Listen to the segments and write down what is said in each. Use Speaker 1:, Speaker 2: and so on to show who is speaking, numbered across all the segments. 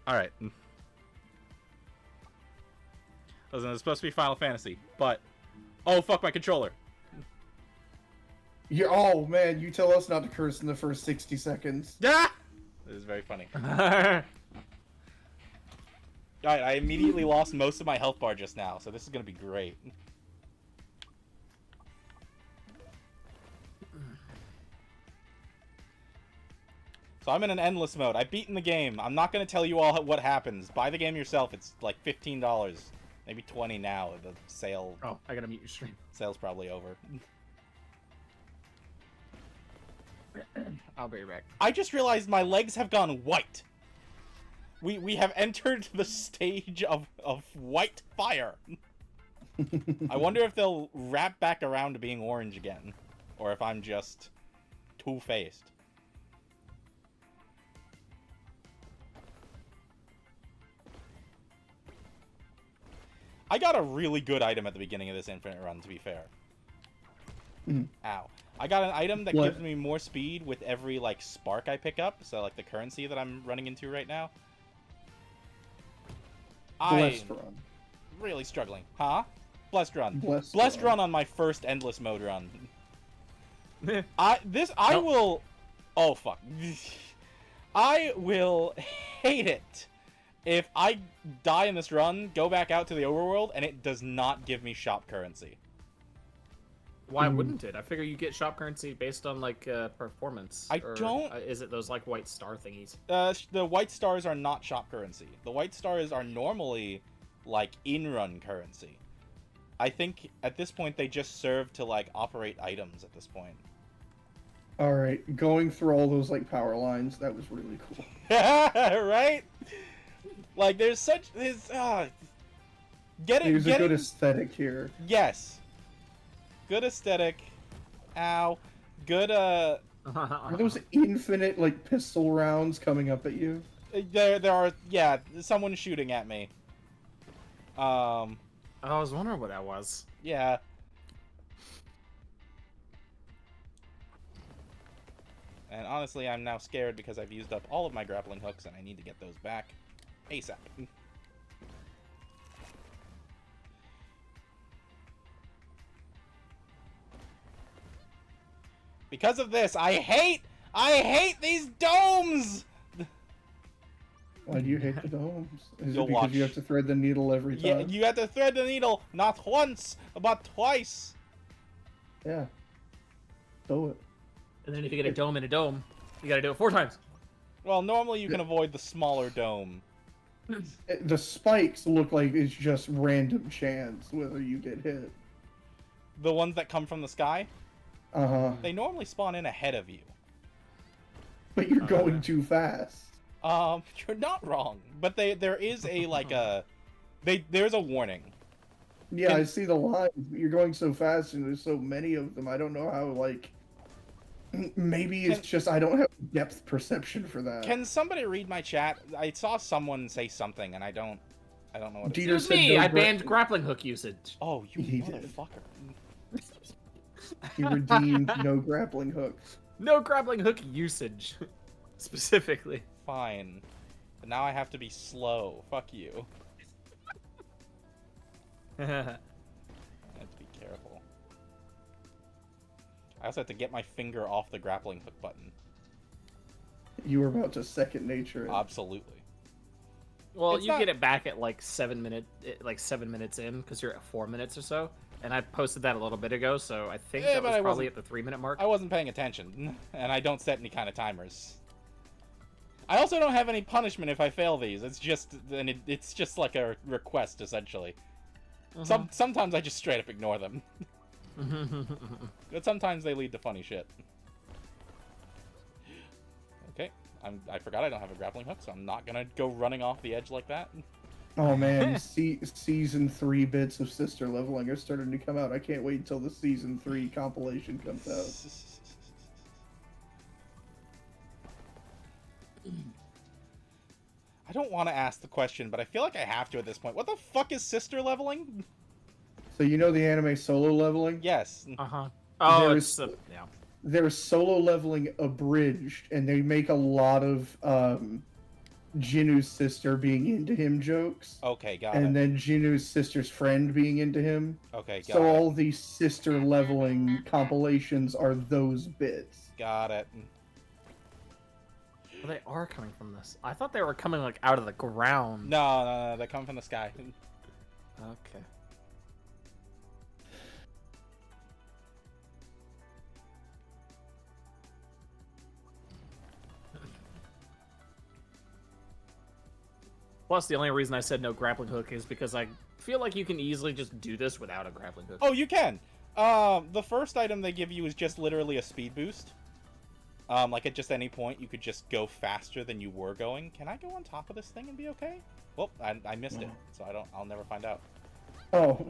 Speaker 1: Alright. Listen, it's supposed to be Final Fantasy, but... Oh, fuck my controller.
Speaker 2: Oh, man, you tell us not to curse in the first 60 seconds.
Speaker 1: Ah! This is very funny. Alright, I immediately lost most of my health bar just now, so this is gonna be great. So I'm in an endless mode. I've beaten the game. I'm not gonna tell you all what happens. Buy the game yourself. It's like $15. Maybe 20 now. The sale...
Speaker 3: Oh, I gotta mute your stream.
Speaker 1: Sale's probably over.
Speaker 3: I'll be right back.
Speaker 1: I just realized my legs have gone white. We have entered the stage of white fire. I wonder if they'll wrap back around to being orange again. Or if I'm just two-faced. I got a really good item at the beginning of this infinite run, to be fair. Ow. I got an item that gives me more speed with every, like, spark I pick up. So, like, the currency that I'm running into right now. I'm really struggling. Huh? Blessed run. Blessed run on my first endless mode run. I will... Oh, fuck. I will hate it if I die in this run, go back out to the overworld, and it does not give me shop currency.
Speaker 3: Why wouldn't it? I figure you get shop currency based on, like, performance. Is it those, like, white star thingies?
Speaker 1: The white stars are not shop currency. The white stars are normally, like, in-run currency. I think, at this point, they just serve to, like, operate items at this point.
Speaker 2: Alright, going through all those, like, power lines, that was really cool.
Speaker 1: Right? Like, there's such... There's a
Speaker 2: good aesthetic here.
Speaker 1: Yes. Good aesthetic. Ow. Good,
Speaker 2: Are those infinite, like, pistol rounds coming up at you?
Speaker 1: There are... Yeah, someone's shooting at me.
Speaker 3: I was wondering what that was.
Speaker 1: Yeah. And honestly, I'm now scared because I've used up all of my grappling hooks and I need to get those back ASAP. Because of this, I hate these domes!
Speaker 2: Why do you hate the domes? Is
Speaker 1: You'll
Speaker 2: it because
Speaker 1: watch.
Speaker 2: you have to thread the needle every time?
Speaker 1: Yeah, you have to thread the needle not once, but twice.
Speaker 2: Yeah. Do it.
Speaker 3: And then if you get a dome in a dome, you gotta do it 4 times.
Speaker 1: Well, normally you can avoid the smaller dome.
Speaker 2: The spikes look like it's just random chance whether you get hit.
Speaker 1: The ones that come from the sky?
Speaker 2: Uh-huh.
Speaker 1: They normally spawn in ahead of you.
Speaker 2: But you're going too fast.
Speaker 1: You're not wrong. But there is a, like, there's a warning.
Speaker 2: Yeah, I see the lines. You're going so fast and there's so many of them. I don't know how, like... Maybe it's just I don't have depth perception for that.
Speaker 1: Can somebody read my chat? I saw someone say something, and I don't know what it
Speaker 2: Dieter
Speaker 1: is.
Speaker 2: said
Speaker 3: Me,
Speaker 2: no
Speaker 3: I banned grappling hook usage.
Speaker 1: Oh, you
Speaker 2: He did.
Speaker 1: motherfucker.
Speaker 2: He redeemed no grappling hooks.
Speaker 3: No grappling hook usage. Specifically.
Speaker 1: Fine. But now I have to be slow. Fuck you. I have to be careful. I also have to get my finger off the grappling hook button.
Speaker 2: You were about to second nature it.
Speaker 1: Absolutely.
Speaker 3: Well,
Speaker 1: It's
Speaker 3: you
Speaker 1: not-
Speaker 3: get it back at like 7 minutes in, because you're at 4 minutes or so. And I posted that a little bit ago, so I think
Speaker 1: Yeah,
Speaker 3: that
Speaker 1: but
Speaker 3: was
Speaker 1: I
Speaker 3: probably
Speaker 1: wasn't-
Speaker 3: at the 3-minute mark.
Speaker 1: I wasn't paying attention, and I don't set any kind of timers. I also don't have any punishment if I fail these. It's just it's just like a request, essentially. Sometimes I just straight up ignore them. But sometimes they lead to funny shit. Okay, I forgot I don't have a grappling hook, so I'm not gonna go running off the edge like that.
Speaker 2: Oh man, season 3 bits of sister leveling are starting to come out. I can't wait until the season 3 compilation comes out.
Speaker 1: I don't want to ask the question, but I feel like I have to at this point. What the fuck is sister leveling?
Speaker 2: So you know the anime solo leveling?
Speaker 1: Yes.
Speaker 3: Oh,
Speaker 2: There's-
Speaker 3: yeah.
Speaker 2: There's solo leveling abridged, and they make a lot of Jinu's sister being into him jokes.
Speaker 1: Okay, got it.
Speaker 2: And then Jinu's sister's friend being into him.
Speaker 1: Okay, got it.
Speaker 2: So all these sister leveling compilations are those bits.
Speaker 1: Got it.
Speaker 3: Well, they are coming from this. I thought they were coming like out of the ground.
Speaker 1: No, they come from the sky.
Speaker 3: Okay. Plus, the only reason I said no grappling hook is because I feel like you can easily just do this without a grappling hook.
Speaker 1: Oh, you can. The first item they give you is just literally a speed boost. Like at just any point, you could just go faster than you were going. Can I go on top of this thing and be okay? Well, I missed it, so I'll never find out.
Speaker 2: Oh,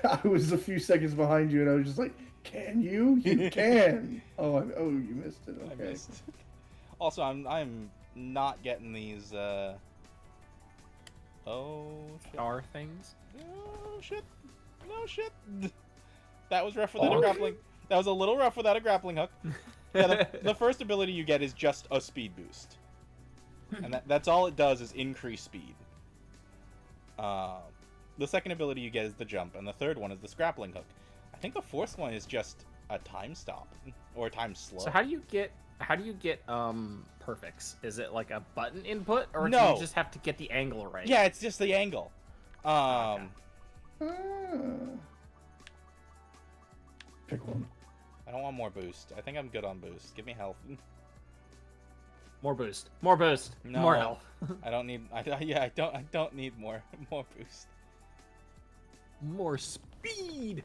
Speaker 2: I was a few seconds behind you, and I was just like, "Can you? You can!" You missed it. Okay.
Speaker 1: I missed. Also, I'm not getting these. Oh, shit.
Speaker 3: Star things.
Speaker 1: Oh shit! No shit! That was rough without a grappling. That was a little rough without a grappling hook. Yeah, the first ability you get is just a speed boost, and that's all it does is increase speed. The second ability you get is the jump, and the third one is the grappling hook. I think the fourth one is just a time stop or a time slow.
Speaker 3: So how do you get perfects? Is it like a button input, or
Speaker 1: no.
Speaker 3: do you just have to get the angle right?
Speaker 1: Yeah, it's just the angle.
Speaker 2: Okay. Pick one.
Speaker 1: I don't want more boost. I think I'm good on boost. Give me health.
Speaker 3: More boost. More boost.
Speaker 1: No,
Speaker 3: more health.
Speaker 1: I don't need. I don't need more boost.
Speaker 3: More speed.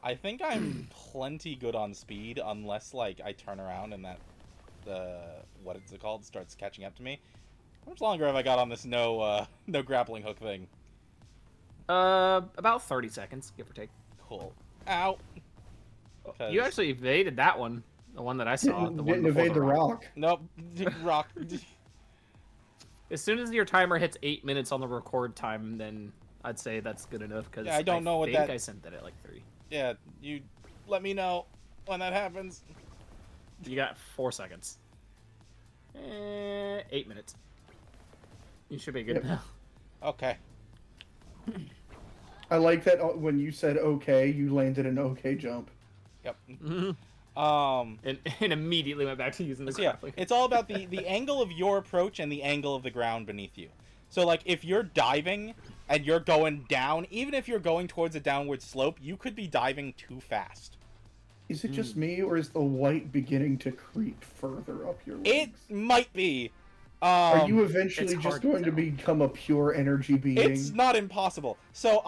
Speaker 1: I think I'm plenty good on speed, unless like I turn around and that what is it called starts catching up to me. How much longer have I got on this no grappling hook thing?
Speaker 3: About 30 seconds, give or take.
Speaker 1: Cool. Ow.
Speaker 3: You actually evaded that one. The one that I saw.
Speaker 2: Didn't evade the rock.
Speaker 1: Nope. Rock.
Speaker 3: As soon as your timer hits 8 minutes on the record time, then I'd say that's good enough. Because
Speaker 1: yeah, I don't know what that.
Speaker 3: I sent that at like 3.
Speaker 1: Yeah, you let me know when that happens.
Speaker 3: You got 4 seconds. 8 minutes. You should be good now.
Speaker 1: Okay.
Speaker 2: I like that when you said okay, you landed an okay jump.
Speaker 1: Yep.
Speaker 3: And immediately went back to using the grappling.
Speaker 1: It's all about the angle of your approach and the angle of the ground beneath you. So like if you're diving and you're going down, even if you're going towards a downward slope, you could be diving too fast.
Speaker 2: Is it just me, or is the white beginning to creep further up your legs?
Speaker 1: It might be.
Speaker 2: Are you eventually just going to become a pure energy being?
Speaker 1: It's not impossible. So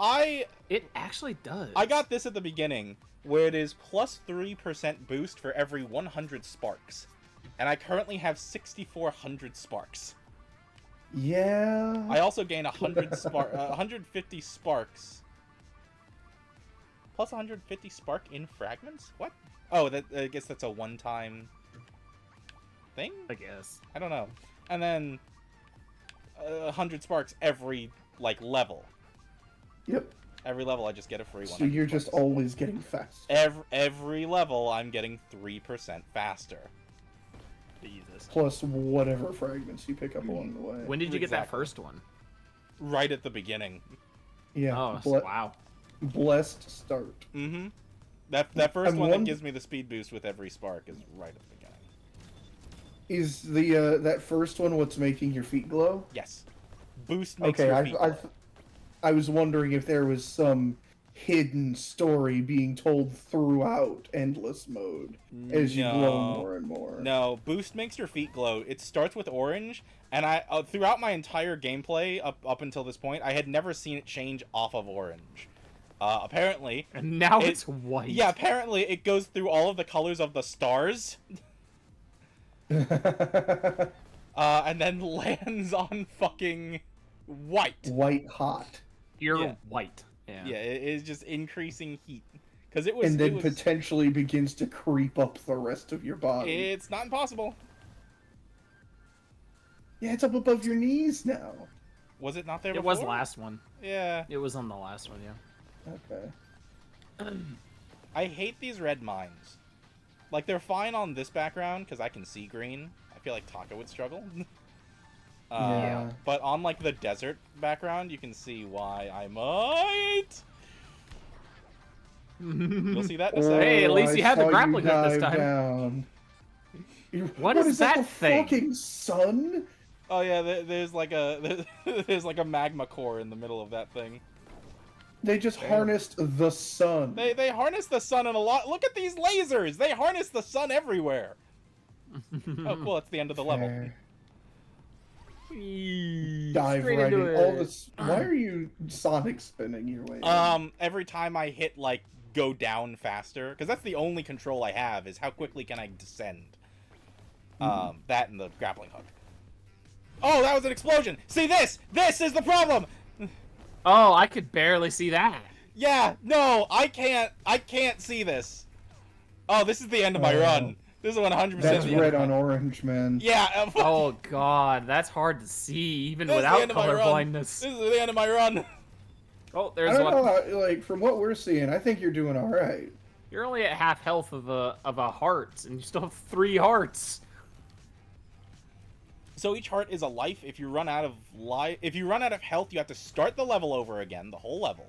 Speaker 3: It actually does.
Speaker 1: I got this at the beginning, where it is plus 3% boost for every 100 sparks. And I currently have 6,400 sparks.
Speaker 2: Yeah.
Speaker 1: I also gain 150 sparks. Plus 150 spark in fragments? What? Oh, I guess that's a one-time thing?
Speaker 3: I guess.
Speaker 1: I don't know. And then 100 sparks every, like, level.
Speaker 2: Yep.
Speaker 1: Every level I just get a free one.
Speaker 2: So you're just always getting fast.
Speaker 1: Every level I'm getting 3% faster.
Speaker 3: Jesus.
Speaker 2: Plus whatever fragments you pick up along the way.
Speaker 3: When did you get that first one?
Speaker 1: Right at the beginning.
Speaker 2: Yeah.
Speaker 3: Oh, wow.
Speaker 2: Blessed start.
Speaker 1: Mm-hmm. That first one that gives me the speed boost with every spark is right at the beginning.
Speaker 2: Is the that first one what's making your feet glow?
Speaker 1: Yes. Boost makes your feet glow.
Speaker 2: I was wondering if there was some hidden story being told throughout endless mode as you glow more and more.
Speaker 1: No, boost makes your feet glow. It starts with orange, and I throughout my entire gameplay up until this point, I had never seen it change off of orange. Apparently,
Speaker 3: and now it's white.
Speaker 1: Yeah, apparently it goes through all of the colors of the stars. And then lands on fucking white.
Speaker 2: White hot.
Speaker 3: You're white.
Speaker 1: Yeah, it is just increasing heat. Because it was.
Speaker 2: And then potentially begins to creep up the rest of your body.
Speaker 1: It's not impossible.
Speaker 2: Yeah, it's up above your knees now.
Speaker 1: Was it not there
Speaker 3: before? It was the last one.
Speaker 1: Yeah.
Speaker 3: It was on the last one, yeah.
Speaker 2: Okay.
Speaker 1: I hate these red mines. Like, they're fine on this background, because I can see green. I feel like Taka would struggle.
Speaker 2: Yeah.
Speaker 1: But on like the desert background, you can see why I might. You'll see that in a second.
Speaker 3: Hey, at least you had the
Speaker 2: saw
Speaker 3: grappling hook this time.
Speaker 2: Down.
Speaker 3: What is that thing?
Speaker 2: Fucking sun?
Speaker 1: Oh yeah, there's like a magma core in the middle of that thing.
Speaker 2: They just harnessed the sun.
Speaker 1: They harness the sun in a lot. Look at these lasers. They harness the sun everywhere. Oh, cool. That's the end of the level.
Speaker 2: Dive right in. All this. Why are you Sonic spinning your way in?
Speaker 1: Every time I hit like go down faster, because that's the only control I have is how quickly can I descend. That and the grappling hook. Oh, that was an explosion. See this? This is the problem.
Speaker 3: Oh, I could barely see that.
Speaker 1: Yeah, no, I can't see this. Oh, this is the end of my run. This is 100%.
Speaker 2: That's red on orange, man.
Speaker 1: Yeah.
Speaker 3: Oh god, that's hard to see even without color blindness.
Speaker 1: This is the end of my run.
Speaker 3: Oh, there's
Speaker 2: I
Speaker 3: one.
Speaker 2: don't know, like from what we're seeing, I think you're doing all right.
Speaker 3: You're only at half health of a heart, and you still have 3 hearts.
Speaker 1: So each heart is a life. If you run out of health, you have to start the level over again, the whole level.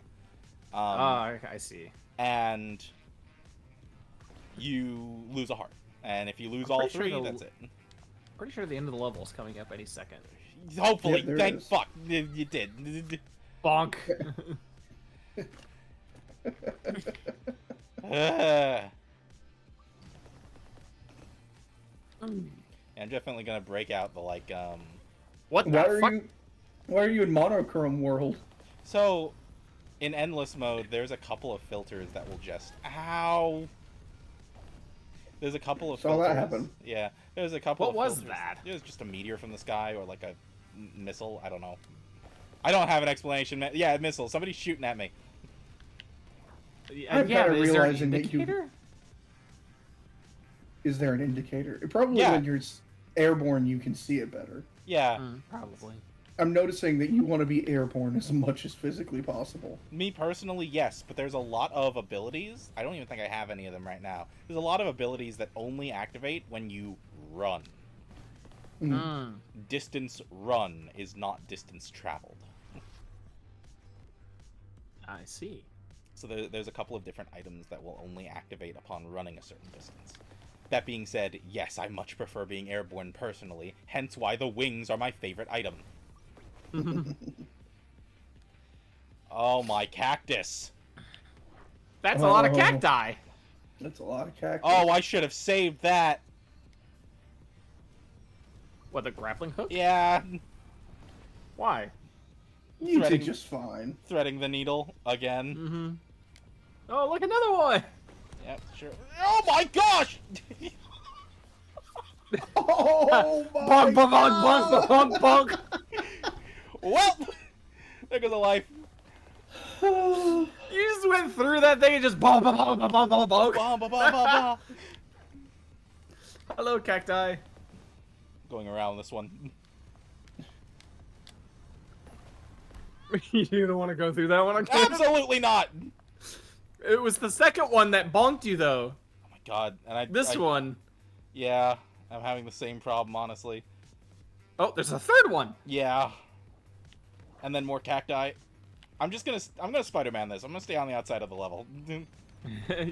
Speaker 3: I see.
Speaker 1: And you lose a heart. And if you lose all 3, that's it.
Speaker 3: Pretty sure the end of the level is coming up any second.
Speaker 1: Hopefully, thank fuck you did.
Speaker 3: Bonk.
Speaker 1: I'm definitely gonna break out the like
Speaker 3: What the fuck?
Speaker 2: Why are you in monochrome world?
Speaker 1: So, in endless mode, there's a couple of filters that will just ow. There's a couple of filters.
Speaker 2: Saw that happen.
Speaker 1: Yeah, there's a couple.
Speaker 3: What was
Speaker 1: filters.
Speaker 3: that?
Speaker 1: It was just a meteor from the sky or like a missile. I don't know. I don't have an explanation. Yeah, a missile. Somebody's shooting at me.
Speaker 2: I'm kind of realizing that
Speaker 3: indicator?
Speaker 2: Is there an indicator? Probably when you're airborne, you can see it better.
Speaker 1: Yeah,
Speaker 3: probably.
Speaker 2: I'm noticing that you want to be airborne as much as physically possible.
Speaker 1: Me personally, yes, but there's a lot of abilities. I don't even think I have any of them right now. There's a lot of abilities that only activate when you run. Distance run is not distance traveled.
Speaker 3: I see.
Speaker 1: So there's a couple of different items that will only activate upon running a certain distance. That being said, yes, I much prefer being airborne personally, hence why the wings are my favorite item. Oh, my cactus.
Speaker 3: That's a lot of cacti.
Speaker 2: That's a lot of cactus.
Speaker 1: Oh, I should have saved that.
Speaker 3: What, the grappling hook?
Speaker 1: Yeah.
Speaker 3: Why?
Speaker 2: You did just fine.
Speaker 1: Threading the needle again.
Speaker 3: Oh, look, another one.
Speaker 1: Yep, sure. Oh my gosh!
Speaker 2: Oh my
Speaker 3: bonk, bonk, bonk, bonk, bonk.
Speaker 1: Well, there goes a life.
Speaker 3: You just went through that thing and just bonk, bonk, bonk, bonk, bonk, bonk.
Speaker 1: Bah, bah, bah, bah, bah.
Speaker 3: Hello, cacti.
Speaker 1: Going around this one.
Speaker 3: You don't want to go through that one again?
Speaker 1: Absolutely not!
Speaker 3: It was the second one that bonked you, though.
Speaker 1: Oh my god. And
Speaker 3: This one.
Speaker 1: Yeah, I'm having the same problem, honestly.
Speaker 3: Oh, there's a third one.
Speaker 1: Yeah. And then more cacti. I'm gonna Spider-Man this. I'm gonna stay on the outside of the level.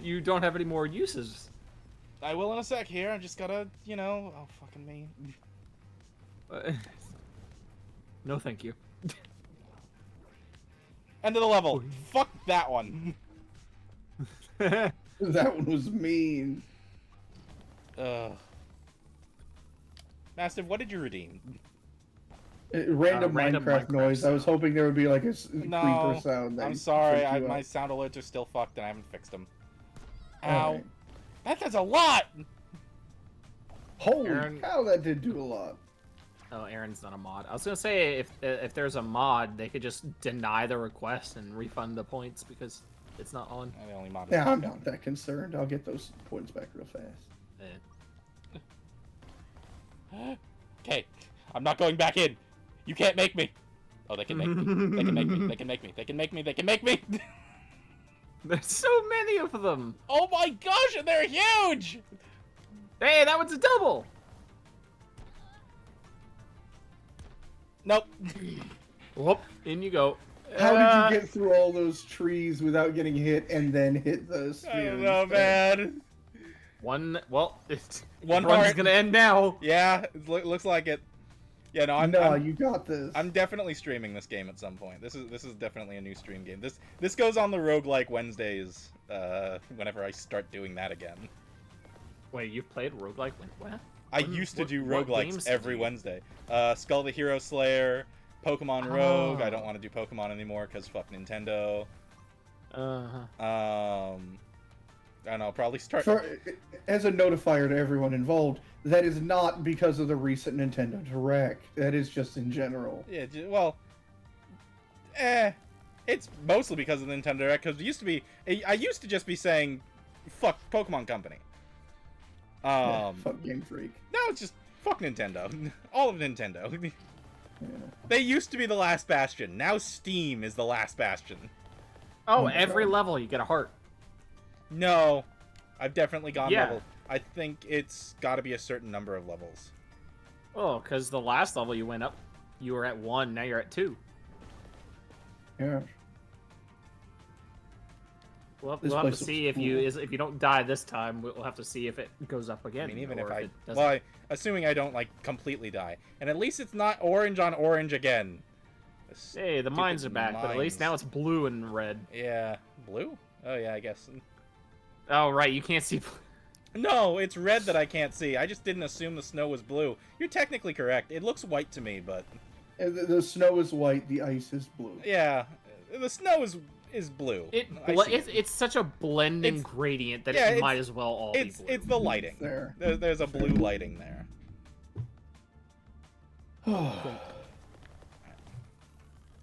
Speaker 3: You don't have any more uses.
Speaker 1: I will in a sec here. I just gotta, you know... Oh, fucking me.
Speaker 3: No, thank you.
Speaker 1: End of the level. Fuck that one.
Speaker 2: That one was mean.
Speaker 1: Mastiff, what did you redeem?
Speaker 2: Random Minecraft noise. I was hoping there would be like a creeper sound.
Speaker 1: I'm sorry. My sound alerts are still fucked and I haven't fixed them. Ow.
Speaker 2: Right.
Speaker 1: That does a lot!
Speaker 2: Holy
Speaker 3: Aaron...
Speaker 2: cow, that did do a lot.
Speaker 3: Oh, Aaron's not a mod. I was gonna say if there's a mod, they could just deny the request and refund the points because it's not on.
Speaker 1: The only mod
Speaker 2: Yeah, I'm not that concerned. I'll get those points back real fast.
Speaker 1: Okay, I'm not going back in. You can't make me. Oh, they can make me. They can make me. They can make me. They can make me. They can make me.
Speaker 3: There's so many of them.
Speaker 1: Oh my gosh, and they're huge.
Speaker 3: Hey, that one's a double.
Speaker 1: Nope.
Speaker 3: Whoop, in you go.
Speaker 2: How did you get through all those trees without getting hit and then hit the sphere?
Speaker 1: I don't know, man.
Speaker 3: One
Speaker 1: One
Speaker 3: run's
Speaker 1: heart.
Speaker 3: gonna end now.
Speaker 1: Yeah, it looks like it. Yeah, no,
Speaker 2: you got this.
Speaker 1: I'm definitely streaming this game at some point. This is definitely a new stream game. This goes on the Roguelike Wednesdays. Whenever I start doing that again.
Speaker 3: Wait, you've played Roguelike when?
Speaker 1: I used to do roguelikes every Wednesday. Skull the Hero Slayer, Pokemon Rogue. I don't want to do Pokemon anymore because fuck Nintendo. And I'll probably start.
Speaker 2: As a notifier to everyone involved, that is not because of the recent Nintendo Direct. That is just in general.
Speaker 1: Yeah, well, it's mostly because of the Nintendo Direct. Because I used to just be saying, "Fuck Pokemon Company."
Speaker 2: Fuck Game Freak.
Speaker 1: Now it's just fuck Nintendo. All of Nintendo.
Speaker 2: Yeah.
Speaker 1: They used to be the last bastion. Now Steam is the last bastion.
Speaker 3: Oh, every level you get a heart.
Speaker 1: No, I've definitely gone
Speaker 3: Yeah.
Speaker 1: level. I think it's got to be a certain number of levels.
Speaker 3: Oh, because the last level you went up, you were at 1, now you're at 2.
Speaker 2: Yeah.
Speaker 3: We'll have to see if you don't die this time. We'll have to see if it goes up again.
Speaker 1: I mean, even
Speaker 3: if
Speaker 1: if
Speaker 3: it doesn't.
Speaker 1: well, assuming I don't like completely die, and at least it's not orange on orange again.
Speaker 3: Hey, the mines are back, but at least now it's blue and red.
Speaker 1: Yeah, blue? Oh yeah, I guess.
Speaker 3: Oh right, you can't see.
Speaker 1: No, it's red that I can't see. I just didn't assume the snow was blue. You're technically correct. It looks white to me, but
Speaker 2: The snow is white, the ice is blue.
Speaker 1: yeah, the snow is blue.
Speaker 3: It's such a blending gradient that it might as well all be blue.
Speaker 1: It's the lighting. There's a blue lighting there.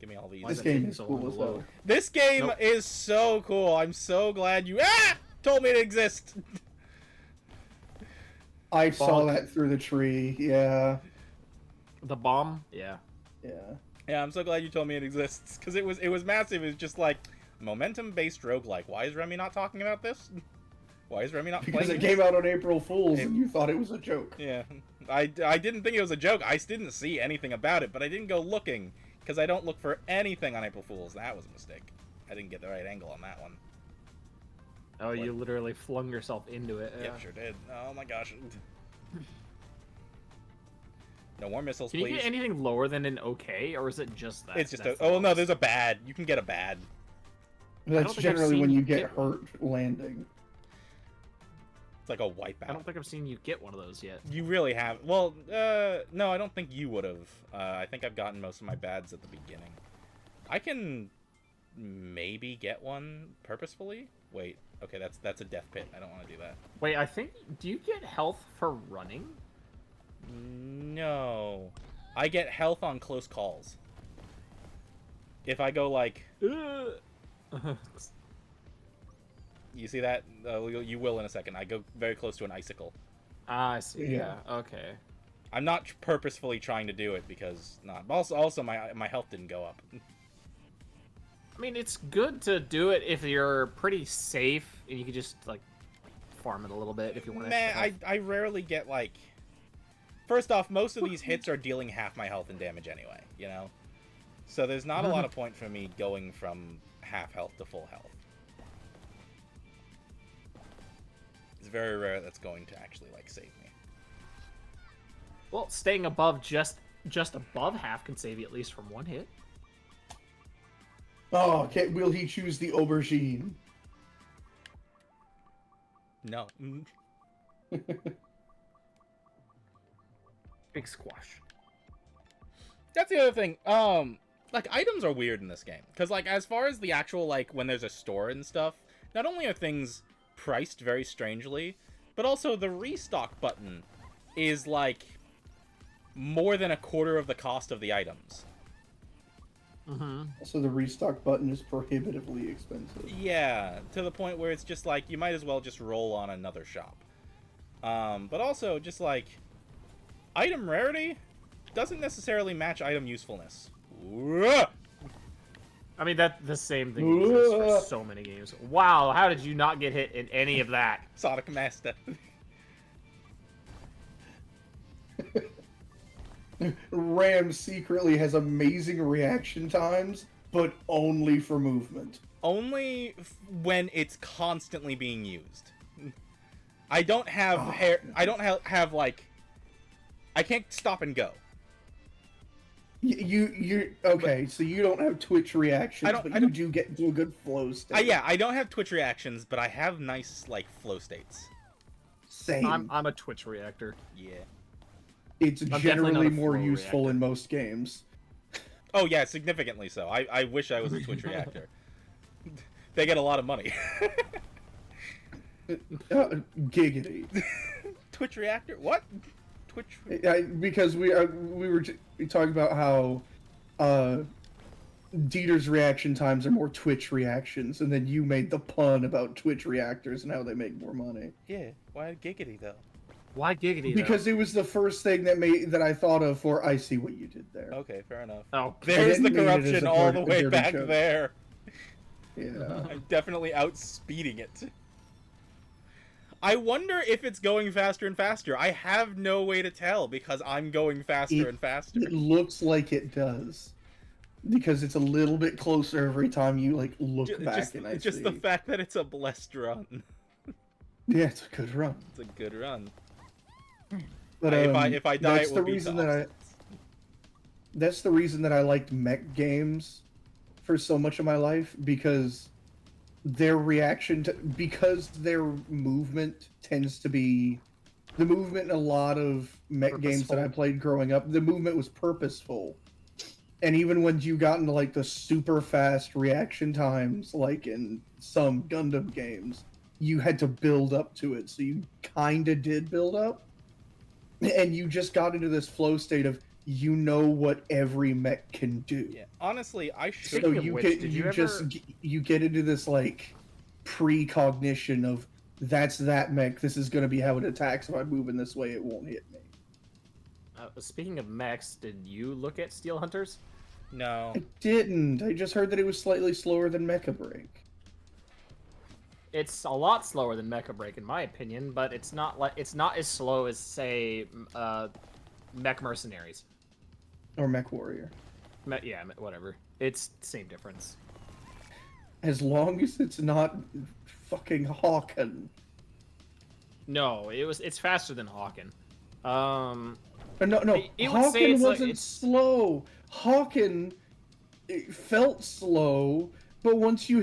Speaker 1: Give me all these.
Speaker 2: This game is cool as hell.
Speaker 1: This game is so cool. I'm so glad you told me it exists.
Speaker 2: I saw that through the tree. Yeah.
Speaker 3: The bomb. Yeah.
Speaker 2: Yeah.
Speaker 1: Yeah, I'm so glad you told me it exists because it was massive. It was just like momentum-based roguelike. Why is Remy not talking about this? Why is Remy not playing?
Speaker 2: Because it came out on April Fool's and you thought it was a joke.
Speaker 1: Yeah, I didn't think it was a joke. I didn't see anything about it, but I didn't go looking because I don't look for anything on April Fool's. That was a mistake. I didn't get the right angle on that one.
Speaker 3: Oh, you literally flung yourself into it.
Speaker 1: Yep, sure did. Oh my gosh. No more missiles,
Speaker 3: please. Can you get anything lower than an okay, or is it just that?
Speaker 1: It's just no, there's a bad. You can get a bad.
Speaker 2: That's generally when you get hurt landing.
Speaker 1: It's like a wipeout.
Speaker 3: I don't think I've seen you get one of those yet.
Speaker 1: You really have. Well, no, I don't think you would have. I think I've gotten most of my bads at the beginning. I can maybe get one purposefully. Wait, okay, that's a death pit. I don't want to do that.
Speaker 3: Wait, I think, do you get health for running?
Speaker 1: No. I get health on close calls. If I go like... You see that? You will in a second. I go very close to an icicle.
Speaker 3: Ah, I see. Yeah. Okay.
Speaker 1: I'm not purposefully trying to do it because not. Also, my health didn't go up.
Speaker 3: I mean, it's good to do it if you're pretty safe and you can just like farm it a little bit if you want.
Speaker 1: Man, I rarely get like. First off, most of these hits are dealing half my health and damage anyway. You know, so there's not a lot of point for me going from half health to full health. It's very rare that's going to actually like save me.
Speaker 3: Well, staying above just above half can save you at least from one hit.
Speaker 2: Oh, will he choose the aubergine?
Speaker 1: No.
Speaker 3: Big squash.
Speaker 1: That's the other thing. Like items are weird in this game because like as far as the actual like when there's a store and stuff, not only are things priced very strangely, but also the restock button is like more than a quarter of the cost of the items.
Speaker 2: So the restock button is prohibitively expensive.
Speaker 1: Yeah, to the point where it's just like you might as well just roll on another shop. But also just like item rarity doesn't necessarily match item usefulness.
Speaker 3: I mean, that's the same thing exists for so many games. Wow, how did you not get hit in any of that?
Speaker 1: Sonic Master.
Speaker 2: Ram secretly has amazing reaction times, but only for movement.
Speaker 1: Only when it's constantly being used. I don't have hair. I don't have like. I can't stop and go.
Speaker 2: You okay? So you don't have Twitch reactions, but you do get into a good flow state.
Speaker 1: Yeah, I don't have Twitch reactions, but I have nice like flow states.
Speaker 2: Same.
Speaker 3: I'm a Twitch reactor.
Speaker 1: Yeah.
Speaker 2: It's generally more useful in most games.
Speaker 1: Oh yeah, significantly so. I wish I was a Twitch reactor. They get a lot of money.
Speaker 2: Giggity.
Speaker 1: Twitch reactor? What? Twitch?
Speaker 2: Because we were talking about how Dieter's reaction times are more Twitch reactions, and then you made the pun about Twitch reactors and how they make more money.
Speaker 1: Yeah. Why giggity though?
Speaker 3: Why giggity?
Speaker 2: Because it was the first thing that I thought of for I see what you did there.
Speaker 1: Okay, fair enough.
Speaker 3: Oh,
Speaker 1: there's the corruption all the way back
Speaker 2: joke.
Speaker 1: there.
Speaker 2: Yeah.
Speaker 1: I'm definitely outspeeding it. I wonder if it's going faster and faster. I have no way to tell because I'm going faster and faster.
Speaker 2: It looks like it does. Because it's a little bit closer every time you like look back and I
Speaker 1: just
Speaker 2: see.
Speaker 1: The fact that it's a blessed run.
Speaker 2: Yeah, it's a good run.
Speaker 1: It's a good run.
Speaker 2: But
Speaker 1: if I die,
Speaker 2: that's
Speaker 1: it
Speaker 2: the
Speaker 1: will be
Speaker 2: reason that's the reason that I liked mech games for so much of my life, because their reaction to, because their movement tends to be the movement in a lot of mech games that I played growing up, the movement was purposeful. And even when you got into like the super fast reaction times, like in some Gundam games, you had to build up to it. So you kind of did build up. And you just got into this flow state of, you know what every mech can do.
Speaker 1: Yeah, honestly, I should.
Speaker 2: So you get into this like precognition of, that's that mech. This is going to be how it attacks. If I move in this way, it won't hit me.
Speaker 3: Speaking of mechs, did you look at Steel Hunters?
Speaker 1: No.
Speaker 2: I didn't. I just heard that it was slightly slower than Mecha Break.
Speaker 3: It's a lot slower than Mecha Break, in my opinion, but it's not as slow as, say, Mech Mercenaries.
Speaker 2: Or Mech Warrior.
Speaker 3: Yeah, whatever. It's the same difference.
Speaker 2: As long as it's not fucking Hawken.
Speaker 3: No, it's faster than Hawken.
Speaker 2: No.
Speaker 3: It
Speaker 2: Hawken wasn't slow. Hawken, it felt slow, but once you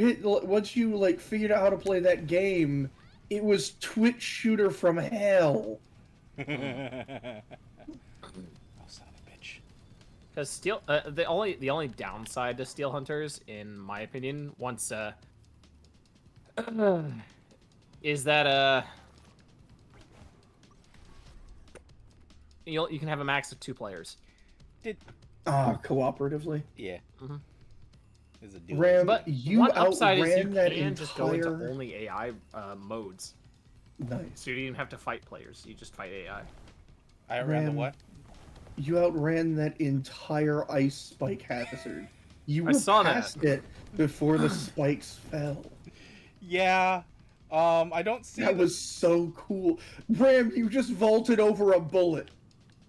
Speaker 2: like figured out how to play that game, it was Twitch shooter from hell.
Speaker 1: Oh, son of a bitch.
Speaker 3: Because the only downside to Steel Hunters, in my opinion, is that you can have a max of 2 players.
Speaker 2: Cooperatively.
Speaker 1: Yeah.
Speaker 3: Mm-hmm.
Speaker 1: Is a deal.
Speaker 2: Ram,
Speaker 3: but
Speaker 2: you
Speaker 3: one upside is you
Speaker 2: that
Speaker 3: can just go into only AI modes.
Speaker 2: Nice.
Speaker 3: So you don't even have to fight players. You just fight AI.
Speaker 1: I ran the what?
Speaker 2: You outran that entire ice spike hazard. You were past it before the spikes fell.
Speaker 1: Yeah. I don't see.
Speaker 2: That was so cool. Ram, you just vaulted over a bullet.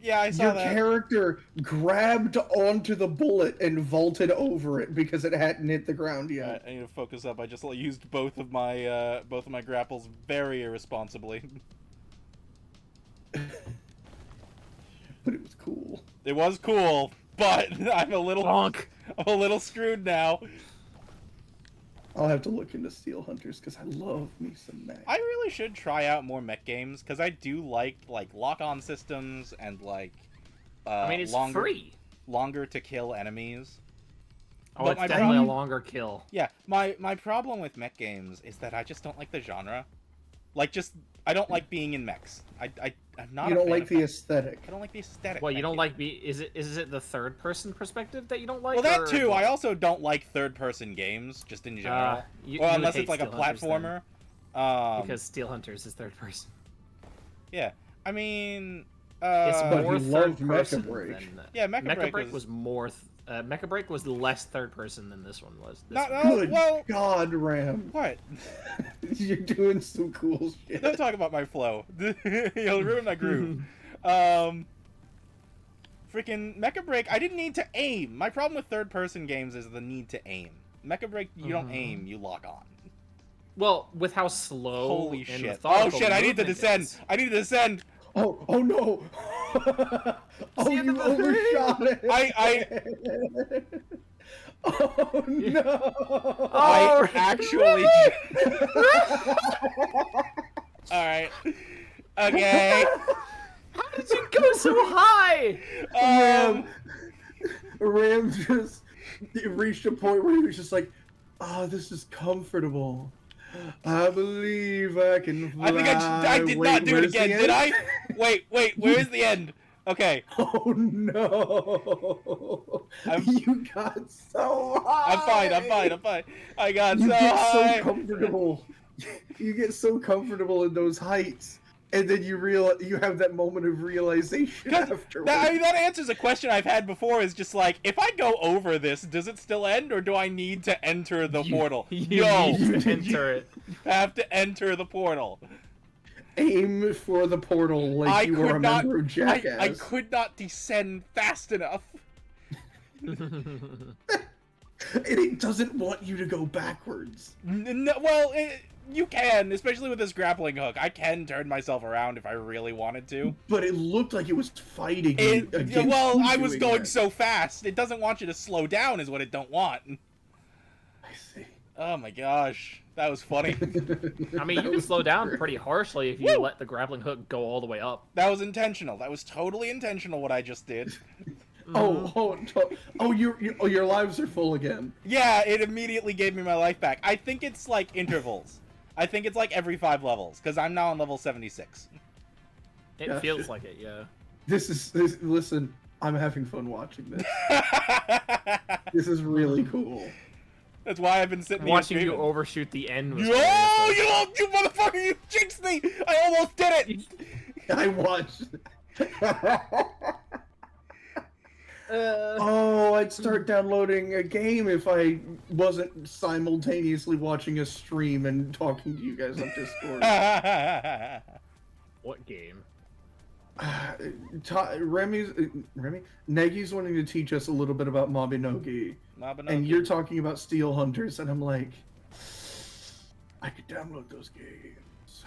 Speaker 1: Yeah, I saw that.
Speaker 2: Your character grabbed onto the bullet and vaulted over it because it hadn't hit the ground yet.
Speaker 1: I need to focus up. I just used both of my grapples very irresponsibly.
Speaker 2: But it was cool.
Speaker 1: It was cool, but I'm a little screwed now.
Speaker 2: I'll have to look into Steel Hunters because I love me some mech.
Speaker 1: I really should try out more mech games because I do like lock-on systems and
Speaker 3: I mean, it's free.
Speaker 1: Longer to kill enemies.
Speaker 3: Oh, but it's definitely a longer kill.
Speaker 1: Yeah, my problem with mech games is that I just don't like the genre. I don't like being in mechs. I'm not.
Speaker 2: You don't like the aesthetic.
Speaker 1: I don't like the aesthetic.
Speaker 3: Well, you don't like is it the third person perspective that you don't like?
Speaker 1: Well, that too. I also don't like third person games, just in general. Well, unless it's like a platformer.
Speaker 3: Because Steel Hunters is third person.
Speaker 1: Yeah, I mean,
Speaker 3: it's more third person.
Speaker 1: Yeah, Mecha
Speaker 3: Break was more. Mecha Break was less third person than this one was.
Speaker 2: Good God, Ram.
Speaker 1: What?
Speaker 2: You're doing some cool shit.
Speaker 1: Don't talk about my flow. You'll ruin my groove. Freaking Mecha Break, I didn't need to aim. My problem with third-person games is the need to aim. Mecha Break, you don't aim, you lock on.
Speaker 3: Well, with how slow
Speaker 1: Holy
Speaker 3: and
Speaker 1: shit.
Speaker 3: methodical
Speaker 1: Oh shit, I need to
Speaker 3: movement
Speaker 1: descend.
Speaker 3: is.
Speaker 1: I need to descend.
Speaker 2: Oh no! Oh,
Speaker 3: end
Speaker 2: you
Speaker 3: of the
Speaker 2: overshot it! Oh no!
Speaker 3: Oh,
Speaker 1: I actually... Alright. Okay.
Speaker 3: How did you go so high?
Speaker 2: Ram just reached a point where he was just like, this is comfortable. I believe I can fly.
Speaker 1: I think I did not do it again, did I? Wait, where's the end? Okay.
Speaker 2: Oh no! You got so high!
Speaker 1: I'm fine. I got so high.
Speaker 2: You get so comfortable. You get so comfortable in those heights. And then you have that moment of realization afterwards.
Speaker 1: That answers a question I've had before. Is just like, if I go over this, does it still end, or do I need to enter the portal?
Speaker 3: You need to enter it.
Speaker 1: You have to enter the portal.
Speaker 2: Aim for the portal like you were a member of Jackass.
Speaker 1: I could not descend fast enough.
Speaker 2: And it doesn't want you to go backwards.
Speaker 1: No, well, you can, especially with this grappling hook. I can turn myself around if I really wanted to.
Speaker 2: But it looked like it was fighting you against
Speaker 1: well,
Speaker 2: you
Speaker 1: I was
Speaker 2: doing
Speaker 1: going
Speaker 2: that.
Speaker 1: so fast. It doesn't want you to slow down is what it don't want.
Speaker 2: I see.
Speaker 1: Oh my gosh. That was funny.
Speaker 3: I mean, you can slow down pretty harshly if you let the grappling hook go all the way up.
Speaker 1: That was intentional. That was totally intentional what I just did.
Speaker 2: Your lives are full again.
Speaker 1: Yeah, it immediately gave me my life back. I think it's like intervals. I think it's like every 5 levels, because I'm now on level 76.
Speaker 3: It feels like it, yeah.
Speaker 2: Listen, I'm having fun watching this. This is really cool.
Speaker 1: That's why I've been sitting here
Speaker 3: watching you
Speaker 1: streaming.
Speaker 3: overshoot the end. Was
Speaker 1: You motherfucker! You jinxed me! I almost did it!
Speaker 2: I watched. I'd start downloading a game if I wasn't simultaneously watching a stream and talking to you guys on Discord.
Speaker 3: What game?
Speaker 2: Negi's wanting to teach us a little bit about Mabinogi. And you're talking about Steel Hunters, and I'm like, I could download those games.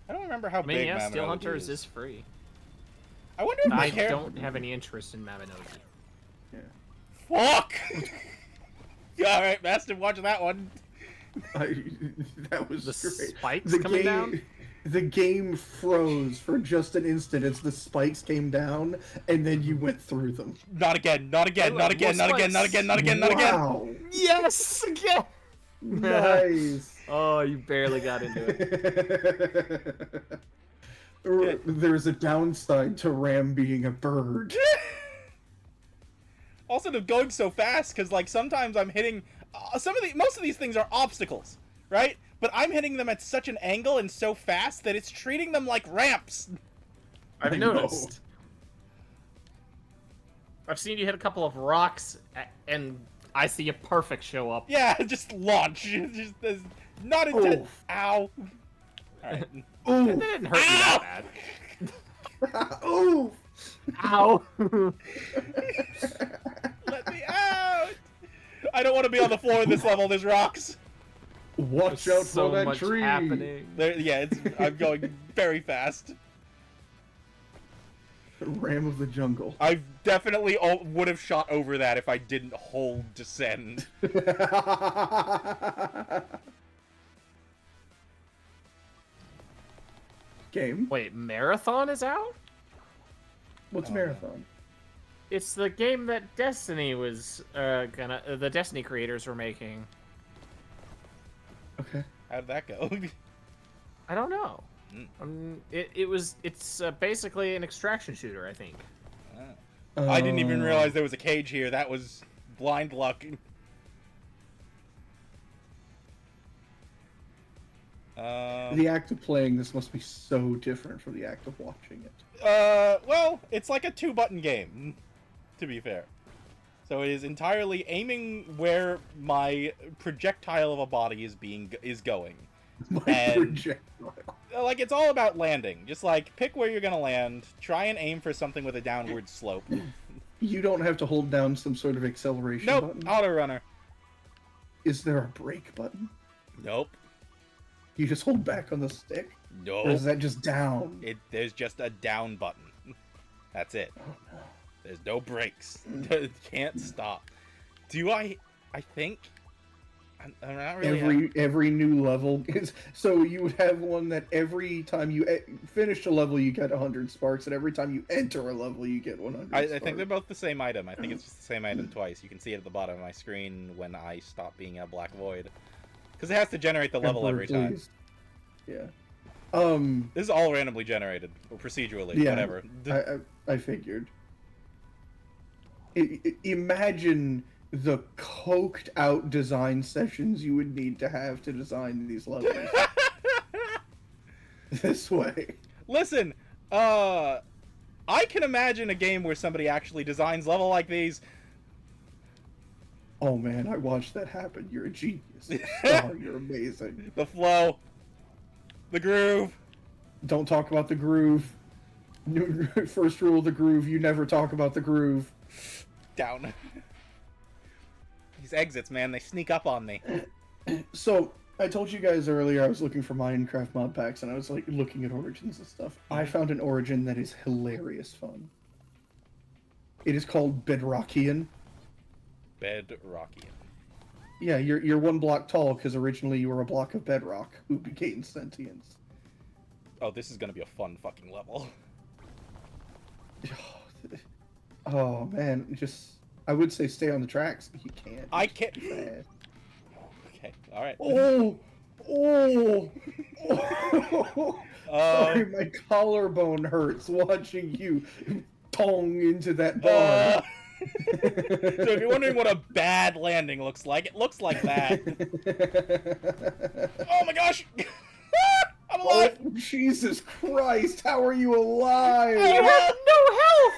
Speaker 1: I don't remember how big Mabinogi
Speaker 3: Steel Hunters is free.
Speaker 1: I wonder if
Speaker 3: I don't have any interest in Mabinogi.
Speaker 2: Yeah.
Speaker 1: Fuck! Alright, Master, watch that one.
Speaker 2: That was
Speaker 3: the
Speaker 2: great.
Speaker 3: Spikes coming down?
Speaker 2: The game froze for just an instant as the spikes came down, and then you went through them.
Speaker 1: Not again, not again, not again, not again, not again, not again, not again.
Speaker 2: Wow.
Speaker 3: Yes! Again!
Speaker 2: Nice.
Speaker 3: Oh, you barely got into it.
Speaker 2: There's a downside to Ram being a bird.
Speaker 1: Also, to going so fast, because like sometimes I'm hitting most of these things are obstacles, right? But I'm hitting them at such an angle and so fast that it's treating them like ramps.
Speaker 3: I've noticed. I've seen you hit a couple of rocks, and I see a perfect show up.
Speaker 1: Yeah, just launch. Just not intense. Ow. Alright.
Speaker 3: Ooh. It didn't hurt you that bad.
Speaker 2: Ooh.
Speaker 3: Ow.
Speaker 1: Let me out. I don't want to be on the floor in this level. There's rocks.
Speaker 2: Watch out
Speaker 3: so
Speaker 2: for that
Speaker 3: much
Speaker 2: tree.
Speaker 3: Happening.
Speaker 1: I'm going very fast.
Speaker 2: Ram of the jungle.
Speaker 1: I definitely would have shot over that if I didn't hold descend.
Speaker 2: Game?
Speaker 3: Wait, Marathon is out?
Speaker 2: What's Marathon?
Speaker 3: It's the game that Destiny was the Destiny creators were making.
Speaker 2: Okay.
Speaker 1: How'd that go?
Speaker 3: I don't know. It's basically an extraction shooter, I think.
Speaker 1: I didn't even realize there was a cage here. That was blind luck.
Speaker 2: The act of playing this must be so different from the act of watching it.
Speaker 1: Well, it's like a 2-button game, to be fair. So it is entirely aiming where my projectile of a body is going, And like, it's all about landing. Just like pick where you're gonna land. Try and aim for something with a downward slope.
Speaker 2: You don't have to hold down some sort of acceleration button.
Speaker 1: Auto runner.
Speaker 2: Is there a brake button?
Speaker 1: Nope.
Speaker 2: You just hold back on the stick?
Speaker 1: Nope.
Speaker 2: Or is that just down?
Speaker 1: There's just a down button. That's it.
Speaker 2: Oh, no.
Speaker 1: There's no brakes. Can't stop. I think... I'm not really...
Speaker 2: Every new level is... So you would have one that every time you finish a level, you get 100 sparks, and every time you enter a level, you get 100
Speaker 1: I think they're both the same item. I think it's just the same item twice. You can see it at the bottom of my screen when I stop being a black void. Because it has to generate the level every time.
Speaker 2: Yeah.
Speaker 1: This is all randomly generated, or procedurally, whatever.
Speaker 2: I figured. Imagine the coked out design sessions you would need to have to design these levels. This way.
Speaker 1: Listen, I can imagine a game where somebody actually designs level like these.
Speaker 2: Oh man, I watched that happen. You're a genius. Oh, you're amazing.
Speaker 1: The flow. The groove.
Speaker 2: Don't talk about the groove. First rule of the groove, you never talk about the groove.
Speaker 1: Down. These exits, man, they sneak up on me.
Speaker 2: So, I told you guys earlier I was looking for Minecraft mod packs, and I was like looking at Origins and stuff. I found an Origin that is hilarious fun. It is called Bedrockian.
Speaker 1: Bedrockian.
Speaker 2: Yeah, you're one block tall because originally you were a block of bedrock who became sentience.
Speaker 1: Oh, this is gonna be a fun fucking level.
Speaker 2: Oh man, I would say stay on the tracks, but you can't.
Speaker 1: I can't.
Speaker 2: Okay,
Speaker 1: all right.
Speaker 2: Oh. Sorry, my collarbone hurts watching you tong into that bar.
Speaker 1: So if you're wondering what a bad landing looks like, it looks like that. Oh my gosh! I'm alive!
Speaker 2: Oh, Jesus Christ, how are you alive?
Speaker 3: You have no health!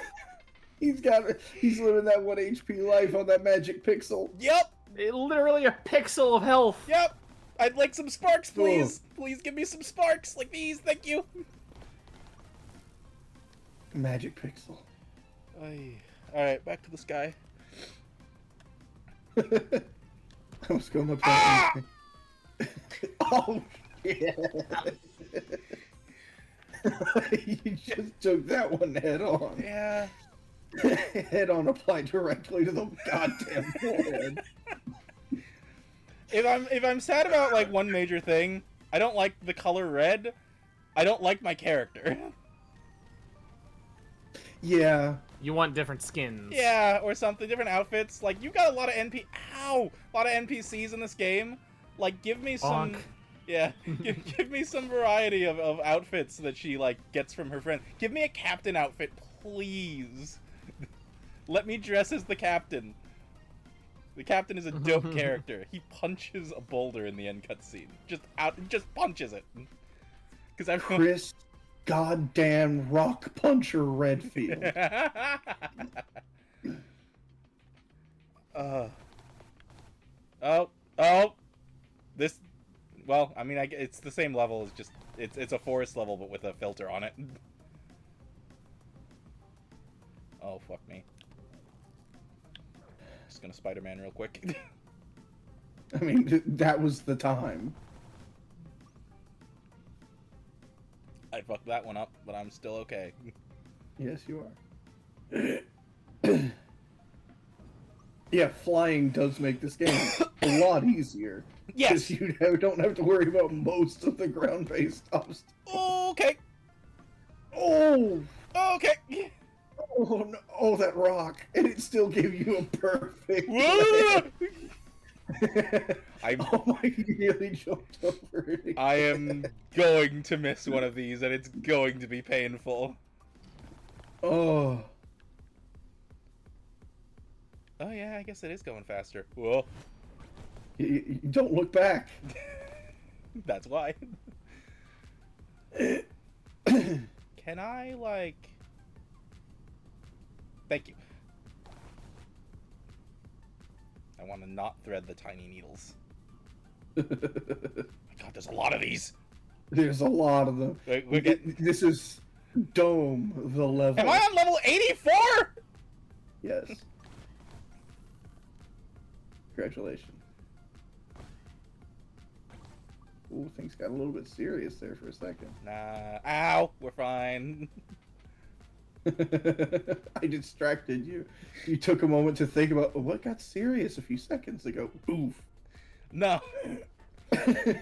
Speaker 2: He's living that 1 HP life on that magic pixel.
Speaker 1: Yep!
Speaker 3: Literally a pixel of health.
Speaker 1: Yep! I'd like some sparks, please! Oh. Please give me some sparks like these, thank you!
Speaker 2: Magic pixel.
Speaker 1: Alright, back to the sky.
Speaker 2: I was going up that Oh, shit. You just took that one head on.
Speaker 1: Yeah.
Speaker 2: Head on applied directly to the goddamn head.
Speaker 1: If I'm sad about like one major thing, I don't like the color red. I don't like my character.
Speaker 2: Yeah.
Speaker 3: You want different skins.
Speaker 1: Yeah, or something, different outfits. Like, you've got a lot of NPCs in this game. Like, give me some...
Speaker 3: Bonk.
Speaker 1: Yeah, give me some variety of outfits that she, like, gets from her friend. Give me a captain outfit, please. Let me dress as the captain. The captain is a dope character. He punches a boulder in the end cutscene. Just punches it. Because
Speaker 2: Chris goddamn Rock Puncher Redfield.
Speaker 1: This, well, I mean, it's the same level. It's just it's a forest level, but with a filter on it. Oh fuck me! Just gonna Spider-Man real quick.
Speaker 2: I mean, that was the time.
Speaker 1: I fucked that one up, but I'm still okay.
Speaker 2: Yes, you are. Yeah, flying does make this game a lot easier.
Speaker 1: Yes!
Speaker 2: Because you don't have to worry about most of the ground-based stuff.
Speaker 1: Okay!
Speaker 2: Oh!
Speaker 1: Okay!
Speaker 2: Oh, no. Oh, that rock. And it still gave you a perfect... Oh my, you nearly jumped over it.
Speaker 1: I am going to miss one of these, and it's going to be painful.
Speaker 2: Oh.
Speaker 1: Oh yeah, I guess it is going faster. Whoa.
Speaker 2: You don't look back.
Speaker 1: That's why. Can I, like... Thank you. I want to not thread the tiny needles. God, there's a lot of these.
Speaker 2: There's a lot of them. This is Dome the level.
Speaker 1: Am I on level 84?
Speaker 2: Yes. Congratulations. Ooh, things got a little bit serious there for a second.
Speaker 1: Nah. Ow. We're fine.
Speaker 2: I distracted you. You took a moment to think about what got serious a few seconds ago. Oof.
Speaker 1: No.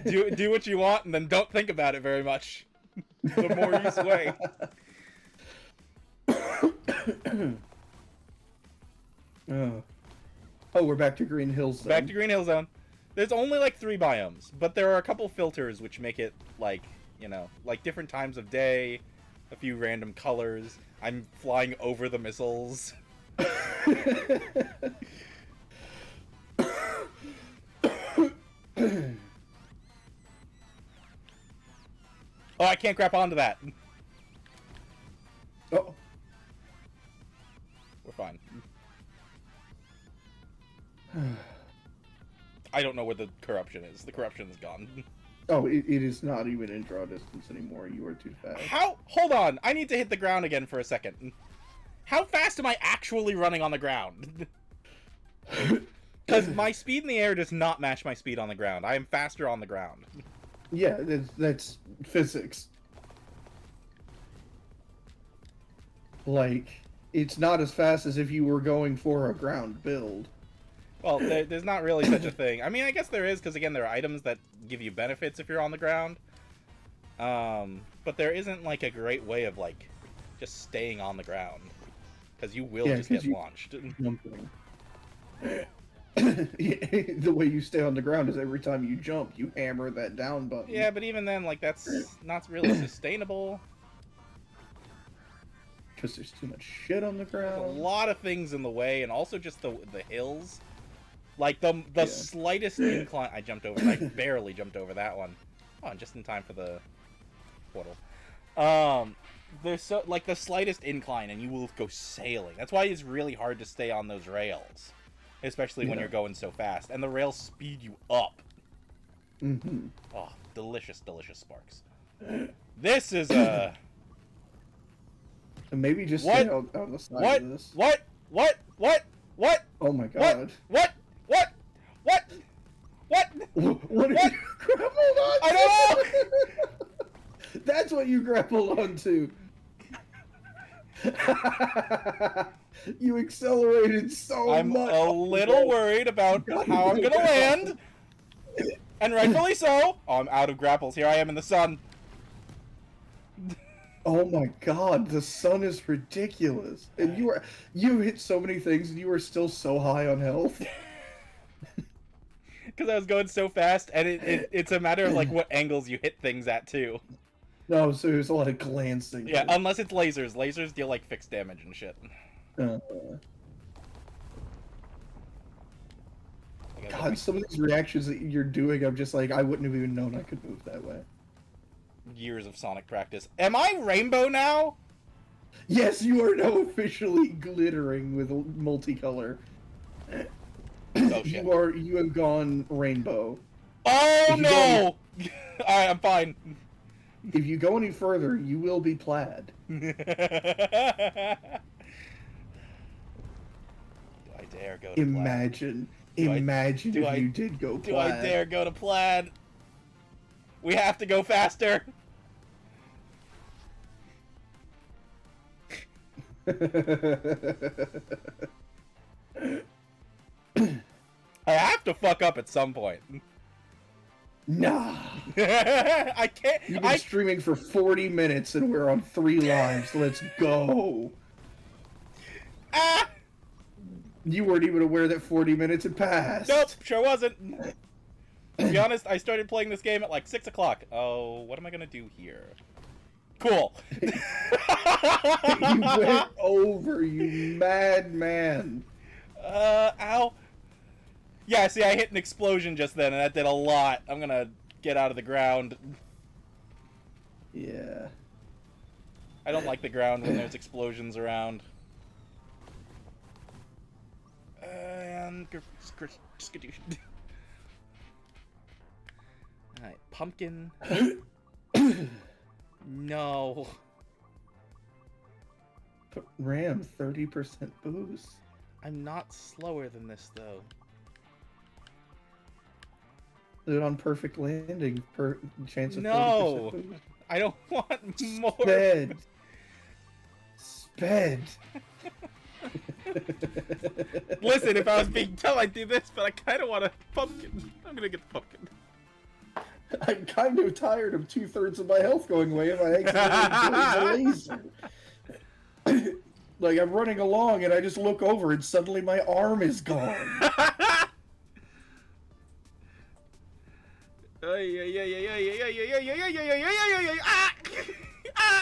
Speaker 1: do what you want and then don't think about it very much. The more you sway.
Speaker 2: Oh, we're back to Green Hill Zone.
Speaker 1: Back to Green Hill Zone. There's only like 3 biomes, but there are a couple filters which make it like, you know, like different times of day, a few random colors. I'm flying over the missiles. Oh, I can't grab onto that.
Speaker 2: Oh.
Speaker 1: We're fine. I don't know where the corruption is. The corruption is gone.
Speaker 2: Oh, it is not even in draw distance anymore. You are too fast.
Speaker 1: How? Hold on. I need to hit the ground again for a second. How fast am I actually running on the ground? Because my speed in the air does not match my speed on the ground. I am faster on the ground.
Speaker 2: Yeah, that's physics. Like, it's not as fast as if you were going for a ground build.
Speaker 1: Well, there's not really such a thing. I mean, I guess there is, because again, there are items that give you benefits if you're on the ground. But there isn't, like, a great way of, like, just staying on the ground. Because you will just get launched.
Speaker 2: The way you stay on the ground is every time you jump, you hammer that down button.
Speaker 1: Yeah, but even then, like, that's not really sustainable.
Speaker 2: Because there's too much shit on the ground.
Speaker 1: There's a lot of things in the way, and also just the hills. Like, the slightest incline... I jumped over... I barely jumped over that one. Oh, and just in time for the portal. There's so... Like, the slightest incline, and you will go sailing. That's why it's really hard to stay on those rails. Especially when you're going so fast. And the rails speed you up.
Speaker 2: Mm-hmm.
Speaker 1: Oh, delicious, delicious sparks. This is a...
Speaker 2: Maybe just stay on the side of this.
Speaker 1: What?
Speaker 2: Oh my god.
Speaker 1: What?
Speaker 2: What did you grapple on?
Speaker 1: I don't know!
Speaker 2: That's what you grappled onto. You accelerated so
Speaker 1: I'm
Speaker 2: much.
Speaker 1: a little worried about how I'm gonna land. And rightfully so. Oh, I'm out of grapples. Here I am in the sun.
Speaker 2: Oh my god, the sun is ridiculous. And you hit so many things and you were still so high on health.
Speaker 1: Because I was going so fast, and it's a matter of like what angles you hit things at too.
Speaker 2: No, so there's a lot of glancing.
Speaker 1: Yeah, unless it's lasers. Lasers deal like fixed damage and shit.
Speaker 2: God, some of these reactions that you're doing, I'm just like, I wouldn't have even known I could move that way.
Speaker 1: Years of Sonic practice. Am I rainbow now?
Speaker 2: Yes, you are now officially glittering with multicolor.
Speaker 1: Oh shit.
Speaker 2: You have gone rainbow.
Speaker 1: Oh no! Alright, I'm fine.
Speaker 2: If you go any further, you will be plaid.
Speaker 1: Do I dare go to
Speaker 2: Imagine if you did go plaid.
Speaker 1: Do I dare go to plaid? We have to go faster. I have to fuck up at some point.
Speaker 2: Nah.
Speaker 1: I can't.
Speaker 2: You've been streaming for 40 minutes and we're on 3 lives. Let's go.
Speaker 1: Ah!
Speaker 2: You weren't even aware that 40 minutes had passed.
Speaker 1: Nope, sure wasn't. To be honest, I started playing this game at like 6 o'clock. Oh, what am I gonna do here? Cool.
Speaker 2: You went over, you madman.
Speaker 1: Ow. Yeah, see, I hit an explosion just then, and that did a lot. I'm gonna get out of the ground.
Speaker 2: Yeah.
Speaker 1: I don't like the ground when there's explosions around. And... Alright, pumpkin. No.
Speaker 2: Ram, 30% boost.
Speaker 1: I'm not slower than this, though.
Speaker 2: Put it on perfect landing. Chance of 30%
Speaker 1: No!
Speaker 2: boost.
Speaker 1: I don't want more.
Speaker 2: Sped. Sped.
Speaker 1: Listen, if I was being dumb, I'd do this, but I kind of want a pumpkin. I'm gonna get the pumpkin.
Speaker 2: I'm kind of tired of 2/3 of my health going away if I accidentally use the laser. Like, I'm running along and I just look over and suddenly my arm is gone.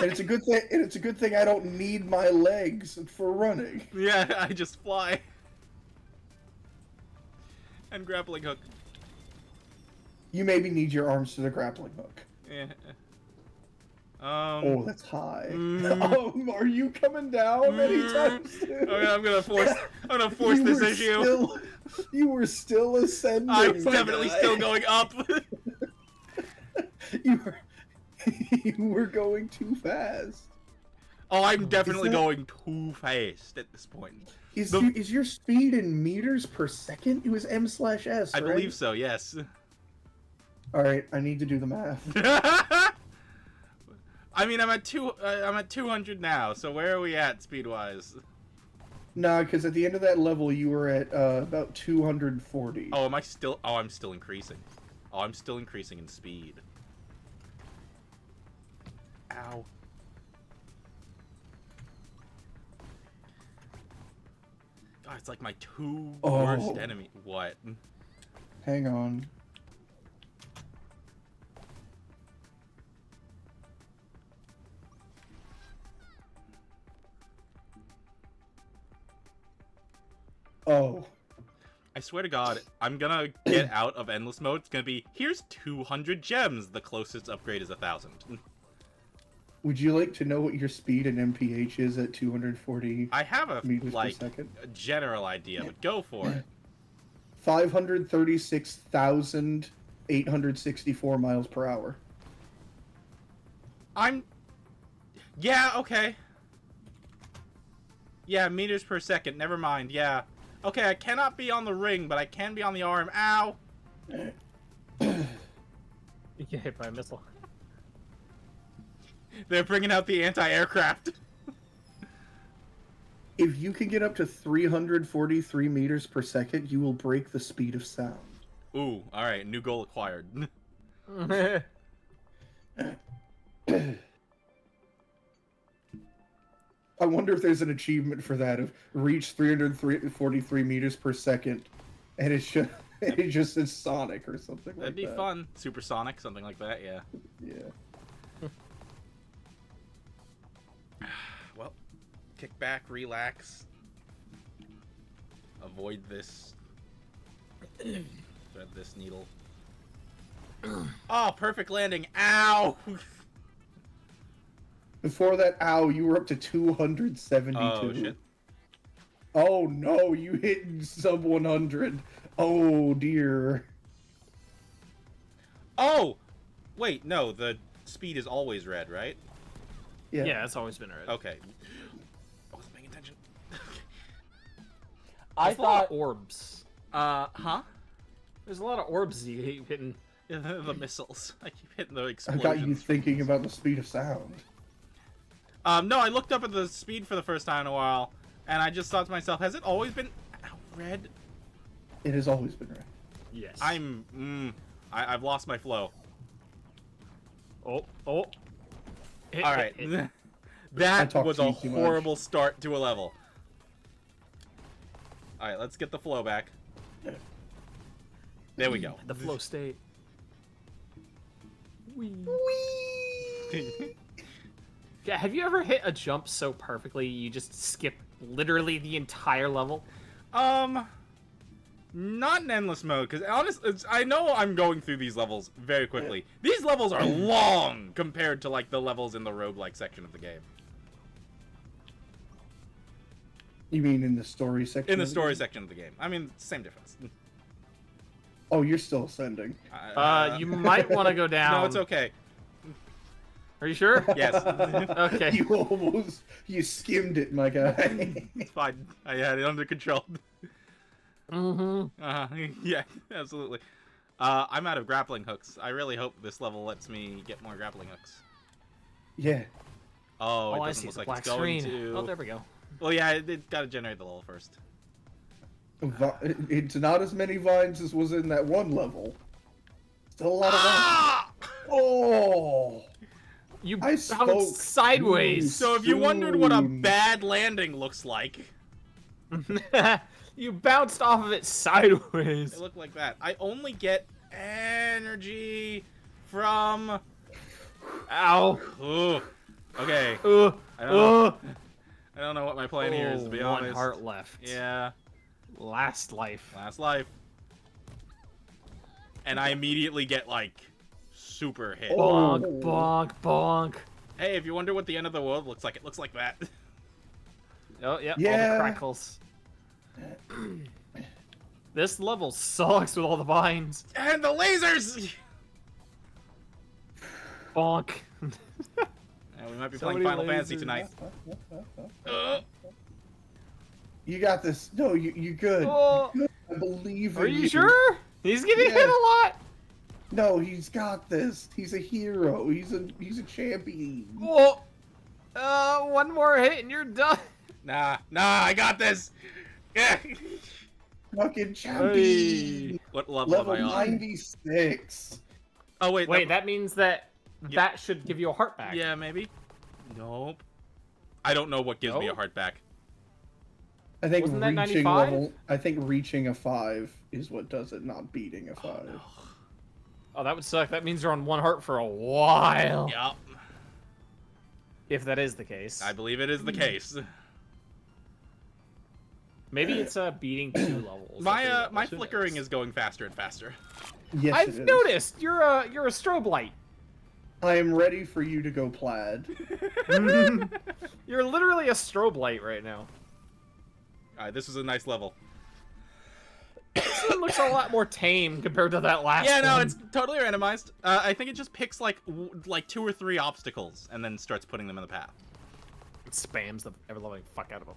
Speaker 2: And it's a good thing. And it's a good thing I don't need my legs for running.
Speaker 1: Yeah, I just fly. And grappling hook.
Speaker 2: You maybe need your arms for the grappling hook.
Speaker 1: Yeah.
Speaker 2: Oh, that's high. Are you coming down anytime soon?
Speaker 1: I'm gonna force this issue.
Speaker 2: You were still ascending.
Speaker 1: I'm definitely still going up.
Speaker 2: You were going too fast.
Speaker 1: Oh, I'm definitely going too fast at this point.
Speaker 2: Is your speed in meters per second? It was m/s, right?
Speaker 1: I believe so, yes.
Speaker 2: Alright, I need to do the math.
Speaker 1: I mean, I'm at 200 now, so where are we at speed-wise?
Speaker 2: Nah, because at the end of that level, you were at about 240.
Speaker 1: Oh, am I still... Oh, I'm still increasing. Oh, I'm still increasing in speed. Ow. God, it's like my two worst enemy. What?
Speaker 2: Hang on. Oh.
Speaker 1: I swear to God, I'm gonna get out of endless mode. It's gonna be, here's 200 gems. The closest upgrade is 1,000.
Speaker 2: Would you like to know what your speed and MPH is at 240
Speaker 1: I have a,
Speaker 2: meters
Speaker 1: like,
Speaker 2: per second?
Speaker 1: a general idea, but go for it.
Speaker 2: 536,864 miles per hour.
Speaker 1: Yeah, okay. Yeah, meters per second. Never mind. Yeah. Okay, I cannot be on the ring, but I can be on the arm. Ow!
Speaker 3: You get hit by a missile.
Speaker 1: They're bringing out the anti-aircraft.
Speaker 2: If you can get up to 343 meters per second, you will break the speed of sound.
Speaker 1: Ooh, alright. New goal acquired.
Speaker 2: I wonder if there's an achievement for that of reach 343 meters per second, and it's just says Sonic or something like that.
Speaker 1: That'd be fun. Supersonic, something like that, yeah.
Speaker 2: Yeah.
Speaker 1: Well, kick back, relax. Avoid this. Thread this needle. Oh, perfect landing. Ow!
Speaker 2: Before that, ow, you were up to 272.
Speaker 1: Oh, shit.
Speaker 2: Oh, no, you hit sub 100. Oh, dear.
Speaker 1: Oh! Wait, no, the speed is always red, right?
Speaker 3: Yeah, it's always been red.
Speaker 1: Okay. I wasn't paying attention.
Speaker 3: I thought orbs.
Speaker 1: Huh?
Speaker 3: There's a lot of orbs you keep hitting.
Speaker 1: Yeah, the missiles. I keep hitting the explosions.
Speaker 2: I got you thinking about the speed of sound.
Speaker 1: No, I looked up at the speed for the first time in a while, and I just thought to myself, has it always been red?
Speaker 2: It has always been red.
Speaker 3: Yes.
Speaker 1: I've lost my flow.
Speaker 3: Oh.
Speaker 1: Alright. That was a horrible start to a level. Alright, let's get the flow back. There we go.
Speaker 3: The flow state. Whee. Yeah, have you ever hit a jump so perfectly you just skip literally the entire level?
Speaker 1: Not in endless mode, because honestly, I know I'm going through these levels very quickly. These levels are long compared to, like, the levels in the roguelike section of the game.
Speaker 2: You mean in the story section?
Speaker 1: In the story section of the game. I mean, same difference.
Speaker 2: Oh, you're still ascending.
Speaker 3: You might want to go down.
Speaker 1: No, it's okay.
Speaker 3: Are you sure?
Speaker 1: Yes.
Speaker 3: Okay.
Speaker 2: You skimmed it, my guy.
Speaker 1: It's fine. I had it under control.
Speaker 3: Mm-hmm.
Speaker 1: Yeah, absolutely. I'm out of grappling hooks. I really hope this level lets me get more grappling hooks.
Speaker 2: Yeah.
Speaker 1: Oh, it
Speaker 3: I
Speaker 1: doesn't
Speaker 3: see.
Speaker 1: look
Speaker 3: The
Speaker 1: like
Speaker 3: black
Speaker 1: it's going
Speaker 3: screen.
Speaker 1: to.
Speaker 3: Oh, there we go.
Speaker 1: Well, yeah, it got to generate the level first.
Speaker 2: It's not as many vines as was in that one level. Still a lot of vines. Oh!
Speaker 3: You
Speaker 2: I
Speaker 3: bounced
Speaker 2: spoke
Speaker 3: sideways.
Speaker 1: So if you wondered what a
Speaker 2: Soon.
Speaker 1: bad landing looks like,
Speaker 3: You bounced off of it sideways.
Speaker 1: it looked like that. I only get energy from.
Speaker 3: Ow.
Speaker 1: Ooh. Okay.
Speaker 3: Uh,
Speaker 1: I don't know what my plan here is, to be honest.
Speaker 3: 1 heart left.
Speaker 1: Yeah.
Speaker 3: Last life.
Speaker 1: Last life. And I immediately get, like, super hit.
Speaker 3: Bonk, bonk, bonk.
Speaker 1: Hey, if you wonder what the end of the world looks like, it looks like that.
Speaker 3: Oh, yeah, all
Speaker 2: Yeah.
Speaker 3: the crackles. This level sucks with all the vines.
Speaker 1: And the lasers!
Speaker 3: Bonk.
Speaker 1: Yeah, we might be
Speaker 3: So
Speaker 1: playing
Speaker 3: many
Speaker 1: Final Fantasy
Speaker 3: lasers.
Speaker 1: tonight.
Speaker 2: You got this. No, you good.
Speaker 3: Oh.
Speaker 2: You're good. I believe in
Speaker 3: Are
Speaker 2: you.
Speaker 3: you sure? He's getting hit a lot.
Speaker 2: No, he's got this. He's a hero. He's a champion.
Speaker 3: Oh. One more hit and you're done.
Speaker 1: Nah, I got this! Yeah.
Speaker 2: Fucking champion.
Speaker 3: Hey.
Speaker 1: What level am
Speaker 2: Level
Speaker 1: I on?
Speaker 2: 96.
Speaker 1: Oh, wait.
Speaker 3: Wait, that means that that should give you a heart back.
Speaker 1: Yeah, maybe. Nope. I don't know what gives me a
Speaker 3: Nope.
Speaker 1: heart back.
Speaker 2: I think
Speaker 3: Wasn't that
Speaker 2: reaching
Speaker 3: 95?
Speaker 2: level. I think reaching a 5 is what does it, not beating a 5.
Speaker 1: No.
Speaker 3: Oh, that would suck. That means you're on 1 heart for a while.
Speaker 1: Yup.
Speaker 3: If that is the case.
Speaker 1: I believe it is the case.
Speaker 3: Maybe it's beating 2 levels.
Speaker 1: My
Speaker 3: my
Speaker 1: flickering is going faster and faster.
Speaker 2: Yes, it
Speaker 3: I've
Speaker 2: is.
Speaker 3: noticed. You're a strobe light.
Speaker 2: I am ready for you to go plaid.
Speaker 3: You're literally a strobe light right now.
Speaker 1: Alright, this is a nice level.
Speaker 3: This one looks a lot more tame compared to that last one.
Speaker 1: Yeah, no, it's totally randomized. I think it just picks like 2 or 3 obstacles and then starts putting them in the path.
Speaker 3: It spams the ever-loving fuck out of them.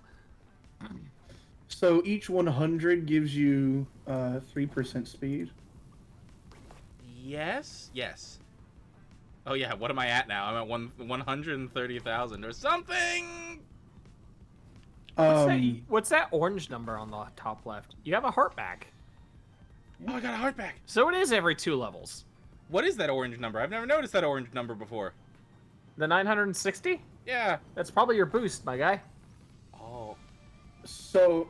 Speaker 2: So each 100 gives you 3% speed.
Speaker 1: Yes. Oh yeah, what am I at now? I'm at 130,000 or something.
Speaker 3: What's that orange number on the top left? You have a heart back.
Speaker 1: Oh, I got a heart back.
Speaker 3: So it is every 2 levels.
Speaker 1: What is that orange number? I've never noticed that orange number before.
Speaker 3: The 960?
Speaker 1: Yeah.
Speaker 3: That's probably your boost, my guy.
Speaker 1: Oh.
Speaker 2: So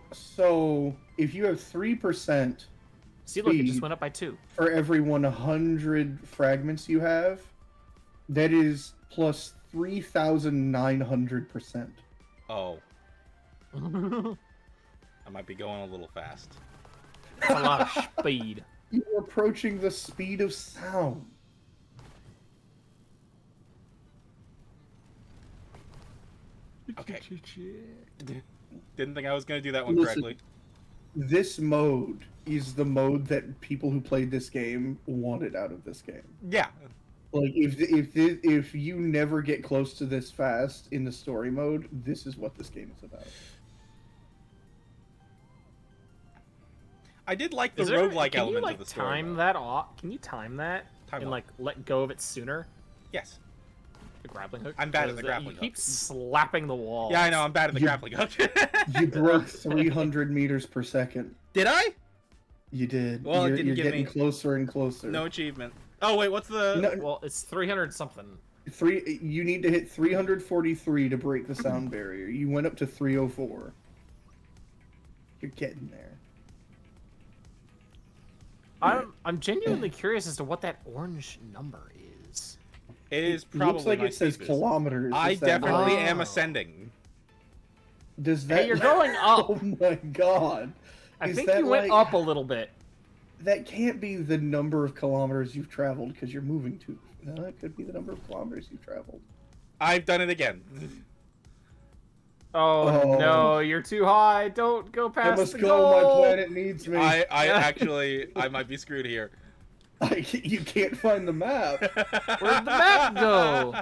Speaker 2: if you have 3%
Speaker 3: See, look, it just
Speaker 2: speed
Speaker 3: went up by 2.
Speaker 2: for every 100 fragments you have, that is plus 3,900%.
Speaker 1: Oh. I might be going a little fast.
Speaker 3: That's a lot of speed.
Speaker 2: You're approaching the speed of sound.
Speaker 1: Okay. Didn't think I was gonna do that one
Speaker 2: Listen.
Speaker 1: correctly.
Speaker 2: This mode is the mode that people who played this game wanted out of this game.
Speaker 1: Yeah.
Speaker 2: Like if you never get close to this fast in the story mode, this is what this game is about.
Speaker 1: I did like the roguelike element of the story.
Speaker 3: Can you time that off? Can you time that
Speaker 1: Time
Speaker 3: and
Speaker 1: what?
Speaker 3: let go of it sooner?
Speaker 1: Yes.
Speaker 3: The grappling hook.
Speaker 1: I'm bad at the
Speaker 3: 'Cause,
Speaker 1: grappling
Speaker 3: You keep
Speaker 1: hook.
Speaker 3: slapping the wall.
Speaker 1: Yeah, I know. I'm bad at the grappling hook.
Speaker 2: You broke 300 meters per second.
Speaker 1: Did I?
Speaker 2: You did.
Speaker 1: Well, it
Speaker 2: you're
Speaker 1: didn't
Speaker 2: you're
Speaker 1: give
Speaker 2: getting
Speaker 1: me-
Speaker 2: closer and closer.
Speaker 1: No achievement. Oh wait, what's the?
Speaker 2: No,
Speaker 3: Well, it's 300 something.
Speaker 2: you need to hit 343 to break the sound barrier. You went up to 304. You're getting there.
Speaker 3: I'm genuinely curious as to what that orange number is.
Speaker 1: It is
Speaker 2: It
Speaker 1: probably.
Speaker 2: looks like
Speaker 1: my
Speaker 2: it says
Speaker 1: speed boost.
Speaker 2: kilometers.
Speaker 1: I
Speaker 2: Is that
Speaker 1: definitely
Speaker 2: right?
Speaker 1: am
Speaker 3: Oh.
Speaker 1: ascending.
Speaker 2: Does that?
Speaker 3: Hey, you're going up.
Speaker 2: Oh my god!
Speaker 3: I
Speaker 2: Is
Speaker 3: think
Speaker 2: that
Speaker 3: you went
Speaker 2: like-
Speaker 3: up a little bit.
Speaker 2: That can't be the number of kilometers you've traveled because you're moving too. No, that could be the number of kilometers you've traveled.
Speaker 1: I've done it again.
Speaker 3: Oh no, you're too high. Don't go past
Speaker 2: I must
Speaker 3: the
Speaker 2: go.
Speaker 3: goal.
Speaker 2: My planet needs me.
Speaker 1: I might be screwed here.
Speaker 2: You can't find the map.
Speaker 3: Where'd the map go?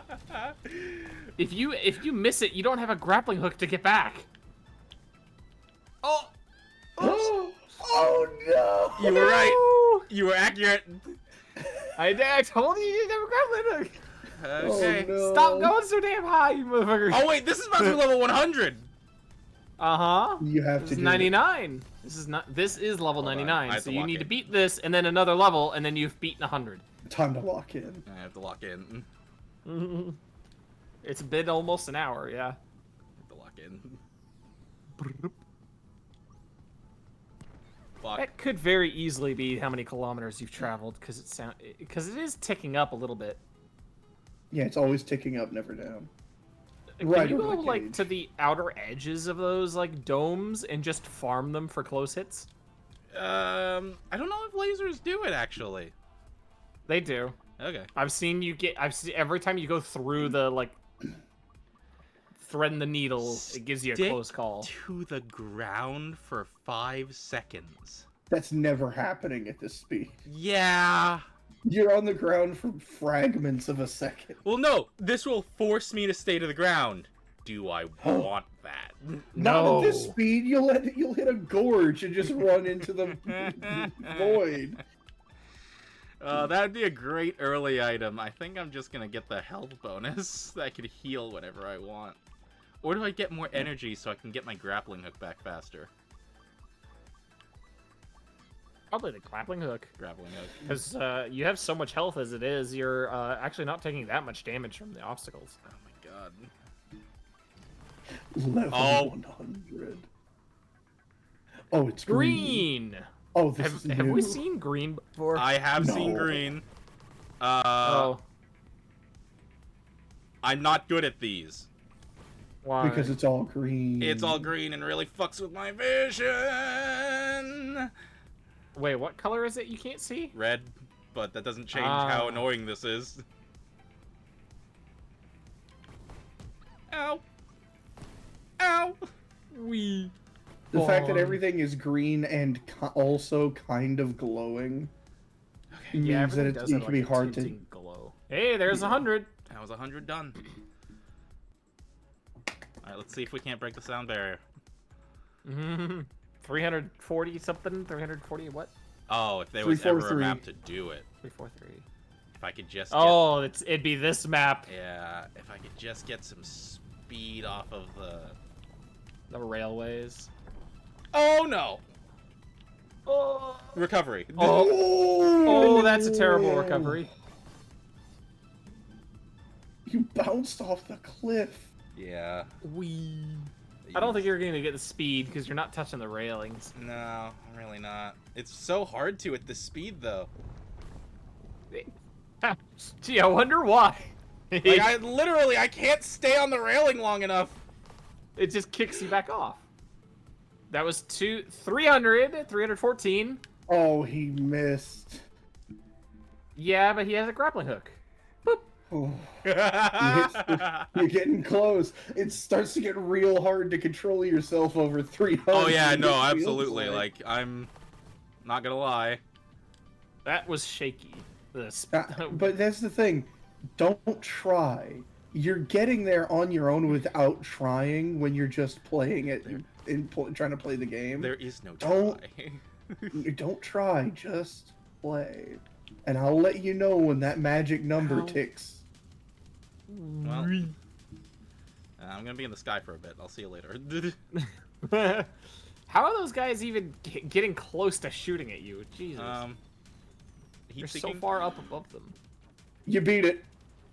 Speaker 3: If you miss it, you don't have a grappling hook to get back. Oh.
Speaker 2: Oh no!
Speaker 1: You were right. You were accurate.
Speaker 3: I told you you didn't have a grappling hook.
Speaker 1: Okay.
Speaker 2: Oh, no.
Speaker 3: Stop going so damn high, you motherfucker.
Speaker 1: Oh wait, this is about to be level 100.
Speaker 2: You have
Speaker 3: this
Speaker 2: to
Speaker 3: is
Speaker 2: do
Speaker 3: 99. This is level 99. So you need to beat this and then another level and then you've beaten 100.
Speaker 2: Time to lock in.
Speaker 1: I have to lock in.
Speaker 3: It's been almost an hour, yeah.
Speaker 1: I have to lock in. Fuck.
Speaker 3: That could very easily be how many kilometers you've traveled because it is ticking up a little bit.
Speaker 2: Yeah, it's always ticking up, never down.
Speaker 3: Can you go like to the outer edges of those like domes and just farm them for close hits?
Speaker 1: I don't know if lasers do it actually.
Speaker 3: They do.
Speaker 1: Okay.
Speaker 3: I've seen every time you go through the like threading the needle, it gives you a close call.
Speaker 1: To the ground for 5 seconds.
Speaker 2: That's never happening at this speed.
Speaker 1: Yeah.
Speaker 2: You're on the ground for fragments of a second.
Speaker 1: Well, no. This will force me to stay to the ground. Do I want that?
Speaker 2: Not at this speed. You'll hit a gorge and just run into the void.
Speaker 1: That would be a great early item. I think I'm just gonna get the health bonus that I could heal whenever I want. Or do I get more energy so I can get my grappling hook back faster?
Speaker 3: Probably the grappling hook.
Speaker 1: Grappling hook.
Speaker 3: Because you have so much health as it is, you're actually not taking that much damage from the obstacles.
Speaker 1: Oh my god.
Speaker 2: Level 100. Oh, it's green. Oh, this is new.
Speaker 3: Have we seen green before?
Speaker 1: I have seen green. I'm not good at these.
Speaker 3: Why?
Speaker 2: Because it's all green.
Speaker 1: It's all green and really fucks with my vision.
Speaker 3: Wait, what color is it you can't see?
Speaker 1: Red, but that doesn't change how annoying this is. Ow. Ow.
Speaker 3: Wee.
Speaker 2: The fact that everything is green and also kind of glowing means that it can be hard to
Speaker 3: glow. Hey, there's 100.
Speaker 1: That was 100 done. Alright, let's see if we can't break the sound barrier.
Speaker 3: 340 something? 340 what?
Speaker 1: Oh, if there was ever a map to do it.
Speaker 3: 343.
Speaker 1: If I could just
Speaker 3: it'd be this map.
Speaker 1: Yeah, if I could just get some speed off of
Speaker 3: the railways.
Speaker 1: Oh no!
Speaker 3: Oh.
Speaker 1: Recovery.
Speaker 3: Oh, that's a terrible recovery.
Speaker 2: You bounced off the cliff.
Speaker 1: Yeah.
Speaker 3: Wee. I don't think you're going to get the speed because you're not touching the railings.
Speaker 1: No, I'm really not. It's so hard to at this speed, though.
Speaker 3: Gee, I wonder why.
Speaker 1: Like, I can't stay on the railing long enough.
Speaker 3: It just kicks you back off. That was 314.
Speaker 2: Oh, he missed.
Speaker 3: Yeah, but he has a grappling hook. Boop.
Speaker 2: Oh. You're getting close. It starts to get real hard to control yourself over 300.
Speaker 1: Oh yeah, no, absolutely. Like, I'm not gonna lie.
Speaker 3: That was shaky.
Speaker 2: But that's the thing. Don't try. You're getting there on your own without trying when you're just playing it and trying to play the game.
Speaker 1: There is no try.
Speaker 2: Don't try. Just play. And I'll let you know when that magic number ticks.
Speaker 1: Well, I'm gonna be in the sky for a bit. I'll see you later.
Speaker 3: How are those guys even getting close to shooting at you? Jesus. You're so far up above them.
Speaker 2: You beat it.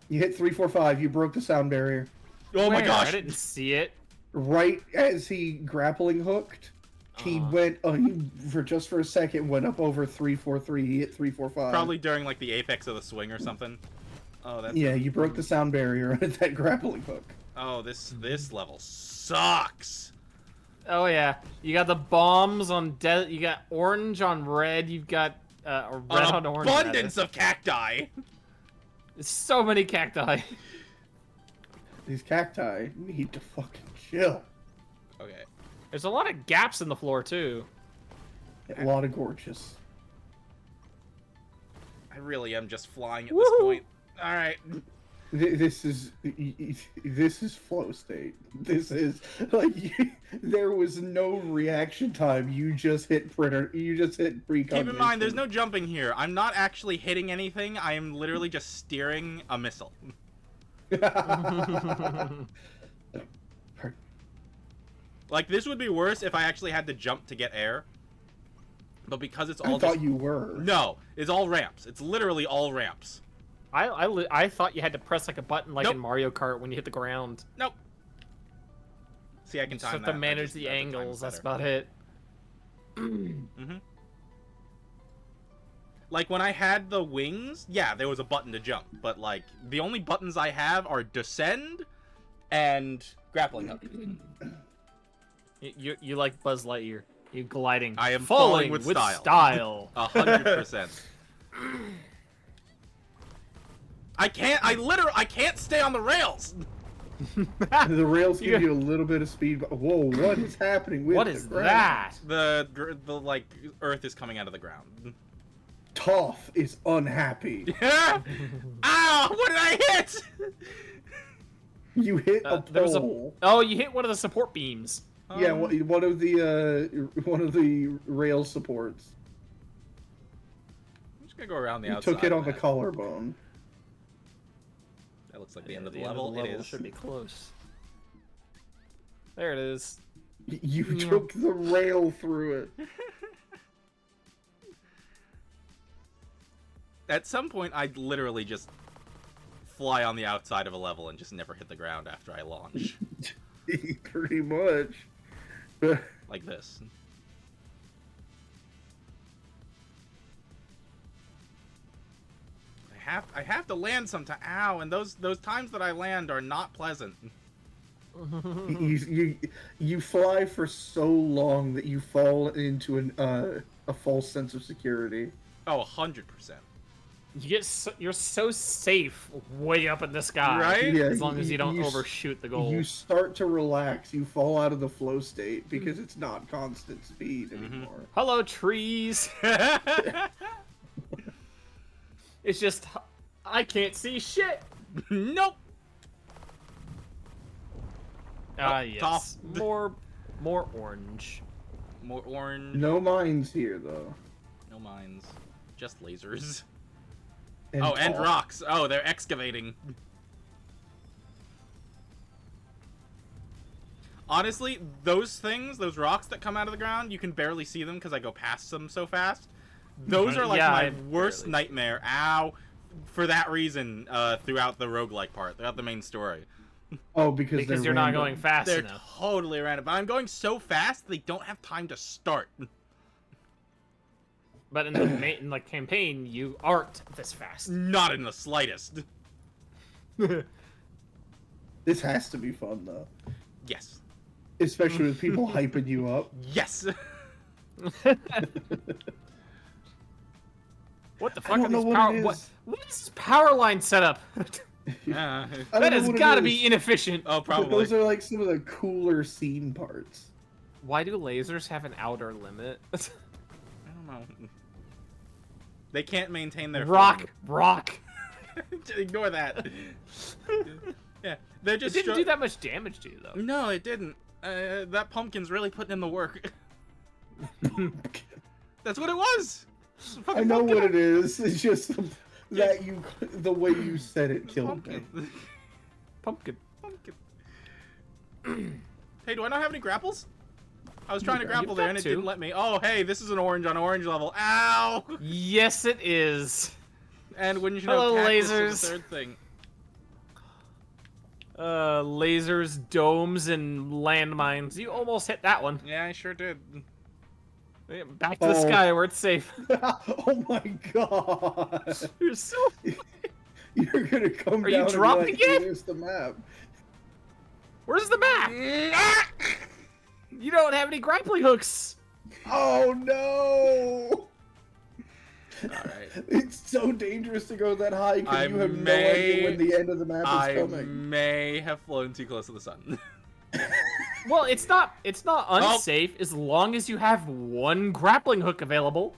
Speaker 2: You hit 345. You broke the sound barrier.
Speaker 1: Oh my gosh!
Speaker 3: I didn't see it.
Speaker 2: Right as he grappling hooked, he went. For a second, went up over 343. He hit 345.
Speaker 1: Probably during like the apex of the swing or something. Oh, that's
Speaker 2: you broke the sound barrier at that grappling hook.
Speaker 1: Oh, this level sucks.
Speaker 3: Oh yeah, you got the bombs on you got orange on red. You've got red on orange.
Speaker 1: Abundance of cacti.
Speaker 3: There's so many cacti.
Speaker 2: These cacti need to fucking chill.
Speaker 1: Okay.
Speaker 3: There's a lot of gaps in the floor, too.
Speaker 2: A lot of gorgeous.
Speaker 1: I really am just flying at this point. All right.
Speaker 2: This is flow state. This is like there was no reaction time. You just hit printer. You just hit pre-combination.
Speaker 1: Keep in mind, there's no jumping here. I'm not actually hitting anything. I am literally just steering a missile. Like, this would be worse if I actually had to jump to get air. But because it's all
Speaker 2: I thought you were.
Speaker 1: No, it's all ramps. It's literally all ramps.
Speaker 3: I thought you had to press like a button like in Mario Kart when you hit the ground.
Speaker 1: Nope. See, I can time that.
Speaker 3: Just have to manage the angles. That's about it.
Speaker 1: Mm-hmm. Like, when I had the wings, yeah, there was a button to jump. But, like, the only buttons I have are descend and grappling hook.
Speaker 3: You like Buzz Lightyear. You gliding.
Speaker 1: I am falling with style. 100%. I can't stay on the rails.
Speaker 2: The rails give you a little bit of speed. Whoa, what is happening with
Speaker 3: what is that?
Speaker 1: The like earth is coming out of the ground.
Speaker 2: Toph is unhappy.
Speaker 1: Ow! What did I hit?
Speaker 2: You hit a pole.
Speaker 3: Oh, you hit one of the support beams.
Speaker 2: Yeah, one of the rail supports.
Speaker 1: I'm just gonna go around the outside.
Speaker 2: You took it on the collarbone.
Speaker 1: That looks like the end of the level. It is.
Speaker 3: Should be close. There it is.
Speaker 2: You took the rail through it.
Speaker 1: At some point, I'd literally just fly on the outside of a level and just never hit the ground after I launch.
Speaker 2: Pretty much.
Speaker 1: Like this. I have to land sometime. Ow! And those times that I land are not pleasant.
Speaker 2: You fly for so long that you fall into a false sense of security.
Speaker 1: Oh, 100%.
Speaker 3: You're so safe way up in the sky,
Speaker 1: right?
Speaker 2: Yeah,
Speaker 3: as long as you don't overshoot the goal.
Speaker 2: You start to relax. You fall out of the flow state because it's not constant speed anymore.
Speaker 3: Hello, trees. It's just I can't see shit.
Speaker 1: Nope.
Speaker 3: Yes.
Speaker 1: Top.
Speaker 3: More orange.
Speaker 1: More orange.
Speaker 2: No mines here though.
Speaker 1: No mines. Just lasers.
Speaker 2: And
Speaker 1: and rocks. Oh, they're excavating. Honestly, those rocks that come out of the ground, you can barely see them because I go past them so fast. Those are like my worst nightmare. Ow. For that reason, throughout the roguelike part, throughout the main story.
Speaker 2: Oh, because
Speaker 3: you're
Speaker 2: random.
Speaker 3: not going fast
Speaker 1: they're
Speaker 3: enough.
Speaker 1: Totally random. But I'm going so fast, they don't have time to start.
Speaker 3: But in the campaign, you aren't this fast.
Speaker 1: Not in the slightest.
Speaker 2: This has to be fun though.
Speaker 1: Yes.
Speaker 2: Especially with people hyping you up.
Speaker 1: Yes.
Speaker 3: What the fuck are these power? What is this power line setup? That has got to be inefficient.
Speaker 1: Oh, probably.
Speaker 2: Those are like some of the cooler scene parts.
Speaker 3: Why do lasers have an outer limit?
Speaker 1: I don't know. They can't maintain their
Speaker 3: rock.
Speaker 1: Ignore that. Yeah, they're just.
Speaker 3: It didn't do that much damage to you though.
Speaker 1: No, it didn't. That pumpkin's really putting in the work. That's what it was.
Speaker 2: I know what it is. It's just that the way you said it killed me.
Speaker 3: Pumpkin.
Speaker 1: Hey, do I not have any grapples? I was trying to grapple there and it didn't let me. Oh, hey, this is an orange on orange level. Ow!
Speaker 3: Yes, it is.
Speaker 1: And wouldn't you know,
Speaker 3: lasers.
Speaker 1: Is the third thing.
Speaker 3: Lasers, domes, and landmines. You almost hit that one.
Speaker 1: Yeah, I sure did.
Speaker 3: Back to the sky where it's safe.
Speaker 2: Oh my god!
Speaker 3: You're so.
Speaker 2: You're gonna come
Speaker 3: Are
Speaker 2: down
Speaker 3: you dropping
Speaker 2: and be like,
Speaker 3: again?
Speaker 2: Here's the map.
Speaker 3: Where's the map? You don't have any grappling hooks.
Speaker 2: Oh no!
Speaker 1: Alright.
Speaker 2: It's so dangerous to go that high because you have no idea when the end of the map is coming.
Speaker 1: I may have flown too close to the sun.
Speaker 3: Well, it's not unsafe as long as you have one grappling hook available.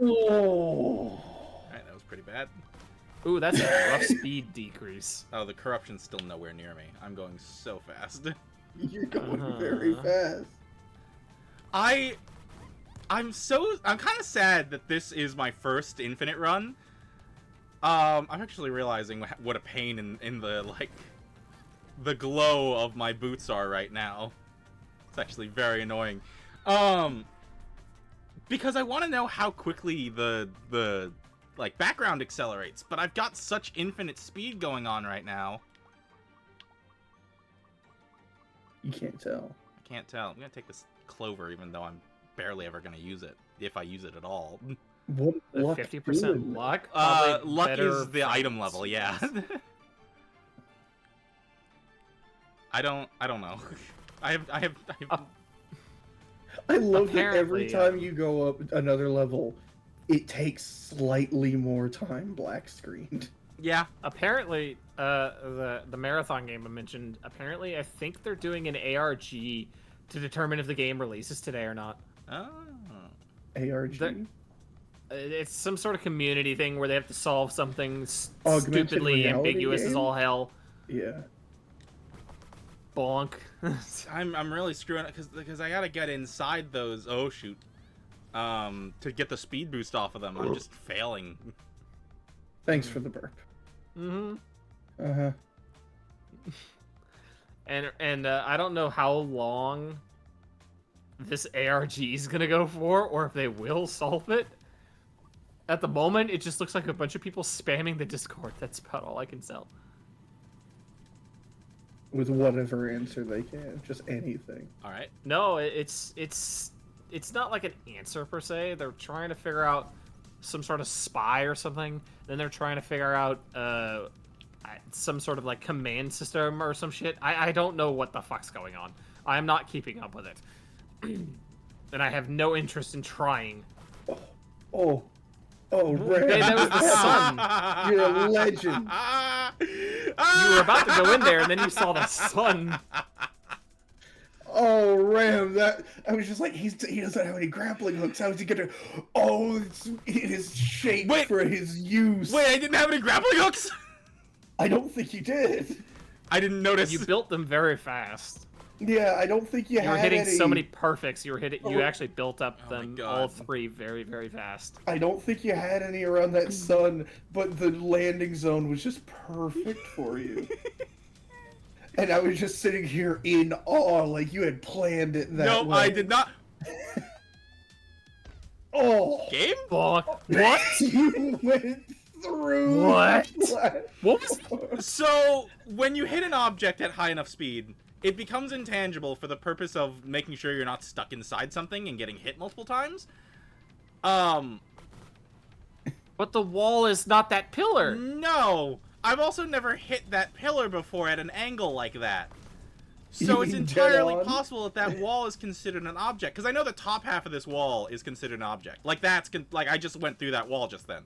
Speaker 2: Oh.
Speaker 1: Alright, that was pretty bad.
Speaker 3: Ooh, that's a rough speed decrease.
Speaker 1: Oh, the corruption's still nowhere near me. I'm going so fast.
Speaker 2: You're going very fast.
Speaker 1: I'm kind of sad that this is my first infinite run. I'm actually realizing what a pain in the, like, the glow of my boots are right now. It's actually very annoying. Because I want to know how quickly the like, background accelerates, but I've got such infinite speed going on right now.
Speaker 2: You can't tell.
Speaker 1: I can't tell. I'm gonna take this clover, even though I'm barely ever gonna use it, if I use it at all.
Speaker 2: What
Speaker 3: 50% luck?
Speaker 1: Luck is the item level, yeah. I don't know. I
Speaker 2: love that every time you go up another level, it takes slightly more time black screened.
Speaker 1: Yeah.
Speaker 3: Apparently, the marathon game I mentioned, apparently I think they're doing an ARG to determine if the game releases today or not.
Speaker 1: Oh.
Speaker 2: ARG?
Speaker 3: It's some sort of community thing where they have to solve something stupidly ambiguous as all hell.
Speaker 2: Yeah.
Speaker 3: Bonk.
Speaker 1: I'm really screwing it because I gotta get inside those. Oh shoot. To get the speed boost off of them. I'm just failing.
Speaker 2: Thanks for the burp.
Speaker 3: Mm-hmm.
Speaker 2: Uh-huh.
Speaker 3: And I don't know how long this ARG is gonna go for, or if they will solve it. At the moment, it just looks like a bunch of people spamming the Discord. That's about all I can tell.
Speaker 2: With whatever answer they can, just anything.
Speaker 1: All right.
Speaker 3: No, it's not like an answer per se. They're trying to figure out some sort of spy or something. Then they're trying to figure out some sort of like command system or some shit. I don't know what the fuck's going on. I'm not keeping up with it, and I have no interest in trying.
Speaker 2: Oh, Ram.
Speaker 3: Hey, that was the sun.
Speaker 2: You're a legend.
Speaker 3: You were about to go in there, and then you saw the sun.
Speaker 2: Oh, Ram, I was just like, he doesn't have any grappling hooks. How is he gonna? Oh, it is shaped for his use.
Speaker 1: Wait, I didn't have any grappling hooks.
Speaker 2: I don't think you did.
Speaker 1: I didn't notice.
Speaker 3: You built them very fast.
Speaker 2: Yeah, I don't think you
Speaker 3: were
Speaker 2: had
Speaker 3: hitting so many perfects. You actually built up
Speaker 1: them
Speaker 3: all three very, very fast.
Speaker 2: I don't think you had any around that sun, but the landing zone was just perfect for you. And I was just sitting here in awe, like you had planned it that way.
Speaker 1: No, I did not.
Speaker 2: Oh,
Speaker 1: game?
Speaker 3: What?
Speaker 2: You went through.
Speaker 3: What? What was?
Speaker 1: So when you hit an object at high enough speed, it becomes intangible for the purpose of making sure you're not stuck inside something and getting hit multiple times.
Speaker 3: But the wall is not that pillar.
Speaker 1: No. I've also never hit that pillar before at an angle like that. So it's entirely possible that wall is considered an object. Because I know the top half of this wall is considered an object. Like, like, I just went through that wall just then.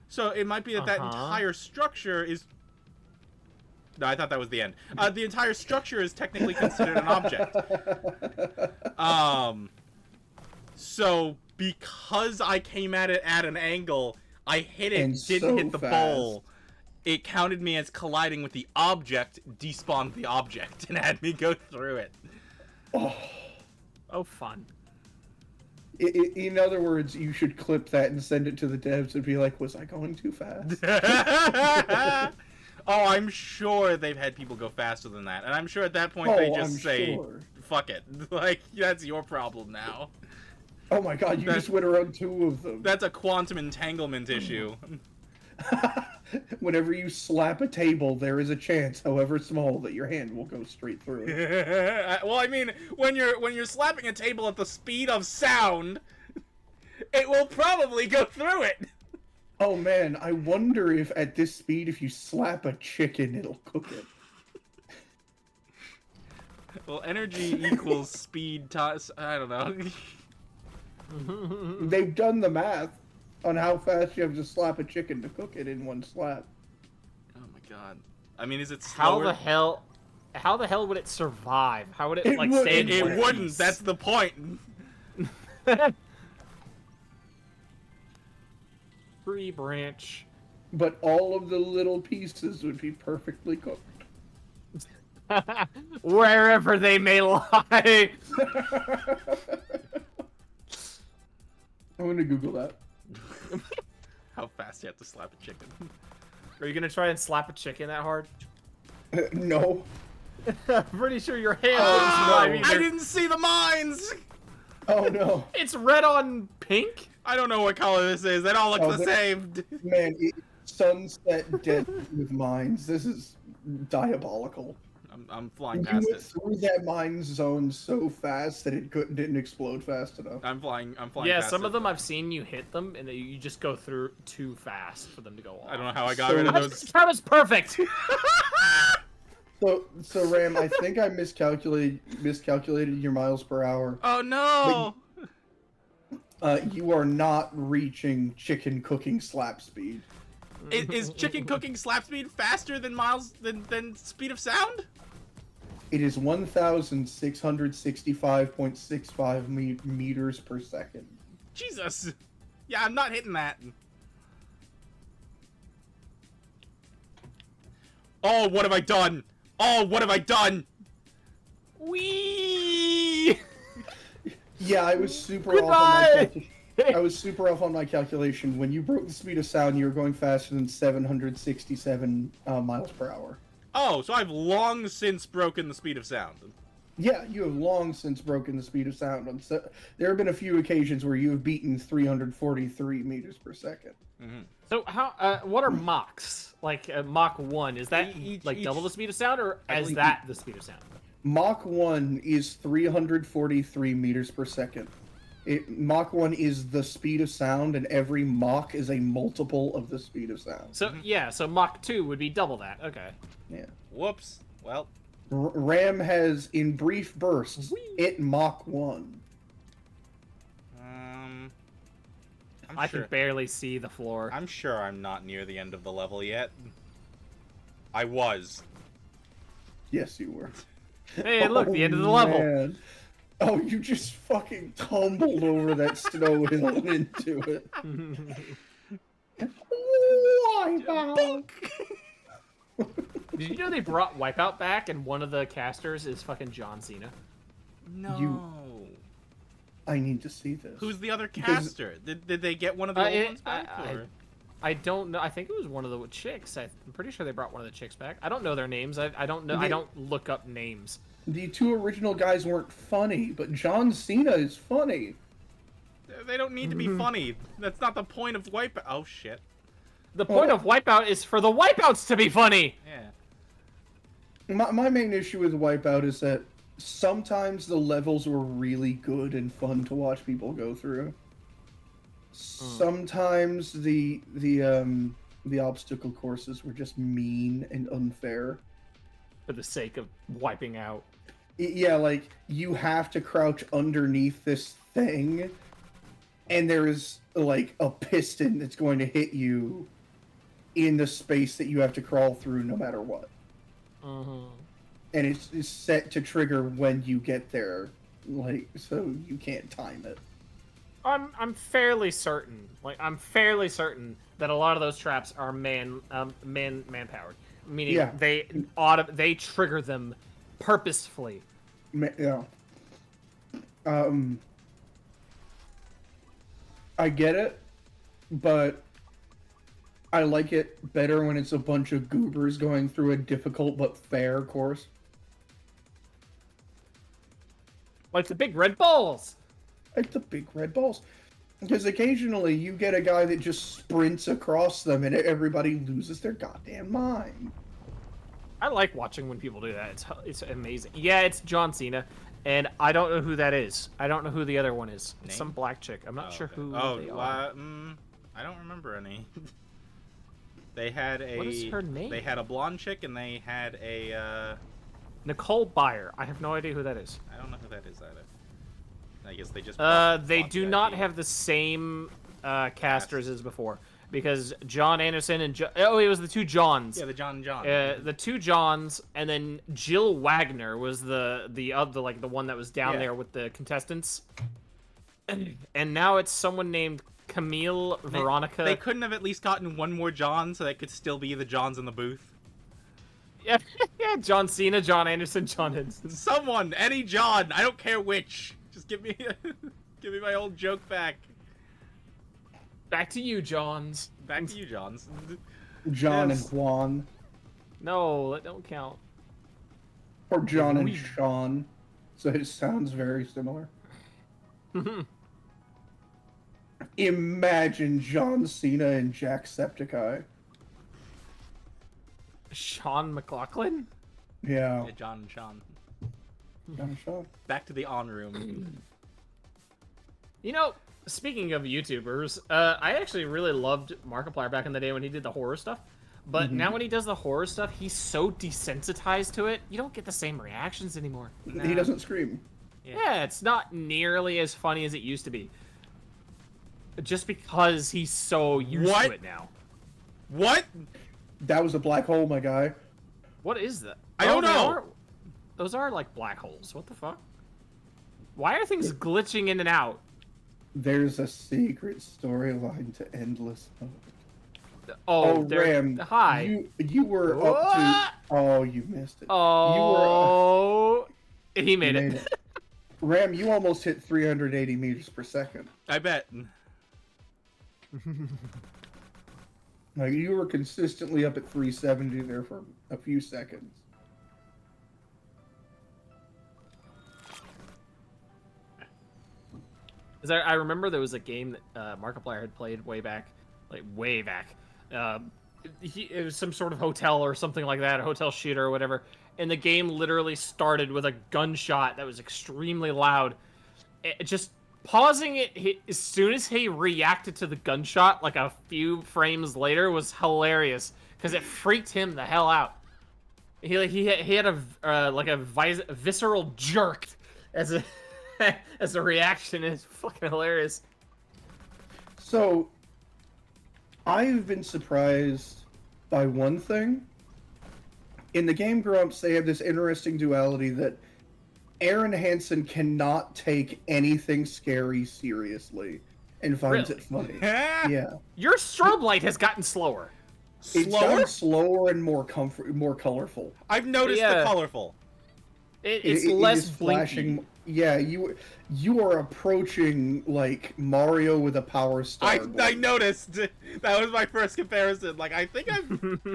Speaker 1: So it might be that that entire structure is... No, I thought that was the end. The entire structure is technically considered an object. So because I came at it at an angle, I hit it, didn't hit the bowl. It counted me as colliding with the object, despawned the object, and had me go through it.
Speaker 3: Oh, fun.
Speaker 2: In other words, you should clip that and send it to the devs and be like, was I going too fast?
Speaker 1: Oh, I'm sure they've had people go faster than that. And I'm sure at that point they just say, fuck it. Like, that's your problem now.
Speaker 2: Oh my god, you just went around two of them.
Speaker 1: That's a quantum entanglement issue.
Speaker 2: Whenever you slap a table, there is a chance, however small, that your hand will go straight through it.
Speaker 1: Well, I mean, when you're slapping a table at the speed of sound, it will probably go through it.
Speaker 2: Oh man, I wonder if at this speed, if you slap a chicken, it'll cook it.
Speaker 1: Well, energy equals speed times... I don't know.
Speaker 2: They've done the math on how fast you have to slap a chicken to cook it in one slap.
Speaker 1: Oh my god. I mean, is it slower?
Speaker 3: How the hell... how the hell would it survive? How would it,
Speaker 2: It
Speaker 3: like,
Speaker 2: would-
Speaker 3: stay in
Speaker 1: It
Speaker 3: one
Speaker 1: wouldn't.
Speaker 3: piece?
Speaker 1: That's the point.
Speaker 3: Tree branch.
Speaker 2: But all of the little pieces would be perfectly cooked.
Speaker 3: Wherever they may lie.
Speaker 2: I'm gonna Google that.
Speaker 1: How fast you have to slap a chicken?
Speaker 3: Are you gonna try and slap a chicken that hard?
Speaker 2: No.
Speaker 3: I'm pretty sure your hand
Speaker 1: Oh,
Speaker 3: wouldn't survive
Speaker 1: I
Speaker 3: either.
Speaker 1: didn't see the mines.
Speaker 2: Oh no.
Speaker 3: It's red on pink?
Speaker 1: I don't know what color this is. They all look
Speaker 2: Oh,
Speaker 1: the same.
Speaker 2: Man, sunset dead with mines. This is diabolical.
Speaker 1: I'm flying
Speaker 2: You
Speaker 1: past
Speaker 2: went
Speaker 1: it.
Speaker 2: through that mine zone so fast that it didn't explode fast enough.
Speaker 1: I'm flying.
Speaker 3: Yeah,
Speaker 1: past
Speaker 3: some
Speaker 1: it.
Speaker 3: of them I've seen you hit them and you just go through too fast for them to go off.
Speaker 1: I don't know how I got
Speaker 2: So-
Speaker 1: rid of
Speaker 3: How
Speaker 1: those.
Speaker 3: does this count as perfect?
Speaker 2: So Ram, I think I miscalculated your miles per hour.
Speaker 1: Oh no!
Speaker 2: You are not reaching chicken cooking slap speed.
Speaker 1: Is chicken cooking slap speed faster than than speed of sound?
Speaker 2: It is 1,665.65 meters per second.
Speaker 1: Jesus! Yeah, I'm not hitting that. Oh, what have I done? Oh, what have I done?
Speaker 3: Whee!
Speaker 2: Yeah, I was super
Speaker 3: Goodbye!
Speaker 2: I was super off on my calculation. When you broke the speed of sound, you were going faster than 767 miles per hour.
Speaker 1: Oh, so I've long since broken the speed of sound.
Speaker 2: Yeah, you have long since broken the speed of sound. There have been a few occasions where you have beaten 343 meters per second.
Speaker 1: Mm-hmm.
Speaker 3: So how? What are Machs? Like Mach 1, is that like double the speed of sound, or
Speaker 1: I
Speaker 3: is
Speaker 1: believe
Speaker 3: that the speed of sound?
Speaker 2: Mach 1 is 343 meters per second. Mach 1 is the speed of sound, and every Mach is a multiple of the speed of sound.
Speaker 3: So yeah, so Mach 2 would be double that. Okay.
Speaker 2: Yeah.
Speaker 1: Whoops. Well,
Speaker 2: RAM has, in brief bursts,
Speaker 3: Whee!
Speaker 2: hit Mach 1.
Speaker 1: I'm
Speaker 3: I
Speaker 1: sure.
Speaker 3: can barely see the floor.
Speaker 1: I'm sure I'm not near the end of the level yet. I was.
Speaker 2: Yes, you were.
Speaker 3: Hey, look, the end of the level.
Speaker 2: Man. Oh, you just fucking tumbled over that snow hill and into it. Wipeout!
Speaker 3: Did you know they brought Wipeout back, and one of the casters is fucking John Cena?
Speaker 1: No.
Speaker 2: I need to see this.
Speaker 1: Who's the other
Speaker 2: Because-
Speaker 1: caster? Did they get one of the old ones back? Or?
Speaker 3: I don't know. I think it was one of the chicks. I'm pretty sure they brought one of the chicks back. I don't know their names. I don't know. I don't look up names.
Speaker 2: The two original guys weren't funny, but John Cena is funny.
Speaker 1: They don't need to be funny. That's not the point of Wipeout. Oh shit.
Speaker 3: The point of Wipeout is for the Wipeouts to be funny.
Speaker 1: Yeah.
Speaker 2: My main issue with Wipeout is that sometimes the levels were really good and fun to watch people go through. Sometimes the obstacle courses were just mean and unfair.
Speaker 3: For the sake of wiping out.
Speaker 2: Yeah, like you have to crouch underneath this thing, and there is like a piston that's going to hit you in the space that you have to crawl through no matter what. And it's set to trigger when you get there, like, so you can't time it.
Speaker 3: I'm fairly certain. Like I'm fairly certain that a lot of those traps are man powered, meaning
Speaker 2: Yeah.
Speaker 3: they trigger them purposefully.
Speaker 2: Yeah. I get it, but I like it better when it's a bunch of goobers going through a difficult but fair course.
Speaker 3: Like the big red balls.
Speaker 2: Like the big red balls. Because occasionally you get a guy that just sprints across them and everybody loses their goddamn mind.
Speaker 3: I like watching when people do that. It's amazing. Yeah, it's John Cena, and I don't know who that is. I don't know who the other one is. It's
Speaker 1: Name?
Speaker 3: some black chick. I'm not sure
Speaker 1: Okay.
Speaker 3: who
Speaker 1: Oh,
Speaker 3: they are.
Speaker 1: I don't remember any. They had a.
Speaker 3: What is her name?
Speaker 1: They had a blonde chick and they had a.
Speaker 3: Nicole Byer. I have no idea who that is.
Speaker 1: I don't know who that is either. I guess they just.
Speaker 3: They
Speaker 1: bought
Speaker 3: do
Speaker 1: the
Speaker 3: not
Speaker 1: idea.
Speaker 3: have the same casters as before. because John Anderson and oh, it was the two Johns.
Speaker 1: Yeah, the John and John.
Speaker 3: The two Johns, and then Jill Wagner was the other, like the one that was down there with the contestants. And now it's someone named Camille Veronica.
Speaker 1: They couldn't have at least gotten one more John so that could still be the Johns in the booth.
Speaker 3: Yeah, yeah, John Cena, John Anderson, John Henson.
Speaker 1: Someone, any John, I don't care which. Just give me, give me my old joke back.
Speaker 3: Back to you, Johns.
Speaker 1: Back to you, Johns.
Speaker 2: John and Juan.
Speaker 3: No, that don't count.
Speaker 2: Or John and Sean. So it sounds very similar. Imagine John Cena and Jacksepticeye.
Speaker 3: Sean McLaughlin?
Speaker 2: Yeah.
Speaker 1: Yeah, John and Sean.
Speaker 2: John and Sean.
Speaker 1: Back to the on room.
Speaker 3: You know, speaking of YouTubers, I actually really loved Markiplier back in the day when he did the horror stuff. But now when he does the horror stuff, he's so desensitized to it, you don't get the same reactions anymore.
Speaker 2: He doesn't scream.
Speaker 3: Yeah, it's not nearly as funny as it used to be. Just because he's so used to it now.
Speaker 1: What?
Speaker 2: That was a black hole, my guy.
Speaker 3: What is that?
Speaker 1: I don't know.
Speaker 3: Those are like black holes. What the fuck? Why are things glitching in and out?
Speaker 2: There's a secret storyline to Endless Mode.
Speaker 3: Oh,
Speaker 2: Ram.
Speaker 3: Hi.
Speaker 2: You were up to... Oh, you missed it.
Speaker 3: Oh. He made it.
Speaker 2: Ram, you almost hit 380 meters per second.
Speaker 1: I bet.
Speaker 2: Like, you were consistently up at 370 there for a few seconds.
Speaker 3: I remember there was a game that Markiplier had played way back. It was some sort of hotel or something like that, a hotel shooter or whatever. And the game literally started with a gunshot that was extremely loud. Just pausing it as soon as he reacted to the gunshot, like a few frames later, was hilarious because it freaked him the hell out. He had a visceral jerk as a as a reaction. It's fucking hilarious.
Speaker 2: So, I've been surprised by one thing. In the Game Grumps, they have this interesting duality that Aaron Hansen cannot take anything scary seriously and finds it funny. Yeah.
Speaker 3: Your strobe light has gotten slower.
Speaker 2: It's gotten slower and more colorful.
Speaker 1: I've noticed the colorful.
Speaker 3: It's less
Speaker 2: flashing. Yeah, you are approaching like Mario with a power star.
Speaker 1: I noticed. That was my first comparison. Like, I think I've done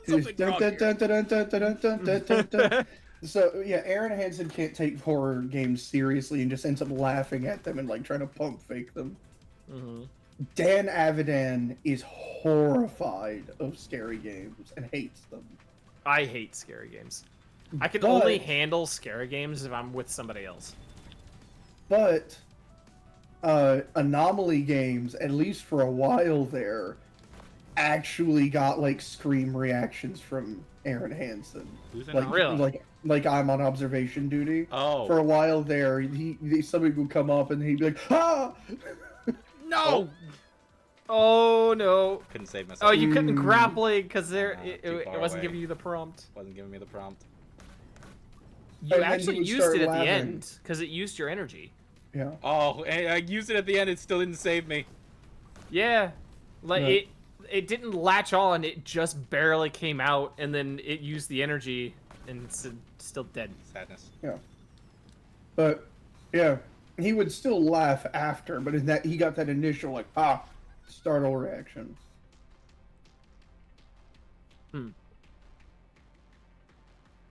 Speaker 1: something wrong here.
Speaker 2: So yeah, Aaron Hansen can't take horror games seriously and just ends up laughing at them and like trying to pump fake them. Dan Avidan is horrified of scary games and hates them.
Speaker 3: I hate scary games. I can only handle scary games if I'm with somebody else.
Speaker 2: But Anomaly games, at least for a while there, actually got like scream reactions from Aaron Hansen. Like I'm on observation duty.
Speaker 1: Oh.
Speaker 2: For a while there, somebody would come up and he'd be like, "Ah!"
Speaker 1: No.
Speaker 3: Oh no!
Speaker 1: Couldn't save myself.
Speaker 3: Oh, you couldn't grappling because it wasn't giving you the prompt.
Speaker 1: Wasn't giving me the prompt.
Speaker 3: You actually used it at the end because it used your energy.
Speaker 2: Yeah.
Speaker 1: Oh, I used it at the end. It still didn't save me.
Speaker 3: Yeah, like it didn't latch on. It just barely came out, and then it used the energy, and it's still dead.
Speaker 1: Sadness.
Speaker 2: Yeah. But yeah, he would still laugh after, but in that he got that initial like startle reaction.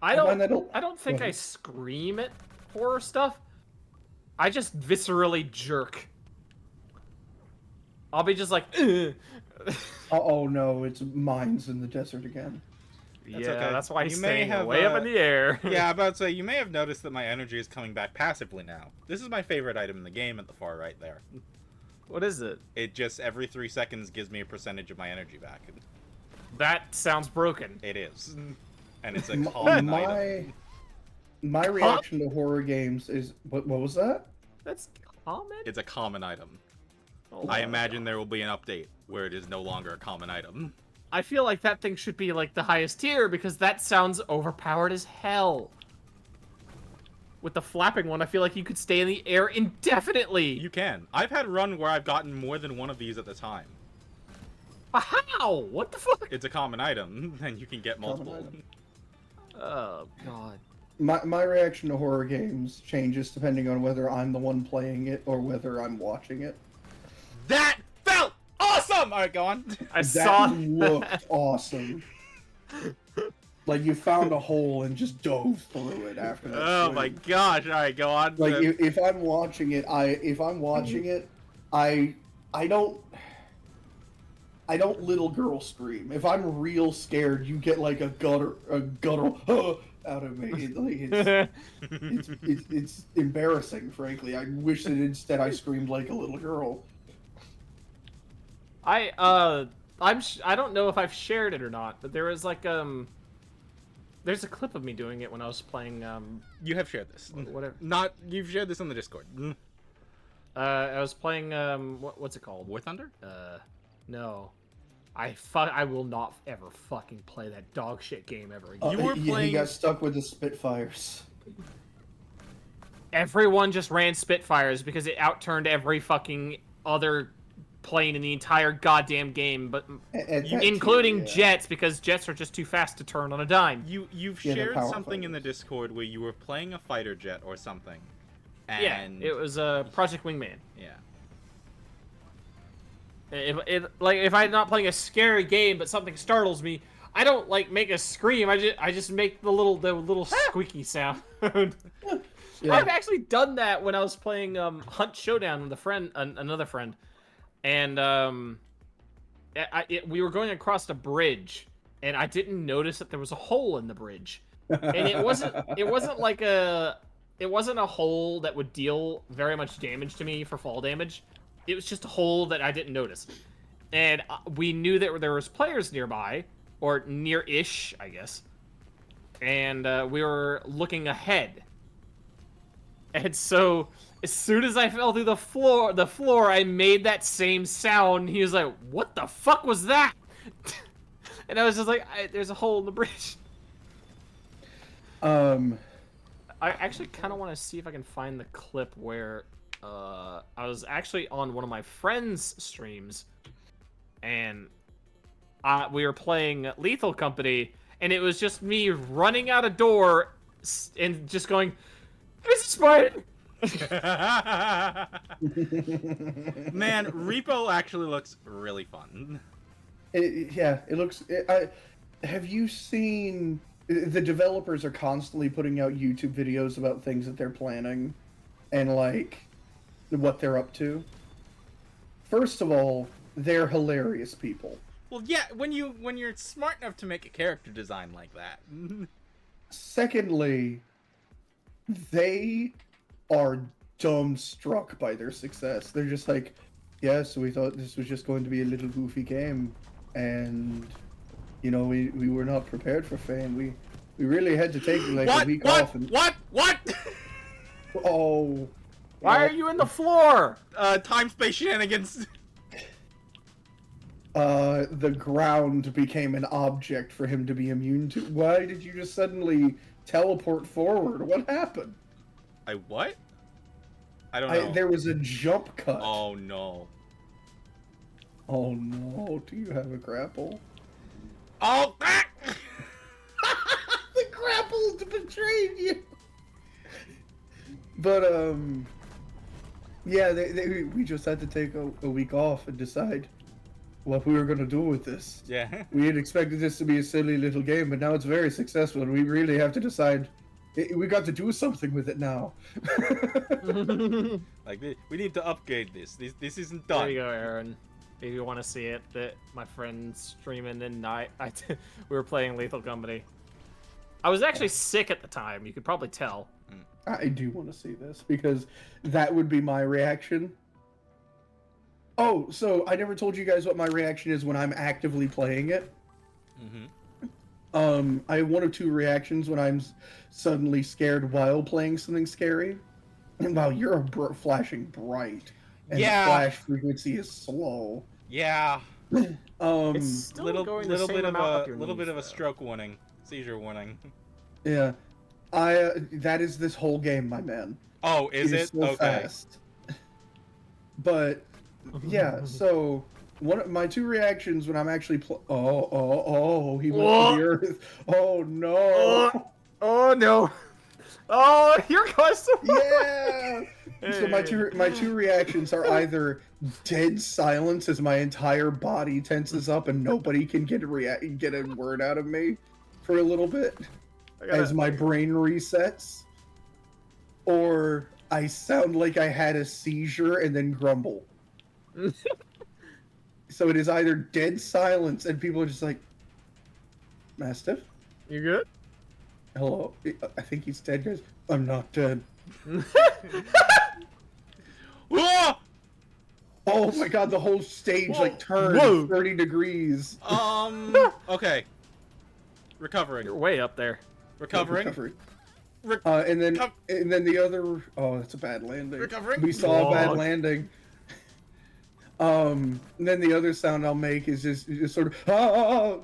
Speaker 3: I don't think I scream at horror stuff. I just viscerally jerk. I'll be just like,
Speaker 2: Oh no, it's mines in the desert again.
Speaker 1: That's okay.
Speaker 3: That's why he's staying way up in the air.
Speaker 1: Yeah, I'm about to say, you may have noticed that my energy is coming back passively now. This is my favorite item in the game at the far right there.
Speaker 3: What is it?
Speaker 1: It just, every 3 seconds, gives me a percentage of my energy back.
Speaker 3: That sounds broken.
Speaker 1: It is. And it's a common item.
Speaker 2: My reaction to horror games is... What was that?
Speaker 3: That's common?
Speaker 1: It's a common item.
Speaker 3: Oh,
Speaker 1: I imagine there will be an update where it is no longer a common item.
Speaker 3: I feel like that thing should be like the highest tier because that sounds overpowered as hell. With the flapping one, I feel like you could stay in the air indefinitely.
Speaker 1: You can. I've had a run where I've gotten more than one of these at the time.
Speaker 3: How? What the fuck?
Speaker 1: It's a common item, and you can get multiple.
Speaker 3: Oh, God.
Speaker 2: My reaction to horror games changes depending on whether I'm the one playing it or whether I'm watching it.
Speaker 1: That felt awesome! Alright, go on.
Speaker 2: That looked awesome. Like, you found a hole and just dove through it after that.
Speaker 1: Oh
Speaker 2: swing.
Speaker 1: my gosh! Alright, go on.
Speaker 2: Like, if I'm watching it, I don't little girl scream. If I'm real scared, you get like a guttural out of me. It's embarrassing, frankly. I wish that instead I screamed like a little girl.
Speaker 3: I don't know if I've shared it or not, but there was like there's a clip of me doing it when I was playing
Speaker 1: You have shared this.
Speaker 3: whatever.
Speaker 1: You've shared this on the Discord.
Speaker 3: I was playing what's it called?
Speaker 1: War Thunder?
Speaker 3: No. I will not ever fucking play that dog shit game ever again.
Speaker 1: You were playing.
Speaker 2: He got stuck with the Spitfires.
Speaker 3: Everyone just ran Spitfires because it outturned every fucking other plane in the entire goddamn game, but including jets, because jets are just too fast to turn on a dime.
Speaker 1: You've shared something in the Discord where you were playing a fighter jet or something. And...
Speaker 3: Yeah, it was Project Wingman.
Speaker 1: Yeah.
Speaker 3: If I'm not playing a scary game, but something startles me, I don't like make a scream. I just make the little squeaky sound. Yeah. I've actually done that when I was playing Hunt Showdown with another friend, and we were going across a bridge, and I didn't notice that there was a hole in the bridge, and it wasn't a hole that would deal very much damage to me for fall damage. It was just a hole that I didn't notice. And we knew that there was players nearby, or near-ish, I guess. And we were looking ahead. And so, as soon as I fell through the floor, I made that same sound. He was like, "What the fuck was that?" And I was just like, "There's a hole in the bridge." I actually kind of want to see if I can find the clip where... I was actually on one of my friends' streams, and we were playing Lethal Company, and it was just me running out a door and just going, "There's a spider!"
Speaker 1: Man, Repo actually looks really fun.
Speaker 2: It looks... have you seen... The developers are constantly putting out YouTube videos about things that they're planning, and, like... what they're up to. First of all, they're hilarious people.
Speaker 1: Well, yeah, when you're smart enough to make a character design like that.
Speaker 2: Secondly, they are dumbstruck by their success. They're just like, yeah, so we thought this was just going to be a little goofy game, and you know, we were not prepared for fame. We really had to take like a week off. And...
Speaker 1: What?
Speaker 2: Oh.
Speaker 3: Why are you in the floor?
Speaker 1: Time-space shenanigans.
Speaker 2: The ground became an object for him to be immune to. Why did you just suddenly teleport forward? What happened?
Speaker 1: What? I don't know.
Speaker 2: There was a jump cut.
Speaker 1: Oh no.
Speaker 2: Oh no, do you have a grapple?
Speaker 1: Oh!
Speaker 2: The grapple betrayed you! But, yeah, we just had to take a week off and decide what we were going to do with this.
Speaker 1: Yeah.
Speaker 2: We had expected this to be a silly little game, but now it's very successful, and we really have to decide... We got to do something with it now.
Speaker 1: Like, we need to upgrade this. This isn't done.
Speaker 3: There you go, Aaron. If you want to see it, that my friend's streaming, and we were playing Lethal Company. I was actually sick at the time. You could probably tell.
Speaker 2: I do want to see this, because that would be my reaction. Oh, so I never told you guys what my reaction is when I'm actively playing it.
Speaker 1: Mm-hmm.
Speaker 2: I have one of two reactions when I'm suddenly scared while playing something scary. And wow, you're flashing bright. And the flash frequency is slow.
Speaker 1: Yeah.
Speaker 3: It's still going the
Speaker 1: little
Speaker 3: same
Speaker 1: bit of
Speaker 3: amount up
Speaker 1: a
Speaker 3: your
Speaker 1: little
Speaker 3: knees,
Speaker 1: bit of a
Speaker 3: though.
Speaker 1: stroke warning, seizure warning.
Speaker 2: Yeah, that is this whole game, my man.
Speaker 1: Oh, is
Speaker 2: It is
Speaker 1: it?
Speaker 2: so
Speaker 1: Okay.
Speaker 2: fast. But yeah, so one of my two reactions when I'm actually he went through the earth. Oh no.
Speaker 3: Oh no. Oh, here goes the
Speaker 2: Yeah. So my
Speaker 3: Hey.
Speaker 2: two reactions are either dead silence as my entire body tenses up and nobody can get a word out of me for a little bit as my brain resets, or I sound like I had a seizure and then grumble. So it is either dead silence and people are just like, Mastiff?
Speaker 3: You good?
Speaker 2: Hello? I think he's dead, guys. I'm not dead.
Speaker 1: Whoa!
Speaker 2: Oh my god, the whole stage like turned
Speaker 3: Whoa.
Speaker 2: 30 degrees.
Speaker 1: Okay. Recovering.
Speaker 3: You're way up there.
Speaker 1: Recovering.
Speaker 2: And then the other. Oh, that's a bad landing.
Speaker 1: Recovering.
Speaker 2: We saw a bad landing. And then the other sound I'll make is just sort of.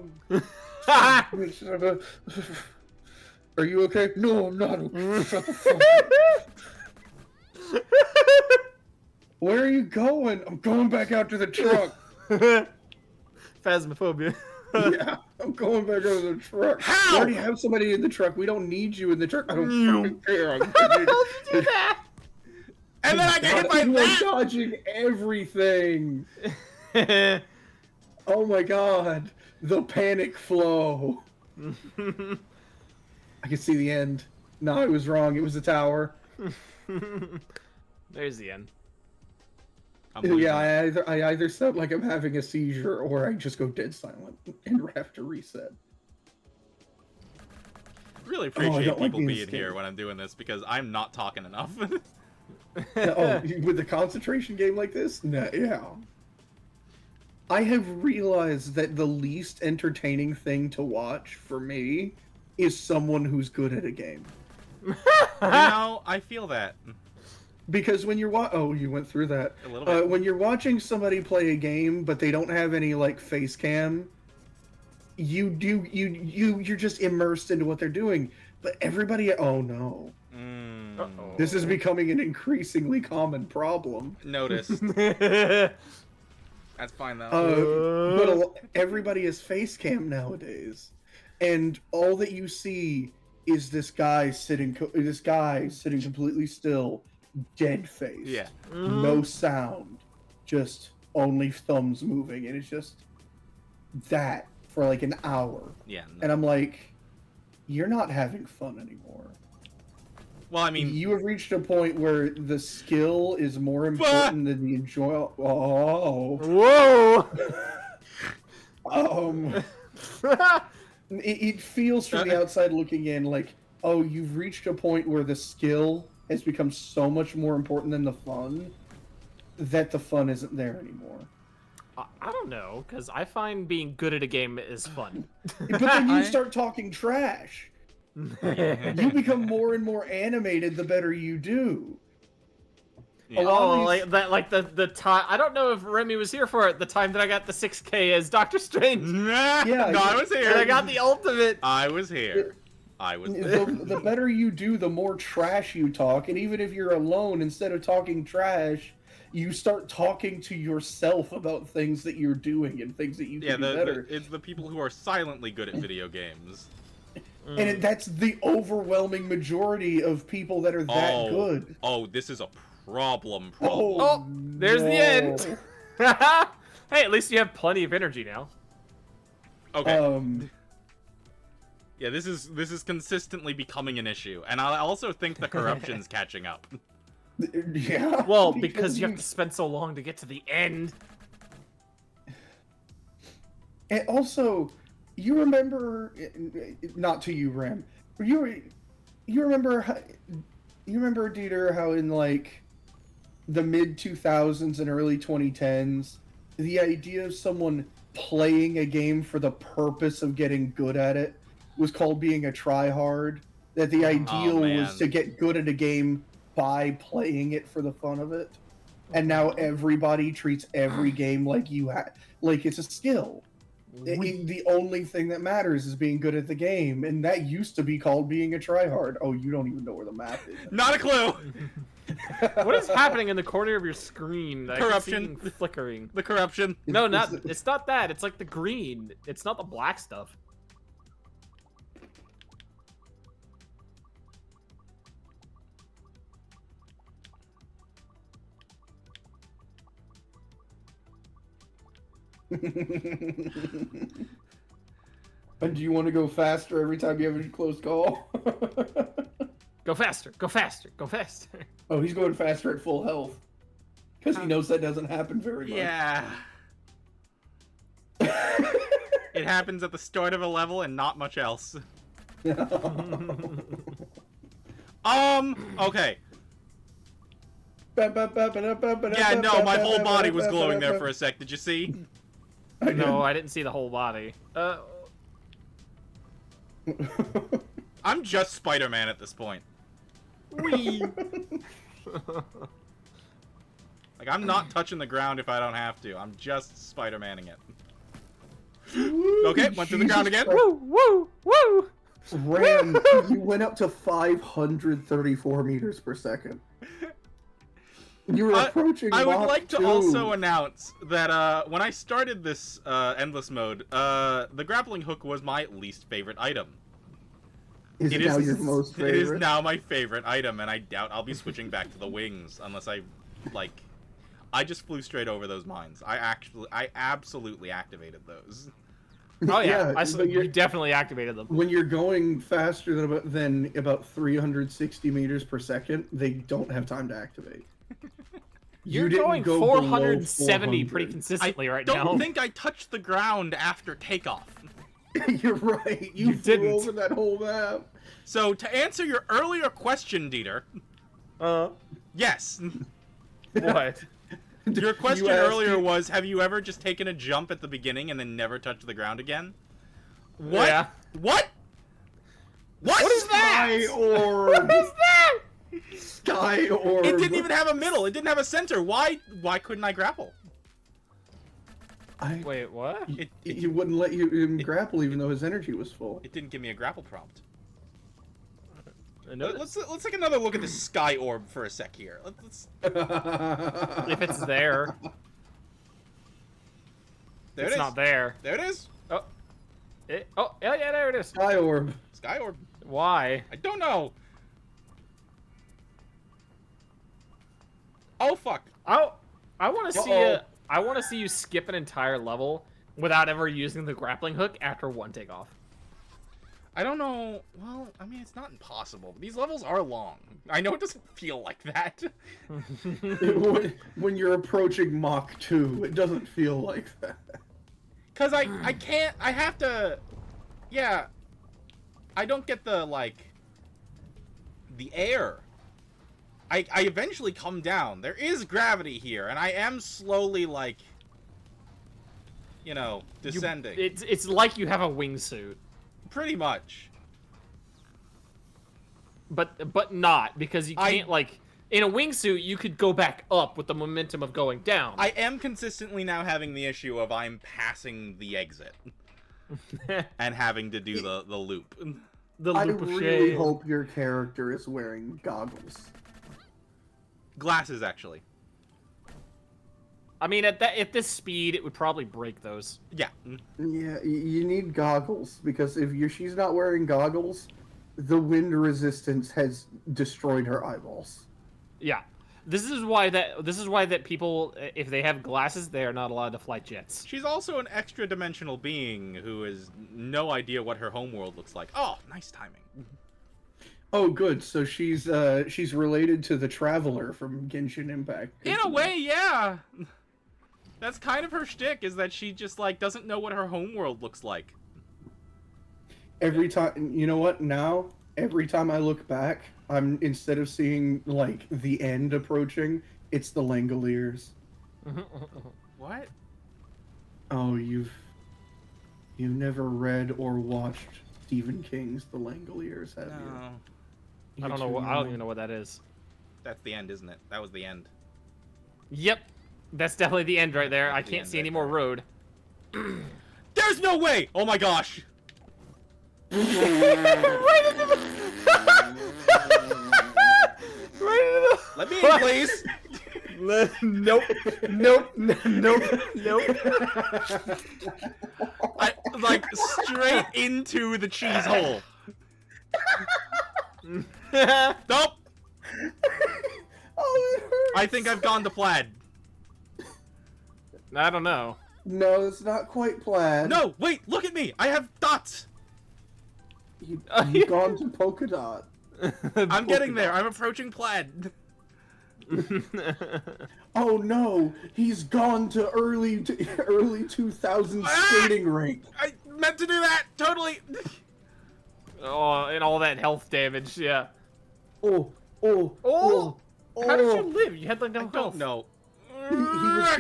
Speaker 2: Are you okay? No, I'm not. Shut the fuck up. Where are you going? I'm going back out to the truck.
Speaker 3: Phasmophobia.
Speaker 2: Yeah, I'm going back out to the truck.
Speaker 1: How?
Speaker 2: We already have somebody in the truck. We don't need you in the truck. I don't fucking care.
Speaker 3: How did you do that?
Speaker 1: And then I get hit by
Speaker 2: You are
Speaker 1: that!
Speaker 2: dodging everything. Oh my god. The panic flow. I can see the end. No, I was wrong. It was a tower.
Speaker 3: There's the end.
Speaker 2: Yeah, I either sound like I'm having a seizure or I just go dead silent and have to reset.
Speaker 1: Really
Speaker 2: I
Speaker 1: appreciate
Speaker 2: don't like
Speaker 1: people
Speaker 2: being
Speaker 1: being
Speaker 2: scared.
Speaker 1: here when I'm doing this because I'm not talking enough.
Speaker 2: With a concentration game like this? No, yeah. I have realized that the least entertaining thing to watch for me is someone who's good at a game.
Speaker 1: You know, I feel that.
Speaker 2: Because when you're oh, you went through that.
Speaker 1: A little bit.
Speaker 2: When you're watching somebody play a game, but they don't have any like face cam, you're just immersed into what they're doing. But everybody, oh no, this is becoming an increasingly common problem.
Speaker 1: Noticed. That's fine though.
Speaker 2: But everybody is face cam nowadays, and all that you see is this guy sitting completely still. Dead face.
Speaker 1: Yeah.
Speaker 2: No sound. Just only thumbs moving. And it's just that for like an hour.
Speaker 1: Yeah. No.
Speaker 2: And I'm like, you're not having fun anymore.
Speaker 1: Well, I mean,
Speaker 2: you have reached a point where the skill is more important than the enjoy. Oh.
Speaker 3: Whoa!
Speaker 2: It feels from the outside looking in like, oh, you've reached a point where the skill has become so much more important than the fun that the fun isn't there anymore.
Speaker 3: I don't know, because I find being good at a game is fun.
Speaker 2: But then you start talking trash. You become more and more animated the better you do.
Speaker 1: Yeah.
Speaker 3: Like the time. I don't know if Remy was here for it. The time that I got the 6K as Doctor Strange.
Speaker 2: Yeah,
Speaker 1: no, I was here.
Speaker 3: And I got the ultimate.
Speaker 1: I was here.
Speaker 2: The better you do, the more trash you talk. And even if you're alone, instead of talking trash, you start talking to yourself about things that you're doing and things that you can do better.
Speaker 1: It's the people who are silently good at video games.
Speaker 2: And that's the overwhelming majority of people that are that good.
Speaker 1: Oh, this is a problem.
Speaker 3: Oh, there's the end. Hey, at least you have plenty of energy now.
Speaker 1: Okay. Yeah, this is consistently becoming an issue, and I also think the corruption's catching up.
Speaker 2: Yeah.
Speaker 3: Well, because you have to spend so long to get to the end.
Speaker 2: And also, you remember, not to you, Ram. You remember Dieter, how in like the mid 2000s and early 2010s, the idea of someone playing a game for the purpose of getting good at it was called being a tryhard. That the ideal was to get good at a game by playing it for the fun of it. and now everybody treats every game like like it's a skill. The only thing that matters is being good at the game, and that used to be called being a tryhard. Oh, you don't even know where the map is.
Speaker 1: Not a clue.
Speaker 3: What is happening in the corner of your screen?
Speaker 1: Corruption.
Speaker 3: Flickering.
Speaker 1: The corruption.
Speaker 3: No, it's not that. It's like the green. It's not the black stuff.
Speaker 2: And do you want to go faster every time you have a close call?
Speaker 3: Go faster, go faster, go faster.
Speaker 2: Oh, he's going faster at full health. Because he knows that doesn't happen very much.
Speaker 1: Yeah. It happens at the start of a level and not much else. Okay. Yeah, no, my whole body was glowing there for a sec. Did you see?
Speaker 3: No, I didn't see the whole body.
Speaker 1: I'm just Spider-Man at this point. Whee! Like, I'm not touching the ground if I don't have to. I'm just Spider-Manning it. Okay, went to the ground again.
Speaker 3: Woo, woo, woo!
Speaker 2: Ram, you went up to 534 meters per second. You were approaching
Speaker 1: I would
Speaker 2: Mach
Speaker 1: like to
Speaker 2: 2.
Speaker 1: also announce that when I started this endless mode, the grappling hook was my least favorite item.
Speaker 2: Is it now your most favorite?
Speaker 1: It is now my favorite item, and I doubt I'll be switching back to the wings unless I just flew straight over those mines. I absolutely activated those.
Speaker 3: Oh yeah,
Speaker 2: but
Speaker 3: you definitely activated them.
Speaker 2: When you're going faster than about 360 meters per second, they don't have time to activate.
Speaker 3: You're
Speaker 2: didn't
Speaker 3: going
Speaker 2: go
Speaker 3: 470
Speaker 2: below
Speaker 3: pretty consistently right
Speaker 1: I
Speaker 3: now.
Speaker 1: don't think I touched the ground after takeoff.
Speaker 2: You're right. You flew
Speaker 3: didn't.
Speaker 2: over that whole map.
Speaker 1: So, to answer your earlier question, Dieter, yes.
Speaker 3: What?
Speaker 1: Your question earlier was, have you ever just taken a jump at the beginning and then never touched the ground again? What?
Speaker 3: Yeah.
Speaker 1: What? What?
Speaker 3: What is that?
Speaker 2: Sky orb.
Speaker 3: What is that?
Speaker 2: Sky orb.
Speaker 1: It didn't even have a middle. It didn't have a center. Why couldn't I grapple?
Speaker 3: Wait, what?
Speaker 2: He wouldn't let him grapple even though his energy was full.
Speaker 1: It didn't give me a grapple prompt.
Speaker 3: No,
Speaker 1: Let's take another look at the sky orb for a sec here. Let's...
Speaker 3: if it's there.
Speaker 1: There
Speaker 3: It's
Speaker 1: it is.
Speaker 3: not there.
Speaker 1: There it is.
Speaker 3: Oh. Yeah, there it is.
Speaker 2: Sky orb.
Speaker 1: Sky orb.
Speaker 3: Why?
Speaker 1: I don't know. Oh fuck.
Speaker 3: Oh, I want to see I want to see you skip an entire level without ever using the grappling hook after one takeoff.
Speaker 1: I don't know. Well, I mean, it's not impossible. These levels are long. I know it doesn't feel like that.
Speaker 2: When you're approaching Mach 2, it doesn't feel like that.
Speaker 1: Cause I can't. I have to. Yeah. I don't get the the air. I eventually come down. There is gravity here, and I am slowly descending.
Speaker 3: It's like you have a wingsuit.
Speaker 1: Pretty much.
Speaker 3: But not, because you can't, in a wingsuit, you could go back up with the momentum of going down.
Speaker 1: I am consistently now having the issue of I'm passing the exit. And having to do the loop.
Speaker 2: I really hope your character is wearing goggles.
Speaker 1: Glasses, actually.
Speaker 3: I mean, at this speed, it would probably break those.
Speaker 1: Yeah.
Speaker 2: Yeah, you need goggles, because if she's not wearing goggles, the wind resistance has destroyed her eyeballs.
Speaker 3: Yeah. This is why that people, if they have glasses, they are not allowed to fly jets.
Speaker 1: She's also an extra-dimensional being who has no idea what her homeworld looks like. Oh, nice timing.
Speaker 2: Oh, good. So she's related to the Traveler from Genshin Impact.
Speaker 1: In a way, yeah. That's kind of her shtick, is that she just, doesn't know what her homeworld looks like.
Speaker 2: Every time, you know what, now, every time I look back, instead of seeing, the end approaching, it's the Langoliers.
Speaker 1: What?
Speaker 2: Oh, you've never read or watched Stephen King's The Langoliers, have you?
Speaker 1: No.
Speaker 3: I don't know. I don't even know what that is.
Speaker 1: That's the end, isn't it? That was the end.
Speaker 3: Yep. That's definitely the end right there. I can't see any more road.
Speaker 1: There's no way! Oh my gosh!
Speaker 3: Right into the... right into the...
Speaker 1: Let me in, please!
Speaker 3: Nope. Nope. Nope.
Speaker 1: I, like, straight into the cheese hole. Nope!
Speaker 2: Oh, it hurts.
Speaker 1: I think I've gone to plaid.
Speaker 3: I don't know.
Speaker 2: No, it's not quite plaid.
Speaker 1: No, wait, look at me! I have dots!
Speaker 2: You've gone to polka dot.
Speaker 1: I'm getting there, I'm approaching plaid.
Speaker 2: Oh no, he's gone to early 2000s skating rink.
Speaker 1: I meant to do that, totally!
Speaker 3: Oh, and all that health damage, yeah.
Speaker 2: Oh.
Speaker 3: How did you live? You had like no
Speaker 1: I
Speaker 3: health.
Speaker 1: don't know.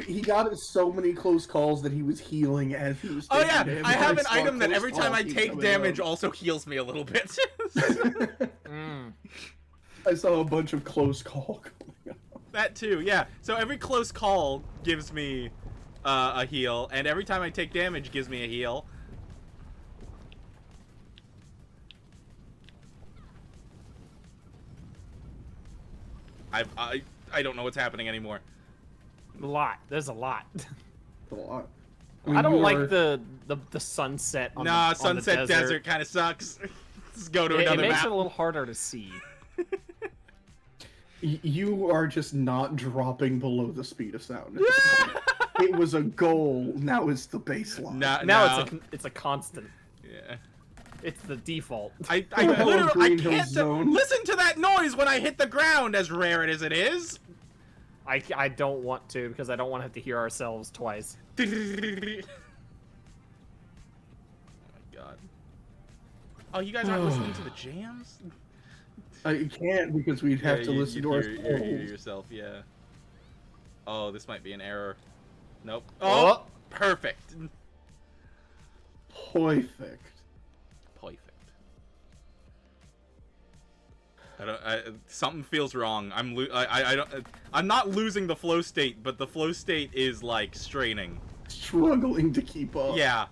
Speaker 2: He got so many close calls that he was healing as he was
Speaker 1: Oh
Speaker 2: taking
Speaker 1: yeah,
Speaker 2: damage.
Speaker 1: I have an
Speaker 2: saw
Speaker 1: item that
Speaker 2: close
Speaker 1: every time I
Speaker 2: calls
Speaker 1: take
Speaker 2: coming
Speaker 1: damage
Speaker 2: up.
Speaker 1: also heals me a little bit.
Speaker 2: I saw a bunch of close call coming up.
Speaker 1: That too, yeah. So every close call gives me a heal, and every time I take damage gives me a heal. I don't know what's happening anymore.
Speaker 3: A lot. There's a lot.
Speaker 2: A lot.
Speaker 3: I don't like the sunset. On
Speaker 1: Nah,
Speaker 3: the,
Speaker 1: Sunset
Speaker 3: on the
Speaker 1: Desert kind of sucks. Let's go to
Speaker 3: It
Speaker 1: another
Speaker 3: makes
Speaker 1: map.
Speaker 3: it a little harder to see.
Speaker 2: You are just not dropping below the speed of sound. It was a goal. Now it's the baseline.
Speaker 3: Now it's a constant.
Speaker 1: Yeah.
Speaker 3: It's the default.
Speaker 1: I
Speaker 2: Hello,
Speaker 1: literally
Speaker 2: Green
Speaker 1: I
Speaker 2: Hill
Speaker 1: can't
Speaker 2: Zone.
Speaker 1: listen to that noise when I hit the ground, as rare as it is.
Speaker 3: I don't want to because I don't want to have to hear ourselves twice.
Speaker 1: Oh my god. Oh, you guys aren't listening to the jams?
Speaker 2: I can't because we'd have to listen to
Speaker 1: hear
Speaker 2: ourselves.
Speaker 1: yourself, yeah. Oh, this might be an error. Nope.
Speaker 3: Oh!
Speaker 1: Perfect.
Speaker 2: Perfect.
Speaker 1: Perfect. Something feels wrong. I'm not losing the flow state, but the flow state is like straining.
Speaker 2: Struggling to keep up.
Speaker 1: Yeah.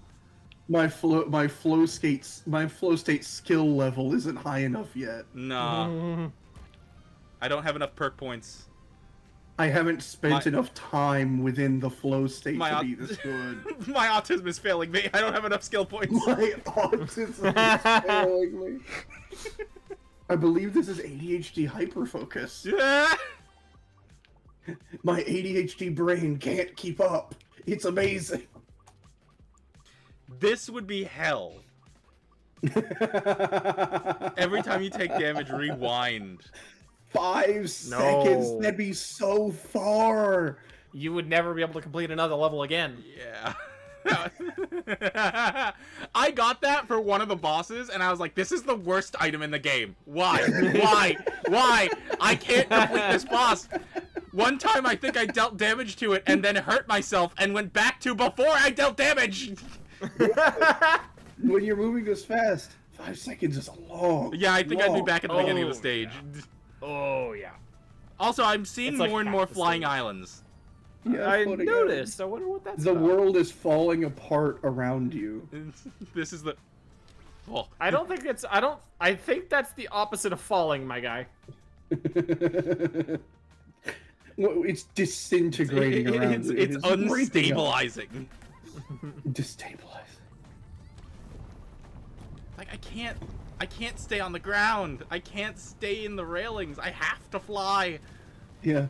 Speaker 2: My flow state skill level isn't high enough yet.
Speaker 1: No. I don't have enough perk points.
Speaker 2: I haven't spent enough time within the flow state to be this good.
Speaker 1: My autism is failing me. I don't have enough skill points.
Speaker 2: My autism is failing me. I believe this is ADHD hyperfocus.
Speaker 1: Yeah.
Speaker 2: My ADHD brain can't keep up. It's amazing.
Speaker 1: This would be hell. Every time you take damage, rewind.
Speaker 2: 5 seconds? That'd be so far.
Speaker 3: You would never be able to complete another level again.
Speaker 1: Yeah. I got that for one of the bosses, and I was like, this is the worst item in the game. Why? Why? I can't complete this boss. One time I think I dealt damage to it and then hurt myself and went back to before I dealt damage.
Speaker 2: When you're moving this fast, 5 seconds is a long.
Speaker 1: Yeah, I think I'd be back at the beginning of the stage.
Speaker 3: Yeah. Oh, yeah.
Speaker 1: Also, I'm seeing
Speaker 3: Like
Speaker 1: more and more
Speaker 3: half the
Speaker 1: flying
Speaker 3: stage.
Speaker 1: islands.
Speaker 2: Yeah,
Speaker 3: I
Speaker 2: floating
Speaker 3: noticed. I wonder what that's
Speaker 2: The
Speaker 3: about.
Speaker 2: world is falling apart around you.
Speaker 1: This is the... Oh.
Speaker 3: I don't think it's... I think that's the opposite of falling, my guy.
Speaker 2: Well, it's disintegrating around you.
Speaker 1: It's
Speaker 2: It is breaking up.
Speaker 1: unstabilizing.
Speaker 2: Destabilizing.
Speaker 1: Like, I can't stay on the ground. I can't stay in the railings. I have to fly.
Speaker 2: Yeah.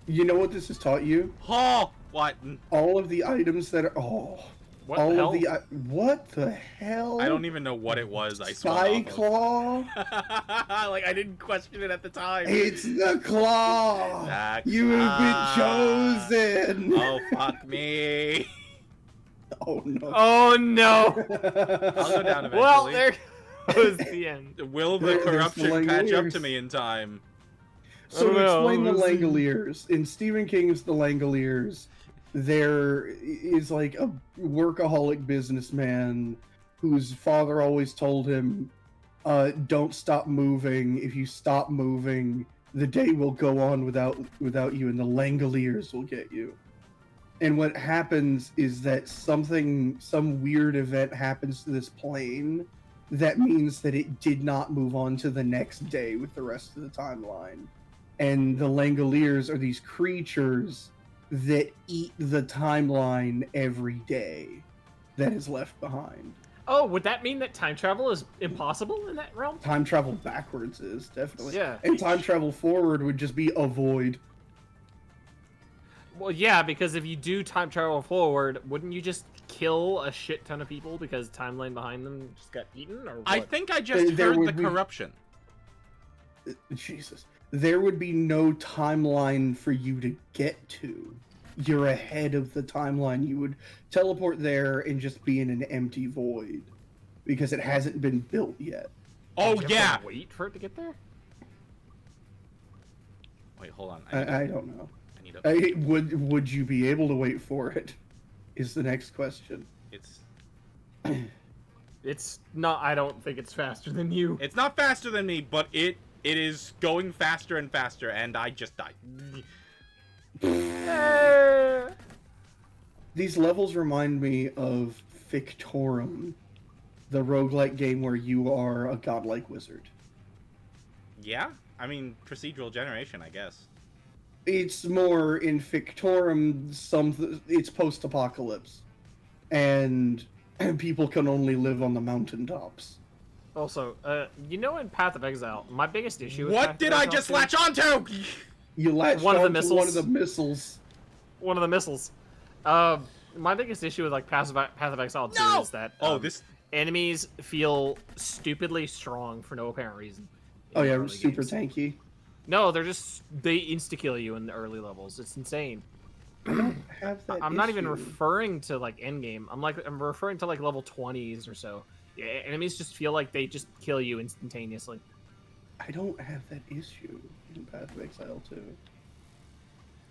Speaker 2: You know what this has taught you?
Speaker 1: Oh, what?
Speaker 2: All of the items that are... Oh.
Speaker 3: What
Speaker 2: all
Speaker 3: the hell?
Speaker 2: of the... What the hell?
Speaker 1: I don't even know what it was. I swung
Speaker 2: Sky
Speaker 1: off
Speaker 2: Claw?
Speaker 1: of. Like, I didn't question it at the time.
Speaker 2: It's the claw!
Speaker 1: The
Speaker 2: You have
Speaker 1: claw.
Speaker 2: been chosen!
Speaker 1: Oh, fuck me.
Speaker 2: Oh no.
Speaker 3: Oh, no.
Speaker 1: I'll go down eventually.
Speaker 3: Well, there goes the end.
Speaker 1: Will the
Speaker 2: There's
Speaker 1: corruption catch up
Speaker 2: Langoliers.
Speaker 1: to me in time?
Speaker 2: So
Speaker 3: Oh,
Speaker 2: to
Speaker 3: no.
Speaker 2: explain the Langoliers, in Stephen King's The Langoliers, there is like a workaholic businessman whose father always told him, don't stop moving. If you stop moving, the day will go on without you, and the Langoliers will get you. And what happens is that some weird event happens to this plane that means that it did not move on to the next day with the rest of the timeline. And the Langoliers are these creatures that eat the timeline every day that is left behind.
Speaker 3: Oh, would that mean that time travel is impossible in that realm?
Speaker 2: Time travel backwards is, definitely.
Speaker 3: Yeah.
Speaker 2: And time travel forward would just be a void.
Speaker 3: Well, yeah, because if you do time travel forward, wouldn't you just kill a shit ton of people because the timeline behind them just got eaten? Or what?
Speaker 1: I think I just
Speaker 2: There
Speaker 1: heard
Speaker 2: would
Speaker 1: the
Speaker 2: be-
Speaker 1: corruption.
Speaker 2: Jesus. There would be no timeline for you to get to. You're ahead of the timeline. You would teleport there and just be in an empty void because it hasn't been built yet.
Speaker 1: Oh,
Speaker 3: Do you
Speaker 1: yeah!
Speaker 3: have to wait for it to get there?
Speaker 1: Wait, hold on.
Speaker 2: I don't know.
Speaker 1: I need a...
Speaker 2: Would you be able to wait for it? Is the next question.
Speaker 1: It's...
Speaker 3: It's not. I don't think it's faster than you.
Speaker 1: It's not faster than me, but it is going faster and faster, and I just died.
Speaker 2: These levels remind me of Victorum, the roguelike game where you are a godlike wizard.
Speaker 1: Yeah? I mean, procedural generation, I guess.
Speaker 2: It's more in Victorum, it's post-apocalypse, and people can only live on the mountaintops.
Speaker 3: Also, you know, in Path of Exile, my biggest issue. With
Speaker 1: What
Speaker 3: Path
Speaker 1: did
Speaker 3: of
Speaker 1: I
Speaker 3: Exile
Speaker 1: just
Speaker 3: 2
Speaker 1: latch onto?
Speaker 2: You latched
Speaker 3: One of the
Speaker 2: onto
Speaker 3: missiles.
Speaker 2: one of the missiles.
Speaker 3: One of the missiles. My biggest issue with like Path of Exile 2
Speaker 1: No!
Speaker 3: is that
Speaker 1: This...
Speaker 3: enemies feel stupidly strong for no apparent reason. in
Speaker 2: Oh
Speaker 3: the
Speaker 2: yeah,
Speaker 3: early
Speaker 2: super
Speaker 3: games.
Speaker 2: tanky.
Speaker 3: No, they insta-kill you in the early levels. It's insane.
Speaker 2: I don't have that.
Speaker 3: I'm not even
Speaker 2: issue.
Speaker 3: referring to like endgame. I'm referring to like level 20s or so. Yeah, enemies just feel like they just kill you instantaneously.
Speaker 2: I don't have that issue in Path of Exile 2.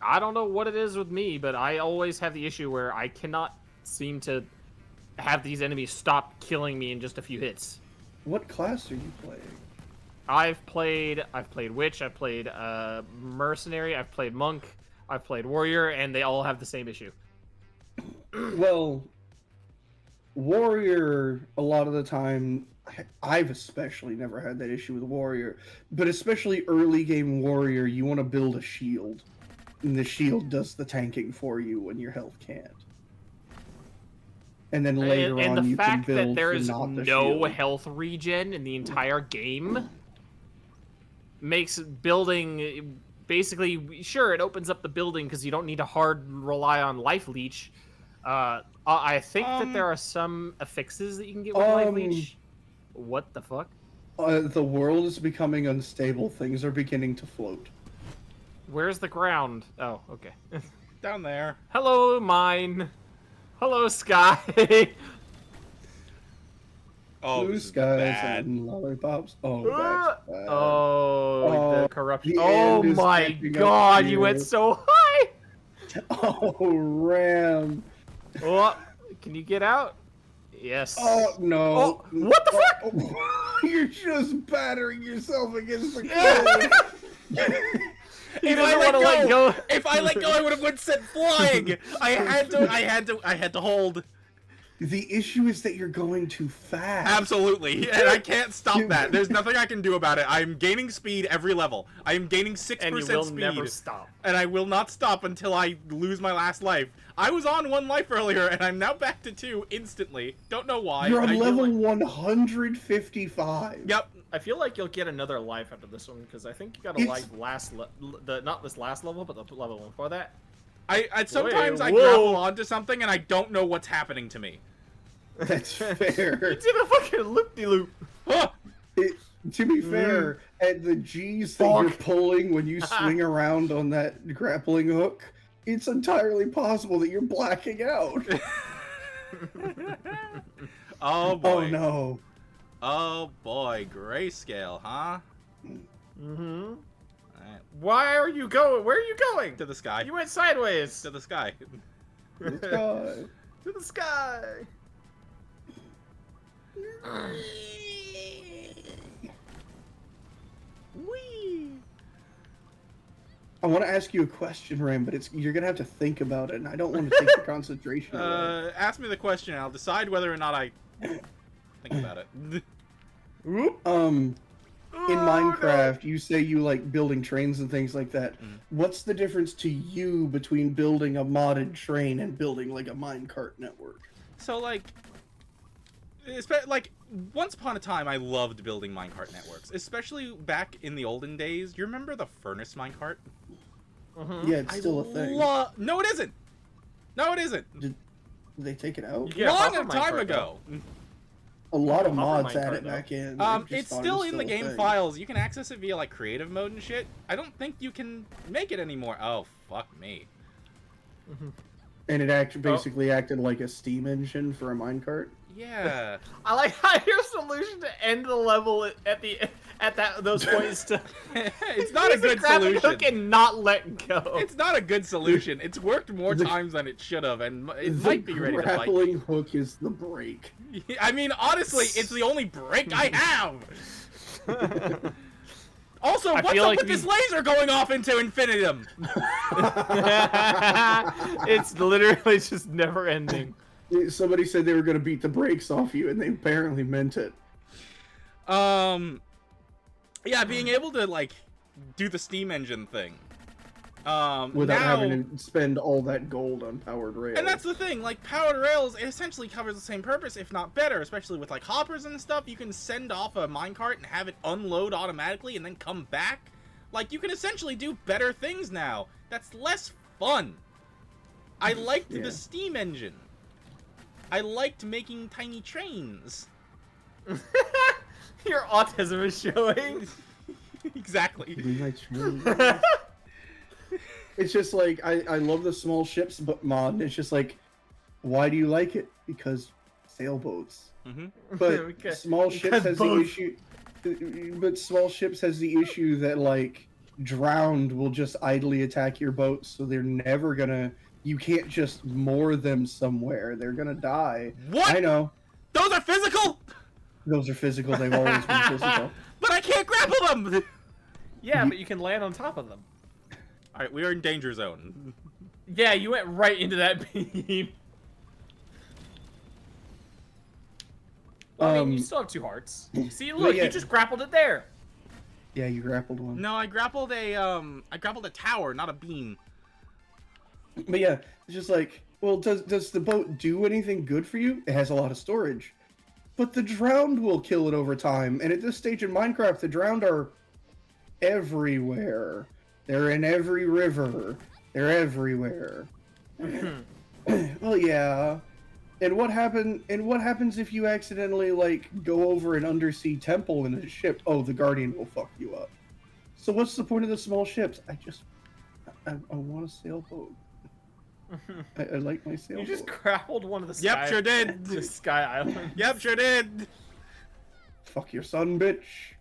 Speaker 3: I don't know what it is with me, but I always have the issue where I cannot seem to have these enemies stop killing me in just a few hits.
Speaker 2: What class are you playing?
Speaker 3: I've played Witch, I've played Mercenary, I've played Monk, I've played Warrior, and they all have the same issue.
Speaker 2: Well, Warrior, a lot of the time, I've especially never had that issue with Warrior, but especially early game Warrior, you want to build a shield, and the shield does the tanking for you when your health can't. And then later
Speaker 3: and
Speaker 2: on,
Speaker 3: the
Speaker 2: you can
Speaker 3: fact
Speaker 2: build
Speaker 3: that there
Speaker 2: for
Speaker 3: is
Speaker 2: not the
Speaker 3: no
Speaker 2: shield.
Speaker 3: health regen in the entire game makes building basically sure it opens up the building because you don't need to hard rely on life leech. I think that there are some affixes that you can get with life leech. What the fuck?
Speaker 2: The world is becoming unstable. Things are beginning to float.
Speaker 3: Where's the ground? Oh, okay.
Speaker 1: Down there.
Speaker 3: Hello, mine. Hello, sky.
Speaker 1: Oh,
Speaker 2: Blue
Speaker 1: this is
Speaker 2: skies
Speaker 1: bad.
Speaker 2: and lollipops. Oh, that's bad.
Speaker 3: Oh, the corruption.
Speaker 2: the
Speaker 3: Oh
Speaker 2: end is
Speaker 3: my
Speaker 2: catching up
Speaker 3: god,
Speaker 2: to
Speaker 3: you
Speaker 2: you.
Speaker 3: went so high.
Speaker 2: Oh, Ram.
Speaker 3: Oh, can you get out? Yes.
Speaker 2: Oh, no.
Speaker 3: Oh, what the fuck?
Speaker 2: Oh, you're just battering yourself against the cliff.
Speaker 3: He doesn't want to let go.
Speaker 1: If I let go, I would have went sent flying. I had to hold.
Speaker 2: The issue is that you're going too fast.
Speaker 1: Absolutely, and I can't stop that. There's nothing I can do about it. I'm gaining speed every level. I am gaining 6%
Speaker 3: And you will
Speaker 1: speed.
Speaker 3: never stop.
Speaker 1: And I will not stop until I lose my last life. I was on 1 life earlier, and I'm now back to 2 instantly. Don't know why.
Speaker 2: You're on
Speaker 1: I feel
Speaker 2: level
Speaker 1: like-
Speaker 2: 155.
Speaker 1: Yep.
Speaker 3: I feel like you'll get another life after this one because I think you got a life not this last level, but the level before that.
Speaker 1: I sometimes I
Speaker 3: whoa.
Speaker 1: grapple onto something and I don't know what's happening to me.
Speaker 2: That's fair.
Speaker 3: You did a fucking loop-de-loop.
Speaker 1: Huh.
Speaker 2: To be fair, at the G's that you're pulling when you swing around on that grappling hook, it's entirely possible that you're blacking out.
Speaker 1: Oh boy.
Speaker 2: Oh no.
Speaker 1: Oh boy, grayscale, huh?
Speaker 3: Mm-hmm.
Speaker 1: Alright,
Speaker 3: Why are you going? Where are you going?
Speaker 1: to the sky.
Speaker 3: You went sideways.
Speaker 1: To the sky.
Speaker 2: This guy.
Speaker 3: To the sky.
Speaker 1: Whee!
Speaker 2: want to ask you a question, Ram, but you're gonna have to think about it, and I don't want to take the concentration away.
Speaker 1: Ask me the question, and I'll decide whether or not I think about it.
Speaker 2: In Minecraft, you say you like building trains and things like that. What's the difference to you between building a modded train and building like a minecart network?
Speaker 1: So like once upon a time, I loved building minecart networks, especially back in the olden days. You remember the furnace minecart?
Speaker 2: Yeah, it's still a thing.
Speaker 1: No, it isn't. No, it isn't.
Speaker 2: Did they take it out?
Speaker 3: Yeah,
Speaker 1: Long time ago.
Speaker 2: A lot of mods
Speaker 3: Minecart,
Speaker 2: added
Speaker 3: though.
Speaker 2: back in.
Speaker 1: It's still in the game files. You can access it via like creative mode and shit. I don't think you can make it anymore. Oh, fuck me.
Speaker 2: And it basically acted like a steam engine for a minecart.
Speaker 1: Yeah.
Speaker 3: I like how your solution to end the level at those points to
Speaker 1: It's not a good
Speaker 3: grab the
Speaker 1: solution.
Speaker 3: hook and not let go.
Speaker 1: It's not a good solution. It's worked more times than it should have, and it might be ready to
Speaker 2: The
Speaker 1: fight.
Speaker 2: grappling hook is the break.
Speaker 1: I mean, honestly, it's the only break I have. Also, what's up with this laser going off into infinitum?
Speaker 3: It's literally just never ending.
Speaker 2: Somebody said they were going to beat the brakes off you, and they apparently meant it.
Speaker 1: Yeah, being able to like do the steam engine thing.
Speaker 2: Without having to spend all that gold on powered rails.
Speaker 1: And that's the thing, like, powered rails, it essentially covers the same purpose, if not better, especially with, like, hoppers and stuff. You can send off a minecart and have it unload automatically and then come back. Like, you can essentially do better things now. That's less fun. I liked the steam engine. I liked making tiny trains.
Speaker 3: Your autism is showing.
Speaker 1: Exactly.
Speaker 2: It's just like, I love the small ships mod, and it's just like, why do you like it? Because sailboats. But small ships has the issue. But small ships has the issue that like drowned will just idly attack your boat, so they're never gonna. You can't just moor them somewhere. They're gonna die.
Speaker 1: What?
Speaker 2: I know.
Speaker 1: Those are physical.
Speaker 2: Those are physical. They've always been physical.
Speaker 1: But I can't grapple them.
Speaker 3: Yeah, but you can land on top of them.
Speaker 1: All right, we are in danger zone.
Speaker 3: Yeah, you went right into that beam. Well, I mean, you still have 2 hearts. See, look, you just grappled it there.
Speaker 2: Yeah, you grappled one.
Speaker 1: No, I grappled a tower, not a beam.
Speaker 2: But yeah, it's just like, well, does the boat do anything good for you? It has a lot of storage. But the drowned will kill it over time, and at this stage in Minecraft, the drowned are everywhere. They're in every river. They're everywhere. Well, yeah. And what happens if you accidentally like go over an undersea temple in a ship? Oh, the Guardian will fuck you up. So what's the point of the small ships? I want a sailboat. I like my sailboat.
Speaker 3: You just grappled one of the
Speaker 1: Yep, sure did.
Speaker 3: The Sky Island.
Speaker 1: Yep, sure did.
Speaker 2: Fuck your son, bitch.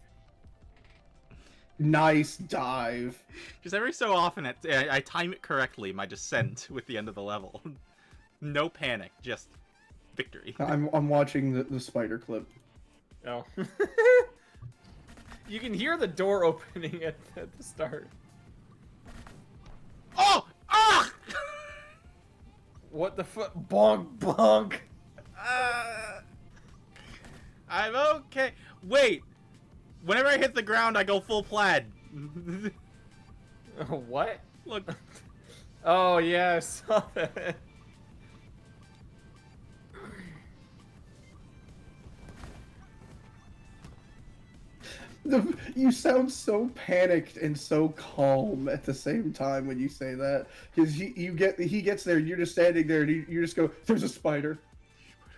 Speaker 2: Nice dive.
Speaker 1: Just every so often, I time it correctly, my descent with the end of the level. No panic, just victory.
Speaker 2: I'm watching the spider clip.
Speaker 3: Oh. You can hear the door opening at the start.
Speaker 1: Oh! Ah!
Speaker 3: What the fuck? Bonk, bonk.
Speaker 1: I'm okay. Wait. Whenever I hit the ground, I go full plaid.
Speaker 3: What?
Speaker 1: Look.
Speaker 3: Oh, yeah, I saw that.
Speaker 2: You sound so panicked and so calm at the same time when you say that, because he gets there, and you're just standing there, and you just go, "There's a spider."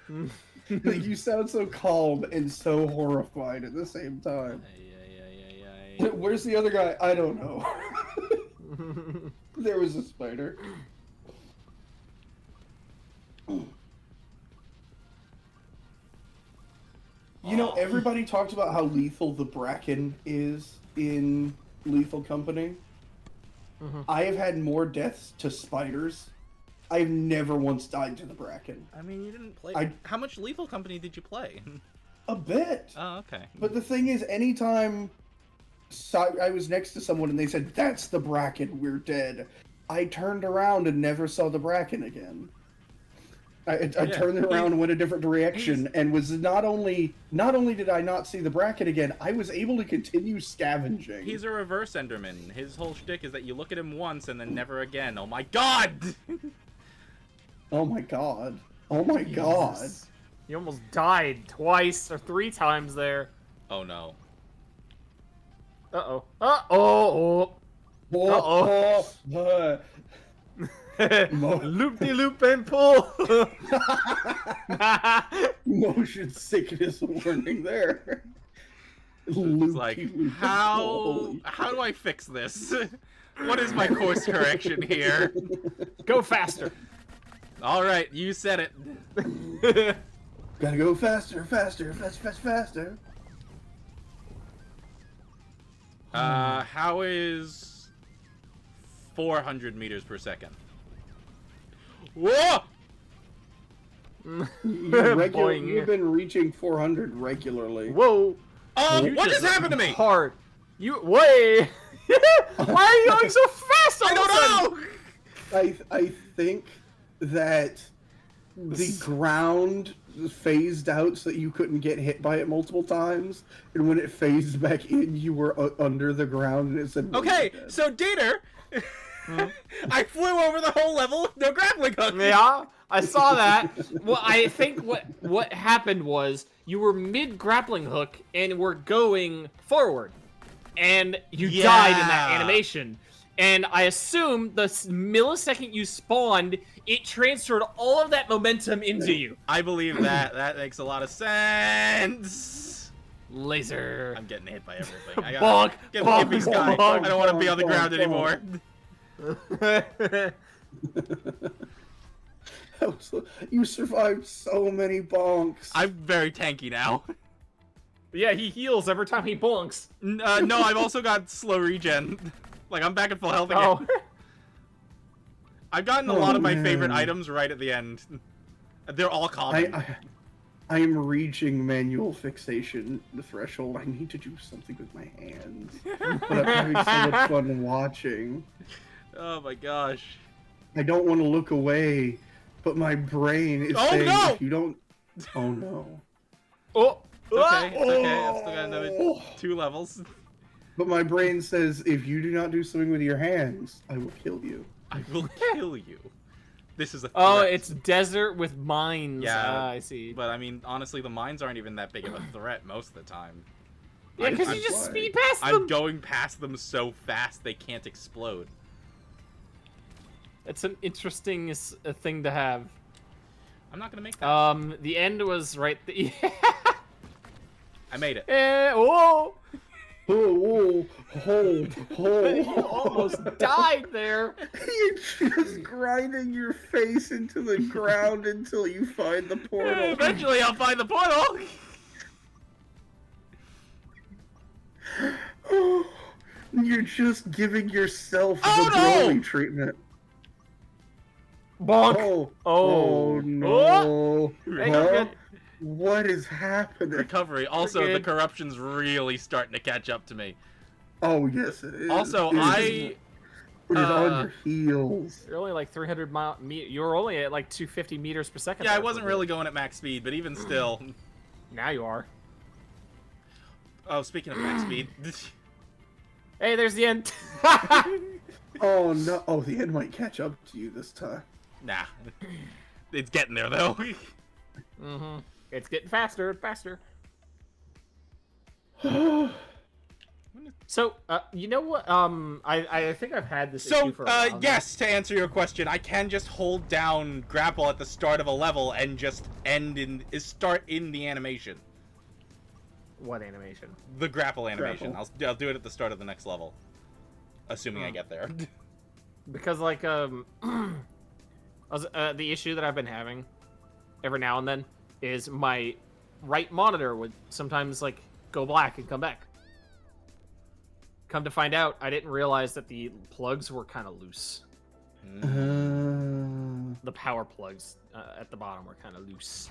Speaker 2: Like, you sound so calm and so horrified at the same time. Where's the other guy? I don't know. There was a spider. You know, everybody talks about how lethal the Bracken is in Lethal Company. I have had more deaths to spiders. I've never once died to the Bracken.
Speaker 1: I mean, you didn't play. How much Lethal Company did you play?
Speaker 2: A bit.
Speaker 1: Oh, okay.
Speaker 2: But the thing is, anytime I was next to someone and they said, "That's the Bracken, we're dead." I turned around and never saw the Bracken again. I turned around and went a different direction, and was not only did I not see the Bracken again, I was able to continue scavenging.
Speaker 1: He's a reverse Enderman. His whole shtick is that you look at him once and then never again. Oh my god!
Speaker 2: Oh my god. Oh my god.
Speaker 3: You almost died twice or 3 times there.
Speaker 1: Oh no.
Speaker 3: Uh-oh. Uh-oh.
Speaker 2: Uh-oh.
Speaker 3: Loop-de-loop and pull.
Speaker 2: Motion sickness warning there.
Speaker 1: It's like, how do I fix this? What is my course correction here?
Speaker 3: Go faster.
Speaker 1: All right, you said it.
Speaker 2: Gotta go faster, faster, faster.
Speaker 1: How is 400 meters per second? Whoa!
Speaker 2: You've been reaching 400 regularly.
Speaker 3: Whoa!
Speaker 1: Oh, what just happened to me?
Speaker 3: Hard. Why are you going so fast?
Speaker 1: I don't know.
Speaker 2: I think that the ground phased out so that you couldn't get hit by it multiple times, and when it phased back in, you were under the ground, and it said.
Speaker 1: Okay, so Dieter, I flew over the whole level with no grappling hook.
Speaker 3: Yeah, I saw that. Well, I think what happened was you were mid grappling hook and were going forward, and you died in that animation. And I assume the millisecond you spawned, it transferred all of that momentum into you.
Speaker 1: I believe that. That makes a lot of sense.
Speaker 3: Laser.
Speaker 1: I'm getting hit by everything. I
Speaker 3: Bonk,
Speaker 1: give
Speaker 3: bonk,
Speaker 1: me Sky.
Speaker 3: bonk,
Speaker 1: I don't want to be on the ground anymore.
Speaker 2: You survived so many bonks.
Speaker 1: I'm very tanky now.
Speaker 3: Yeah, he heals every time he bonks.
Speaker 1: No, I've also got slow regen. Like, I'm back at full health again.
Speaker 3: Oh.
Speaker 1: I've gotten a lot of my favorite items right at the end. They're all common.
Speaker 2: I am reaching manual fixation threshold. I need to do something with my hands. But I'm having so much fun watching.
Speaker 1: Oh my gosh.
Speaker 2: I don't want to look away, but my brain is saying if you don't... Oh no.
Speaker 3: Oh!
Speaker 1: It's okay, it's okay. I've still got another 2 levels.
Speaker 2: But my brain says, if you do not do something with your hands, I will kill you.
Speaker 1: I will kill you. This is a threat.
Speaker 3: Oh, it's desert with mines.
Speaker 1: Yeah,
Speaker 3: I see.
Speaker 1: But I mean, honestly, the mines aren't even that big of a threat most of the time.
Speaker 3: Yeah, because you just speed past them.
Speaker 1: I'm going past them so fast they can't explode.
Speaker 3: It's an interesting thing to have.
Speaker 1: I'm not gonna make that.
Speaker 3: The end was right.
Speaker 1: I made it.
Speaker 3: Whoa!
Speaker 2: Oh,
Speaker 3: You almost died there.
Speaker 2: You're just grinding your face into the ground until you find the portal.
Speaker 1: Eventually, I'll find the portal.
Speaker 2: You're just giving yourself the glory treatment.
Speaker 3: Bonk.
Speaker 2: Oh no.
Speaker 3: Hey,
Speaker 2: what is happening?
Speaker 1: Recovery. Also, the corruption's really starting to catch up to me.
Speaker 2: Oh, yes, it is.
Speaker 1: Also,
Speaker 2: It is on your heels.
Speaker 3: You're only like 300 You're only at like 250 meters per second.
Speaker 1: Yeah, I wasn't really going at max speed, but even still.
Speaker 3: Now you are.
Speaker 1: Oh, speaking of max speed.
Speaker 3: Hey, there's the end.
Speaker 2: Oh, no. Oh, the end might catch up to you this time.
Speaker 1: Nah. It's getting there, though.
Speaker 3: Mm-hmm. It's getting faster and faster. So, you know what? I think I've had this issue for a while now.
Speaker 1: Yes, to answer your question, I can just hold down grapple at the start of a level and just start in the animation.
Speaker 3: What animation?
Speaker 1: The grapple animation. I'll do it at the start of the next level, assuming I get there.
Speaker 3: Because like the issue that I've been having every now and then is my right monitor would sometimes like go black and come back. Come to find out, I didn't realize that the plugs were kind of loose. The power plugs at the bottom were kind of loose.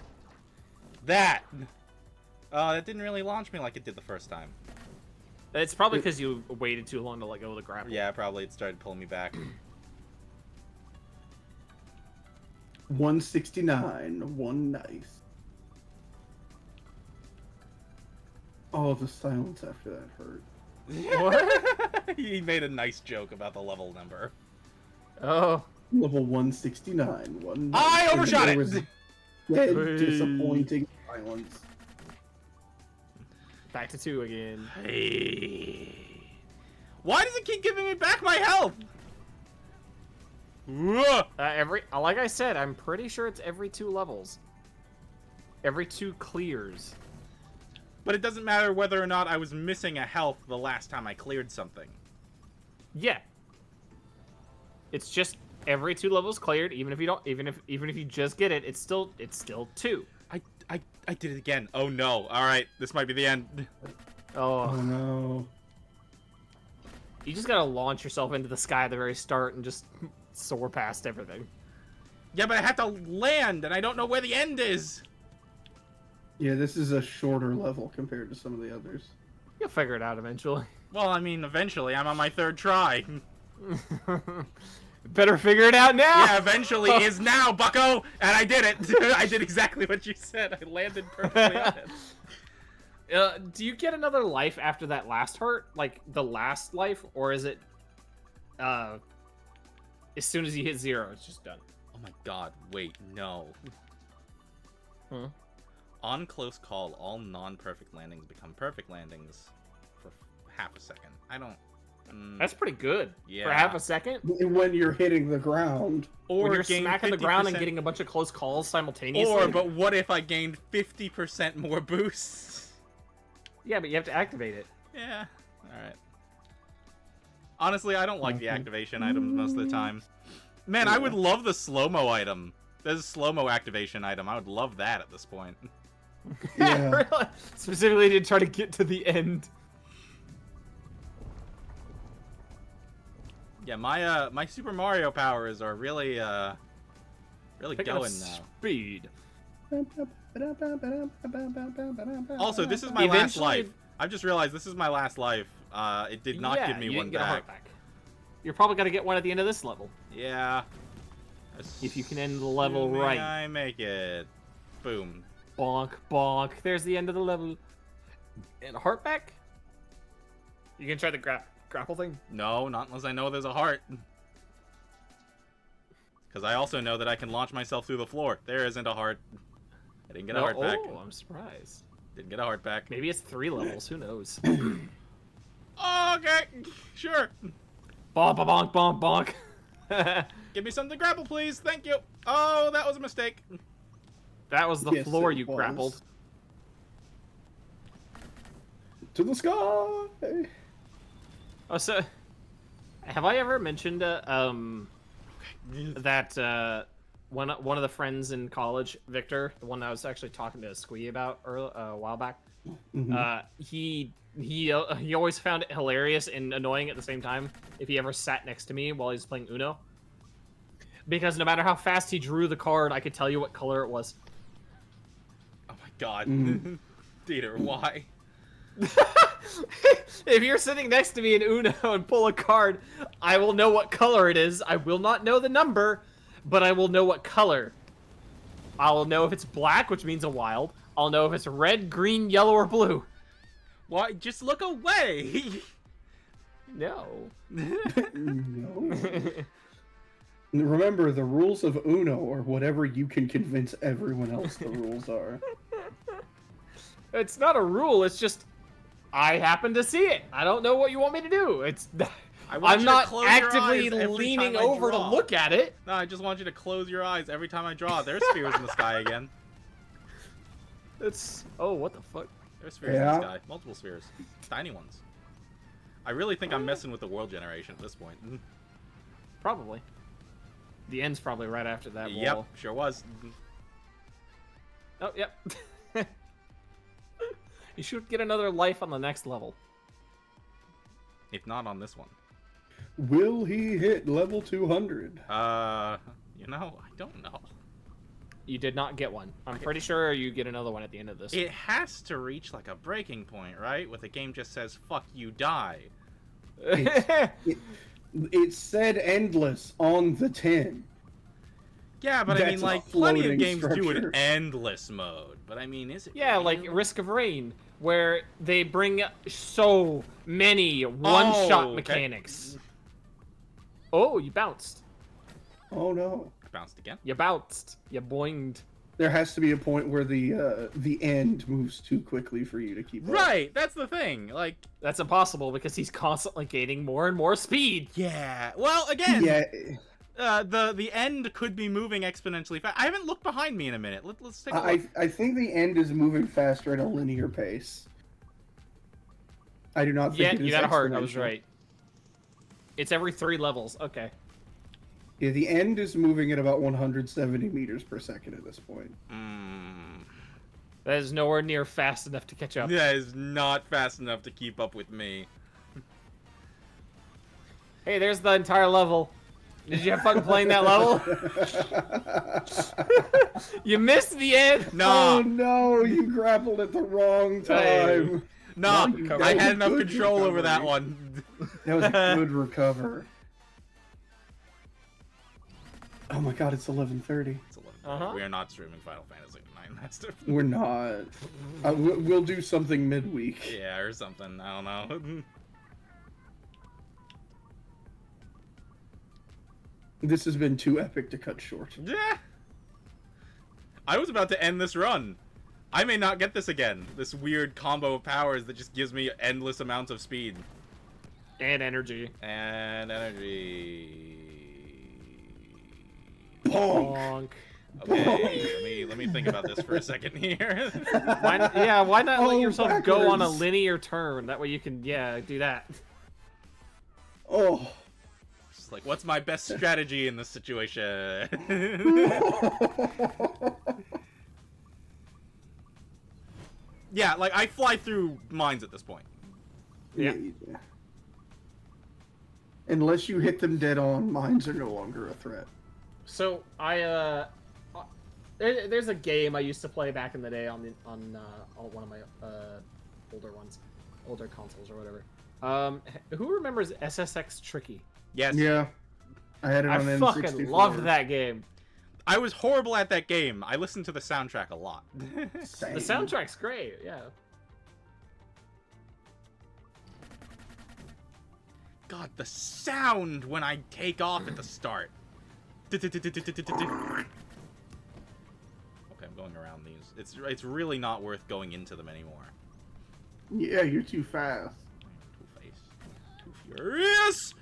Speaker 1: That didn't really launch me like it did the first time.
Speaker 3: It's probably because you waited too long to let go of the grapple.
Speaker 1: Yeah, probably it started pulling me back.
Speaker 2: 169. One nice. Oh, the silence after that hurt.
Speaker 3: What?
Speaker 1: He made a nice joke about the level number.
Speaker 3: Oh.
Speaker 2: Level 169. One nice.
Speaker 1: I overshot it!
Speaker 2: Dead, disappointing silence.
Speaker 3: Back to 2 again.
Speaker 1: Hey. Why does it keep giving me back my health?
Speaker 3: Like I said, I'm pretty sure it's every 2 levels. Every 2 clears.
Speaker 1: But it doesn't matter whether or not I was missing a health the last time I cleared something.
Speaker 3: Yeah. It's just every 2 levels cleared, even if you don't, even if you just get it, it's still 2.
Speaker 1: I did it again. Oh no. Alright, this might be the end.
Speaker 2: Oh no.
Speaker 3: You just gotta launch yourself into the sky at the very start and just soar past everything.
Speaker 1: Yeah, but I have to land, and I don't know where the end is.
Speaker 2: Yeah, this is a shorter level compared to some of the others.
Speaker 3: You'll figure it out eventually.
Speaker 1: Well, I mean, eventually. I'm on my 3rd try.
Speaker 3: Better figure it out now!
Speaker 1: Yeah, eventually is now, bucko! And I did it! I did exactly what you said. I landed perfectly on it.
Speaker 3: Do you get another life after that last hurt? Like, the last life? Or is it... as soon as you hit 0, it's just done?
Speaker 1: Oh my god, wait, no.
Speaker 3: Huh?
Speaker 1: On close call, all non-perfect landings become perfect landings for half a second. I don't...
Speaker 3: That's pretty good.
Speaker 1: Yeah.
Speaker 3: For half a second?
Speaker 2: When you're hitting the ground.
Speaker 1: Or
Speaker 3: when you're
Speaker 1: gain
Speaker 3: smacking
Speaker 1: 50%...
Speaker 3: the ground and getting a bunch of close calls simultaneously?
Speaker 1: Or, but what if I gained 50% more boosts?
Speaker 3: Yeah, but you have to activate it.
Speaker 1: Yeah, alright. Honestly, I don't like the activation items most of the time. Man, I would love the slow-mo item. There's a slow-mo activation item. I would love that at this point.
Speaker 2: Yeah.
Speaker 3: Really? Specifically to try to get to the end.
Speaker 1: Yeah, my Super Mario powers are really
Speaker 3: Picking
Speaker 1: going
Speaker 3: up
Speaker 1: now.
Speaker 3: speed.
Speaker 1: Also, this is my last life. I've just realized this is my last life. It did not give me
Speaker 3: you
Speaker 1: one
Speaker 3: didn't get a heart
Speaker 1: back.
Speaker 3: back. You're probably gonna get one at the end of this level.
Speaker 1: Yeah.
Speaker 3: If you can end the level
Speaker 1: Assuming
Speaker 3: right.
Speaker 1: I make it. Boom.
Speaker 3: Bonk, bonk. There's the end of the level. And a heart back? You gonna try the grapple thing?
Speaker 1: No, not unless I know there's a heart. Because I also know that I can launch myself through the floor. There isn't a heart. I didn't get a heart back.
Speaker 3: Oh, I'm surprised.
Speaker 1: Didn't get a heart back.
Speaker 3: Maybe it's 3 levels. Who knows?
Speaker 1: Okay, sure.
Speaker 3: Bonk, bonk, bonk, bonk.
Speaker 1: Give me something to grapple, please. Thank you. Oh, that was a mistake.
Speaker 3: That was the
Speaker 2: Yes,
Speaker 3: floor
Speaker 2: it
Speaker 3: you
Speaker 2: was.
Speaker 3: grappled.
Speaker 2: To the sky!
Speaker 3: Oh, so have I ever mentioned that one of the friends in college, Victor, the one I was actually talking to Squee about a while back, he always found it hilarious and annoying at the same time if he ever sat next to me while he was playing Uno, because no matter how fast he drew the card, I could tell you what color it was.
Speaker 1: Oh my god. Dieter, why?
Speaker 3: If you're sitting next to me in Uno and pull a card, I will know what color it is. I will not know the number, but I will know what color. I'll know if it's black, which means a wild. I'll know if it's red, green, yellow, or blue.
Speaker 1: Why? Just look away.
Speaker 3: No.
Speaker 2: No. Remember, the rules of Uno are whatever you can convince everyone else the rules are.
Speaker 3: It's not a rule. It's just I happen to see it. I don't know what you want me to do. I'm not actively leaning over to look at it.
Speaker 1: No, I just want you to close your eyes every time I draw. There's spheres in the sky again.
Speaker 3: Oh, what the fuck?
Speaker 1: There's spheres in the sky. Multiple spheres. Tiny ones. I really think I'm messing with the world generation at this point.
Speaker 3: Probably. The end's probably right after that wall.
Speaker 1: Yep, sure was.
Speaker 3: Oh, yep. You should get another life on the next level.
Speaker 1: If not on this one.
Speaker 2: Will he hit level 200?
Speaker 1: I don't know.
Speaker 3: You did not get one. I'm pretty sure you get another one at the end of this.
Speaker 1: It has to reach like a breaking point, right? Where the game just says, fuck you, die.
Speaker 2: It said endless on the tin.
Speaker 1: Yeah, but I mean,
Speaker 2: That's
Speaker 1: like,
Speaker 2: a
Speaker 1: plenty of
Speaker 2: floating
Speaker 1: games do
Speaker 2: structure.
Speaker 1: an endless mode. But I mean, is it?
Speaker 3: Yeah, like
Speaker 1: really?
Speaker 3: Risk of Rain, where they bring so many one-shot
Speaker 1: okay.
Speaker 3: mechanics. Oh, you bounced.
Speaker 2: Oh no.
Speaker 1: Bounced again.
Speaker 3: You bounced. You boinged.
Speaker 2: There has to be a point where the end moves too quickly for you to keep up.
Speaker 1: Right, that's the thing. Like,
Speaker 3: That's impossible because he's constantly gaining more and more speed.
Speaker 1: yeah. Well, again,
Speaker 2: Yeah.
Speaker 1: the end could be moving exponentially fast. I haven't looked behind me in a minute. Let's take a look.
Speaker 2: I think the end is moving faster at a linear pace. I do not think
Speaker 3: Yeah,
Speaker 2: it is
Speaker 3: you got it hard. I was
Speaker 2: exponential.
Speaker 3: right. It's every 3 levels. Okay.
Speaker 2: Yeah, the end is moving at about 170 meters per second at this point.
Speaker 3: That is nowhere near fast enough to catch up.
Speaker 1: That is not fast enough to keep up with me.
Speaker 3: Hey, there's the entire level. Did you have fun playing that level? You missed the end.
Speaker 1: Nah,
Speaker 2: Oh no, you grappled at the wrong time.
Speaker 1: nah.
Speaker 2: No, you-
Speaker 1: I
Speaker 2: that
Speaker 1: had
Speaker 2: was
Speaker 1: enough
Speaker 2: good
Speaker 1: control over that
Speaker 2: recovery.
Speaker 1: one.
Speaker 2: That was a good recover. Oh my god, it's 11:30.
Speaker 1: It's 11.
Speaker 3: Uh-huh.
Speaker 1: We are not streaming Final Fantasy IX. That's different.
Speaker 2: We're not. We'll do something midweek.
Speaker 1: Yeah, or something. I don't know.
Speaker 2: This has been too epic to cut short.
Speaker 1: Yeah. I was about to end this run. I may not get this again. This weird combo of powers that just gives me endless amounts of speed
Speaker 3: And energy.
Speaker 1: and energy.
Speaker 2: Bonk.
Speaker 3: Bonk.
Speaker 1: Okay, let me think about this for a second here.
Speaker 3: Why not let
Speaker 2: Oh,
Speaker 3: yourself go on a
Speaker 2: backwards.
Speaker 3: linear turn? That way you can, do that.
Speaker 2: Oh.
Speaker 1: Just like, what's my best strategy in this situation? Yeah, like I fly through mines at this point.
Speaker 3: Yeah.
Speaker 2: Unless you hit them dead on, mines are no longer a threat.
Speaker 3: So there's a game I used to play back in the day on one of my older consoles or whatever. Who remembers SSX Tricky?
Speaker 1: Yes.
Speaker 2: Yeah. I had it
Speaker 3: I
Speaker 2: on N64.
Speaker 3: fucking loved that game.
Speaker 1: I was horrible at that game. I listened to the soundtrack a lot.
Speaker 2: Same.
Speaker 3: The soundtrack's great. Yeah.
Speaker 1: God, the sound when I take off at the start. Okay, I'm going around these. It's really not worth going into them anymore.
Speaker 2: Yeah, you're too fast.
Speaker 1: Two-Face. Too furious!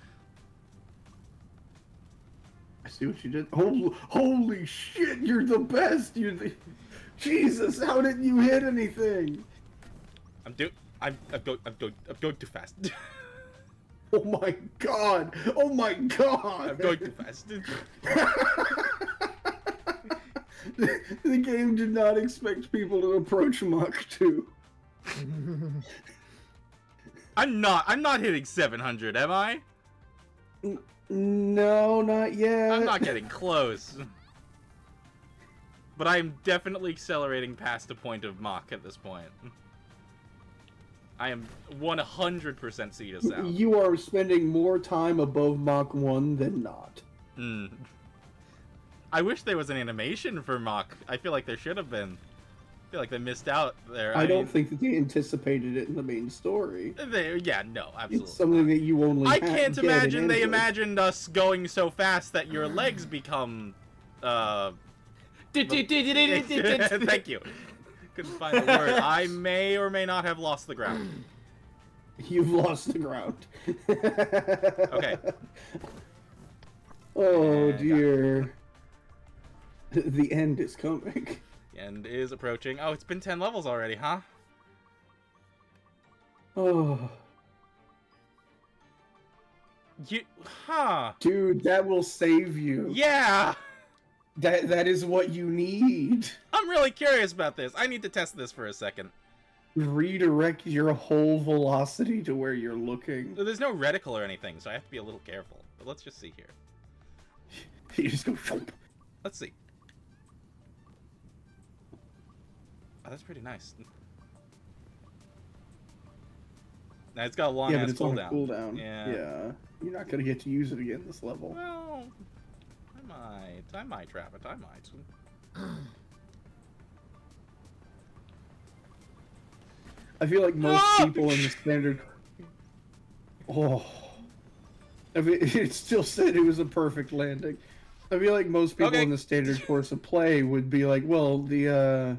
Speaker 2: I see what you did. Holy shit, you're the best! Jesus, how didn't you hit anything?
Speaker 1: I'm going too fast.
Speaker 2: Oh my god! Oh my god!
Speaker 1: I'm going too fast.
Speaker 2: The game did not expect people to approach Mach 2.
Speaker 1: I'm not hitting 700, am I?
Speaker 2: No, not yet.
Speaker 1: I'm not getting close. But I am definitely accelerating past the point of Mach at this point. I am 100% C to sound.
Speaker 2: You are spending more time above Mach 1 than not.
Speaker 1: I wish there was an animation for Mach. I feel like there should have been. I feel like they missed out there.
Speaker 2: I don't think that they anticipated it in the main story.
Speaker 1: Yeah, no, absolutely.
Speaker 2: It's something that you only
Speaker 1: I
Speaker 2: get
Speaker 1: can't
Speaker 2: in
Speaker 1: imagine they
Speaker 2: Android.
Speaker 1: imagined us going so fast that your legs become, Thank you. Couldn't find the word. I may or may not have lost the ground.
Speaker 2: You've lost the ground.
Speaker 1: Okay.
Speaker 2: Oh
Speaker 1: And
Speaker 2: dear. The end is coming.
Speaker 1: The end is approaching. Oh, it's been 10 levels already, huh?
Speaker 2: Oh. Dude, that will save you.
Speaker 1: Yeah!
Speaker 2: That is what you need.
Speaker 1: I'm really curious about this. I need to test this for a second.
Speaker 2: Redirect your whole velocity to where you're looking.
Speaker 1: There's no reticle or anything, so I have to be a little careful. But let's just see here.
Speaker 2: You just go thump.
Speaker 1: Let's see. Oh, that's pretty nice. Now it's got a long
Speaker 2: Yeah,
Speaker 1: ass
Speaker 2: but it's on a
Speaker 1: cooldown.
Speaker 2: cooldown.
Speaker 1: Yeah.
Speaker 2: Yeah. You're not gonna get to use it again this level.
Speaker 1: Well, I might trap it. I might.
Speaker 2: I feel like most people in the standard. Oh. I mean, it still said it was a perfect landing. I feel like most people in the standard course of play would be like, well, the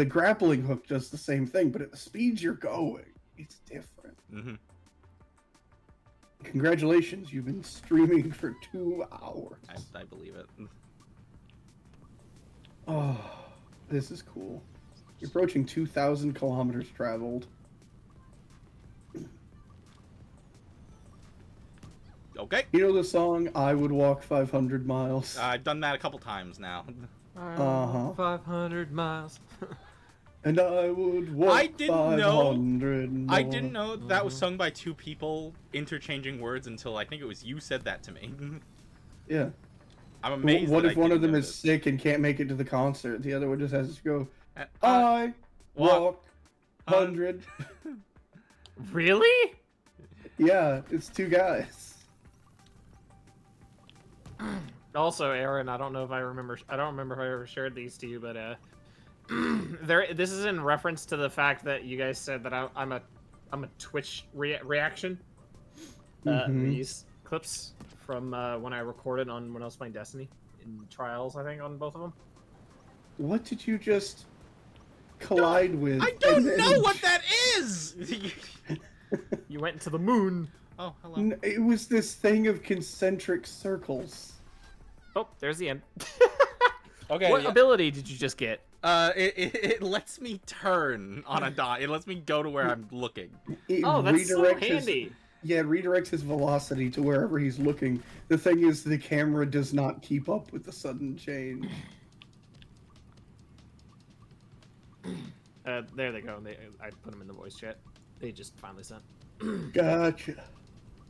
Speaker 2: grappling hook does the same thing, but at the speeds you're going, it's different.
Speaker 1: Mm-hmm.
Speaker 2: Congratulations, you've been streaming for 2 hours.
Speaker 1: I believe it.
Speaker 2: Oh, this is cool. You're approaching 2,000 kilometers traveled.
Speaker 1: Okay.
Speaker 2: You know the song, I Would Walk 500 Miles?
Speaker 1: I've done that a couple times now.
Speaker 3: 500 miles.
Speaker 2: And I would walk
Speaker 1: I didn't
Speaker 2: 500 more.
Speaker 1: I didn't know that was sung by two people interchanging words until I think it was you said that to me.
Speaker 2: Yeah.
Speaker 1: I'm amazed.
Speaker 2: What
Speaker 1: that
Speaker 2: if
Speaker 1: I
Speaker 2: one of
Speaker 1: didn't
Speaker 2: them
Speaker 1: know
Speaker 2: is
Speaker 1: this.
Speaker 2: sick and can't make it to the concert? The other one just has to go,
Speaker 1: I
Speaker 2: I walk 100.
Speaker 3: Really?
Speaker 2: Yeah, it's two guys.
Speaker 3: Also, Aaron, I don't remember if I ever shared these to you, but this is in reference to the fact that you guys said that I'm a Twitch reaction. These clips from when I recorded when I was playing Destiny in Trials, I think, on both of them.
Speaker 2: What did you just collide with?
Speaker 1: I don't know what that is!
Speaker 3: You went to the moon.
Speaker 1: Oh, hello.
Speaker 2: It was this thing of concentric circles.
Speaker 3: Oh, there's the end.
Speaker 1: Okay.
Speaker 3: What ability did you just get?
Speaker 1: It lets me turn on a dot. It lets me go to where I'm looking.
Speaker 2: It
Speaker 3: Oh, that's so
Speaker 2: redirects
Speaker 3: handy.
Speaker 2: it redirects his velocity to wherever he's looking. The thing is, the camera does not keep up with the sudden change.
Speaker 3: There they go. I put them in the voice chat. They just finally sent.
Speaker 2: Gotcha.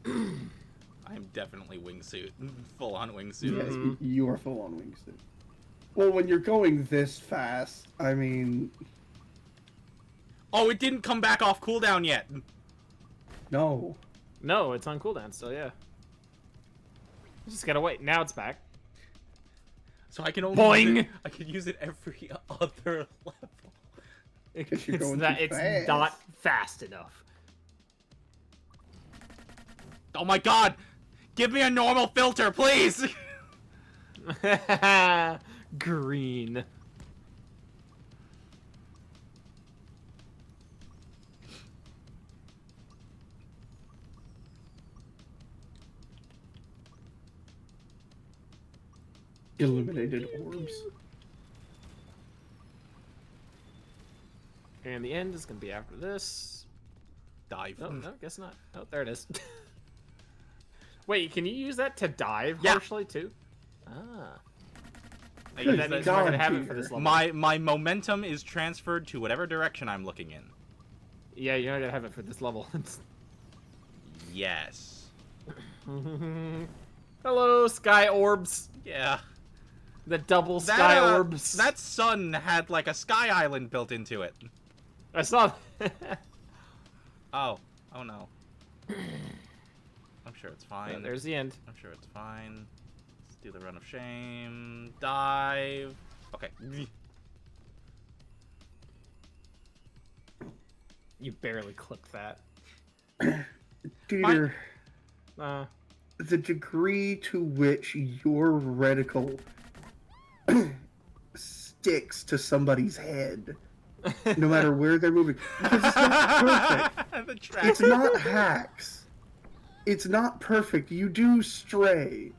Speaker 1: I am definitely wingsuit. Full on wingsuit.
Speaker 2: Yes, you are full on wingsuit. Well, when you're going this fast, I mean...
Speaker 1: Oh, it didn't come back off cooldown yet.
Speaker 2: No.
Speaker 3: No, it's on cooldown still, yeah. Just gotta wait. Now it's back.
Speaker 1: So I can only
Speaker 3: Boing!
Speaker 1: I can use it every other level.
Speaker 2: Because you're
Speaker 3: It's
Speaker 2: going
Speaker 3: that
Speaker 2: too
Speaker 3: it's
Speaker 2: fast.
Speaker 3: not fast enough.
Speaker 1: Oh my god! Give me a normal filter, please!
Speaker 3: Green.
Speaker 2: Illuminated orbs.
Speaker 3: And the end is gonna be after this.
Speaker 1: Dive.
Speaker 3: No, guess not. Oh, there it is. Wait, can you use that to dive
Speaker 1: Yeah.
Speaker 3: harshly too? Ah.
Speaker 1: I
Speaker 3: But
Speaker 1: use
Speaker 3: that
Speaker 1: that-
Speaker 3: means we're not gonna have it for this level.
Speaker 1: My momentum is transferred to whatever direction I'm looking in.
Speaker 3: Yeah, you're not gonna have it for this level.
Speaker 1: Yes.
Speaker 3: Hello, sky orbs.
Speaker 1: Yeah.
Speaker 3: The double sky orbs.
Speaker 1: That sun had like a sky island built into it.
Speaker 3: I saw.
Speaker 1: Oh. Oh no. I'm sure it's fine.
Speaker 3: There's the end.
Speaker 1: I'm sure it's fine. Let's do the run of shame. Dive. Okay.
Speaker 3: You barely clipped that.
Speaker 2: Dieter,
Speaker 3: Uh,
Speaker 2: the degree to which your reticle sticks to somebody's head, no matter where they're moving, because it's not perfect.
Speaker 1: The track.
Speaker 2: It's not hacks. It's not perfect. You do stray,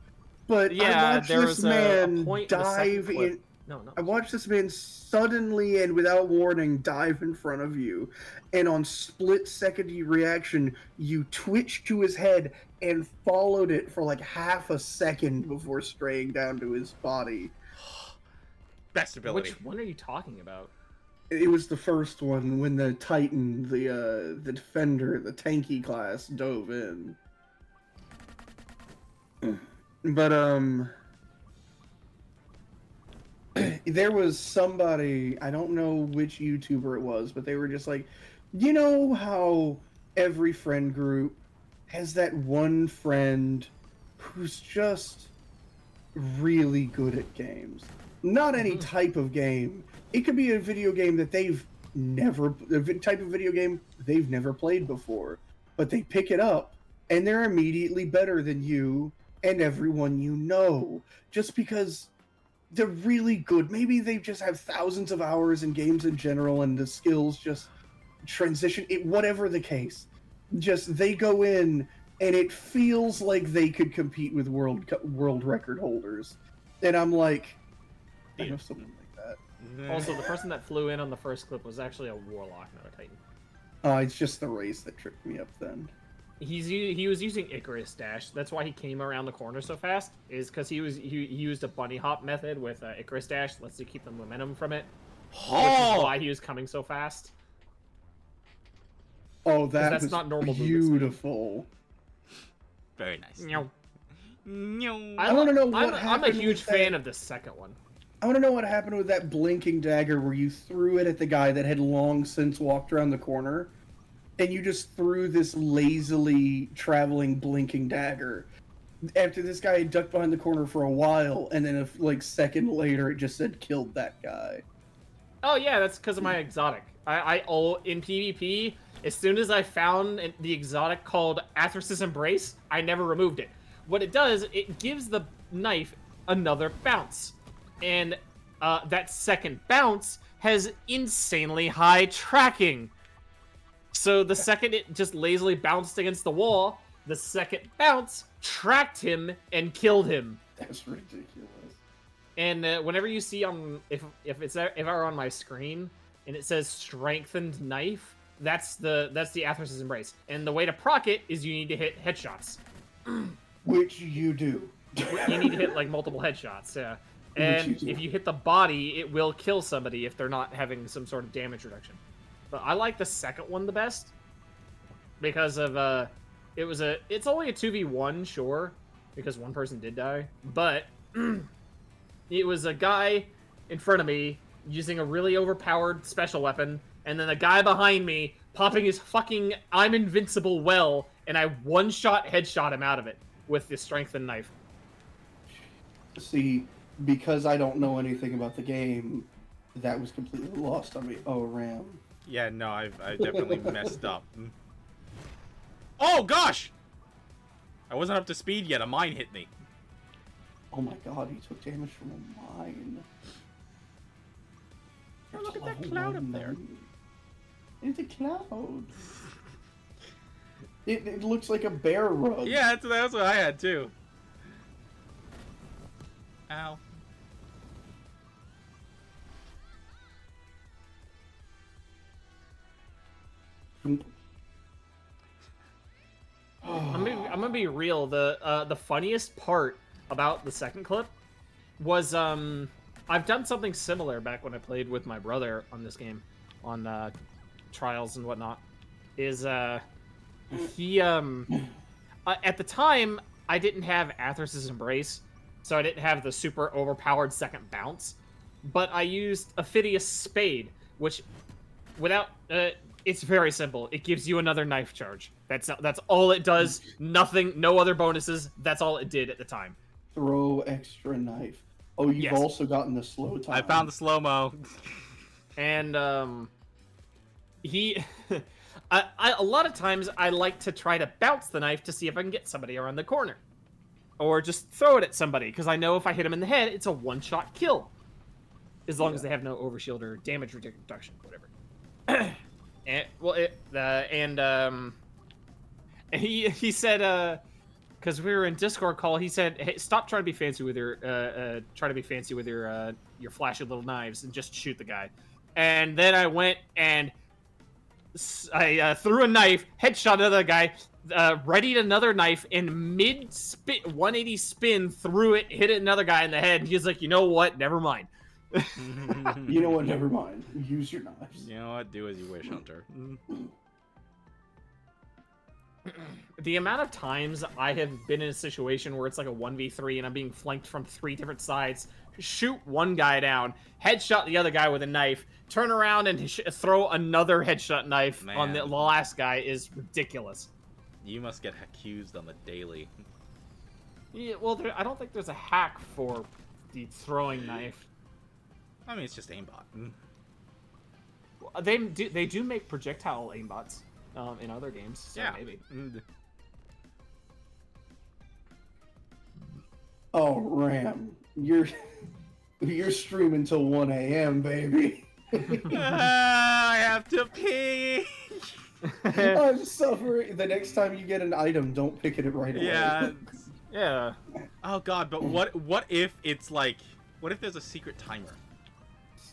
Speaker 2: but
Speaker 3: yeah,
Speaker 2: I watched
Speaker 3: there
Speaker 2: this
Speaker 3: was
Speaker 2: man
Speaker 3: a point in the second
Speaker 2: dive
Speaker 3: clip.
Speaker 2: in.
Speaker 3: No.
Speaker 2: I watched this man suddenly and without warning dive in front of you, and on split-second reaction, you twitched to his head and followed it for like half a second before straying down to his body.
Speaker 1: Best ability.
Speaker 3: Which one are you talking about?
Speaker 2: It was the first one when the Titan, the defender, the tanky class dove in. But there was somebody, I don't know which YouTuber it was, but they were just like, you know how every friend group has that one friend who's just really good at games. Not any type of game. It could be a video game that they've never, type of video game they've never played before, but they pick it up and they're immediately better than you and everyone you know, just because they're really good. Maybe they just have thousands of hours in games in general and the skills just transition it, whatever the case. Just they go in and it feels like they could compete with world record holders. And I'm like, I know something like that.
Speaker 3: Also, the person that flew in on the first clip was actually a warlock, not a titan.
Speaker 2: It's just the race that tricked me up then.
Speaker 3: He was using Icarus Dash. That's why he came around the corner so fast. Is because he used a bunny hop method with Icarus Dash. Lets you keep the momentum from it. Which is why he was coming so fast.
Speaker 2: Oh, that's
Speaker 3: not normal.
Speaker 2: Beautiful.
Speaker 1: Very nice.
Speaker 3: No.
Speaker 2: I want to know what happened.
Speaker 3: I'm a huge fan of the second one.
Speaker 2: I want to know what happened with that blinking dagger where you threw it at the guy that had long since walked around the corner. And you just threw this lazily traveling blinking dagger. After this guy had ducked behind the corner for a while, and then a second later, it just said killed that guy.
Speaker 3: Oh yeah, that's because of my exotic. In PvP, as soon as I found the exotic called Athras' Embrace, I never removed it. What it does, it gives the knife another bounce, and that second bounce has insanely high tracking. So the second it just lazily bounced against the wall, the second bounce tracked him and killed him.
Speaker 2: That's ridiculous.
Speaker 3: And whenever you see if I were on my screen and it says strengthened knife, that's the Athras' Embrace. And the way to proc it is you need to hit headshots.
Speaker 2: Which you do.
Speaker 3: You need to hit multiple headshots, yeah. And if you hit the body, it will kill somebody if they're not having some sort of damage reduction. But I like the second one the best because of it's only a 2v1, sure, because one person did die, but it was a guy in front of me using a really overpowered special weapon, and then a guy behind me popping his fucking I'm invincible well, and I one-shot headshot him out of it with the strengthened knife.
Speaker 2: See, because I don't know anything about the game, that was completely lost on me. Oh, Ram.
Speaker 1: Yeah, no, I definitely messed up. Oh, gosh! I wasn't up to speed yet. A mine hit me.
Speaker 2: Oh my god, he took damage from a mine.
Speaker 1: Oh, look at that cloud up there.
Speaker 2: It's a cloud. It looks like a bear rug.
Speaker 1: Yeah, that's what I had, too. Ow.
Speaker 3: I'm gonna be real. The funniest part about the second clip was I've done something similar back when I played with my brother on this game, on trials and whatnot. Is he at the time I didn't have Athras' Embrace, so I didn't have the super overpowered second bounce, but I used Ophidius' Spade, which without it's very simple. It gives you another knife charge. That's all it does. Nothing, no other bonuses. That's all it did at the time.
Speaker 2: Throw extra knife. Oh, you've also gotten the slow time.
Speaker 1: I found the slow-mo.
Speaker 3: And he a lot of times I like to try to bounce the knife to see if I can get somebody around the corner. Or just throw it at somebody, because I know if I hit him in the head, it's a one-shot kill. As long as they have no overshield or damage reduction, whatever. He said, because we were in Discord call, he said, "Hey, stop trying to be fancy with your your flashy little knives and just shoot the guy." And then I went and I threw a knife, headshot another guy, readied another knife, and mid-spin, 180 spin, threw it, hit another guy in the head. And he was like, "You know what? Never mind."
Speaker 2: You know what? Never mind. Use your knives.
Speaker 1: You know what? Do as you wish, Hunter.
Speaker 3: The amount of times I have been in a situation where it's like a 1v3 and I'm being flanked from 3 different sides, shoot one guy down, headshot the other guy with a knife, turn around and throw another headshot knife on the last guy is ridiculous.
Speaker 1: You must get accused on the daily.
Speaker 3: Yeah, well, I don't think there's a hack for the throwing knife.
Speaker 1: I mean, it's just aimbot.
Speaker 3: They do make projectile aimbots in other games, so
Speaker 1: yeah.
Speaker 3: maybe.
Speaker 2: Oh, Ram, you're streaming till 1 a.m., baby.
Speaker 1: I have to pee.
Speaker 2: I'm suffering. The next time you get an item, don't pick it right away.
Speaker 1: Yeah.
Speaker 3: Yeah.
Speaker 1: Oh god, but what if it's like, what if there's a secret timer?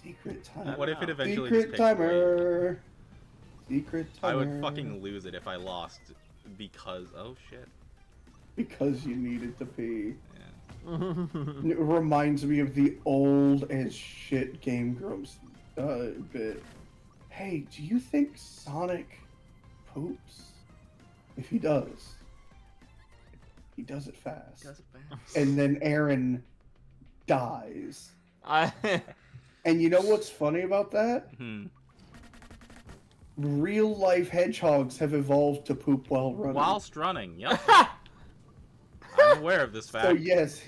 Speaker 2: Secret timer.
Speaker 1: What if it eventually
Speaker 2: Secret
Speaker 1: just picks
Speaker 2: timer. Secret timer.
Speaker 1: I would fucking lose it if I lost because, oh shit.
Speaker 2: Because you needed to pee.
Speaker 1: Yeah.
Speaker 2: It reminds me of the old as shit Game Grumps bit. Hey, do you think Sonic poops? If he does, he does it fast. And then Aaron dies. And you know what's funny about that? Real life hedgehogs have evolved to poop while running.
Speaker 1: Whilst running, yep. I'm aware of this fact.
Speaker 2: So yes,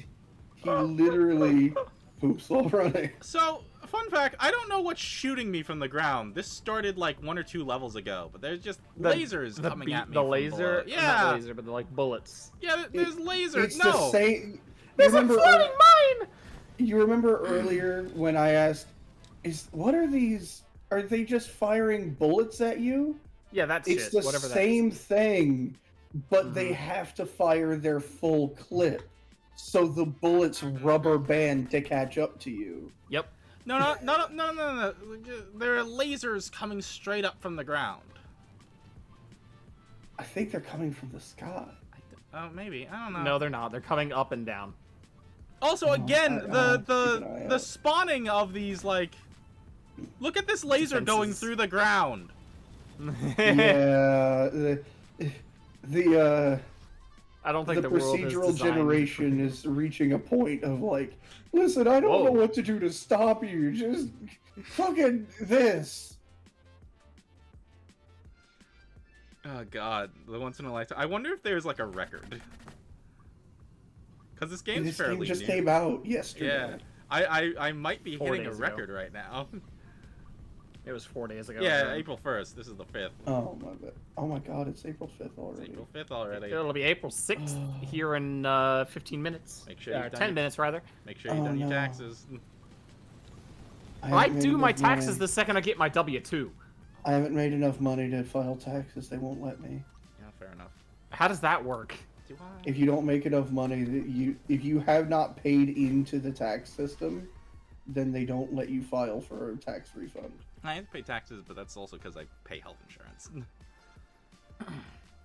Speaker 2: he literally poops while running.
Speaker 1: So, fun fact, I don't know what's shooting me from the ground. This started like 1 or 2 levels ago, but there's just lasers coming at me.
Speaker 3: The
Speaker 1: from
Speaker 3: laser?
Speaker 1: below. Yeah.
Speaker 3: Not laser, but they're like bullets.
Speaker 1: Yeah, there's lasers.
Speaker 2: It's
Speaker 1: no.
Speaker 2: the same.
Speaker 3: There's a floating mine!
Speaker 2: You remember earlier when I asked, what are these? Are they just firing bullets at you?
Speaker 3: Yeah, that's
Speaker 2: it's
Speaker 3: shit.
Speaker 2: the
Speaker 3: Whatever
Speaker 2: same
Speaker 3: that is.
Speaker 2: thing, but they have to fire their full clip, so the bullets rubber band to catch up to you.
Speaker 3: Yep.
Speaker 1: No. There are lasers coming straight up from the ground.
Speaker 2: I think they're coming from the sky.
Speaker 1: Oh, maybe. I don't know.
Speaker 3: No, they're not. They're coming up and down.
Speaker 1: Also, again,
Speaker 2: keep an
Speaker 1: the
Speaker 2: eye
Speaker 1: spawning of these, like, look at this laser going
Speaker 3: Defenses.
Speaker 1: through the ground.
Speaker 2: Yeah, the
Speaker 3: I don't think
Speaker 2: the
Speaker 3: the world is
Speaker 2: procedural
Speaker 3: designed
Speaker 2: generation is reaching a point of like, listen, I don't know what to do to stop you. Just fucking this.
Speaker 1: Oh god, the once in a lifetime. I wonder if there's like a record. Because this game's
Speaker 2: This
Speaker 1: fairly
Speaker 2: game just
Speaker 1: new.
Speaker 2: came out yesterday.
Speaker 1: Yeah, I might be
Speaker 3: 4
Speaker 1: hitting a
Speaker 3: days ago.
Speaker 1: record right now.
Speaker 3: It was 4 days ago.
Speaker 1: Yeah, April 1st. This is the 5th.
Speaker 2: Oh my god! Oh my god! It's April 5th
Speaker 1: It's
Speaker 2: already.
Speaker 1: April 5th already.
Speaker 3: It'll be April 6th here in 15 minutes.
Speaker 1: Make sure you've done
Speaker 3: 10
Speaker 1: your-
Speaker 3: minutes, rather.
Speaker 1: Make sure you've done your
Speaker 2: no.
Speaker 1: taxes.
Speaker 3: I
Speaker 2: haven't made
Speaker 3: do my
Speaker 2: enough
Speaker 3: taxes
Speaker 2: money.
Speaker 3: the second I get my W-2.
Speaker 2: I haven't made enough money to file taxes. They won't let me.
Speaker 1: Yeah, fair enough.
Speaker 3: How does that work?
Speaker 1: Do I?
Speaker 2: If you don't make enough money, if you have not paid into the tax system, then they don't let you file for a tax refund.
Speaker 1: I have to pay taxes, but that's also because I pay health insurance.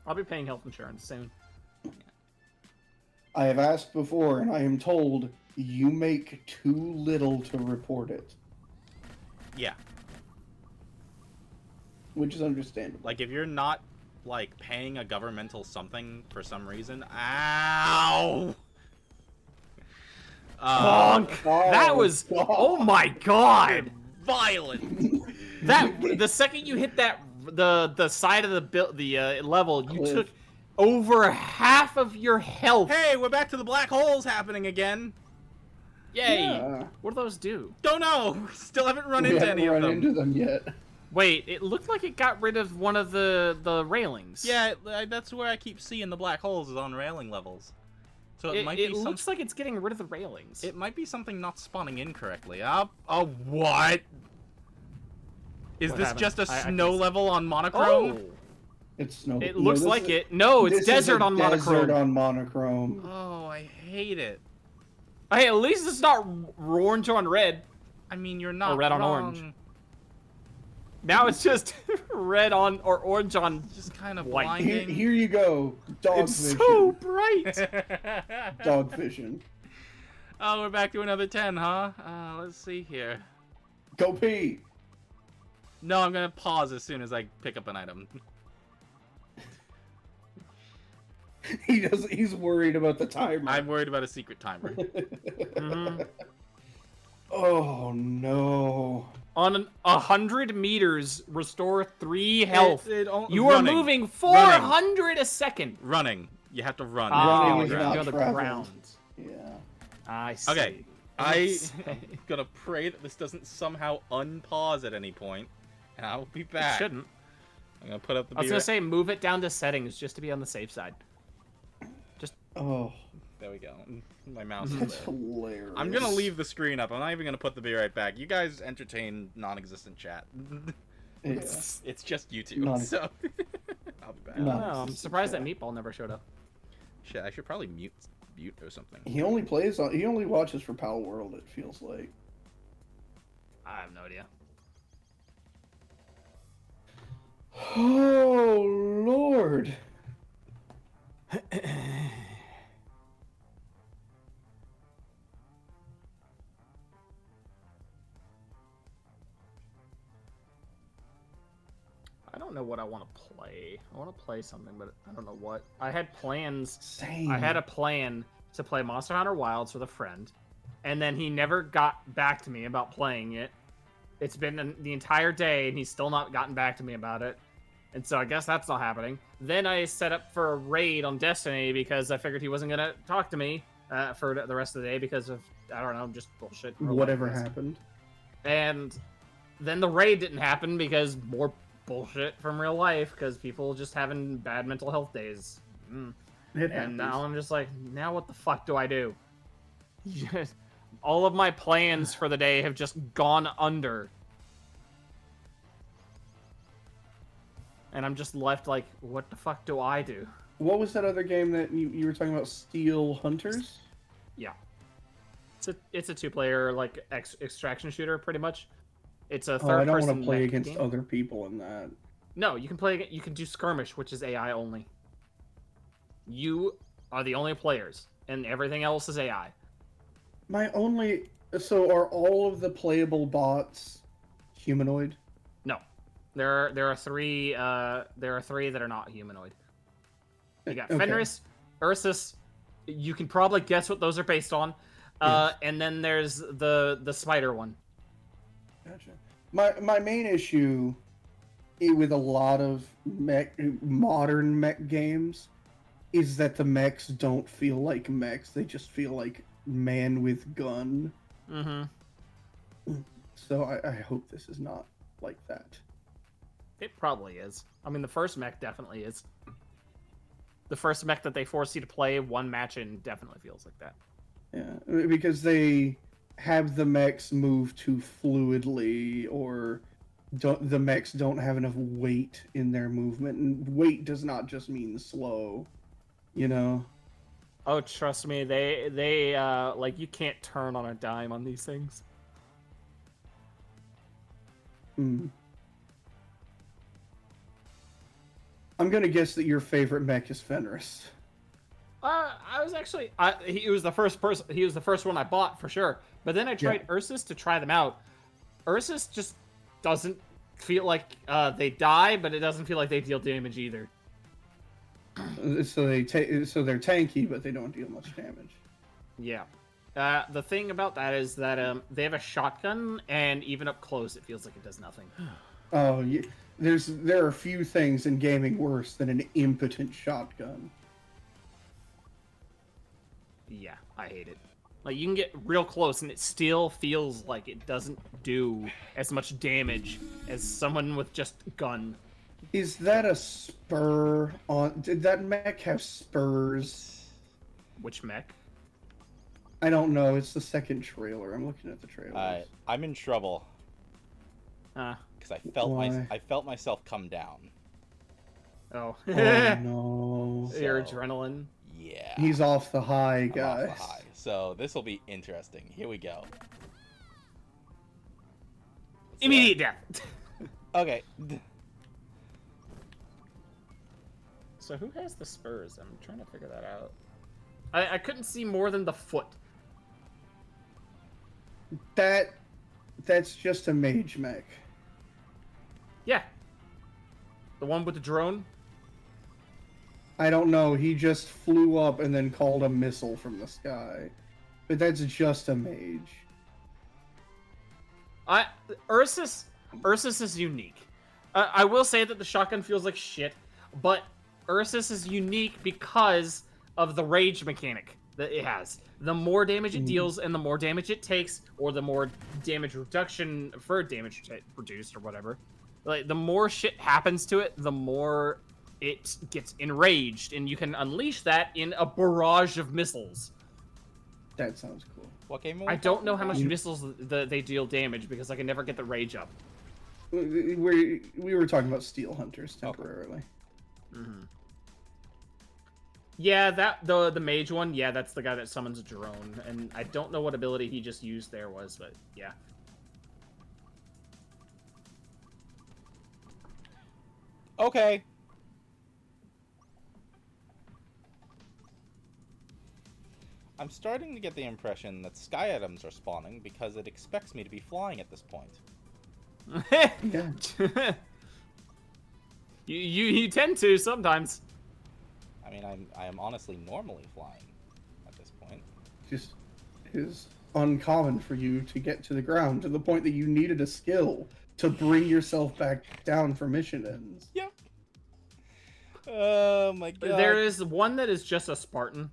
Speaker 3: I'll be paying health insurance soon.
Speaker 2: I have asked before, and I am told you make too little to report it,
Speaker 1: Yeah.
Speaker 2: which is understandable.
Speaker 1: Like, if you're not, like, paying a governmental something for some reason... Ow!
Speaker 3: Bonk! That was...
Speaker 2: God.
Speaker 3: Oh my god!
Speaker 1: Violent!
Speaker 3: That... The second you hit that... The side of the level, you
Speaker 2: Cliff.
Speaker 3: took over half of your health.
Speaker 1: Hey, we're back to the black holes happening again!
Speaker 3: Yay!
Speaker 2: Yeah.
Speaker 3: What do those do?
Speaker 1: Don't know! Still haven't run
Speaker 2: We
Speaker 1: into
Speaker 2: haven't
Speaker 1: any of
Speaker 2: run
Speaker 1: them.
Speaker 2: into them yet.
Speaker 3: Wait, it looked like it got rid of one of the railings.
Speaker 1: Yeah, that's where I keep seeing the black holes is on railing levels. So it, might be
Speaker 3: It looks like it's getting rid of the railings.
Speaker 1: It might be something not spawning incorrectly. Oh, what? Is
Speaker 3: What
Speaker 1: this
Speaker 3: happened?
Speaker 1: just a
Speaker 3: I
Speaker 1: snow
Speaker 3: can-
Speaker 1: level on monochrome?
Speaker 3: Oh!
Speaker 2: It's snow.
Speaker 3: It
Speaker 2: no,
Speaker 3: looks
Speaker 2: this
Speaker 3: like
Speaker 2: is-
Speaker 3: it. No, it's
Speaker 2: this is
Speaker 3: desert
Speaker 2: a
Speaker 3: on monochrome.
Speaker 2: Desert on monochrome.
Speaker 1: Oh, I hate it.
Speaker 3: Hey, at least it's not orange on red.
Speaker 1: I mean, you're not
Speaker 3: red on
Speaker 1: wrong.
Speaker 3: orange. Now it's just red on or orange on.
Speaker 1: It's just kind of
Speaker 3: White.
Speaker 1: blinding.
Speaker 2: Here you go. Dog
Speaker 3: It's
Speaker 2: vision.
Speaker 3: so bright.
Speaker 2: Dog vision.
Speaker 1: Oh, we're back to another 10, huh? Let's see here.
Speaker 2: Go pee.
Speaker 1: No, I'm gonna pause as soon as I pick up an item.
Speaker 2: He's worried about the timer.
Speaker 1: I'm worried about a secret timer.
Speaker 3: Mhm.
Speaker 2: Oh no.
Speaker 3: On 100 meters, restore 3 health. You are
Speaker 1: running.
Speaker 3: moving 400 a second.
Speaker 1: Running. You have to run.
Speaker 2: Running
Speaker 3: Oh,
Speaker 2: is
Speaker 3: you
Speaker 2: not
Speaker 3: go to the
Speaker 2: traveling.
Speaker 3: ground.
Speaker 2: Yeah.
Speaker 3: I see.
Speaker 1: Okay. I'm gonna pray that this doesn't somehow unpause at any point, and I'll be
Speaker 3: It
Speaker 1: back.
Speaker 3: shouldn't.
Speaker 1: I'm gonna put up the.
Speaker 3: I was gonna say move it down to settings just to be on the safe side.
Speaker 2: Oh,
Speaker 1: There we go. My mouse.
Speaker 2: that's
Speaker 1: is there.
Speaker 2: hilarious.
Speaker 1: I'm gonna leave the screen up. I'm not even gonna put the be right back. You guys entertain non-existent chat.
Speaker 2: Yeah.
Speaker 1: It's just you two. So I'll be back.
Speaker 3: I don't know. I'm surprised that Meatball never showed up.
Speaker 1: Shit, I should probably mute or something.
Speaker 2: He only plays on. He only watches for Pal World. It feels like.
Speaker 3: I have no idea.
Speaker 2: Oh Lord.
Speaker 3: I don't know what I want to play. I want to play something, but I don't know what. I had plans.
Speaker 2: Same.
Speaker 3: I had a plan to play Monster Hunter Wilds with a friend, and then he never got back to me about playing it. It's been the entire day, and he's still not gotten back to me about it. And so I guess that's not happening. Then I set up for a raid on Destiny because I figured he wasn't going to talk to me for the rest of the day because of, I don't know, just bullshit.
Speaker 2: Whatever happened.
Speaker 3: And then the raid didn't happen because more bullshit from real life because people just having bad mental health days. And now I'm just like, now what the fuck do I do? All of my plans for the day have just gone under. And I'm just left like, what the fuck do I do?
Speaker 2: What was that other game that you were talking about? Steel Hunters?
Speaker 3: Yeah. It's a two-player like extraction shooter pretty much. It's a third-person.
Speaker 2: I don't want to play
Speaker 3: mech
Speaker 2: against
Speaker 3: game.
Speaker 2: other people in that.
Speaker 3: No, you can play. You can do skirmish, which is AI only. You are the only players, and everything else is AI.
Speaker 2: So are all of the playable bots humanoid?
Speaker 3: No, there are three. There are three that are not humanoid. You got
Speaker 2: Okay.
Speaker 3: Fenris, Ursus. You can probably guess what those are based on.
Speaker 2: Yes.
Speaker 3: And then there's the spider one.
Speaker 2: Gotcha. My main issue with a lot of modern mech games is that the mechs don't feel like mechs. They just feel like man with gun.
Speaker 3: Mm-hmm.
Speaker 2: So I hope this is not like that.
Speaker 3: It probably is. I mean, the first mech definitely is. The first mech that they force you to play one match in definitely feels like that.
Speaker 2: Yeah, because they have the mechs move too fluidly, or the mechs don't have enough weight in their movement. And weight does not just mean slow, you know?
Speaker 3: Oh, trust me, they like you can't turn on a dime on these things.
Speaker 2: Hmm. I'm gonna guess that your favorite mech is Fenris.
Speaker 3: I was actually, he was the first person. He was the first one I bought for sure. But then I tried Ursus to try them out. Ursus just doesn't feel like they die, but it doesn't feel like they deal damage either.
Speaker 2: So they're tanky, but they don't deal much damage.
Speaker 3: Yeah. The thing about that is that they have a shotgun, and even up close, it feels like it does nothing.
Speaker 2: Oh, there are few things in gaming worse than an impotent shotgun.
Speaker 3: Yeah, I hate it. Like, you can get real close, and it still feels like it doesn't do as much damage as someone with just gun.
Speaker 2: Is that a spur on? Did that mech have spurs?
Speaker 3: Which mech?
Speaker 2: I don't know. It's the second trailer. I'm looking at the trailer.
Speaker 1: I'm in trouble because I felt myself come down.
Speaker 3: Oh.
Speaker 2: Oh no.
Speaker 3: Your adrenaline.
Speaker 1: Yeah.
Speaker 2: He's off the high,
Speaker 1: I'm
Speaker 2: guys.
Speaker 1: off the high. So this will be interesting. Here we go.
Speaker 3: Immediate death.
Speaker 1: Okay.
Speaker 3: So who has the spurs? I'm trying to figure that out. I couldn't see more than the foot.
Speaker 2: That's just a mage mech.
Speaker 3: Yeah. The one with the drone?
Speaker 2: I don't know. He just flew up and then called a missile from the sky. But that's just a mage.
Speaker 3: Ursus is unique. I will say that the shotgun feels like shit, but Ursus is unique because of the rage mechanic that it has. The more damage it deals and the more damage it takes, or the more damage reduction for damage produced or whatever, like the more shit happens to it, the more it gets enraged, and you can unleash that in a barrage of missiles.
Speaker 2: That sounds cool.
Speaker 1: What game?
Speaker 3: I don't know how much missiles they deal damage because I can never get the rage up.
Speaker 2: We were talking about Steel Hunters temporarily.
Speaker 3: Okay. Mm-hmm. Yeah, the mage one. Yeah, that's the guy that summons a drone, and I don't know what ability he just used there was, but yeah.
Speaker 1: Okay. I'm starting to get the impression that sky items are spawning because it expects me to be flying at this point.
Speaker 2: Yeah.
Speaker 3: you tend to sometimes.
Speaker 1: I mean, I am honestly normally flying at this point.
Speaker 2: Just is uncommon for you to get to the ground to the point that you needed a skill to bring yourself back down for mission ends.
Speaker 1: Yep. Oh my god.
Speaker 3: There is one that is just a Spartan.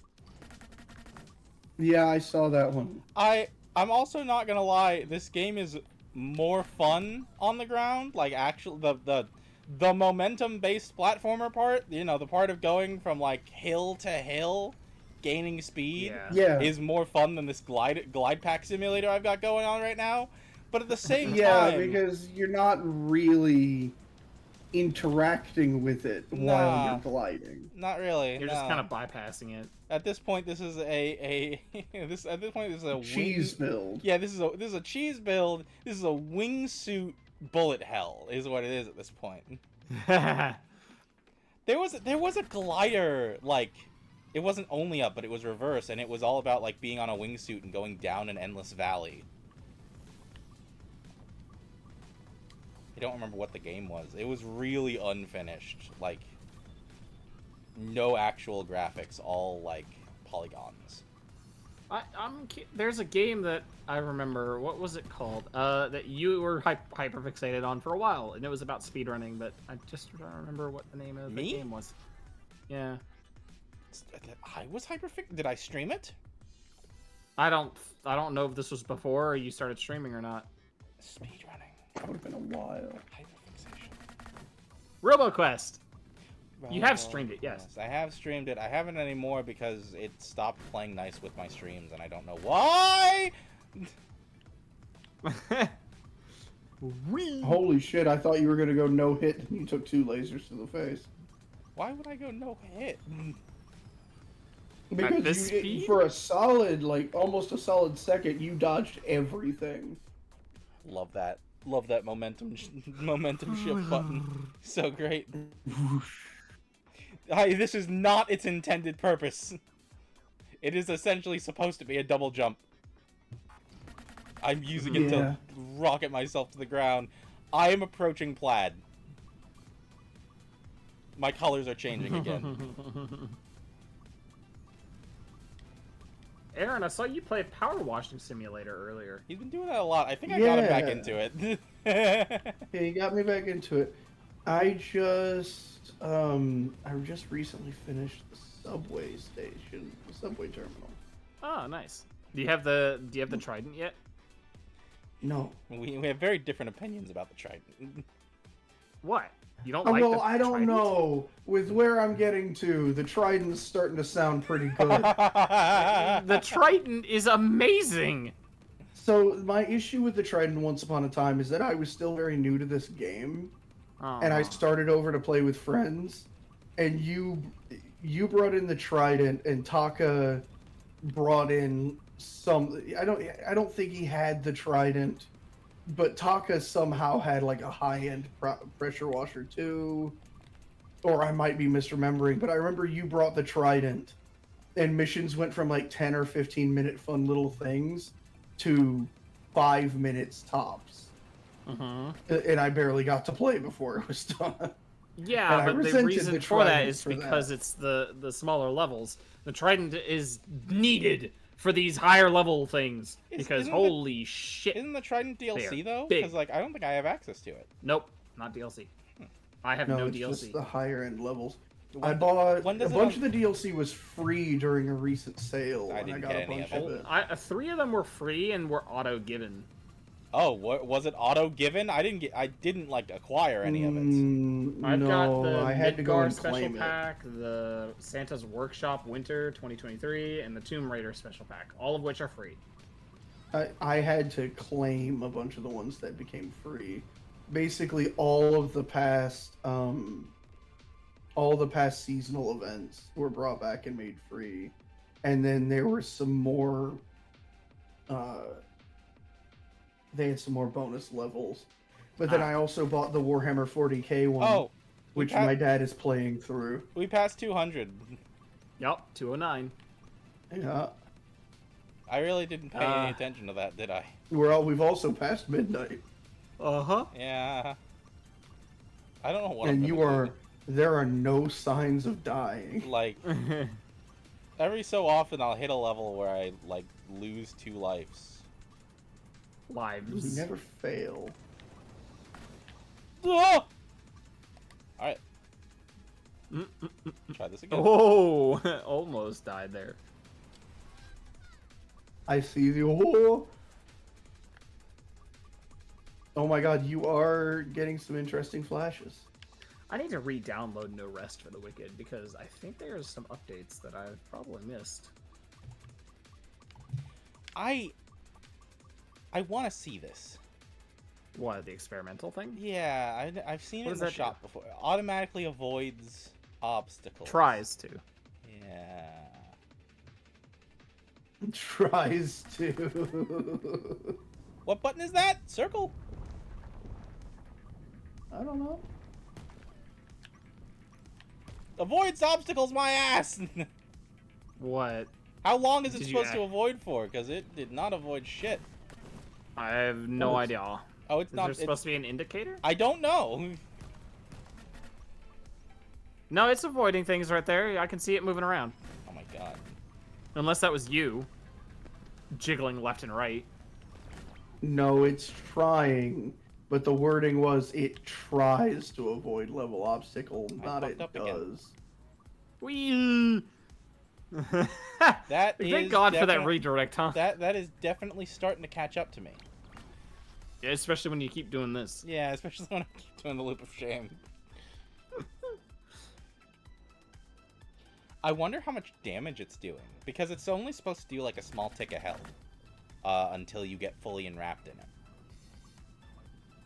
Speaker 2: Yeah, I saw that one.
Speaker 1: I'm also not gonna lie. This game is more fun on the ground. Like actual the momentum-based platformer part. You know, the part of going from like hill to hill, gaining speed, is more fun than this glide pack simulator I've got going on right now. But at the same time,
Speaker 2: yeah, because you're not really interacting with it while you're gliding.
Speaker 1: Not really.
Speaker 3: You're just kind of bypassing it.
Speaker 1: At this point, this is a
Speaker 2: cheese build.
Speaker 1: Yeah, this is a cheese build. This is a wingsuit bullet hell, is what it is at this point. There was a glider, like it wasn't only up, but it was reverse, and it was all about like being on a wingsuit and going down an endless valley. I don't remember what the game was. It was really unfinished, like no actual graphics, all like polygons.
Speaker 3: There's a game that I remember. What was it called? That you were hyper fixated on for a while, and it was about speedrunning, but I just don't remember what the name of the game was. Yeah.
Speaker 1: I was Did I stream it?
Speaker 3: I don't know if this was before you started streaming or not.
Speaker 1: Speedrunning.
Speaker 2: That would have been a while.
Speaker 1: Hyperfixation.
Speaker 3: RoboQuest. You have streamed it, yes.
Speaker 1: I have streamed it. I haven't anymore because it stopped playing nice with my streams, and I don't know why.
Speaker 2: Holy shit! I thought you were gonna go no hit, and you took 2 lasers to the face.
Speaker 1: Why would I go no hit?
Speaker 2: Because for a solid, like almost a solid second, you dodged everything.
Speaker 1: Love that. Love that momentum shift button. So great. This is not its intended purpose. It is essentially supposed to be a double jump. I'm using it to rocket myself to the ground. I am approaching plaid. My colors are changing again.
Speaker 3: Aaron, I saw you play Power Washing Simulator earlier.
Speaker 1: He's been doing that a lot. I think I got him back into it.
Speaker 2: Yeah, you got me back into it. I just recently finished the subway station, the subway terminal.
Speaker 3: Oh, nice. Do you have the Trident yet?
Speaker 2: No.
Speaker 1: We have very different opinions about the Trident.
Speaker 3: What? You don't like
Speaker 2: well,
Speaker 3: the
Speaker 2: I don't
Speaker 3: Trident?
Speaker 2: know. With where I'm getting to, the Trident's starting to sound pretty good.
Speaker 3: The Trident is amazing.
Speaker 2: So my issue with the Trident once upon a time is that I was still very new to this game. And I started over to play with friends, and you brought in the Trident, and Taka brought in some. I don't think he had the Trident, but Taka somehow had like a high-end pressure washer too, or I might be misremembering. But I remember you brought the Trident, and missions went from like 10 or 15-minute fun little things to 5 minutes tops. And I barely got to play before it was done.
Speaker 3: Yeah, but the reason for that is because it's the smaller levels. The Trident is needed for these higher level things because
Speaker 1: isn't
Speaker 3: holy shit.
Speaker 1: Isn't the Trident DLC though?
Speaker 3: big.
Speaker 1: Because like I don't think I have access to it.
Speaker 3: Nope, not DLC. I have no
Speaker 2: it's
Speaker 3: DLC.
Speaker 2: just the higher end levels.
Speaker 1: When-
Speaker 2: I bought
Speaker 1: when
Speaker 2: a
Speaker 1: does it
Speaker 2: bunch
Speaker 1: un-
Speaker 2: of the DLC was free during a recent sale.
Speaker 1: I
Speaker 2: and
Speaker 1: didn't
Speaker 2: got
Speaker 1: get
Speaker 2: a
Speaker 1: any
Speaker 2: bunch
Speaker 1: of
Speaker 2: of
Speaker 1: it.
Speaker 2: it.
Speaker 3: 3 of them were free and were auto given.
Speaker 1: Oh, what was it? Auto given? I didn't like acquire any of it.
Speaker 3: I've got the
Speaker 2: I had to go
Speaker 3: Midgar
Speaker 2: and
Speaker 3: special
Speaker 2: claim it.
Speaker 3: pack, the Santa's Workshop Winter 2023, and the Tomb Raider special pack, all of which are free.
Speaker 2: I had to claim a bunch of the ones that became free. Basically, all the past seasonal events were brought back and made free, and then there were some more. They had some more bonus levels, but then I also bought the Warhammer 40k one,
Speaker 1: Oh,
Speaker 2: which my dad is playing through.
Speaker 1: we passed 200.
Speaker 3: Yup, 209.
Speaker 2: Yeah,
Speaker 1: I really didn't pay any attention to that, did I?
Speaker 2: we've also passed midnight,
Speaker 3: Uh-huh.
Speaker 1: Yeah. I don't know what.
Speaker 2: and
Speaker 1: I'm gonna do.
Speaker 2: there are no signs of dying.
Speaker 1: Like every so often I'll hit a level where I like lose 2 lives.
Speaker 3: Lives.
Speaker 2: You never fail.
Speaker 1: Ah! Alright. Try this again.
Speaker 3: Oh, almost died there.
Speaker 2: I see the oh. Oh my god, you are getting some interesting flashes.
Speaker 3: I need to re-download No Rest for the Wicked because I think there's some updates that I've probably missed.
Speaker 1: I want to see this.
Speaker 3: What, the experimental thing?
Speaker 1: Yeah, I've seen
Speaker 3: What
Speaker 1: it
Speaker 3: does
Speaker 1: in the
Speaker 3: that do?
Speaker 1: shop before. It automatically avoids obstacles.
Speaker 3: Tries to.
Speaker 1: Yeah.
Speaker 2: Tries to.
Speaker 1: What button is that? Circle?
Speaker 2: I don't know.
Speaker 1: Avoids obstacles, my ass!
Speaker 3: What?
Speaker 1: How long is it
Speaker 3: Did you
Speaker 1: supposed to avoid for? Because it did not avoid shit.
Speaker 3: I have no idea.
Speaker 1: Oh, it's
Speaker 3: Is
Speaker 1: not.
Speaker 3: there supposed to be an indicator?
Speaker 1: I don't know.
Speaker 3: No, it's avoiding things right there. I can see it moving around.
Speaker 1: Oh my god.
Speaker 3: Unless that was you. Jiggling left and right.
Speaker 2: No, it's trying, but the wording was it tries to avoid level obstacle, not it
Speaker 1: fucked up again.
Speaker 2: does.
Speaker 3: Whee!
Speaker 1: That
Speaker 3: Thank
Speaker 1: is
Speaker 3: God for that
Speaker 1: definite-
Speaker 3: redirect, huh?
Speaker 1: That is definitely starting to catch up to me.
Speaker 3: Yeah, especially when you keep doing this.
Speaker 1: Yeah, especially when I keep doing the loop of shame. I wonder how much damage it's doing, because it's only supposed to do like a small tick of health until you get fully enwrapped in it.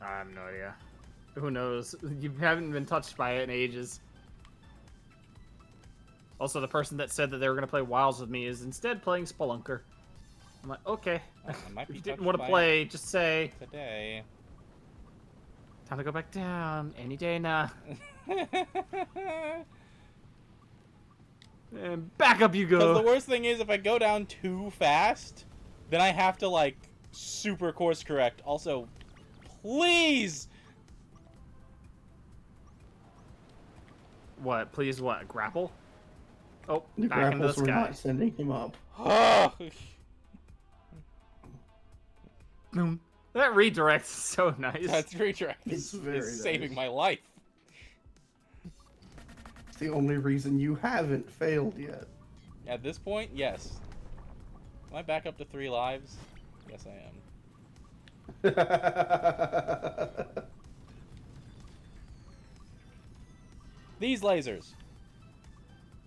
Speaker 3: I have no idea. Who knows? You haven't been touched by it in ages. Also, the person that said that they were going to play Wilds with me is instead playing Spelunker. I'm like, okay.
Speaker 1: I might be
Speaker 3: If you didn't
Speaker 1: touched
Speaker 3: want to
Speaker 1: by
Speaker 3: play, just say,
Speaker 1: today.
Speaker 3: time to go back down. Any day now. And back up you
Speaker 1: Because
Speaker 3: go.
Speaker 1: the worst thing is, if I go down too fast, then I have to, like, super course correct. Also, please!
Speaker 3: What? Please what? Grapple? Oh,
Speaker 2: The
Speaker 3: back into the
Speaker 2: grapples were
Speaker 3: sky.
Speaker 2: not sending him up.
Speaker 3: That redirect is so nice.
Speaker 1: That's redirect.
Speaker 2: It's very
Speaker 1: It's saving
Speaker 2: nice.
Speaker 1: my life.
Speaker 2: It's the only reason you haven't failed yet.
Speaker 1: At this point, yes. Am I back up to 3 lives? Yes, I am. These lasers.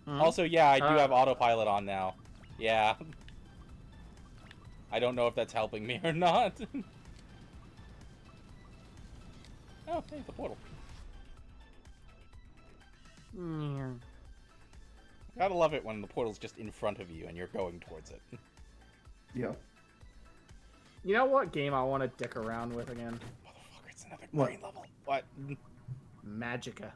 Speaker 3: Mhm.
Speaker 1: Also, yeah, I do
Speaker 3: Uh,
Speaker 1: have autopilot on now. Yeah. I don't know if that's helping me or not. Oh, hey, the portal.
Speaker 3: Yeah.
Speaker 1: Gotta love it when the portal's just in front of you and you're going towards it.
Speaker 2: Yeah.
Speaker 3: You know what game I want to dick around with again?
Speaker 1: Motherfucker, it's another
Speaker 2: What?
Speaker 1: green level. What?
Speaker 3: Magica.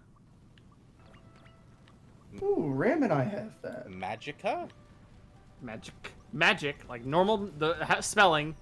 Speaker 2: Ooh, Ram and I have that.
Speaker 1: Magica?
Speaker 3: Magic, like normal spelling,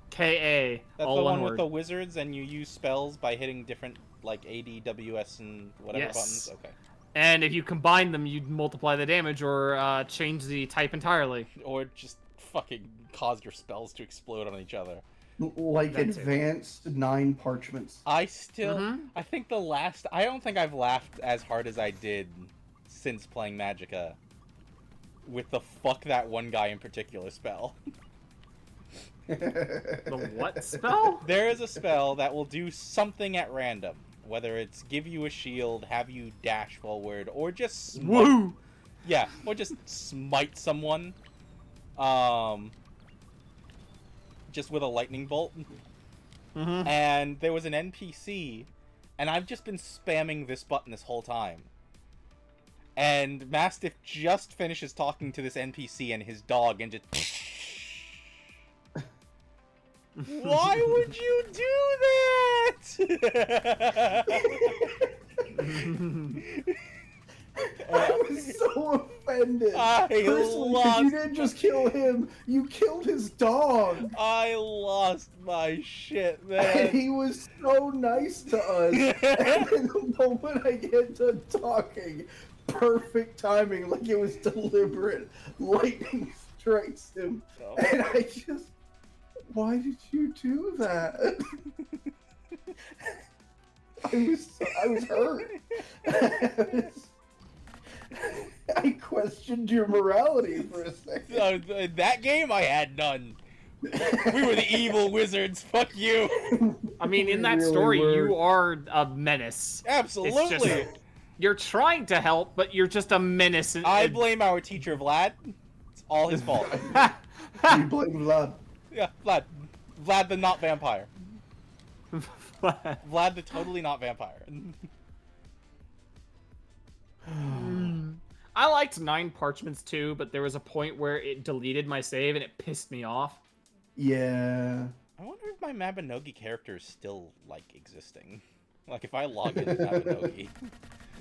Speaker 3: K-A,
Speaker 1: That's
Speaker 3: all
Speaker 1: the
Speaker 3: one
Speaker 1: one
Speaker 3: word.
Speaker 1: with the wizards and you use spells by hitting different, like, A, D, W, S, and whatever
Speaker 3: Yes.
Speaker 1: buttons? Okay.
Speaker 3: And if you combine them, you'd multiply the damage or change the type entirely.
Speaker 1: Or just fucking cause your spells to explode on each other.
Speaker 2: Like
Speaker 3: That's
Speaker 2: advanced 9 parchments.
Speaker 1: I think I don't think I've laughed as hard as I did since playing Magicka with the fuck that one guy in particular spell.
Speaker 3: The what spell?
Speaker 1: There is a spell that will do something at random. Whether it's give you a shield, have you dash forward, or just smite.
Speaker 3: Woo!
Speaker 1: Yeah, or just smite someone. Just with a lightning bolt.
Speaker 3: Mm-hmm.
Speaker 1: And there was an NPC, and I've just been spamming this button this whole time. And Mastiff just finishes talking to this NPC and his dog, and just... Why would you do that?
Speaker 2: I was so offended. Personally, because you didn't just kill him, you killed his dog.
Speaker 1: I lost my shit, man.
Speaker 2: And he was so nice to us. And then the moment I get done talking, perfect timing, like it was deliberate. Lightning strikes him.
Speaker 1: Oh.
Speaker 2: And I just... Why did you do that? I was hurt. I questioned your morality for a second.
Speaker 1: In that game, I had none. We were the evil wizards. Fuck you.
Speaker 3: I mean, in that
Speaker 2: really
Speaker 3: story,
Speaker 2: were.
Speaker 3: you are a menace.
Speaker 1: Absolutely.
Speaker 3: It's just, you're trying to help, but you're just a menace.
Speaker 1: I blame our teacher, Vlad. It's all his fault.
Speaker 2: You blame Vlad.
Speaker 1: Yeah, Vlad. Vlad the not vampire. Vlad the totally not vampire.
Speaker 3: I liked 9 parchments too, but there was a point where it deleted my save and it pissed me off.
Speaker 2: Yeah.
Speaker 1: I wonder if my Mabinogi character is still, like, existing. Like, if I log into Mabinogi.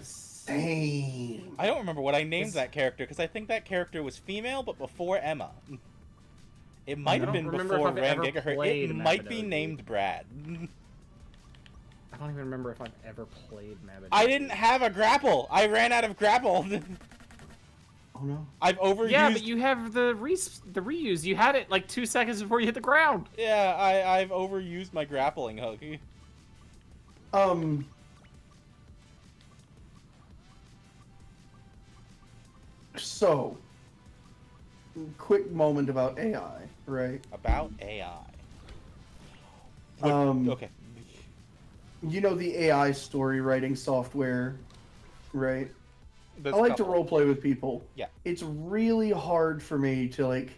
Speaker 2: Same.
Speaker 1: I don't remember what I named that character, because I think that character was female, but before Emma. It might have been before Ram Gigahertz. It might be named Brad.
Speaker 3: I don't even remember if I've ever played Mabinogi.
Speaker 1: I didn't have a grapple. I ran out of grapple.
Speaker 2: Oh no.
Speaker 1: I've overused.
Speaker 3: Yeah, but you have the reuse. You had it like 2 seconds before you hit the ground.
Speaker 1: Yeah, I've overused my grappling hook.
Speaker 2: So, quick moment about AI, right?
Speaker 1: About AI. Okay.
Speaker 2: You know the AI story writing software, right?
Speaker 1: There's
Speaker 2: I like
Speaker 1: a
Speaker 2: to
Speaker 1: couple.
Speaker 2: roleplay with people.
Speaker 1: Yeah.
Speaker 2: It's really hard for me to like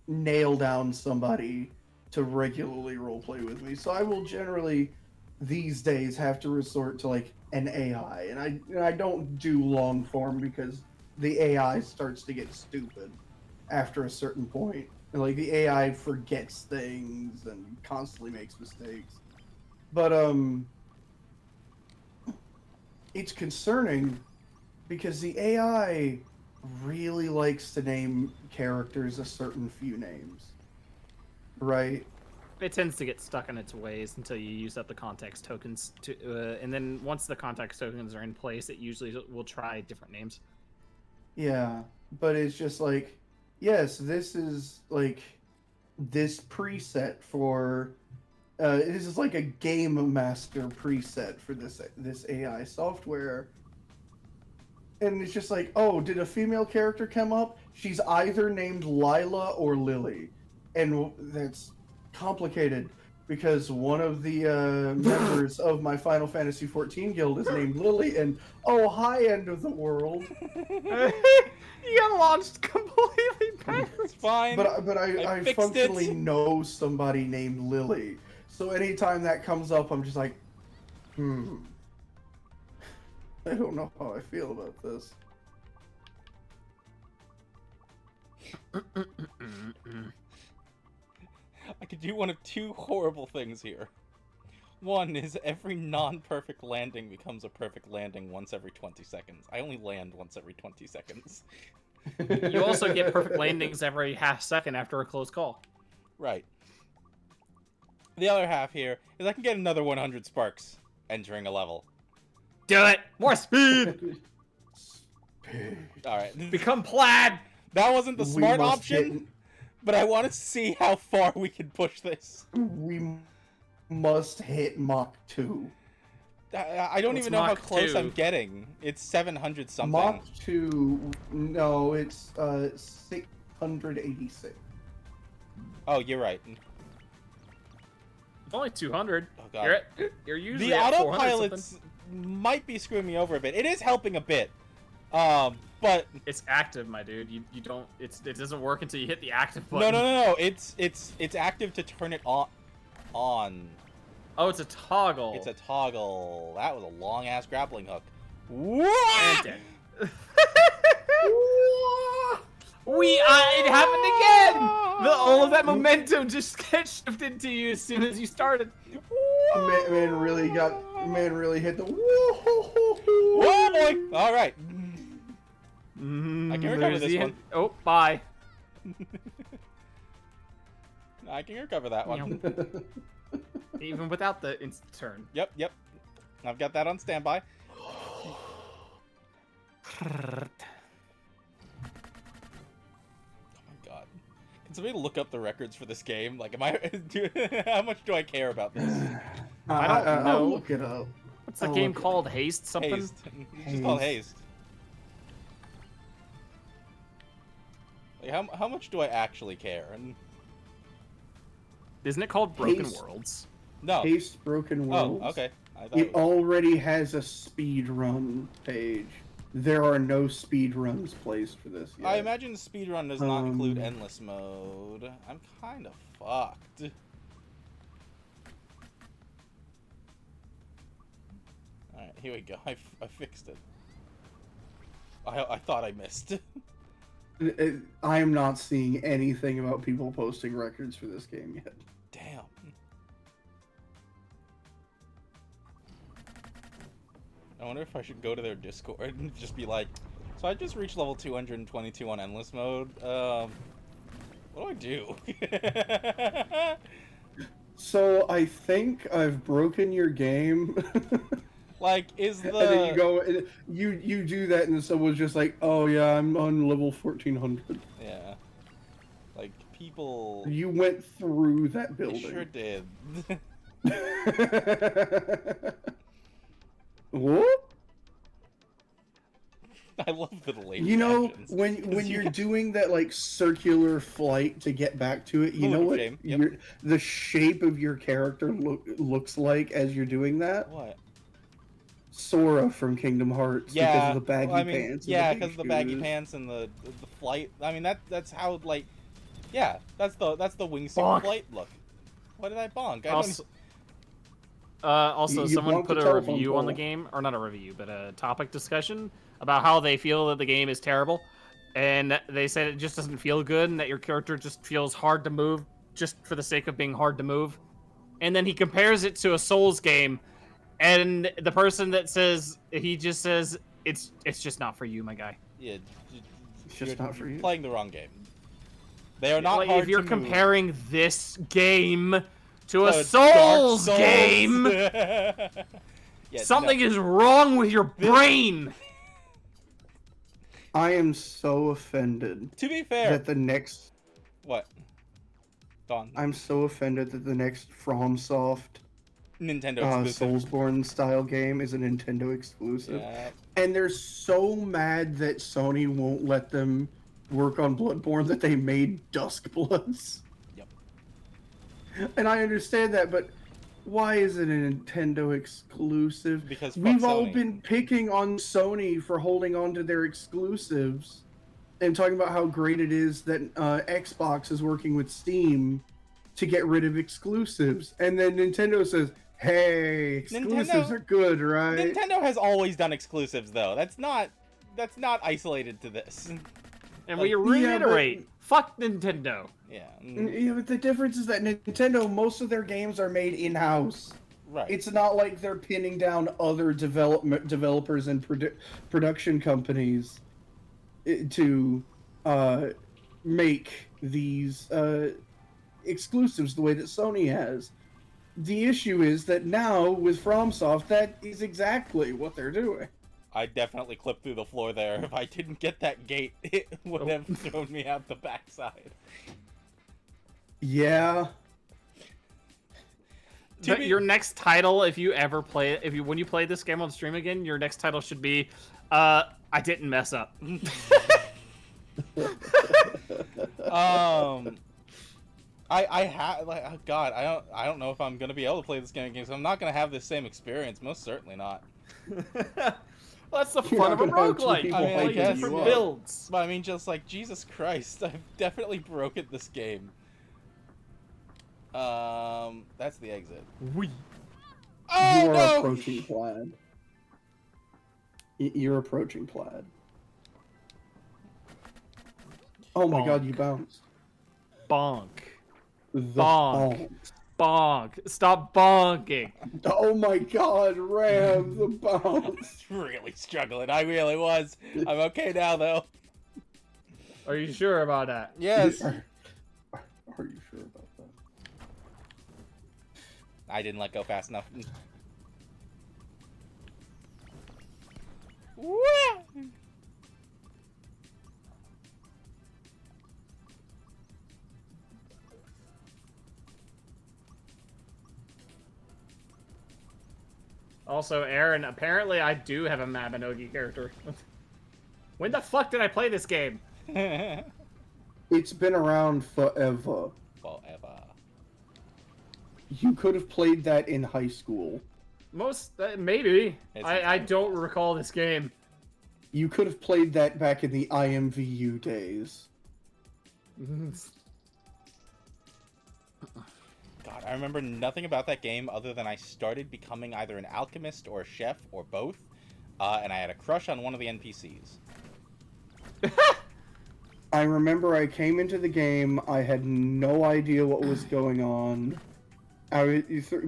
Speaker 2: nail down somebody to regularly roleplay with me. So I will generally these days have to resort to like an AI, and I don't do long form because the AI starts to get stupid after a certain point. And, like the AI forgets things and constantly makes mistakes. But it's concerning because the AI really likes to name characters a certain few names, right?
Speaker 3: It tends to get stuck in its ways until you use up the context tokens to, and then once the context tokens are in place, it usually will try different names.
Speaker 2: Yeah, but it's just like, yes, this is like this preset for. This is like a game master preset for this AI software. And it's just like, oh, did a female character come up? She's either named Lila or Lily. And that's complicated because one of the members of my Final Fantasy XIV guild is named Lily, and oh, hi, end of the world.
Speaker 3: You got launched completely backwards.
Speaker 1: It's fine.
Speaker 2: But I functionally know somebody named Lily. So anytime that comes up, I'm just like, I don't know how I feel about this.
Speaker 1: I could do one of two horrible things here. One is every non-perfect landing becomes a perfect landing once every 20 seconds. I only land once every 20 seconds.
Speaker 3: You also get perfect landings every half second after a close call.
Speaker 1: Right. The other half here is I can get another 100 sparks entering a level.
Speaker 3: Do it! More speed!
Speaker 1: All right.
Speaker 3: Become plaid.
Speaker 1: That wasn't the
Speaker 2: We
Speaker 1: smart
Speaker 2: must
Speaker 1: option, but I want to see how far we can push this.
Speaker 2: We must hit Mach 2.
Speaker 1: I don't
Speaker 3: What's
Speaker 1: even know how
Speaker 3: Mach
Speaker 1: close
Speaker 3: 2?
Speaker 1: I'm getting. It's 700 something.
Speaker 2: Mach 2, no, it's 686.
Speaker 1: Oh, you're right.
Speaker 3: It's only 200.
Speaker 1: Oh god.
Speaker 3: You're usually
Speaker 1: The
Speaker 3: at 400
Speaker 1: autopilots
Speaker 3: something.
Speaker 1: might be screwing me over a bit. It is helping a bit. But
Speaker 3: It's active, my dude. You don't. It doesn't work until you hit the active button.
Speaker 1: no. It's active to turn it on.
Speaker 3: Oh, it's a toggle.
Speaker 1: It's a toggle. That was a long ass grappling hook.
Speaker 3: And dead. It happened again. All of that momentum just gets shifted to you as soon as you started.
Speaker 2: Man really hit the
Speaker 1: Whoa, boy! All right. I can recover this one.
Speaker 3: Oh, bye.
Speaker 1: I can recover that one.
Speaker 3: Even without the instant turn.
Speaker 1: Yep. I've got that on standby. Oh my god. Can somebody look up the records for this game? Like, how much do I care about this?
Speaker 3: I don't know.
Speaker 2: I'll look it up.
Speaker 3: What's the game called? Haste something?
Speaker 1: Haste. It's just called Haste. Like, how much do I actually care? And
Speaker 3: Isn't it called Broken
Speaker 2: Haste.
Speaker 3: Worlds?
Speaker 1: no.
Speaker 2: Haste Broken Worlds.
Speaker 1: Oh, okay. I thought
Speaker 2: It already has a speed run page. There are no speed runs placed for this yet.
Speaker 1: I imagine speedrun does not include endless mode. I'm kind of fucked. Alright, here we go. I fixed it. I thought I missed.
Speaker 2: I am not seeing anything about people posting records for this game yet.
Speaker 1: Damn. I wonder if I should go to their Discord and just be like, so I just reached level 222 on endless mode. What do I do?
Speaker 2: So I think I've broken your game.
Speaker 1: Like, is the...
Speaker 2: And then you go, and you do that, and someone's just like, "Oh yeah, I'm on level 1400."
Speaker 1: Yeah. Like, people...
Speaker 2: You went through that
Speaker 1: I
Speaker 2: building.
Speaker 1: sure did.
Speaker 2: What?
Speaker 1: I love the delayed
Speaker 2: You know,
Speaker 1: reactions.
Speaker 2: when you're doing that like circular flight to get back to it, you know what
Speaker 1: Shame. Yep.
Speaker 2: the shape of your character looks like as you're doing that?
Speaker 1: What?
Speaker 2: Sora from Kingdom Hearts
Speaker 1: Yeah,
Speaker 2: because of the baggy
Speaker 1: well, I mean,
Speaker 2: pants.
Speaker 1: yeah,
Speaker 2: because
Speaker 1: of the baggy pants and the flight. I mean, that's how, like, yeah, that's the wingsuit
Speaker 3: Bonk.
Speaker 1: flight look. What did I bonk?
Speaker 3: Also,
Speaker 2: You
Speaker 3: someone
Speaker 2: bonked
Speaker 3: put
Speaker 2: a
Speaker 3: a
Speaker 2: telephone
Speaker 3: review on the
Speaker 2: pole.
Speaker 3: game, or not a review, but a topic discussion about how they feel that the game is terrible, and they said it just doesn't feel good, and that your character just feels hard to move, just for the sake of being hard to move. And then he compares it to a Souls game, and the person that says he just says it's just not for you, my guy.
Speaker 1: Yeah,
Speaker 2: It's just not for you.
Speaker 1: Playing the wrong game. They are not
Speaker 3: Like,
Speaker 1: hard
Speaker 3: if you're
Speaker 1: to
Speaker 3: comparing this game to a
Speaker 1: move.
Speaker 3: Souls
Speaker 1: Dark Souls.
Speaker 3: game,
Speaker 1: Yeah,
Speaker 3: something
Speaker 1: no.
Speaker 3: is wrong with your brain.
Speaker 2: I am so offended
Speaker 1: To be fair,
Speaker 2: that the next.
Speaker 1: what? Don.
Speaker 2: I'm so offended that the next FromSoft
Speaker 1: Nintendo exclusive.
Speaker 2: Soulsborne style game is a Nintendo exclusive.
Speaker 1: Yeah.
Speaker 2: And they're so mad that Sony won't let them work on Bloodborne that they made Duskbloods.
Speaker 1: Yep.
Speaker 2: And I understand that, but why is it a Nintendo exclusive?
Speaker 1: Because fuck
Speaker 2: we've all
Speaker 1: Sony.
Speaker 2: been picking on Sony for holding on to their exclusives and talking about how great it is that Xbox is working with Steam to get rid of exclusives. And then Nintendo says, hey, exclusives are good, right?
Speaker 1: Nintendo has always done exclusives, though. That's not isolated to this.
Speaker 3: And we
Speaker 2: Like, yeah,
Speaker 3: reiterate, fuck Nintendo.
Speaker 1: Yeah.
Speaker 2: Yeah, but the difference is that Nintendo, most of their games are made in-house.
Speaker 1: Right.
Speaker 2: It's not like they're pinning down other developers and production companies to make these exclusives the way that Sony has. The issue is that now with FromSoft, that is exactly what they're doing.
Speaker 1: I definitely clipped through the floor there. If I didn't get that gate, it would have thrown me out the backside.
Speaker 2: Yeah.
Speaker 3: Your next title, if you ever play it, when you play this game on stream again, your next title should be, I didn't mess up.
Speaker 1: I have like, oh god, I don't know if I'm gonna be able to play this game again. So I'm not gonna have the same experience. Most certainly not.
Speaker 3: Well, that's the fun of a roguelike.
Speaker 1: I mean, I guess,
Speaker 3: different
Speaker 1: yeah.
Speaker 3: builds.
Speaker 1: But I mean, just like Jesus Christ, I've definitely broken this game. That's the exit.
Speaker 3: We.
Speaker 1: Oh,
Speaker 2: you are
Speaker 1: no!
Speaker 2: approaching Plaid. You're approaching Plaid. Oh my god, you bounced.
Speaker 3: Bonk.
Speaker 2: The
Speaker 3: Bonk. Bonk. Stop bonking.
Speaker 2: Oh my god, Ram, the bounce.
Speaker 1: Really struggling. I really was. I'm okay now, though.
Speaker 3: Are you sure about that?
Speaker 1: Yes.
Speaker 2: Are you sure about that?
Speaker 1: I didn't let go fast enough.
Speaker 3: Also, Aaron, apparently I do have a Mabinogi character. When the fuck did I play this game?
Speaker 2: It's been around forever.
Speaker 1: Forever.
Speaker 2: You could have played that in high school.
Speaker 3: Maybe.
Speaker 1: It's
Speaker 3: I don't recall this game.
Speaker 2: You could have played that back in the IMVU days.
Speaker 1: God, I remember nothing about that game other than I started becoming either an alchemist or a chef or both, and I had a crush on one of the NPCs.
Speaker 2: I remember I came into the game, I had no idea what was going on.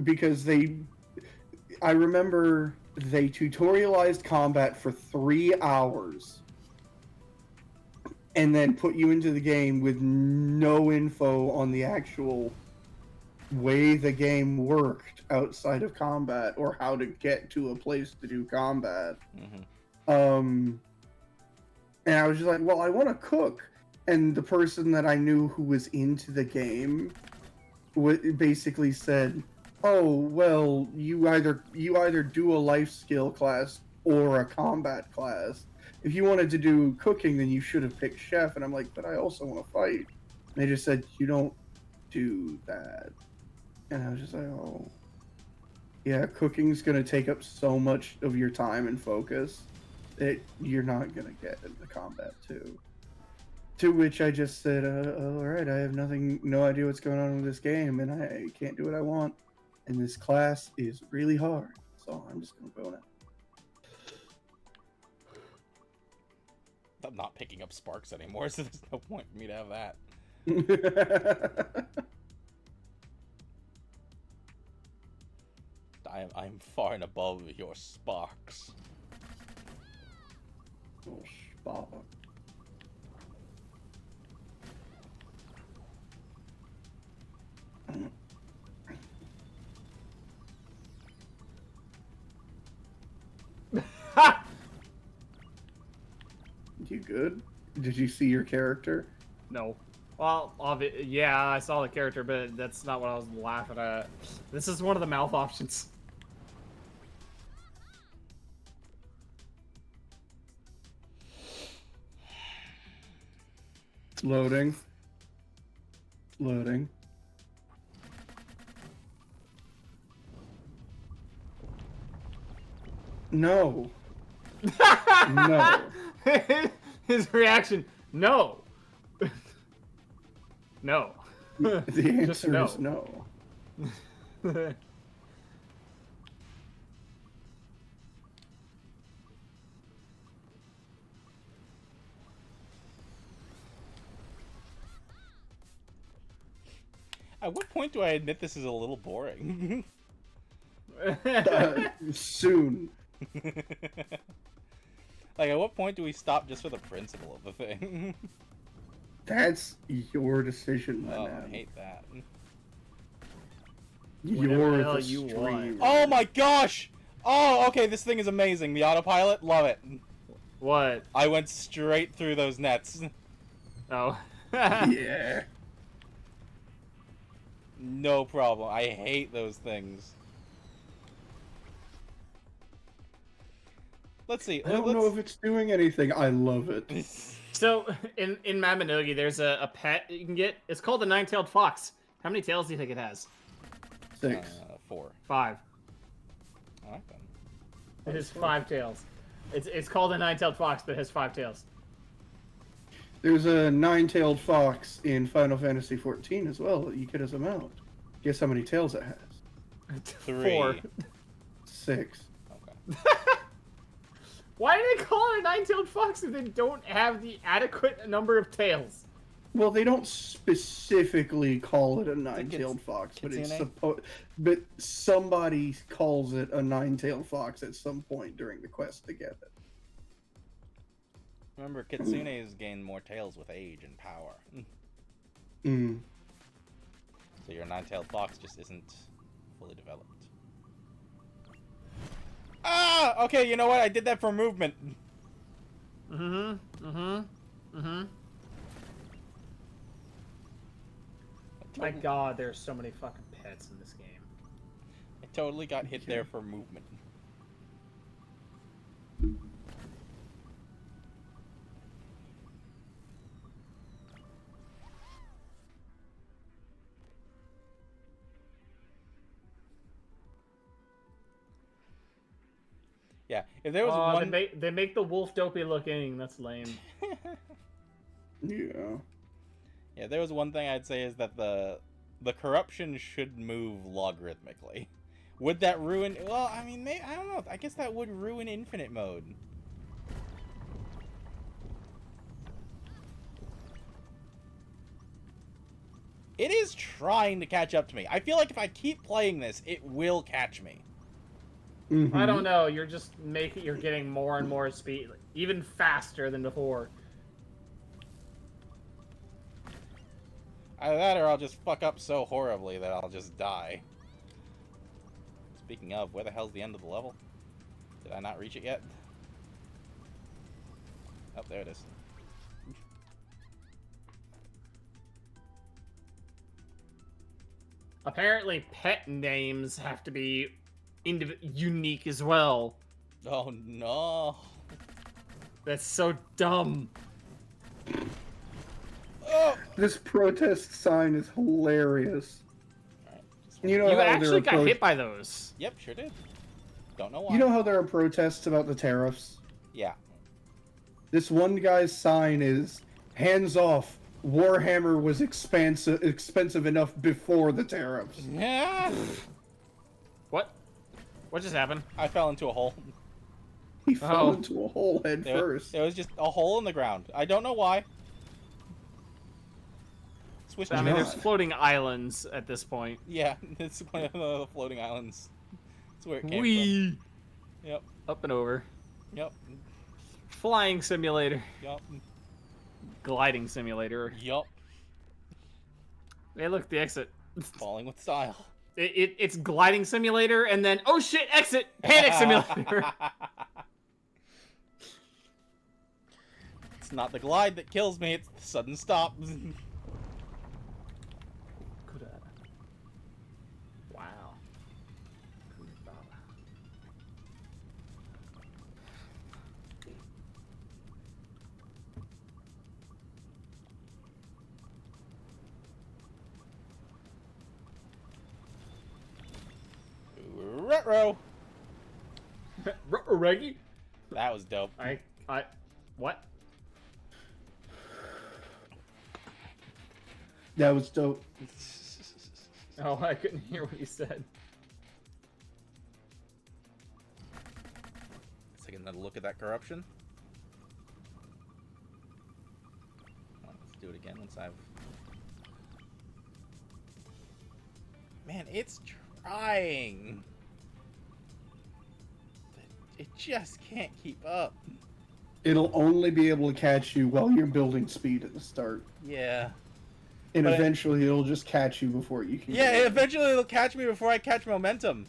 Speaker 2: Because I remember they tutorialized combat for 3 hours and then put you into the game with no info on the actual way the game worked outside of combat or how to get to a place to do combat.
Speaker 1: Mm-hmm.
Speaker 2: And I was just like, well, I want to cook. And the person that I knew who was into the game basically said, oh, well, you either do a life skill class or a combat class. If you wanted to do cooking, then you should have picked chef. And I'm like, but I also want to fight. And they just said, you don't do that. And I was just like, oh. Yeah, cooking's going to take up so much of your time and focus that you're not going to get into combat too. To which I just said, all right, I have no idea what's going on with this game, and I can't do what I want. And this class is really hard, so I'm just going to go now.
Speaker 1: I'm not picking up sparks anymore, so there's no point for me to have that. I'm far and above your sparks.
Speaker 2: Oh, spark. You good? Did you see your character?
Speaker 3: No. Well, yeah, I saw the character, but that's not what I was laughing at. This is one of the mouth options.
Speaker 2: It's loading. Loading. No. No.
Speaker 3: His reaction, no. No.
Speaker 2: The answer
Speaker 3: no.
Speaker 2: is no.
Speaker 1: At what point do I admit this is a little boring?
Speaker 2: Soon.
Speaker 1: Like, at what point do we stop just for the principle of the thing?
Speaker 2: That's your decision, my
Speaker 1: Oh,
Speaker 2: man.
Speaker 1: I hate that.
Speaker 2: You're the
Speaker 3: you
Speaker 2: stream.
Speaker 3: want.
Speaker 1: Oh my gosh! Oh, okay, this thing is amazing. The autopilot, love it.
Speaker 3: What?
Speaker 1: I went straight through those nets.
Speaker 3: Oh.
Speaker 2: Yeah.
Speaker 1: No problem. I hate those things. Let's see.
Speaker 2: I don't know if it's doing anything. I love it.
Speaker 3: So, in Mabinogi, there's a pet you can get. It's called the nine-tailed fox. How many tails do you think it has?
Speaker 2: 6.
Speaker 1: 4.
Speaker 3: 5.
Speaker 1: Alright then.
Speaker 3: It has 5 tails. It's called a nine-tailed fox, but it has 5 tails.
Speaker 2: There's a 9-tailed fox in Final Fantasy XIV as well that you get as a mount. Guess how many tails it has?
Speaker 1: 3.
Speaker 3: 4.
Speaker 2: 6.
Speaker 1: Okay.
Speaker 3: Why do they call it a nine-tailed fox if they don't have the adequate number of tails?
Speaker 2: Well, they don't specifically call it a 9-tailed fox, but it's but somebody calls it a 9-tailed fox at some point during the quest to get it.
Speaker 1: Remember, Kitsune's gain more tails with age and power.
Speaker 2: Mm.
Speaker 1: So your 9-tailed fox just isn't fully developed. Ah! Okay, you know what? I did that for movement.
Speaker 3: My god, there's so many fucking pets in this game.
Speaker 1: I totally got hit there for movement. Yeah, if there was one...
Speaker 3: They make the wolf dopey looking. That's lame.
Speaker 2: Yeah.
Speaker 1: Yeah, there was one thing I'd say is that the corruption should move logarithmically. Would that ruin... Well, I mean, I don't know. I guess that would ruin infinite mode. It is trying to catch up to me. I feel like if I keep playing this, it will catch me.
Speaker 2: Mm-hmm.
Speaker 3: I don't know. You're just you're getting more and more speed, even faster than before.
Speaker 1: Either that or I'll just fuck up so horribly that I'll just die. Speaking of, where the hell's the end of the level? Did I not reach it yet? Oh, there it is.
Speaker 3: Apparently, pet names have to be unique as well.
Speaker 1: Oh no.
Speaker 3: That's so dumb.
Speaker 1: Oh!
Speaker 2: This protest sign is hilarious.
Speaker 1: Alright,
Speaker 2: You know
Speaker 3: You
Speaker 2: how
Speaker 3: actually
Speaker 2: there are
Speaker 3: got hit by those.
Speaker 1: Yep, sure did. Don't know why.
Speaker 2: You know how there are protests about the tariffs?
Speaker 1: Yeah.
Speaker 2: This one guy's sign is hands off. Warhammer was expensive enough before the tariffs.
Speaker 1: Yeah.
Speaker 3: What? What just happened?
Speaker 1: I fell into a hole.
Speaker 2: He fell into a hole head first.
Speaker 1: It was just a hole in the ground. I don't know why. Switch
Speaker 3: I mean, there's floating islands at this point.
Speaker 1: Yeah, it's one of the floating islands. That's where it came
Speaker 3: Whee!
Speaker 1: from. Yep.
Speaker 3: Up and over.
Speaker 1: Yep.
Speaker 3: Flying simulator.
Speaker 1: Yep.
Speaker 3: Gliding simulator.
Speaker 1: Yup.
Speaker 3: Hey, look, the exit.
Speaker 1: Falling with style.
Speaker 3: It's gliding simulator, and then, oh shit, exit! Panic simulator!
Speaker 1: It's not the glide that kills me, it's the sudden stop.
Speaker 3: Wow.
Speaker 1: Retro.
Speaker 3: Reggie?
Speaker 1: That was dope.
Speaker 3: What?
Speaker 2: That was dope.
Speaker 3: Oh, I couldn't hear what he said.
Speaker 1: Let's take another look at that corruption. Oh, let's do it again once I've... Man, it's trying. It just can't keep up.
Speaker 2: It'll only be able to catch you while you're building speed at the start.
Speaker 1: Yeah.
Speaker 2: And
Speaker 1: But
Speaker 2: eventually it'll just catch you before you can
Speaker 1: Yeah,
Speaker 2: get it.
Speaker 1: eventually it'll catch me before I catch momentum.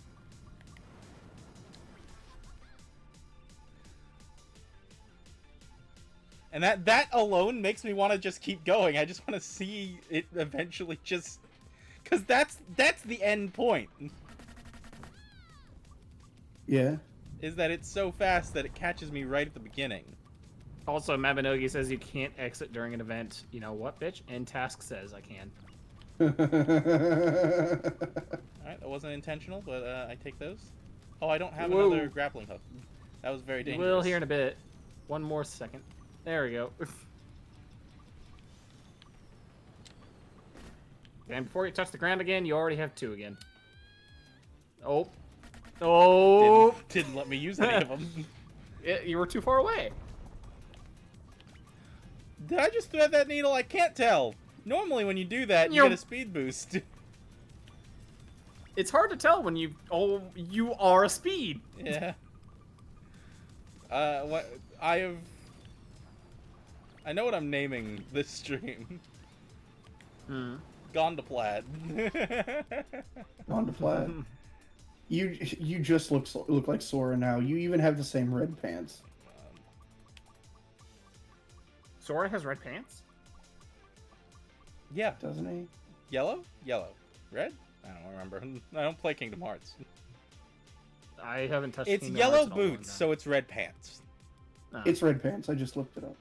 Speaker 1: And that alone makes me want to just keep going. I just want to see it eventually just... Because that's the end point.
Speaker 2: Yeah.
Speaker 1: Is that it's so fast that it catches me right at the beginning.
Speaker 3: Also, Mabinogi says you can't exit during an event. You know what, bitch? End task says I can.
Speaker 1: Alright, that wasn't intentional, but I take those. Oh, I don't have another grappling hook. That was very dangerous.
Speaker 3: We'll here in a bit. One more second. There we go. And before you touch the ground again, you already have 2 again. Oh. Oh!
Speaker 1: Didn't let me use any of them.
Speaker 3: You were too far away.
Speaker 1: Did I just thread that needle? I can't tell. Normally when you do that, you get a speed boost.
Speaker 3: It's hard to tell when you are a speed.
Speaker 1: Yeah. What I know what I'm naming this stream. Gone to plaid.
Speaker 2: Gone to plaid. You just look like Sora now. You even have the same red pants.
Speaker 3: Sora has red pants?
Speaker 1: Yeah.
Speaker 2: Doesn't he?
Speaker 1: Yellow? Yellow. Red? I don't remember. I don't play Kingdom Hearts.
Speaker 3: I haven't touched
Speaker 1: It's
Speaker 3: Kingdom
Speaker 1: yellow
Speaker 3: Hearts in a long
Speaker 1: boots,
Speaker 3: time.
Speaker 1: so it's red pants.
Speaker 3: Oh.
Speaker 2: It's red pants. I just looked it up.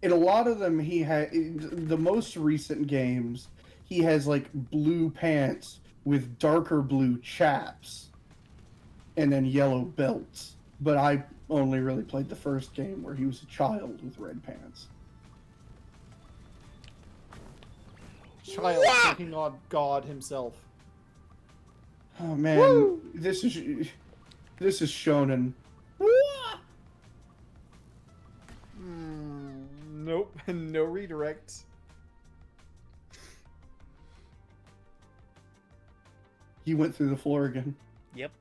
Speaker 2: In a lot of them, he had the most recent games. He has like blue pants with darker blue chaps, and then yellow belts. But I only really played the first game where he was a child with red pants.
Speaker 3: Child taking on God himself.
Speaker 2: Oh man, this is shonen.
Speaker 3: Nope, no redirect.
Speaker 2: He went through the floor again.
Speaker 1: Yep.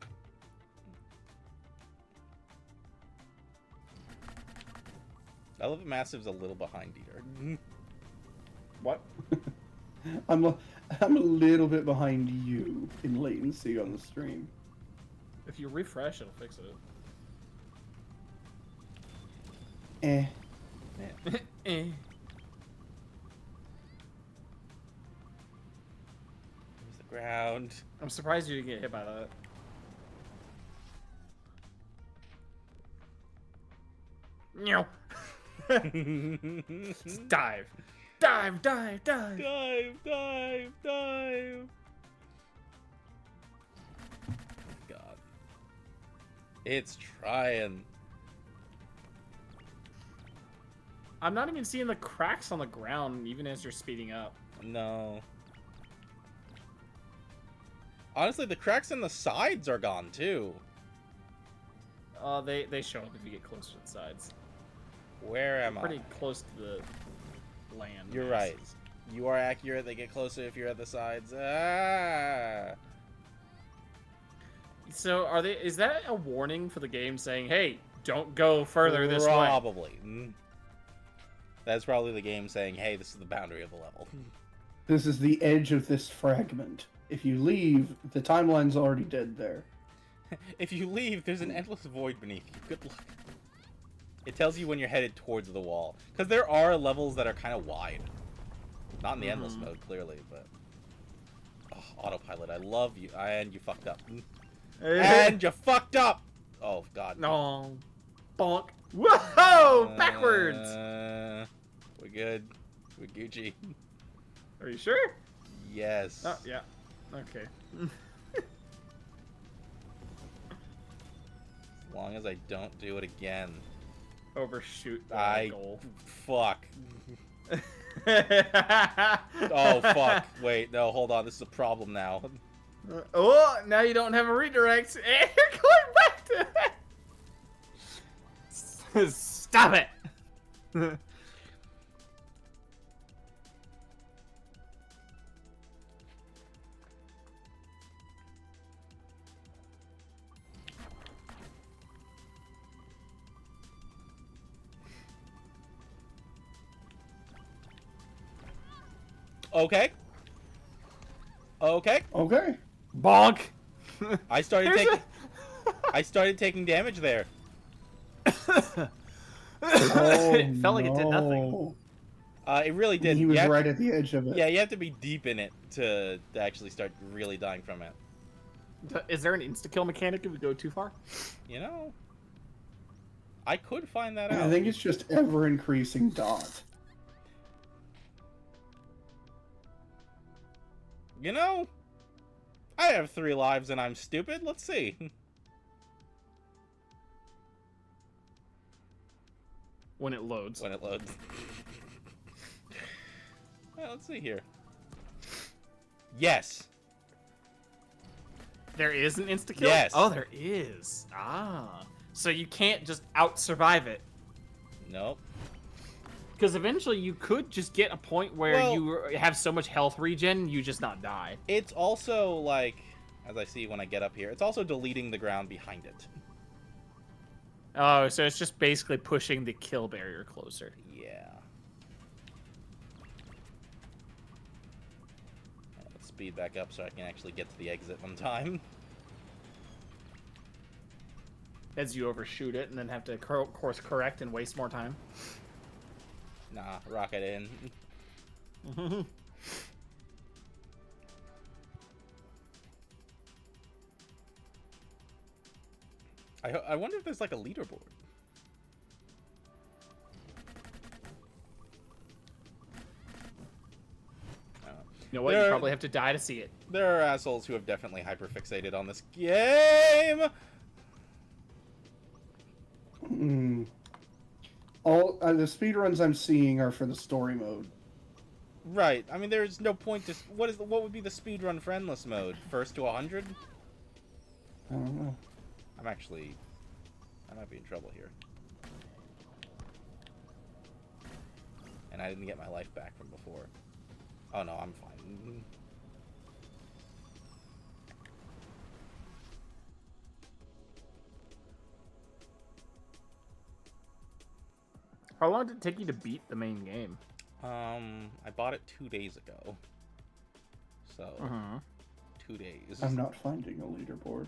Speaker 1: I love that Massive's a little behind Dieter.
Speaker 3: What?
Speaker 2: I'm a little bit behind you in latency on the stream.
Speaker 3: If you refresh, it'll fix it.
Speaker 2: Eh.
Speaker 3: Eh.
Speaker 1: There's the ground.
Speaker 3: I'm surprised you didn't get hit by that. No. Dive. Dive, dive, dive.
Speaker 1: Dive, dive, dive. God. It's trying.
Speaker 3: I'm not even seeing the cracks on the ground even as you're speeding up.
Speaker 1: No. Honestly, the cracks in the sides are gone too.
Speaker 3: They show up if you get close to the sides.
Speaker 1: Where am I?
Speaker 3: Pretty close to the land.
Speaker 1: You're right. You are accurate. They get closer if you're at the sides. Ah.
Speaker 3: So are they? Is that a warning for the game saying, "Hey, don't go further this way"?
Speaker 1: Probably. That's probably the game saying, "Hey, this is the boundary of the level."
Speaker 2: This is the edge of this fragment. If you leave, the timeline's already dead there.
Speaker 1: If you leave, there's an endless void beneath you. Good luck. It tells you when you're headed towards the wall. Because there are levels that are kind of wide. Not in the endless mode, clearly, but... Oh, autopilot, I love you. And you fucked up. And you fucked up! Oh, God.
Speaker 3: No. Bonk. Whoa! Backwards!
Speaker 1: We're good. We're Gucci.
Speaker 3: Are you sure?
Speaker 1: Yes.
Speaker 3: Oh, yeah. Okay.
Speaker 1: As long as I don't do it again.
Speaker 3: Overshoot the goal.
Speaker 1: Fuck. Oh, fuck. Wait, no, hold on. This is a problem now.
Speaker 3: Oh, now you don't have a redirect. And you're going back to it. Stop it.
Speaker 1: Okay. Okay.
Speaker 2: Okay.
Speaker 3: Bonk.
Speaker 1: I started taking damage there.
Speaker 2: Oh,
Speaker 3: It felt like it did nothing.
Speaker 2: no.
Speaker 1: It really did.
Speaker 2: He was right at the edge of it.
Speaker 1: Yeah, you have to be deep in it to actually start really dying from it.
Speaker 3: Is there an insta-kill mechanic if we go too far?
Speaker 1: You know, I could find that out.
Speaker 2: I think it's just ever-increasing dot.
Speaker 1: You know, I have 3 lives and I'm stupid. Let's see.
Speaker 3: When it loads.
Speaker 1: When it loads. Well, let's see here. Yes.
Speaker 3: There is an insta-kill?
Speaker 1: Yes.
Speaker 3: Oh, there is. Ah. So you can't just out-survive it.
Speaker 1: Nope.
Speaker 3: Because eventually you could just get a point where you have so much health regen, you just not die.
Speaker 1: It's also, like, as I see when I get up here, it's also deleting the ground behind it.
Speaker 3: Oh, so it's just basically pushing the kill barrier closer.
Speaker 1: Yeah. Let's speed back up so I can actually get to the exit on time.
Speaker 3: As you overshoot it and then have to course correct and waste more time.
Speaker 1: Nah, rocket in. I wonder if there's like a leaderboard.
Speaker 3: You know what? You probably have to die to see it.
Speaker 1: There are assholes who have definitely hyperfixated on this game.
Speaker 2: All the speedruns I'm seeing are for the story mode.
Speaker 1: Right. I mean, there's no point to... What would be the speedrun for endless mode? First to 100?
Speaker 2: I don't know.
Speaker 1: I might be in trouble here. And I didn't get my life back from before. Oh no, I'm fine.
Speaker 3: How long did it take you to beat the main game?
Speaker 1: I bought it 2 days ago. So, 2 days.
Speaker 2: I'm not finding a leaderboard.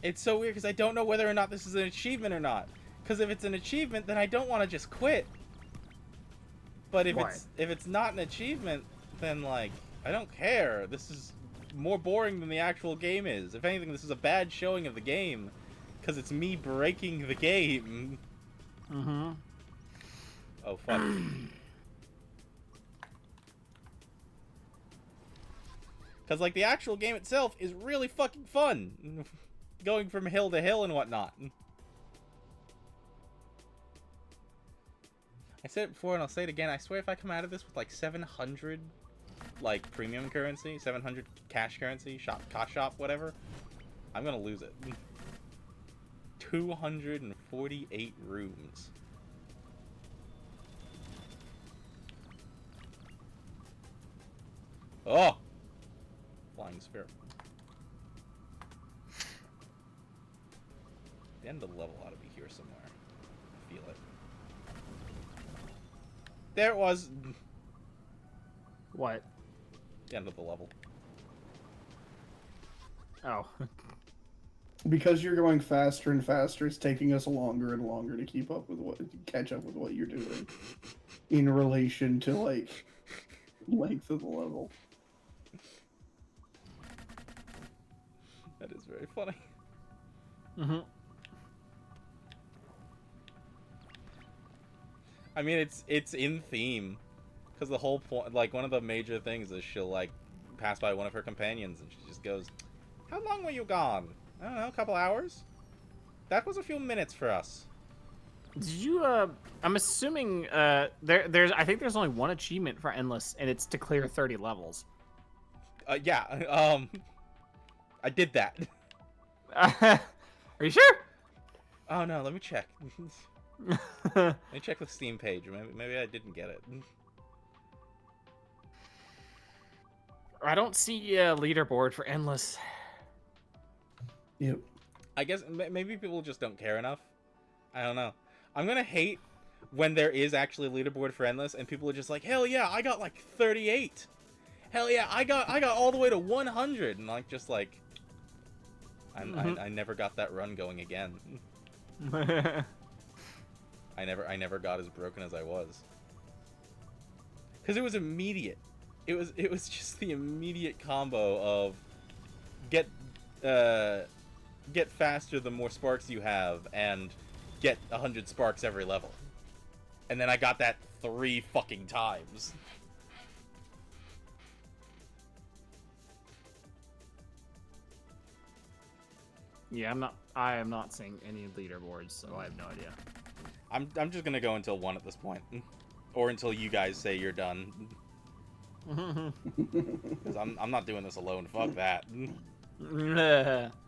Speaker 1: It's so weird because I don't know whether or not this is an achievement or not. Because if it's an achievement, then I don't want to just quit. But if it's not an achievement, then like I don't care. This is more boring than the actual game is. If anything, this is a bad showing of the game because it's me breaking the game. Oh fuck. Because like the actual game itself is really fucking fun. Going from hill to hill and whatnot. I said it before and I'll say it again. I swear if I come out of this with like 700 like premium currency, 700 cash currency, cost shop, whatever, I'm gonna lose it. 248 rooms. Oh! Flying Spirit. The end of the level ought to be here somewhere. I feel it. There it was!
Speaker 3: What?
Speaker 1: The end of the level.
Speaker 3: Oh.
Speaker 2: Because you're going faster and faster, it's taking us longer and longer to catch up with what you're doing. In relation to, like, length of the level.
Speaker 1: That is very funny. I mean, it's in theme, because the whole point, like, one of the major things is she'll, like, pass by one of her companions, and she just goes, "How long were you gone? I don't know, a couple hours? That was a few minutes for us."
Speaker 3: Did you, I'm assuming, I think there's only one achievement for Endless, and it's to clear 30 levels.
Speaker 1: Yeah, I did that.
Speaker 3: Are you sure?
Speaker 1: Oh no, let me check. Let me check the Steam page. Maybe I didn't get it.
Speaker 3: I don't see a leaderboard for Endless.
Speaker 2: Yep.
Speaker 1: I guess maybe people just don't care enough. I don't know. I'm gonna hate when there is actually a leaderboard for Endless and people are just like, hell yeah, I got like 38. Hell yeah, I got all the way to 100, and like just like, I never got that run going again. I never got as broken as I was. Because it was immediate. It was just the immediate combo of get faster the more sparks you have, and get 100 sparks every level. And then I got that 3 fucking times.
Speaker 3: Yeah, I am not seeing any leaderboards, so I have no idea.
Speaker 1: I'm just gonna go until 1 at this point. Or until you guys say you're done. Because I'm not doing this alone. Fuck that.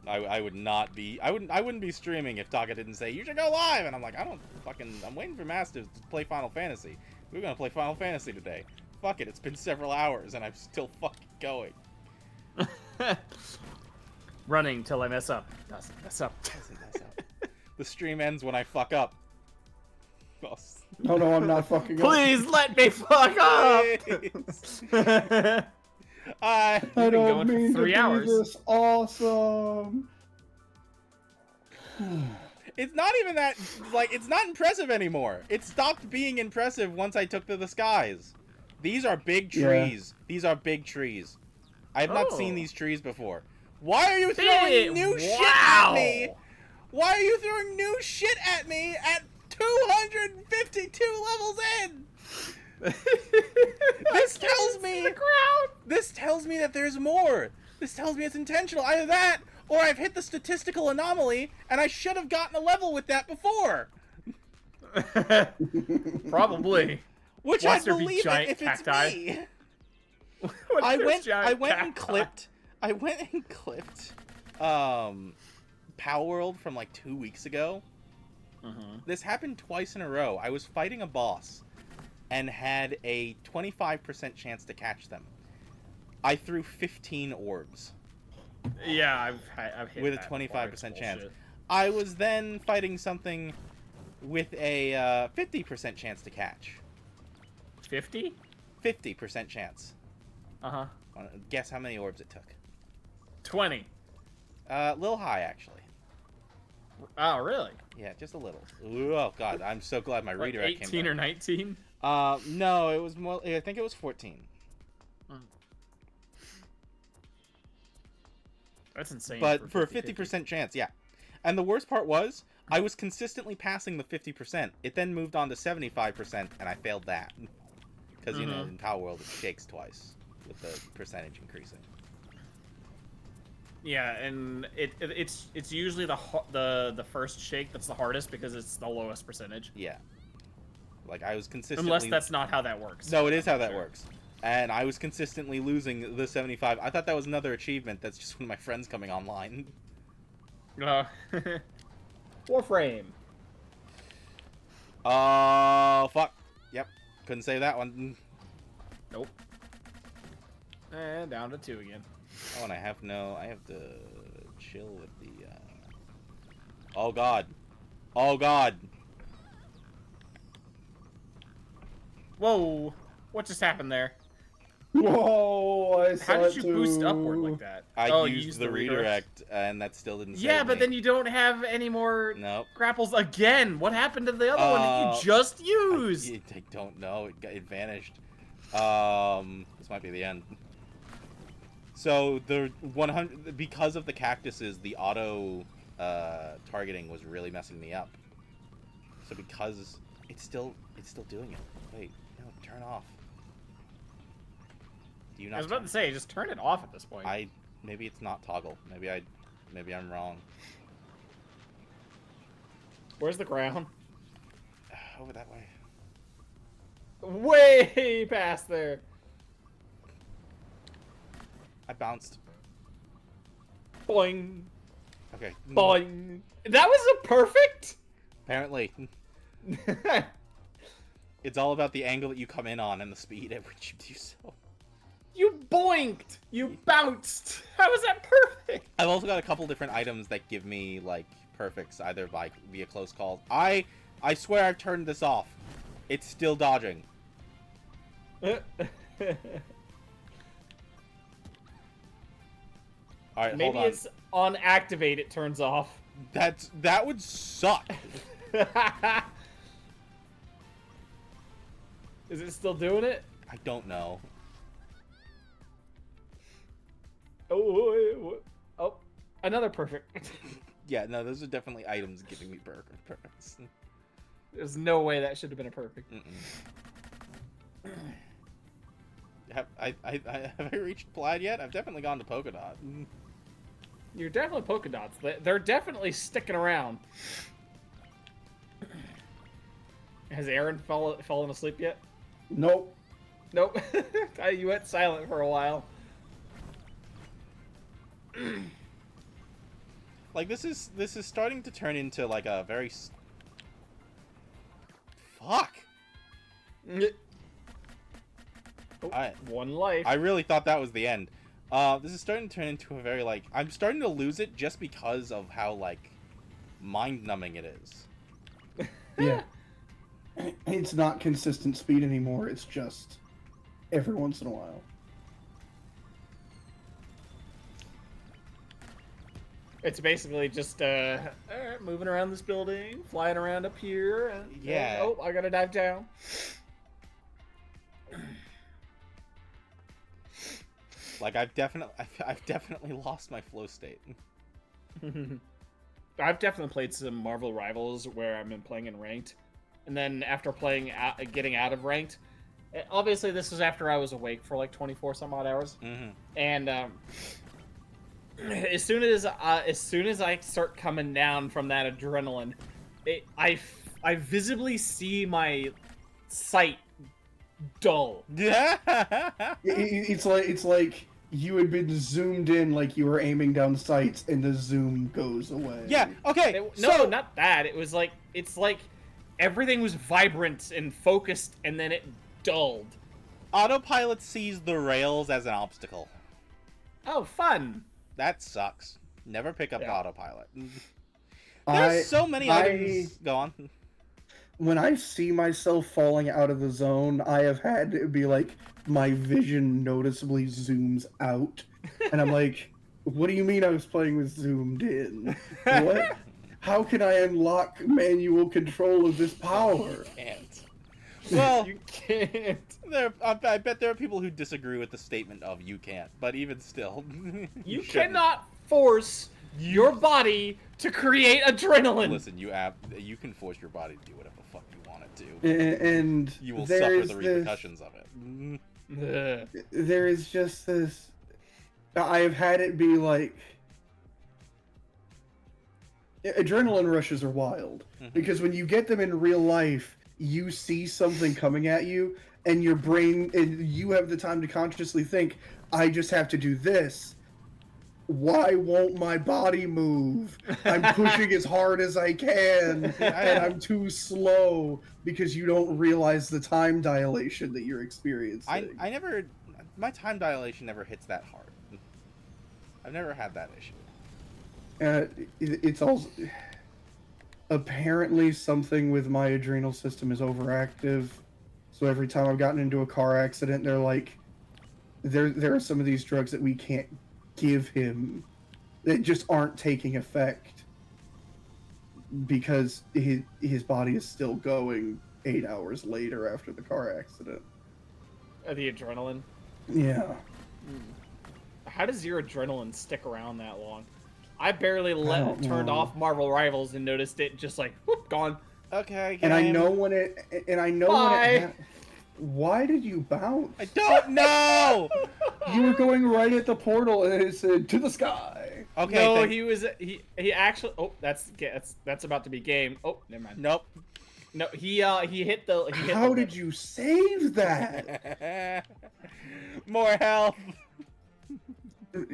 Speaker 1: I would not be. I wouldn't be streaming if Taka didn't say you should go live, and I'm like, I'm waiting for Masters to play Final Fantasy. We're gonna play Final Fantasy today. Fuck it, it's been several hours and I'm still fucking going.
Speaker 3: Running till I mess up. Doesn't mess up.
Speaker 1: The stream ends when I fuck up.
Speaker 2: No, I'm not fucking up.
Speaker 3: Please let me fuck up!
Speaker 2: I don't mean to be this awesome.
Speaker 1: It's not even that, like, it's not impressive anymore. It stopped being impressive once I took to the skies. These are big trees. Yeah. These are big trees. I have not seen these trees before. Why are you throwing new shit at me? Why are you throwing new shit at me at 252 levels in? This tells me that there's more. This tells me it's intentional. Either that, or I've hit the statistical anomaly, and I should have gotten a level with that before.
Speaker 3: Probably.
Speaker 1: Which I believe it if it's me. I went and clipped Power World from like 2 weeks ago. This happened twice in a row. I was fighting a boss and had a 25% chance to catch them. I threw 15 orbs.
Speaker 3: Yeah, I've hit
Speaker 1: with a 25% chance. I was then fighting something with a 50% chance to catch.
Speaker 3: 50?
Speaker 1: 50% chance.
Speaker 3: Uh-huh.
Speaker 1: Guess how many orbs it took?
Speaker 3: 20.
Speaker 1: A little high, actually.
Speaker 3: Oh, really?
Speaker 1: Yeah, just a little. Oh, God, I'm so glad my redirect came
Speaker 3: 18 or 19?
Speaker 1: No, it was more, I think it was 14.
Speaker 3: That's insane.
Speaker 1: But for a 50% chance, yeah. And the worst part was, I was consistently passing the 50%. It then moved on to 75%, and I failed that. Because, you know, in Power World, it shakes twice with the percentage increasing.
Speaker 3: Yeah, and it's usually the first shake that's the hardest because it's the lowest percentage.
Speaker 1: Yeah. Like, I was consistently...
Speaker 3: Unless that's not how that works.
Speaker 1: No, it is how that works. And I was consistently losing the 75. I thought that was another achievement. That's just one of my friends coming online.
Speaker 3: Warframe.
Speaker 1: Oh, fuck. Yep. Couldn't say that one.
Speaker 3: Nope. And down to 2 again.
Speaker 1: Oh, and I have to chill with the, Oh, God. Oh, God.
Speaker 3: Whoa. What just happened there?
Speaker 2: Whoa, I saw
Speaker 3: How did you boost upward like that?
Speaker 1: I used the redirect, and that still didn't save
Speaker 3: but
Speaker 1: me.
Speaker 3: then you don't have any more grapples again. What happened to the other one that you just used?
Speaker 1: I don't know. It vanished. This might be the end. So the 100 because of the cactuses, the auto targeting was really messing me up. So because it's still doing it. Wait, no, turn off. Do you not?
Speaker 3: I was about to say, just turn it off at this point.
Speaker 1: Maybe it's not toggle. Maybe I'm wrong.
Speaker 3: Where's the ground?
Speaker 1: Over that way.
Speaker 3: Way past there.
Speaker 1: I bounced.
Speaker 3: Boing.
Speaker 1: Okay.
Speaker 3: Boing. That was a perfect?
Speaker 1: Apparently. It's all about the angle that you come in on and the speed at which you do so.
Speaker 3: You boinked! You bounced! How was that perfect?
Speaker 1: I've also got a couple different items that give me, like, perfects, either via close calls. I swear I've turned this off. It's still dodging. All right,
Speaker 3: Maybe
Speaker 1: hold on.
Speaker 3: it's on activate. It turns off.
Speaker 1: That would suck.
Speaker 3: Is it still doing it?
Speaker 1: I don't know.
Speaker 3: Oh, another perfect.
Speaker 1: Yeah, no, those are definitely items giving me perfects.
Speaker 3: There's no way that should have been a perfect.
Speaker 1: Have I reached Plaid yet? I've definitely gone to Polka Dot.
Speaker 3: You're definitely polka dots. They're definitely sticking around. Has Aaron fallen asleep yet?
Speaker 2: Nope.
Speaker 3: Nope. You went silent for a while.
Speaker 1: Like this is starting to turn into like a very fuck.
Speaker 3: Oh, one life.
Speaker 1: I really thought that was the end. This is starting to turn into a very like I'm starting to lose it just because of how like mind-numbing it is.
Speaker 2: Yeah. It's not consistent speed anymore. It's just every once in a while.
Speaker 3: It's basically just moving around this building, flying around up here, and
Speaker 1: yeah.
Speaker 3: oh, I gotta dive down.
Speaker 1: Like I've definitely lost my flow state.
Speaker 3: I've definitely played some Marvel Rivals where I've been playing in ranked, and then after playing getting out of ranked, obviously this was after I was awake for like 24 some odd hours, and as soon as I start coming down from that adrenaline, I visibly see my sight dull.
Speaker 1: Yeah.
Speaker 2: It's like you had been zoomed in, like you were aiming down sights, and the zoom goes away.
Speaker 1: Yeah. Okay.
Speaker 3: No, not that. It's like everything was vibrant and focused, and then it dulled.
Speaker 1: Autopilot sees the rails as an obstacle.
Speaker 3: Oh, fun.
Speaker 1: That sucks. Never pick up autopilot.
Speaker 2: There's
Speaker 1: so many items. Go on.
Speaker 2: When I see myself falling out of the zone, I have had it be like my vision noticeably zooms out, and I'm like, "What do you mean I was playing with zoomed in? What? How can I unlock manual control of this power?"
Speaker 1: You can't. Well,
Speaker 3: you can't.
Speaker 1: I bet there are people who disagree with the statement of "you can't," but even still,
Speaker 3: you cannot force your body to create adrenaline.
Speaker 1: Listen, you can force your body to do whatever the fuck you want it to,
Speaker 2: and
Speaker 1: you will suffer the repercussions of it.
Speaker 2: There is just this. I have had it be like. Adrenaline rushes are wild because when you get them in real life, you see something coming at you, and your brain, and you have the time to consciously think, I just have to do this. Why won't my body move? I'm pushing as hard as I can, and I'm too slow because you don't realize the time dilation that you're experiencing.
Speaker 1: My time dilation never hits that hard. I've never had that issue.
Speaker 2: It's also apparently something with my adrenal system is overactive. So every time I've gotten into a car accident, they're like, there are some of these drugs that we can't give him that just aren't taking effect because his body is still going 8 hours later after the car accident.
Speaker 3: The adrenaline?
Speaker 2: Yeah.
Speaker 3: How does your adrenaline stick around that long? I barely turned off Marvel Rivals and noticed it just like, whoop, gone.
Speaker 1: Okay,
Speaker 2: and I know when it why did you bounce?
Speaker 1: I don't know.
Speaker 2: You were going right at the portal and it said to the sky.
Speaker 3: Okay. No, he actually. Oh, that's about to be game. Oh, never mind.
Speaker 1: Nope.
Speaker 3: No, he hit the.
Speaker 2: How did you save that?
Speaker 1: More health.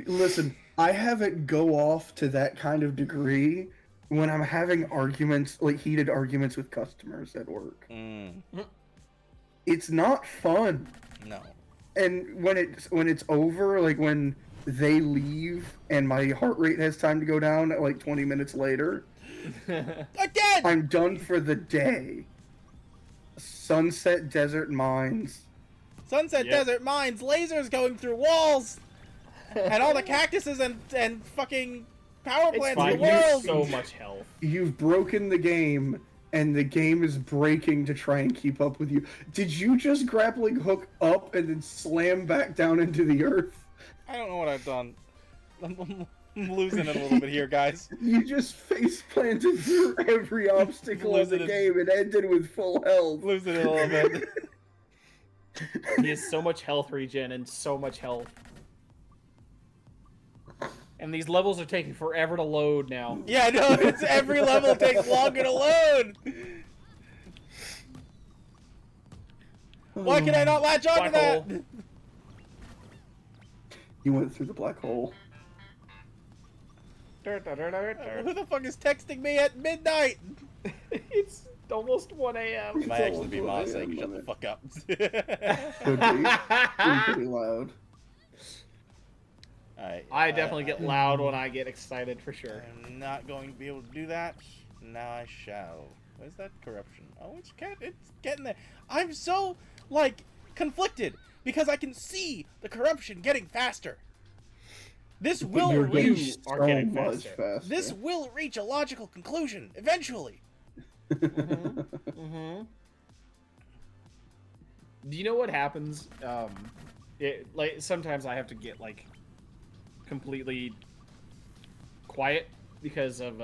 Speaker 2: Listen, I have it go off to that kind of degree when I'm having arguments, like heated arguments with customers at work. It's not fun.
Speaker 1: No.
Speaker 2: And when it's over, like when they leave and my heart rate has time to go down at like 20 minutes later,
Speaker 1: again,
Speaker 2: I'm done for the day. Sunset Desert Mines.
Speaker 1: Sunset Desert Mines, lasers going through walls. and all the cactuses and fucking power plants in the
Speaker 3: You have
Speaker 1: world.
Speaker 3: so much health.
Speaker 2: You've broken the game, and the game is breaking to try and keep up with you. Did you just grappling hook up and then slam back down into the earth?
Speaker 1: I don't know what I've done. I'm losing it a little bit here, guys.
Speaker 2: You just face planted through every obstacle of the game and ended with full health.
Speaker 1: Losing it a little bit.
Speaker 3: He has so much health regen and so much health. And these levels are taking forever to load now.
Speaker 1: Yeah, I know. It's every level takes longer to load. Why can I not latch onto
Speaker 3: Black
Speaker 1: that?
Speaker 3: hole.
Speaker 2: You went through the black hole.
Speaker 1: Who the fuck is texting me at midnight?
Speaker 3: It's almost 1 a.m.
Speaker 1: It might actually be Ma saying, shut the fuck up.
Speaker 2: Could be. It's pretty loud.
Speaker 1: Alright.
Speaker 3: I definitely get loud when I get excited, for sure.
Speaker 1: I'm not going to be able to do that. Now I shall. Where's that corruption? Oh, it's getting there. I'm so, like, conflicted because I can see the corruption getting faster. This will
Speaker 2: You're getting
Speaker 3: You are
Speaker 2: so
Speaker 3: getting
Speaker 2: much
Speaker 3: faster.
Speaker 1: This will reach a logical conclusion eventually.
Speaker 3: Mm-hmm. Do you know what happens? Like sometimes I have to get like completely quiet because of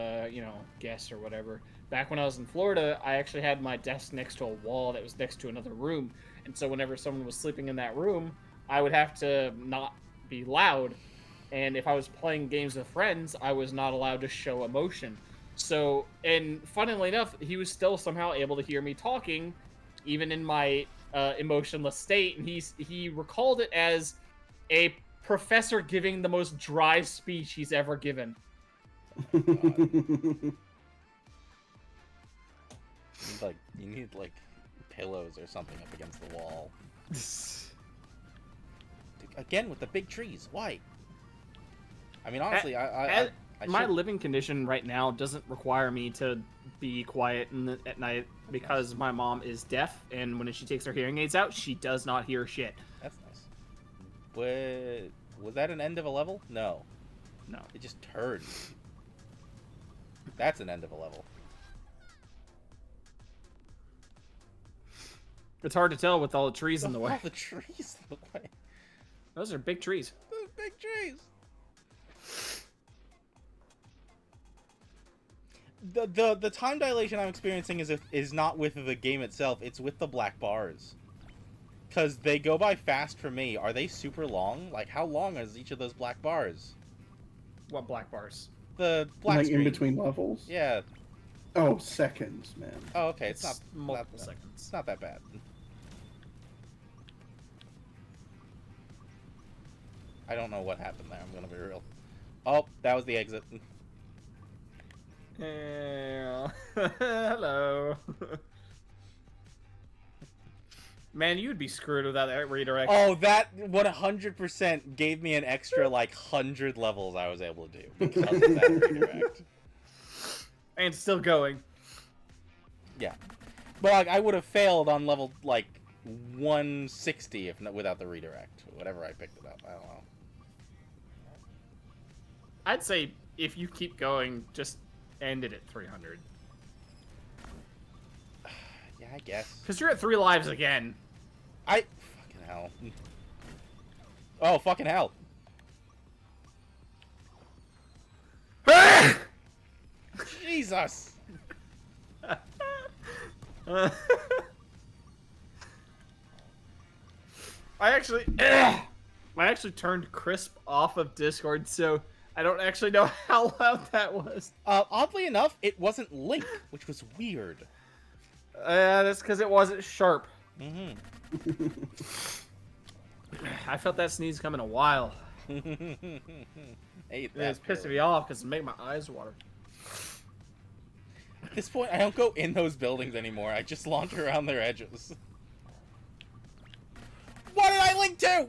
Speaker 3: guests or whatever. Back when I was in Florida, I actually had my desk next to a wall that was next to another room, and so whenever someone was sleeping in that room, I would have to not be loud. And if I was playing games with friends, I was not allowed to show emotion. So, and funnily enough, he was still somehow able to hear me talking, even in my emotionless state. And he recalled it as a professor giving the most dry speech he's ever given.
Speaker 1: You need pillows or something up against the wall. Again with the big trees. Why? I mean, honestly,
Speaker 3: my living condition right now doesn't require me to be quiet at night because my mom is deaf, and when she takes her hearing aids out, she does not hear shit.
Speaker 1: That's nice. But was that an end of a level? No.
Speaker 3: No.
Speaker 1: It just turned. That's an end of a level.
Speaker 3: It's hard to tell with all the trees in the way.
Speaker 1: All the trees in the way.
Speaker 3: Those are big trees.
Speaker 1: Those big trees. The time dilation I'm experiencing is not with the game itself, it's with the black bars. Because they go by fast for me. Are they super long? Like, how long is each of those black bars?
Speaker 3: What black bars?
Speaker 1: The black
Speaker 2: Like
Speaker 1: screen.
Speaker 2: in between levels?
Speaker 1: Yeah.
Speaker 2: Oh, seconds, man.
Speaker 1: Oh, okay. It's not
Speaker 3: multiple
Speaker 1: not,
Speaker 3: seconds.
Speaker 1: It's not that bad. I don't know what happened there. I'm gonna be real. Oh, that was the exit.
Speaker 3: Yeah. Hello. Man, you'd be screwed without that redirect.
Speaker 1: Oh, that 100% gave me an extra 100 levels I was able to do because of that redirect.
Speaker 3: And still going.
Speaker 1: Yeah, but I would have failed on level 160 if not, without the redirect. Whatever I picked it up, I don't know.
Speaker 3: I'd say if you keep going, just end it at 300.
Speaker 1: Yeah, I guess.
Speaker 3: Because you're at 3 lives again.
Speaker 1: Fucking hell. Oh, fucking hell. Jesus.
Speaker 3: I actually turned Crisp off of Discord, so I don't actually know how loud that was.
Speaker 1: Oddly enough, it wasn't Link, which was weird.
Speaker 3: That's because it wasn't sharp.
Speaker 1: Mm-hmm.
Speaker 3: I felt that sneeze coming a while.
Speaker 1: Hey,
Speaker 3: It's pissing me off because it made my eyes water.
Speaker 1: At this point, I don't go in those buildings anymore. I just launch around their edges. What did I link to?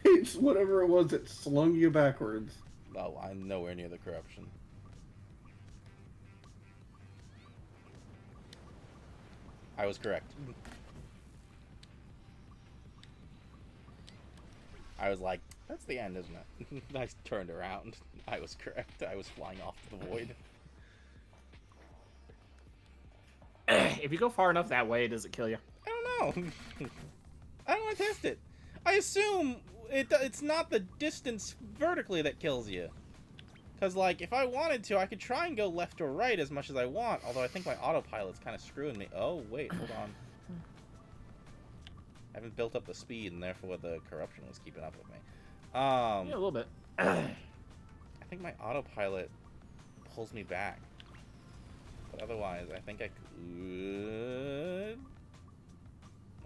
Speaker 2: It's whatever it was that slung you backwards.
Speaker 1: Oh, I'm nowhere near the corruption. I was correct. I was like, that's the end, isn't it? I turned around. I was correct. I was flying off to the void.
Speaker 3: If you go far enough that way, does it kill you?
Speaker 1: I don't know. I don't want to test it. I assume it's not the distance vertically that kills you. Because, like, if I wanted to, I could try and go left or right as much as I want. Although I think my autopilot's kind of screwing me. Oh, wait, hold on. I haven't built up the speed, and therefore the corruption was keeping up with me.
Speaker 3: Yeah, a little bit.
Speaker 1: I think my autopilot pulls me back. But otherwise, I think I could...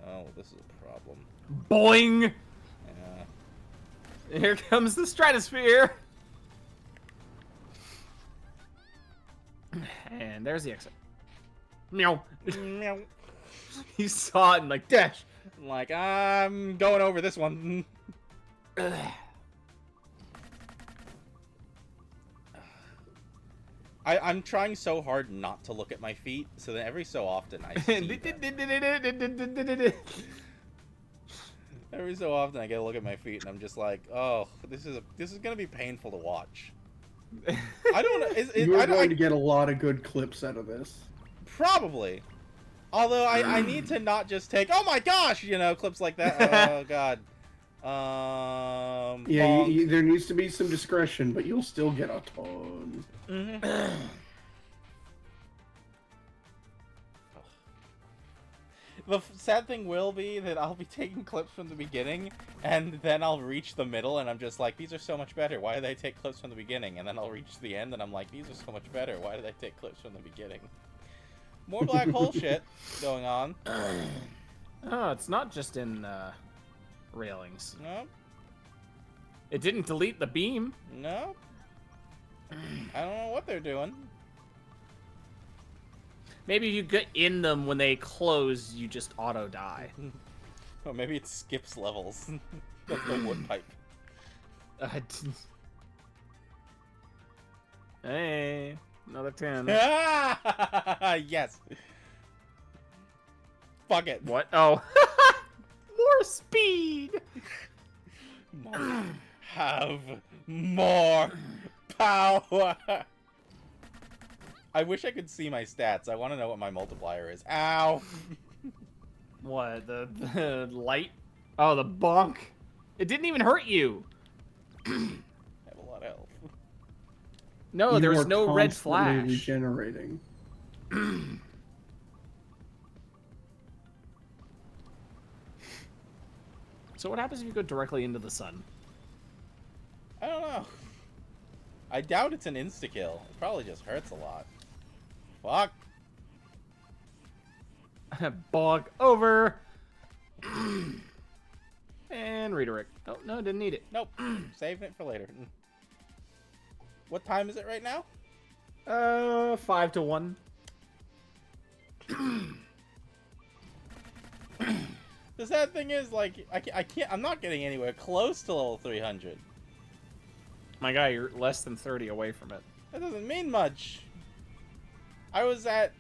Speaker 1: Oh, this is a problem.
Speaker 3: Boing!
Speaker 1: Yeah.
Speaker 3: Here comes the stratosphere! And there's the exit. Meow.
Speaker 1: Meow.
Speaker 3: You saw it and like, dash!
Speaker 1: Like, I'm going over this one. I'm trying so hard not to look at my feet, so that every so often I see them. Every so often I get a look at my feet and I'm just like, oh, this is gonna be painful to watch. I don't.
Speaker 2: You're going to get a lot of good clips out of this.
Speaker 1: Probably. Although I need to not just take, oh my gosh, you know, clips like that. Oh god.
Speaker 2: Yeah, there needs to be some discretion, but you'll still get a ton.
Speaker 1: Mm-hmm. The sad thing will be that I'll be taking clips from the beginning, and then I'll reach the middle, and I'm just like, these are so much better. Why did I take clips from the beginning? And then I'll reach the end, and I'm like, these are so much better. Why did I take clips from the beginning? More black hole shit going on.
Speaker 3: Oh, it's not just in railings.
Speaker 1: No.
Speaker 3: It didn't delete the beam.
Speaker 1: No. I don't know what they're doing.
Speaker 3: Maybe if you get in them when they close, you just auto die.
Speaker 1: Or maybe it skips levels. That's the wood pipe.
Speaker 3: Hey, another 10.
Speaker 1: Yes. Fuck it.
Speaker 3: What? Oh. More speed.
Speaker 1: Have more power. I wish I could see my stats. I want to know what my multiplier is. Ow.
Speaker 3: What? The light? Oh, the bonk. It didn't even hurt you.
Speaker 1: I have a lot of health.
Speaker 3: No, there was no red
Speaker 2: constantly
Speaker 3: flash.
Speaker 2: Regenerating.
Speaker 3: So what happens if you go directly into the sun?
Speaker 1: I don't know. I doubt it's an insta-kill. It probably just hurts a lot. Fuck.
Speaker 3: Bonk over. And redirect. Oh, no, didn't need it.
Speaker 1: Nope. Saving it for later. What time is it right now?
Speaker 3: 5 to 1.
Speaker 1: The sad thing is, like, I can't, I'm not getting anywhere close to level 300.
Speaker 3: My guy, you're less than 30 away from it.
Speaker 1: That doesn't mean much. I was at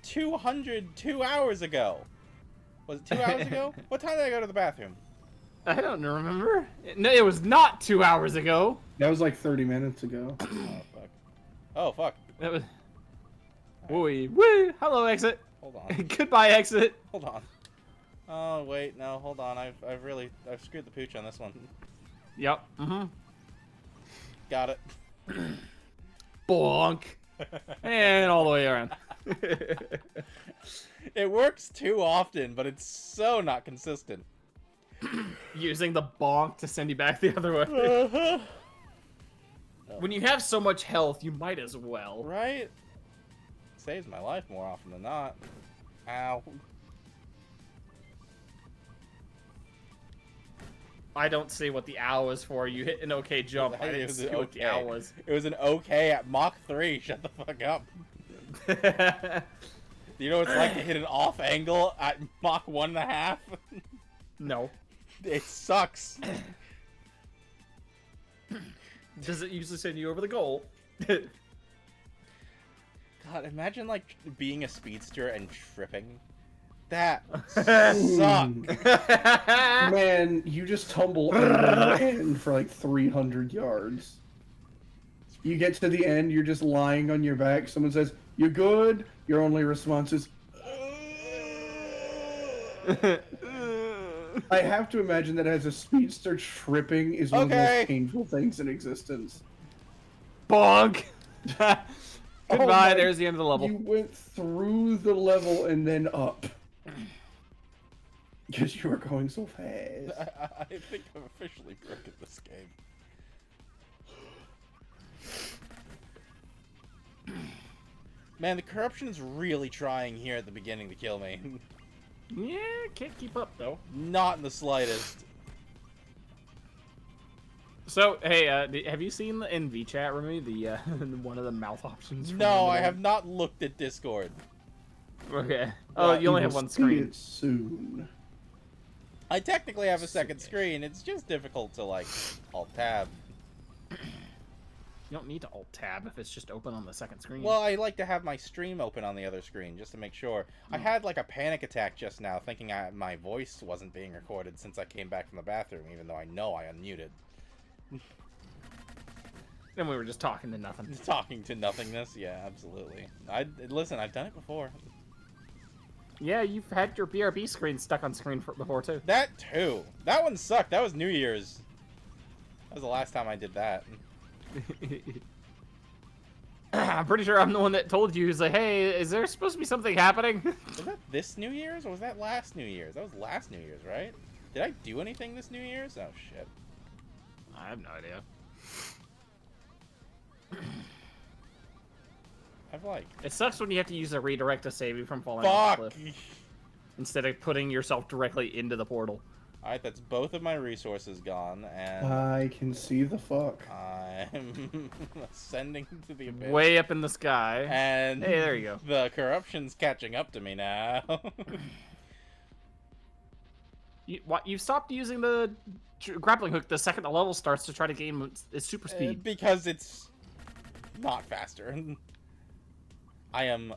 Speaker 1: 200 2 hours ago. Was it 2 hours ago? What time did I go to the bathroom?
Speaker 3: I don't remember. No, it was not 2 hours ago.
Speaker 2: That was like 30 minutes ago.
Speaker 1: Oh, fuck. Oh, fuck.
Speaker 3: That was... Woo, woo. Hello, exit.
Speaker 1: Hold on.
Speaker 3: Goodbye, exit.
Speaker 1: Hold on. Oh, wait, no, hold on. I've screwed the pooch on this one.
Speaker 3: Yep. Mm-hmm.
Speaker 1: Got it.
Speaker 3: Bonk. And all the way around.
Speaker 1: It works too often, but it's so not consistent.
Speaker 3: Using the bonk to send you back the other way.
Speaker 1: Uh-huh.
Speaker 3: When you have so much health, you might as well.
Speaker 1: Right? Saves my life more often than not. Ow.
Speaker 3: I don't see what the owl is for. You hit an okay jump. I didn't see what the owl was.
Speaker 1: It was an okay at Mach 3. Shut the fuck up. You know what it's like to hit an off angle at Mach 1.5?
Speaker 3: No.
Speaker 1: It sucks.
Speaker 3: Does it usually send you over the goal?
Speaker 1: God, imagine like being a speedster and tripping. That suck.
Speaker 2: Man, you just tumble over the end for like 300 yards. You get to the end, you're just lying on your back. Someone says, "You good?" Your only response is, I have to imagine that as a speedster, tripping is one of the most painful things in existence.
Speaker 3: Bonk! Goodbye,
Speaker 2: Oh
Speaker 3: there's the end of the level.
Speaker 2: You went through the level and then up. Because you were going so fast.
Speaker 1: I think I've officially broken this game. Man, the corruption's really trying here at the beginning to kill me.
Speaker 3: Yeah, can't keep up though.
Speaker 1: Not in the slightest.
Speaker 3: So, hey, have you seen in VChat, Remy, the one of the mouth options?
Speaker 1: No, I have not looked at Discord.
Speaker 3: Okay. Oh, you only have one screen.
Speaker 2: Soon.
Speaker 1: I technically have a second screen. It's just difficult to like alt-tab.
Speaker 3: You don't need to alt-tab if it's just open on the second screen.
Speaker 1: Well, I like to have my stream open on the other screen just to make sure. I had like a panic attack just now, thinking my voice wasn't being recorded since I came back from the bathroom, even though I know I unmuted.
Speaker 3: Then we were just talking to nothing.
Speaker 1: Talking to nothingness? Yeah, absolutely. Listen, I've done it before.
Speaker 3: Yeah, you've had your BRB screen stuck on screen before, too.
Speaker 1: That, too. That one sucked. That was New Year's. That was the last time I did that.
Speaker 3: I'm pretty sure I'm the one that told you, he's like, hey, is there supposed to be something happening?
Speaker 1: Was that this New Year's, or was that last New Year's? That was last New Year's, right? Did I do anything this New Year's? Oh, shit.
Speaker 3: I have no idea.
Speaker 1: I've like...
Speaker 3: It sucks when you have to use a redirect to save you from falling off
Speaker 1: Fuck!
Speaker 3: the cliff. Instead of putting yourself directly into the portal.
Speaker 1: Alright, that's both of my resources gone, and...
Speaker 2: I can see the fuck.
Speaker 1: I'm ascending to the abyss.
Speaker 3: Way up in the sky.
Speaker 1: And...
Speaker 3: Hey, there you go.
Speaker 1: The corruption's catching up to me now.
Speaker 3: You stopped using the grappling hook the second the level starts to try to gain its super speed.
Speaker 1: Because it's not faster. I am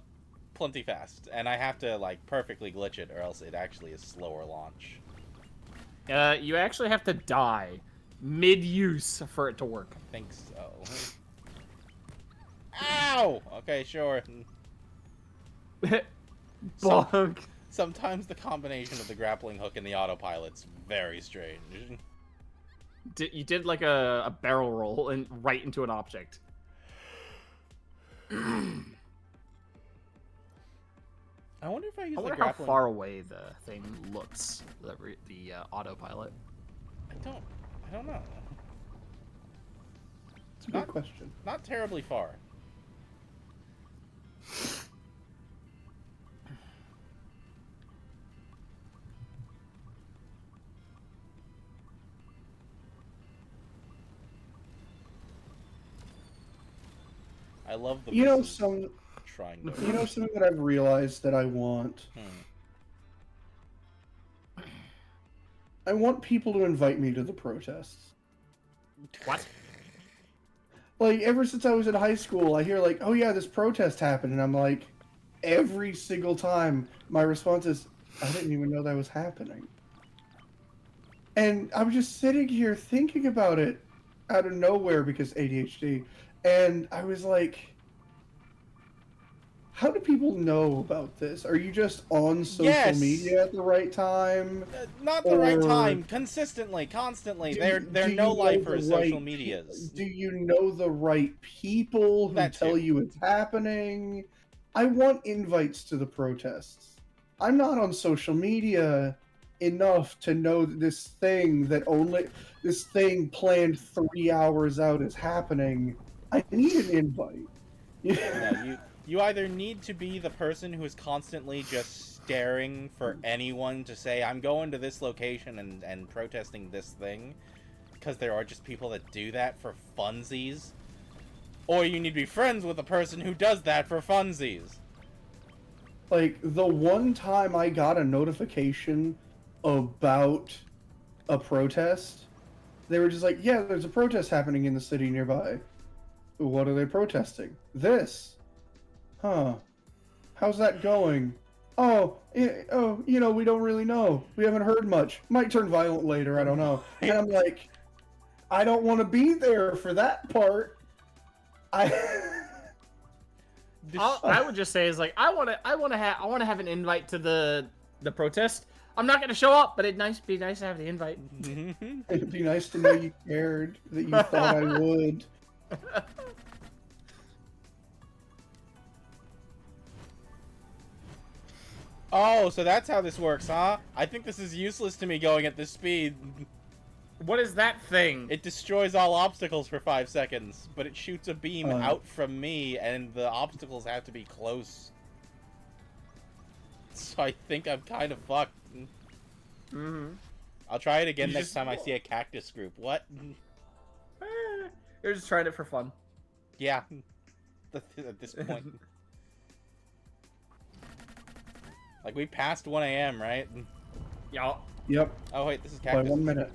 Speaker 1: plenty fast, and I have to, like, perfectly glitch it, or else it actually is slower launch.
Speaker 3: You actually have to die mid-use for it to work.
Speaker 1: I think so. Ow! Okay, sure.
Speaker 3: Bonk.
Speaker 1: Sometimes the combination of the grappling hook and the autopilot's very strange.
Speaker 3: You did like a barrel roll and right into an object.
Speaker 1: I wonder if I use
Speaker 3: I wonder
Speaker 1: the grappling...
Speaker 3: how far away the thing looks, the autopilot.
Speaker 1: I don't know.
Speaker 2: It's a good question.
Speaker 1: Not terribly far. I love the...
Speaker 2: You know, something that I've realized that I want? I want people to invite me to the protests.
Speaker 3: What?
Speaker 2: Like, ever since I was in high school, I hear like, oh yeah, this protest happened, and I'm like, every single time, my response is, I didn't even know that was happening. And I'm just sitting here thinking about it out of nowhere because ADHD, and I was like, how do people know about this? Are you just on social media at the right time?
Speaker 1: Not the right time. Consistently, constantly. They're no lifer social medias.
Speaker 2: Do you know the right people who tell you it's happening? I want invites to the protests. I'm not on social media enough to know that this thing planned 3 hours out is happening. I need an invite.
Speaker 1: Yeah, you either need to be the person who is constantly just staring for anyone to say, I'm going to this location and protesting this thing, because there are just people that do that for funsies. Or you need to be friends with the person who does that for funsies.
Speaker 2: Like, the one time I got a notification about a protest, they were just like, yeah, there's a protest happening in the city nearby. What are they protesting? This. Huh. How's that going? oh, you know, we don't really know. We haven't heard much. Might turn violent later. I don't know. And I'm like, I don't want to be there for that part.
Speaker 3: I would just say is like I want to have an invite to the protest. I'm not gonna show up, but it'd be nice to have the invite.
Speaker 2: It'd be nice to know you cared, that you thought I would.
Speaker 1: Oh, so that's how this works, huh? I think this is useless to me going at this speed.
Speaker 3: What is that thing?
Speaker 1: It destroys all obstacles for 5 seconds, but it shoots a beam out from me, and the obstacles have to be close. So I think I'm kind of fucked. I'll try it again next time I see a cactus group. What?
Speaker 3: You're just trying it for fun.
Speaker 1: Yeah. At this point. Like, we passed 1 a.m., right?
Speaker 3: Yeah.
Speaker 2: Yep.
Speaker 1: Oh, wait, this is
Speaker 2: By
Speaker 1: cactus.
Speaker 2: 1 minute.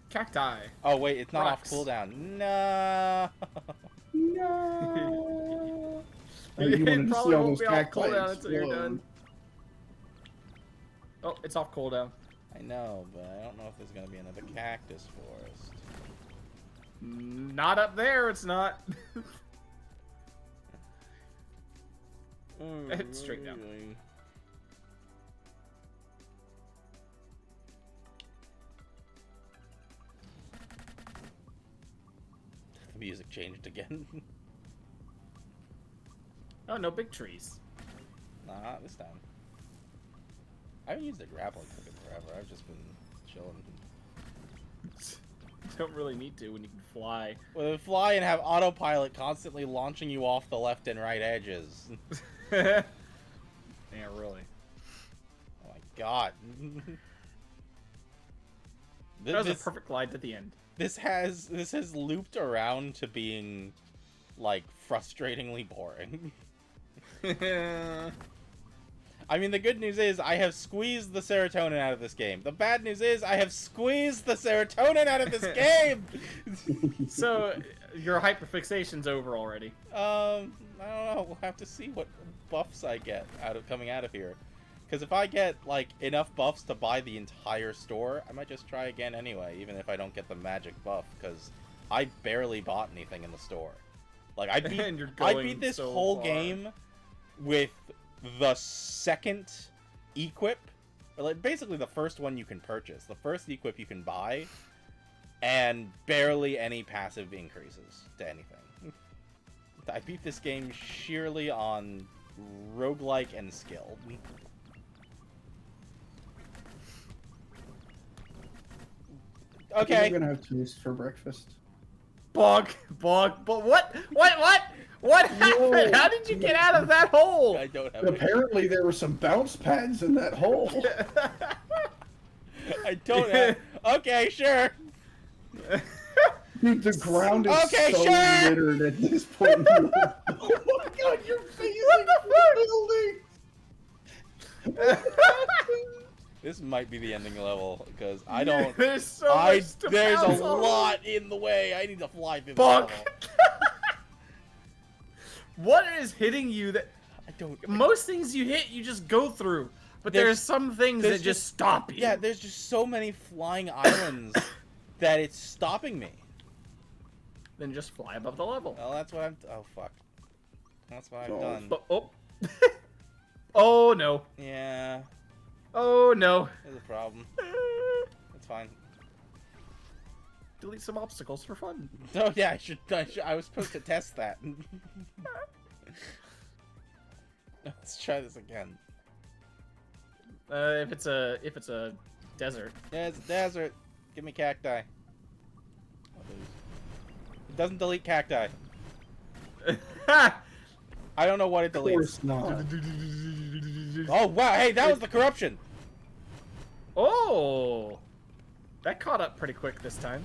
Speaker 3: Cacti.
Speaker 1: Oh, wait, it's not
Speaker 3: Rocks.
Speaker 1: off cooldown. No.
Speaker 2: No.
Speaker 3: It
Speaker 2: You wanted to see
Speaker 3: probably
Speaker 2: all
Speaker 3: won't
Speaker 2: those
Speaker 3: be off
Speaker 2: cacti
Speaker 3: cooldown until you're
Speaker 2: explode.
Speaker 3: done. Oh, it's off cooldown.
Speaker 1: I know, but I don't know if there's going to be another cactus forest.
Speaker 3: Not up there, it's not. It's straight down.
Speaker 1: The music changed again.
Speaker 3: Oh, no big trees.
Speaker 1: Nah, not this time. I haven't used the grappling hook in forever. I've just been chilling.
Speaker 3: You don't really need to when you can fly.
Speaker 1: Well, fly and have autopilot constantly launching you off the left and right edges.
Speaker 3: Yeah, really.
Speaker 1: Oh my god.
Speaker 3: That was a perfect glide to the end.
Speaker 1: This has looped around to being like frustratingly boring. I mean, the good news is I have squeezed the serotonin out of this game. The bad news is I have squeezed the serotonin out of this game.
Speaker 3: So your hyperfixation's over already.
Speaker 1: I don't know. We'll have to see what buffs I get coming out of here. Because if I get like enough buffs to buy the entire store, I might just try again anyway, even if I don't get the magic buff. Because I barely bought anything in the store. Like I beat this
Speaker 3: so
Speaker 1: whole
Speaker 3: far.
Speaker 1: game with the second equip, or like basically the first one you can purchase, the first equip you can buy, and barely any passive increases to anything. I beat this game sheerly on roguelike and skill. Okay.
Speaker 2: You're gonna have toast for breakfast.
Speaker 3: Bug, but what happened? How did you get out of that hole?
Speaker 1: I don't have
Speaker 2: Apparently there were some bounce pads in that hole.
Speaker 1: I don't have... Okay, sure.
Speaker 2: Dude, the ground is
Speaker 1: Okay,
Speaker 2: so
Speaker 1: sure.
Speaker 2: littered at this point. Oh my god, you're facing the building!
Speaker 1: This might be the ending level, because I don't...
Speaker 3: There's so much to
Speaker 1: There's
Speaker 3: bounce
Speaker 1: a
Speaker 3: on.
Speaker 1: lot in the way. I need to fly through the
Speaker 3: Bug.
Speaker 1: level.
Speaker 3: What is hitting you that...
Speaker 1: I don't...
Speaker 3: Most things you hit, you just go through. But there's some things that just stop you.
Speaker 1: Yeah, there's just so many flying islands that it's stopping me.
Speaker 3: Then just fly above the level.
Speaker 1: Well, that's what I'm... Oh, fuck. That's what I've done.
Speaker 3: Oh. Oh, no.
Speaker 1: Yeah,
Speaker 3: Oh, no.
Speaker 1: there's a problem. It's fine.
Speaker 3: Delete some obstacles for fun.
Speaker 1: Oh, yeah, I was supposed to test that. Let's try this again.
Speaker 3: If it's a desert.
Speaker 1: Yeah, it's a desert. Give me cacti. It doesn't delete cacti. I don't know what it
Speaker 2: Of
Speaker 1: deletes.
Speaker 2: course not.
Speaker 1: Oh, wow. Hey, that was the corruption.
Speaker 3: Oh, that caught up pretty quick this time.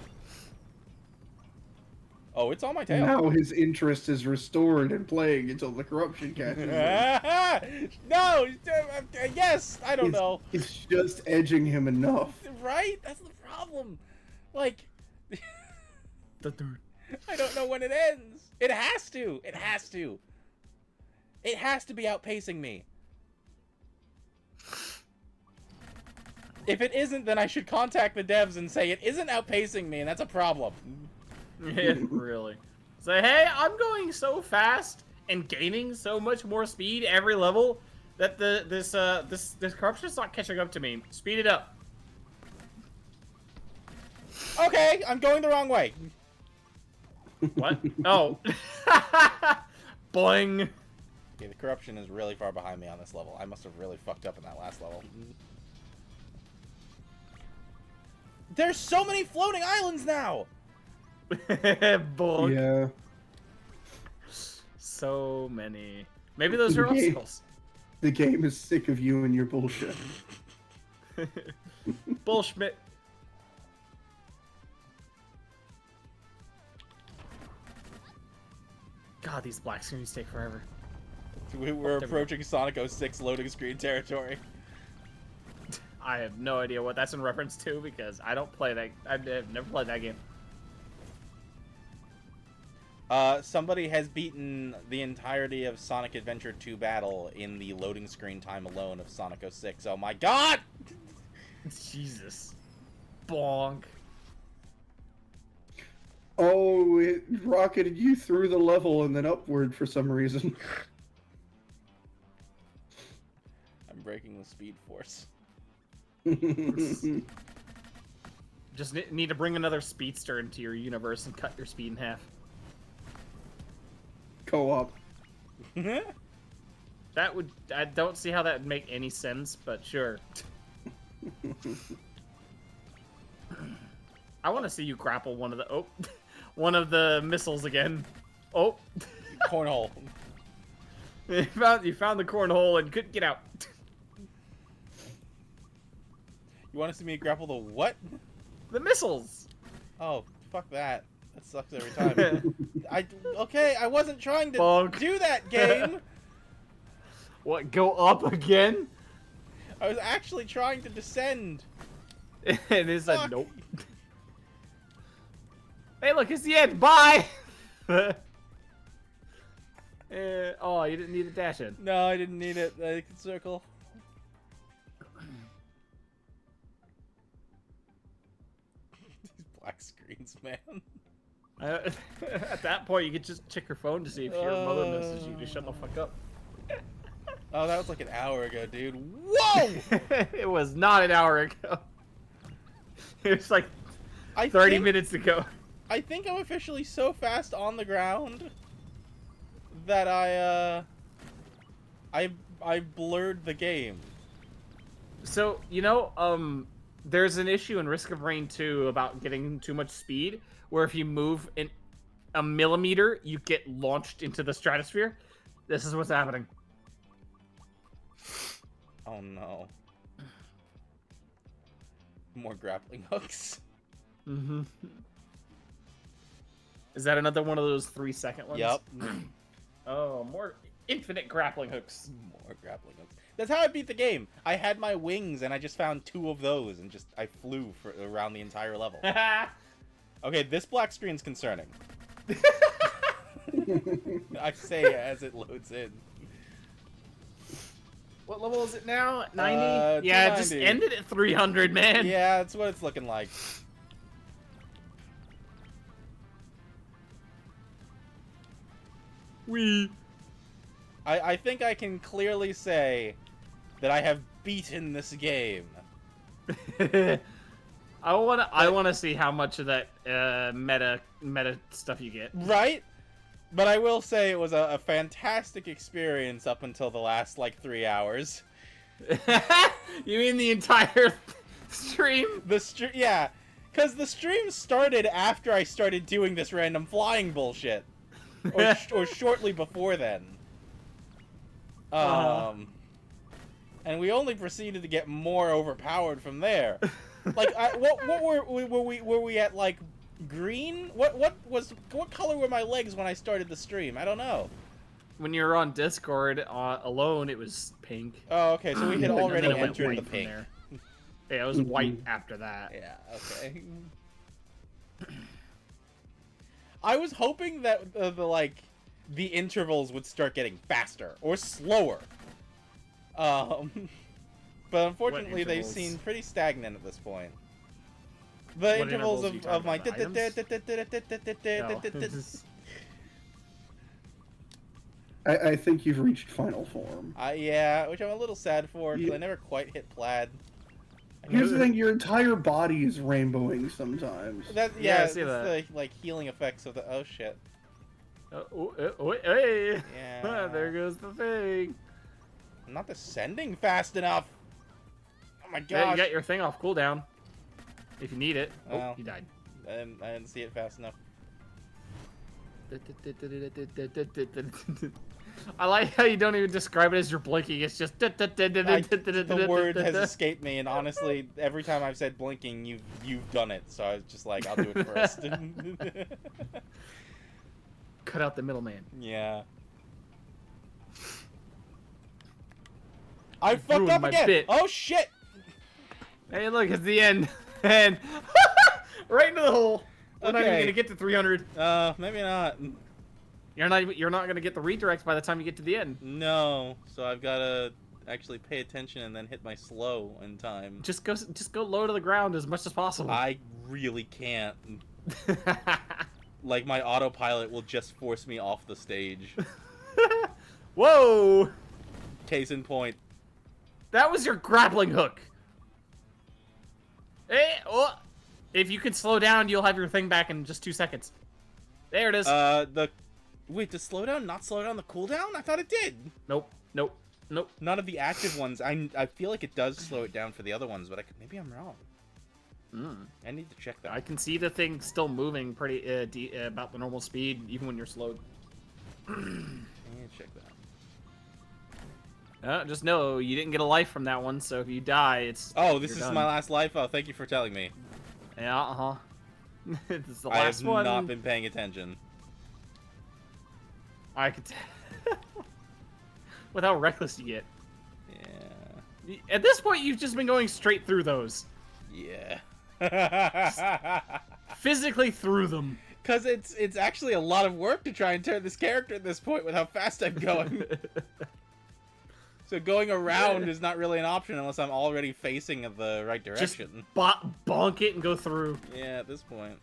Speaker 1: Oh, it's on my tail.
Speaker 2: Now his interest is restored in playing until the corruption catches him.
Speaker 1: No! Yes! I don't know.
Speaker 2: It's just edging him enough.
Speaker 1: Right? That's the problem. Like... I don't know when it ends. It has to. It has to. It has to be outpacing me. If it isn't, then I should contact the devs and say it isn't outpacing me, and that's a problem.
Speaker 3: Yeah, really. Say, hey, I'm going so fast and gaining so much more speed every level that this corruption's not catching up to me. Speed it up.
Speaker 1: Okay, I'm going the wrong way.
Speaker 3: What? Oh. Boing.
Speaker 1: Okay, the corruption is really far behind me on this level. I must have really fucked up in that last level. There's so many floating islands now!
Speaker 3: Boing.
Speaker 2: Yeah.
Speaker 3: So many. Maybe those are obstacles.
Speaker 2: The game is sick of you and your bullshit.
Speaker 3: Bullshit. God, these black screens take forever.
Speaker 1: We're approaching Sonic 06 loading screen territory.
Speaker 3: I have no idea what that's in reference to because I don't play that. I've never played that game.
Speaker 1: Somebody has beaten the entirety of Sonic Adventure 2 Battle in the loading screen time alone of Sonic 06. Oh my god!
Speaker 3: Jesus. Bonk.
Speaker 2: Oh, it rocketed you through the level and then upward for some reason.
Speaker 1: I'm breaking the speed force.
Speaker 3: Just need to bring another speedster into your universe and cut your speed in half.
Speaker 2: Co-op.
Speaker 3: That would... I don't see how that would make any sense, but sure. I want to see you grapple one of the... Oh, one of the missiles again. Oh.
Speaker 1: Cornhole.
Speaker 3: You found the cornhole and couldn't get out.
Speaker 1: You want to see me grapple the what?
Speaker 3: The missiles.
Speaker 1: Oh, fuck that. That sucks every time. Okay, I wasn't trying to
Speaker 3: Bonk.
Speaker 1: do that, game.
Speaker 3: What, go up again?
Speaker 1: I was actually trying to descend.
Speaker 3: It is a
Speaker 1: Fuck.
Speaker 3: nope. Hey, look, it's the end. Bye. Oh, you didn't need a dash in.
Speaker 1: No, I didn't need it. I could circle. These black screens, man.
Speaker 3: At that point, you could just check your phone to see if your mother misses you. Just shut the fuck up.
Speaker 1: Oh, that was like an hour ago, dude. Whoa!
Speaker 3: It was not an hour ago. It was like 30 minutes ago.
Speaker 1: I think I'm officially so fast on the ground that I blurred the game.
Speaker 3: So, you know, there's an issue in Risk of Rain 2 about getting too much speed, where if you move in a millimeter, you get launched into the stratosphere. This is what's happening.
Speaker 1: Oh no. More grappling hooks.
Speaker 3: Mm-hmm. Is that another one of those 3-second ones?
Speaker 1: Yep.
Speaker 3: Oh, more infinite grappling hooks.
Speaker 1: More grappling hooks. That's how I beat the game. I had my wings and I just found 2 of those and I flew around the entire level. Okay, this black screen's concerning. I say as it loads in.
Speaker 3: What level is it now? 90? Yeah,
Speaker 1: 290.
Speaker 3: just ended at 300, man.
Speaker 1: Yeah, that's what it's looking like. I think I can clearly say that I have beaten this game.
Speaker 3: I wanna see how much of that meta stuff you get.
Speaker 1: Right? But I will say it was a fantastic experience up until the last, like, 3 hours.
Speaker 3: You mean the entire stream?
Speaker 1: Yeah. Because the stream started after I started doing this random flying bullshit. Or shortly before then. And we only proceeded to get more overpowered from there. Like, what were we at, like, green? What color were my legs when I started the stream? I don't know.
Speaker 3: When you were on Discord alone, it was pink.
Speaker 1: Oh, okay, so we had already
Speaker 3: And then it went
Speaker 1: entered
Speaker 3: white
Speaker 1: the
Speaker 3: from
Speaker 1: pink.
Speaker 3: there. Yeah, it was white after that.
Speaker 1: Yeah, okay. I was hoping that the intervals would start getting faster or slower. But unfortunately, they've
Speaker 3: intervals?
Speaker 1: seemed pretty stagnant at this point. The
Speaker 3: What
Speaker 1: intervals
Speaker 3: intervals are you
Speaker 1: of my...
Speaker 3: talking about, the items?
Speaker 2: I think you've reached final form.
Speaker 1: Yeah, which I'm a little sad for, because I never quite hit plaid.
Speaker 2: Here's the thing, your entire body is rainbowing sometimes.
Speaker 1: That,
Speaker 3: Yeah, I
Speaker 1: yeah,
Speaker 3: see
Speaker 1: it's
Speaker 3: that.
Speaker 1: the, like, healing effects of the... Oh, shit.
Speaker 3: Hey!
Speaker 1: Yeah.
Speaker 3: There goes the thing.
Speaker 1: I'm not descending fast enough. Oh my
Speaker 3: Yeah,
Speaker 1: gosh.
Speaker 3: you got your thing off cooldown. If you need it. Oh,
Speaker 1: Well.
Speaker 3: you died.
Speaker 1: I didn't see it fast enough.
Speaker 3: I like how you don't even describe it as you're blinking. It's just
Speaker 1: The word has escaped me, and honestly, every time I've said blinking, you've done it. So I was just like, I'll do it first.
Speaker 3: Cut out the middleman.
Speaker 1: Yeah. I fucked
Speaker 3: ruined
Speaker 1: up
Speaker 3: my
Speaker 1: again.
Speaker 3: bit.
Speaker 1: Oh shit!
Speaker 3: Hey, look, it's the end. And right into the hole. We're not even
Speaker 1: Okay.
Speaker 3: gonna get to 300.
Speaker 1: Maybe not.
Speaker 3: You're not gonna get the redirect by the time you get to the end.
Speaker 1: No. So I've gotta actually pay attention and then hit my slow in time.
Speaker 3: Just go low to the ground as much as possible.
Speaker 1: I really can't. Like, my autopilot will just force me off the stage.
Speaker 3: Whoa!
Speaker 1: Case in point.
Speaker 3: That was your grappling hook. Hey, oh. If you can slow down, you'll have your thing back in just 2 seconds. There it is.
Speaker 1: Wait, does slowdown not slow down the cooldown? I thought it did.
Speaker 3: Nope.
Speaker 1: None of the active ones. I feel like it does slow it down for the other ones, but maybe I'm wrong. I need to check that.
Speaker 3: I can see the thing still moving pretty about the normal speed, even when you're slowed.
Speaker 1: I need to check that.
Speaker 3: Just know you didn't get a life from that one, so if you die, it's.
Speaker 1: Oh, this
Speaker 3: you're
Speaker 1: is
Speaker 3: done.
Speaker 1: my last life? Oh, thank you for telling me.
Speaker 3: Yeah, This is the
Speaker 1: I
Speaker 3: last
Speaker 1: have
Speaker 3: one.
Speaker 1: not been paying attention.
Speaker 3: I could. With how reckless you get.
Speaker 1: Yeah.
Speaker 3: At this point, you've just been going straight through those.
Speaker 1: Yeah.
Speaker 3: Physically through them.
Speaker 1: Because it's actually a lot of work to try and turn this character at this point with how fast I'm going. So going around is not really an option unless I'm already facing the right direction.
Speaker 3: Just bonk it and go through.
Speaker 1: Yeah, at this point.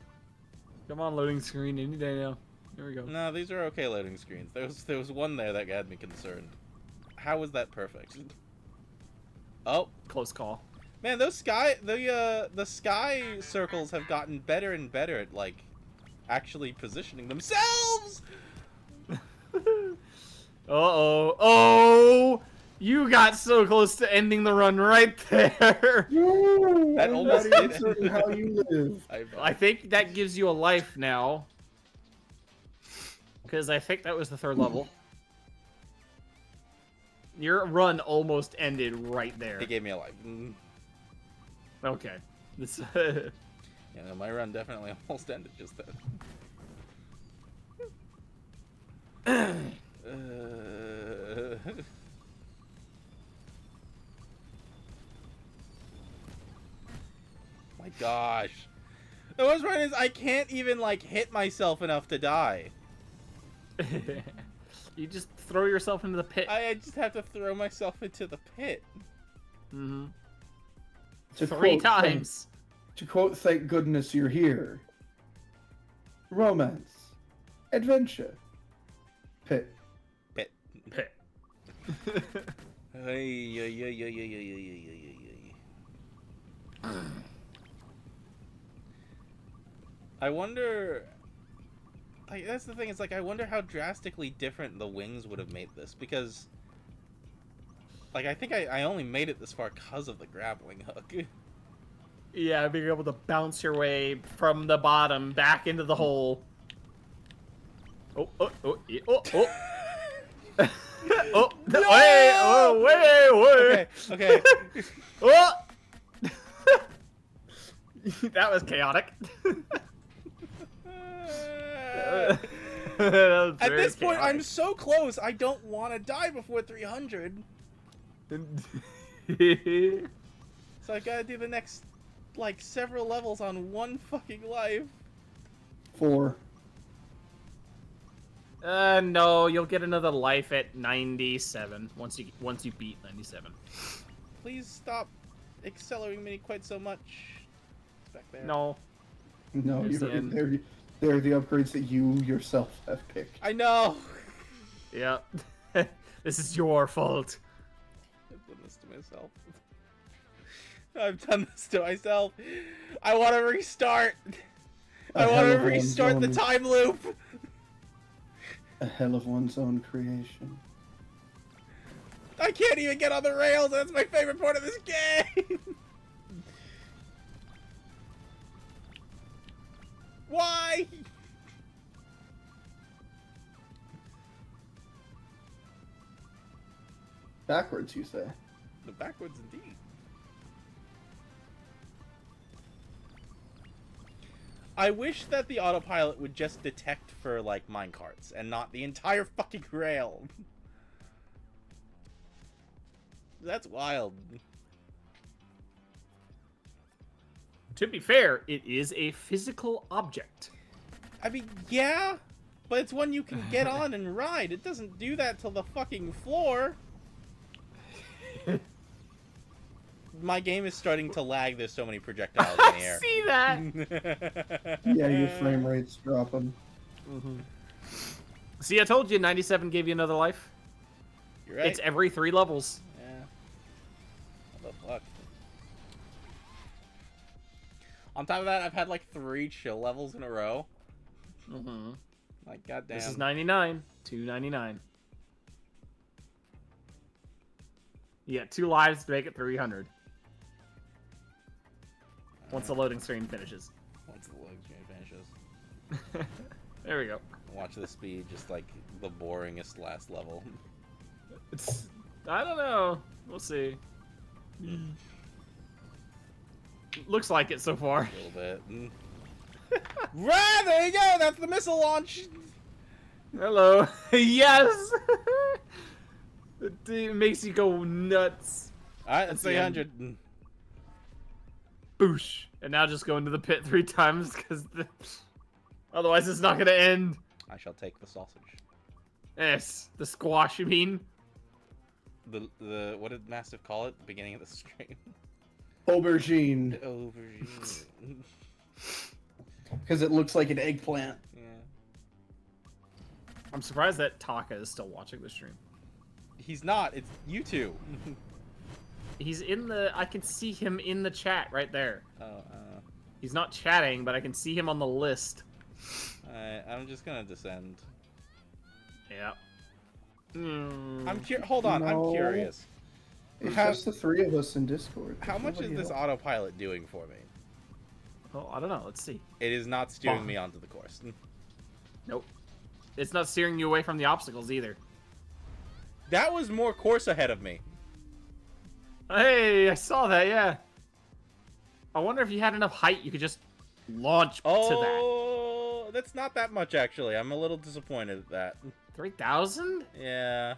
Speaker 3: Come on, loading screen any day now. There we go.
Speaker 1: No, these are okay loading screens. There was one there that had me concerned. How was that perfect? Oh,
Speaker 3: Close call.
Speaker 1: man, the sky circles have gotten better and better at like actually positioning themselves.
Speaker 3: Oh! You got so close to ending the run right there.
Speaker 1: That almost
Speaker 2: not even
Speaker 1: did.
Speaker 2: certain how you live.
Speaker 3: I think that gives you a life now. Because I think that was the 3rd level. Your run almost ended right there.
Speaker 1: It gave me a life.
Speaker 3: Okay. This.
Speaker 1: Yeah, no, my run definitely almost ended just then. My gosh. The worst part is I can't even, like, hit myself enough to die.
Speaker 3: You just throw yourself into the pit.
Speaker 1: I just have to throw myself into the pit.
Speaker 3: Mm-hmm.
Speaker 2: To
Speaker 3: 3
Speaker 2: quote,
Speaker 3: times.
Speaker 2: To quote, thank goodness you're here. Romance. Adventure. Pit.
Speaker 1: Pit.
Speaker 3: Pit.
Speaker 1: Ay, ay, ay, ay, ay, ay, ay, ay, ay. I wonder... Like, that's the thing, it's like, I wonder how drastically different the wings would have made this, because... Like, I think I only made it this far because of the grappling hook.
Speaker 3: Yeah, being able to bounce your way from the bottom back into the hole. Oh, yeah, oh,
Speaker 1: No!
Speaker 3: wait.
Speaker 1: Okay.
Speaker 3: Oh! That was chaotic. That was
Speaker 1: At
Speaker 3: very
Speaker 1: this point, I'm
Speaker 3: chaotic.
Speaker 1: so close, I don't want to die before 300. So I gotta do the next, like, several levels on one fucking life.
Speaker 2: 4.
Speaker 3: No, you'll get another life at 97 once you beat 97.
Speaker 1: please stop accelerating me quite so much. It's back there.
Speaker 3: No.
Speaker 2: No,
Speaker 3: There's the end.
Speaker 2: they're the upgrades that you yourself have picked.
Speaker 1: I know!
Speaker 3: Yeah. This is your fault.
Speaker 1: I've done this to myself. I've done this to myself. I want to restart. I want to restart the time loop.
Speaker 2: A hell of one's own creation.
Speaker 1: I can't even get on the rails. That's my favorite part of this game. Why?
Speaker 2: Backwards, you say?
Speaker 1: The backwards indeed. I wish that the autopilot would just detect for, like, minecarts, and not the entire fucking rail. That's wild.
Speaker 3: To be fair, it is a physical object.
Speaker 1: I mean, yeah, but it's one you can get on and ride. It doesn't do that to the fucking floor. My game is starting to lag. There's so many projectiles in the air.
Speaker 3: See that?
Speaker 2: Yeah, your frame rate's dropping.
Speaker 3: See, I told you 97 gave you another life.
Speaker 1: You're right.
Speaker 3: It's every 3 levels.
Speaker 1: Yeah. What the fuck? On top of that, I've had like 3 chill levels in a row. Like, goddamn.
Speaker 3: This is 99. 299. You got 2 lives to make it 300. Once the loading screen finishes.
Speaker 1: Once the loading screen finishes.
Speaker 3: There we go.
Speaker 1: Watch the speed, just like the boringest last level.
Speaker 3: I don't know. We'll see. Looks like it so far.
Speaker 1: A little bit. Right, there you go. That's the missile launch.
Speaker 3: Hello. Yes. It makes you go nuts.
Speaker 1: All right, that's 300.
Speaker 3: Boosh. And now just go into the pit 3 times because otherwise it's not gonna end.
Speaker 1: I shall take the sausage.
Speaker 3: Yes, the squash. You mean?
Speaker 1: The what did Mastiff call it at the beginning of the stream?
Speaker 2: Aubergine.
Speaker 1: Aubergine.
Speaker 2: Because it looks like an eggplant.
Speaker 1: Yeah.
Speaker 3: I'm surprised that Taka is still watching the stream.
Speaker 1: He's not. It's you two.
Speaker 3: He's in the. I can see him in the chat right there.
Speaker 1: Oh.
Speaker 3: He's not chatting, but I can see him on the list.
Speaker 1: Alright, I'm just gonna descend.
Speaker 3: Yeah.
Speaker 1: Hold on.
Speaker 2: No.
Speaker 1: I'm curious.
Speaker 2: It's just the 3 of us in Discord.
Speaker 1: How much is this autopilot doing for me?
Speaker 3: Oh, I don't know. Let's see.
Speaker 1: It is not steering me onto the course.
Speaker 3: Nope. It's not steering you away from the obstacles either.
Speaker 1: That was more course ahead of me.
Speaker 3: Hey, I saw that, yeah. I wonder if you had enough height you could just launch to that.
Speaker 1: Oh, that's not that much, actually. I'm a little disappointed at that.
Speaker 3: 3,000?
Speaker 1: Yeah.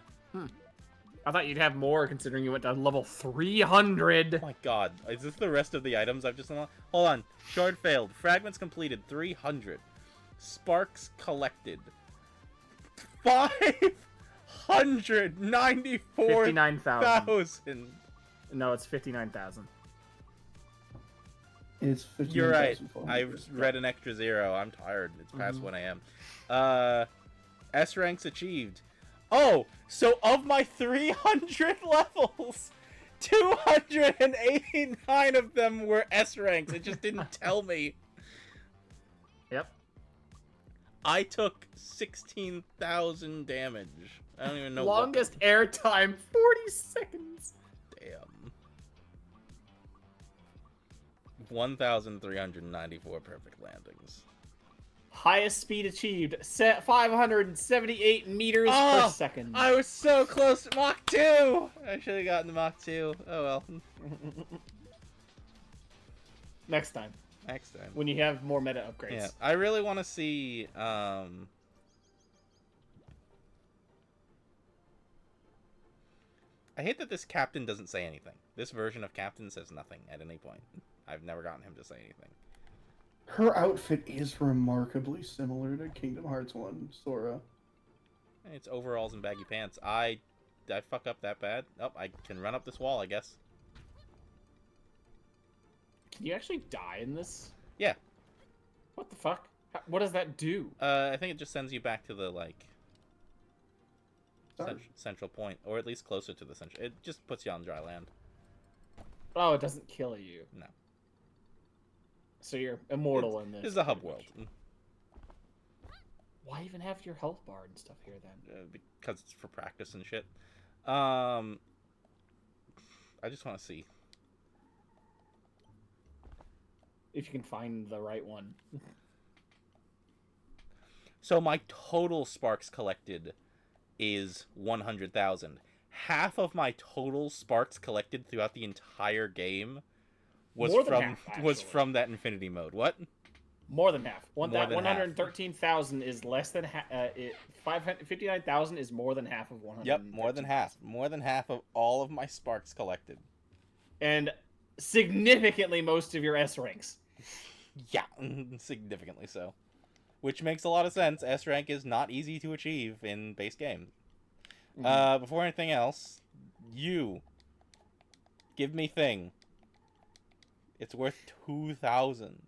Speaker 3: I thought you'd have more considering you went to level 300.
Speaker 1: Oh my god. Is this the rest of the items I've just unlocked? Hold on. Shard failed. Fragments completed. 300. Sparks collected. 594,000.
Speaker 3: No, it's 59,000.
Speaker 2: It's 59,000.
Speaker 1: You're right. I've read an extra 0. I'm tired. It's past 1 a.m. S ranks achieved. Oh, so of my 300 levels, 289 of them were S ranks. It just didn't tell me.
Speaker 3: Yep.
Speaker 1: I took 16,000 damage. I don't even know.
Speaker 3: Longest airtime, 40 seconds.
Speaker 1: Damn. 1,394 perfect landings.
Speaker 3: Highest speed achieved, set 578 meters per second.
Speaker 1: I was so close to Mach 2! I should have gotten to Mach 2. Oh well.
Speaker 3: Next time.
Speaker 1: Next time.
Speaker 3: When you have more meta upgrades.
Speaker 1: Yeah, I really want to see, I hate that this captain doesn't say anything. This version of captain says nothing at any point. I've never gotten him to say anything.
Speaker 2: Her outfit is remarkably similar to Kingdom Hearts 1, Sora.
Speaker 1: It's overalls and baggy pants. I fuck up that bad? Oh, I can run up this wall, I guess.
Speaker 3: Can you actually die in this?
Speaker 1: Yeah.
Speaker 3: What the fuck? What does that do?
Speaker 1: I think it just sends you back to the, like,
Speaker 2: Sorry.
Speaker 1: central point, or at least closer to the central. It just puts you on dry land.
Speaker 3: Oh, it doesn't kill you.
Speaker 1: No.
Speaker 3: So you're immortal in this.
Speaker 1: This is a hub world.
Speaker 3: Why even have your health bar and stuff here then?
Speaker 1: Because it's for practice and shit. I just want to see.
Speaker 3: If you can find the right one.
Speaker 1: So my total sparks collected is 100,000. Half of my total sparks collected throughout the entire game was from that infinity mode. What?
Speaker 3: More than half.
Speaker 1: More than
Speaker 3: 113,000 is less than 59,000 is more than half of 100.
Speaker 1: Yep, more than half. More than half of all of my sparks collected.
Speaker 3: And significantly most of your S ranks.
Speaker 1: Yeah, significantly so. Which makes a lot of sense. S rank is not easy to achieve in base game. Before anything else, you give me thing. It's worth 2,000.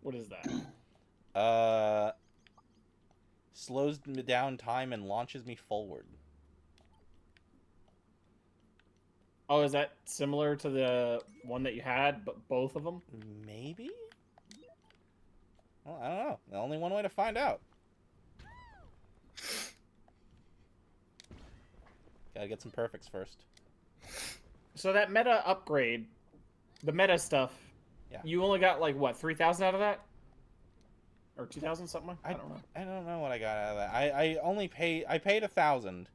Speaker 3: What is that?
Speaker 1: Slows me down time and launches me forward.
Speaker 3: Oh, is that similar to the one that you had, but both of them?
Speaker 1: Maybe? Well, I don't know. The only one way to find out. Gotta get some perfects first.
Speaker 3: So that meta upgrade, the meta stuff,
Speaker 1: yeah.
Speaker 3: You only got like what, 3,000 out of that, or 2,000 something? I don't know.
Speaker 1: I don't know what I got out of that. I paid 1,000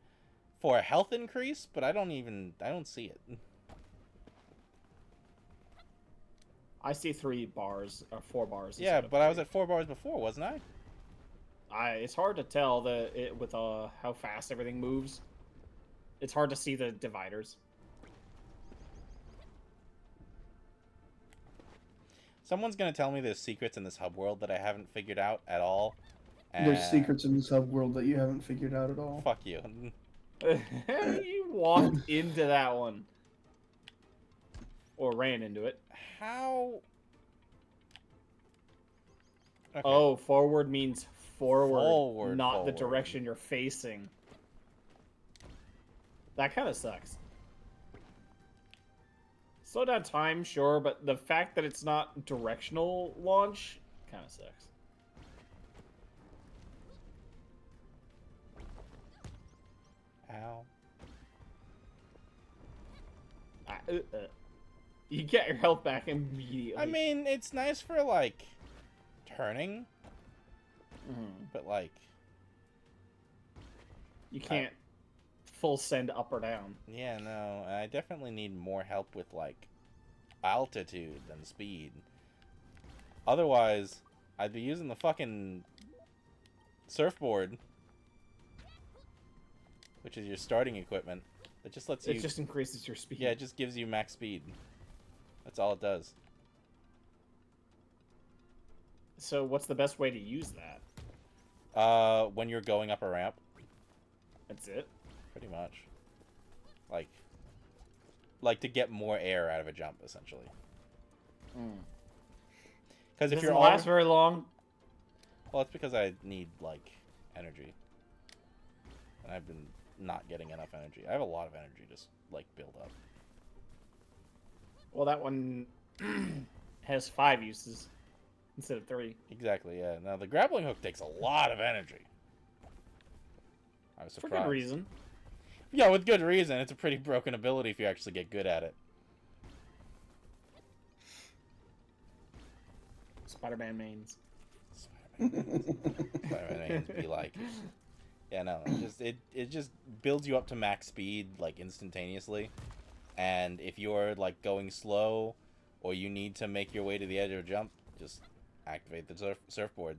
Speaker 1: for a health increase, but I don't see it.
Speaker 3: I see 3 bars or 4 bars.
Speaker 1: Yeah, but I was at 4 bars before, wasn't I?
Speaker 3: It's hard to tell with how fast everything moves. It's hard to see the dividers.
Speaker 1: Someone's gonna tell me there's secrets in this hub world that I haven't figured out at all.
Speaker 2: There's secrets in this hub world that you haven't figured out at all.
Speaker 1: Fuck you.
Speaker 3: You walked into that one. Or ran into it.
Speaker 1: How? Okay.
Speaker 3: Oh, forward means forward, not the direction you're facing. That kind of sucks. Slow down time, sure, but the fact that it's not directional launch kind of sucks.
Speaker 1: Ow.
Speaker 3: You get your health back immediately.
Speaker 1: I mean, it's nice for, like, turning. But, like...
Speaker 3: You can't full send up or down.
Speaker 1: Yeah, no. I definitely need more help with, like, altitude than speed. Otherwise, I'd be using the fucking surfboard, which is your starting equipment. It just lets you...
Speaker 3: It just increases your speed.
Speaker 1: Yeah, it just gives you max speed. That's all it does.
Speaker 3: So what's the best way to use that?
Speaker 1: When you're going up a ramp.
Speaker 3: That's it?
Speaker 1: Pretty much. Like to get more air out of a jump, essentially. Because if you're
Speaker 3: last very long.
Speaker 1: Well, it's because I need, like, energy. And I've been not getting enough energy. I have a lot of energy just, like, build up.
Speaker 3: Well, that one has 5 uses instead of 3.
Speaker 1: Exactly, yeah. Now, the grappling hook takes a lot of energy. I was surprised.
Speaker 3: For good reason.
Speaker 1: Yeah, with good reason. It's a pretty broken ability if you actually get good at it.
Speaker 3: Spider-Man mains.
Speaker 1: Spider-Man mains be like... Yeah, no, it just builds you up to max speed, like, instantaneously. And if you're, like, going slow, or you need to make your way to the edge of a jump, just activate the surfboard.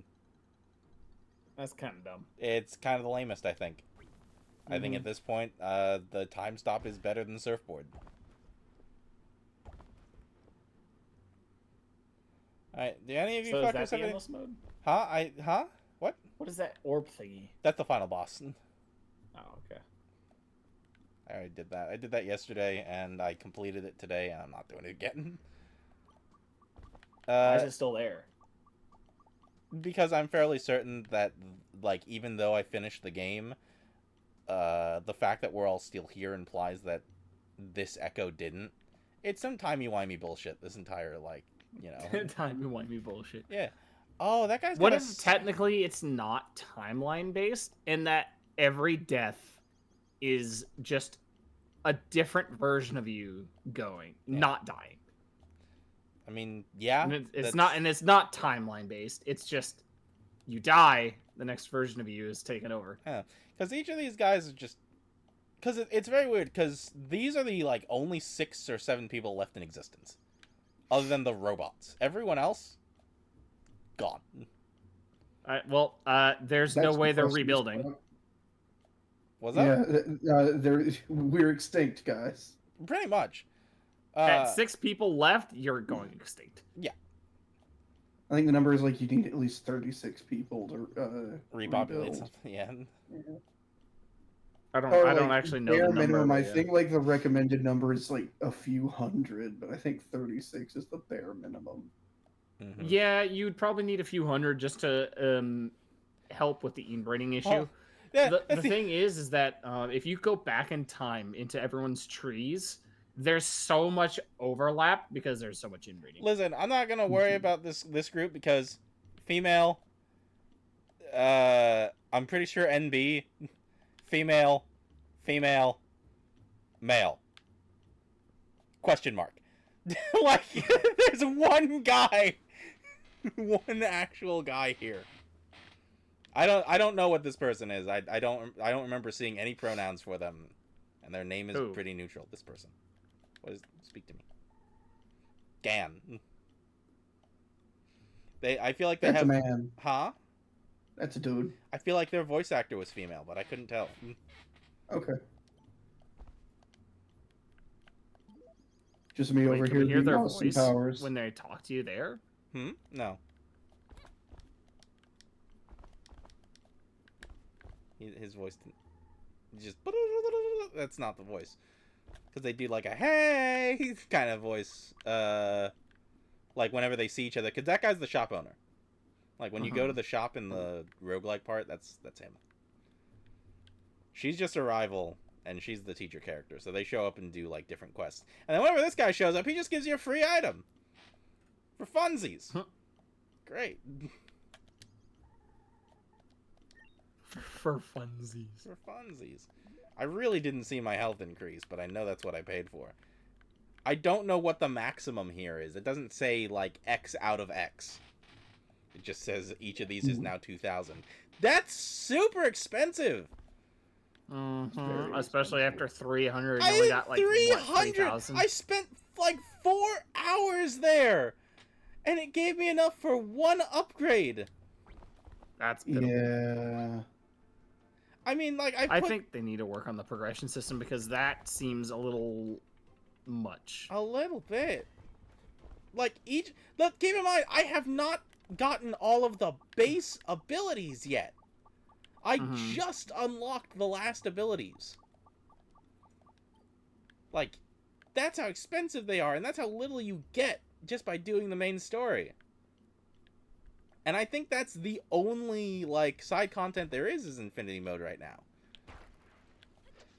Speaker 3: That's kind of dumb.
Speaker 1: It's kind of the lamest, I think. I think at this point, the time stop is better than the surfboard. Alright, do any of you fuckers
Speaker 3: is that
Speaker 1: have
Speaker 3: the
Speaker 1: any...
Speaker 3: endless mode?
Speaker 1: Huh? What?
Speaker 3: What is that orb thingy?
Speaker 1: That's the final boss.
Speaker 3: Oh, okay.
Speaker 1: I already did that. I did that yesterday, and I completed it today, and I'm not doing it again.
Speaker 4: Why is it still there?
Speaker 1: Because I'm fairly certain that, like, even though I finished the game, the fact that we're all still here implies that this Echo didn't. It's some timey-wimey bullshit, this entire, like, you know...
Speaker 4: Timey-wimey bullshit.
Speaker 1: Yeah. Oh, that guy's
Speaker 4: What
Speaker 1: got
Speaker 4: if technically it's not timeline-based, in that every death is just a different version of you going, not dying?
Speaker 1: I mean, yeah.
Speaker 4: And it's not timeline-based. It's just you die, the next version of you is taken over.
Speaker 1: Yeah. Because each of these guys is just... Because it's very weird, because these are the, like, only 6 or 7 people left in existence. Other than the robots. Everyone else... gone.
Speaker 4: Well, there's no way they're rebuilding.
Speaker 1: Was that?
Speaker 2: Yeah, we're extinct, guys.
Speaker 1: Pretty much.
Speaker 4: At 6 people left, you're going extinct.
Speaker 1: Yeah.
Speaker 2: I think the number is like you need at least 36 people to
Speaker 1: repopulate
Speaker 2: rebuild.
Speaker 1: something. Yeah.
Speaker 4: I don't actually know the number.
Speaker 2: Minimum. I think like the recommended number is like a few hundred, but I think 36 is the bare minimum.
Speaker 4: Mm-hmm. Yeah, you'd probably need a few hundred just to help with the inbreeding issue. Oh,
Speaker 1: yeah,
Speaker 4: the thing is that if you go back in time into everyone's trees, there's so much overlap because there's so much inbreeding.
Speaker 1: Listen, I'm not gonna worry about this group because female. I'm pretty sure NB, female, male. Question mark. Like, there's one guy. One actual guy here. I don't know what this person is. I don't remember seeing any pronouns for them, and their name is pretty neutral. This person. Speak to me. Gan. I feel like they
Speaker 2: That's
Speaker 1: have.
Speaker 2: That's a man.
Speaker 1: Huh?
Speaker 2: That's a dude.
Speaker 1: I feel like their voice actor was female, but I couldn't tell.
Speaker 2: Okay. Just me over
Speaker 4: here.
Speaker 2: Hear
Speaker 4: their
Speaker 2: Austin
Speaker 4: voice
Speaker 2: Powers
Speaker 4: when they talk to you there?
Speaker 1: No. His voice just... That's not the voice. Because they do like a hey kind of voice. Like whenever they see each other. Because that guy's the shop owner. Like when you go to the shop in the roguelike part, that's him. She's just a rival. And she's the teacher character. So they show up and do like different quests. And then whenever this guy shows up, he just gives you a free item. For funsies. Great.
Speaker 4: For funsies.
Speaker 1: For funsies. I really didn't see my health increase, but I know that's what I paid for. I don't know what the maximum here is. It doesn't say, like, X out of X. It just says each of these is now 2,000. That's super expensive!
Speaker 4: Mm-hmm. Especially after 300,
Speaker 1: I
Speaker 4: you only got, like,
Speaker 1: 300!
Speaker 4: What, 3,000?
Speaker 1: I spent, like, 4 hours there! And it gave me enough for 1 upgrade!
Speaker 4: That's pitiful.
Speaker 2: Yeah.
Speaker 1: I mean, like,
Speaker 4: I think they need to work on the progression system because that seems a little much.
Speaker 1: A little bit. Like, look, keep in mind, I have not gotten all of the base abilities yet. I just unlocked the last abilities. Like, that's how expensive they are, and that's how little you get just by doing the main story. And I think that's the only, like, side content there is Infinity Mode right now.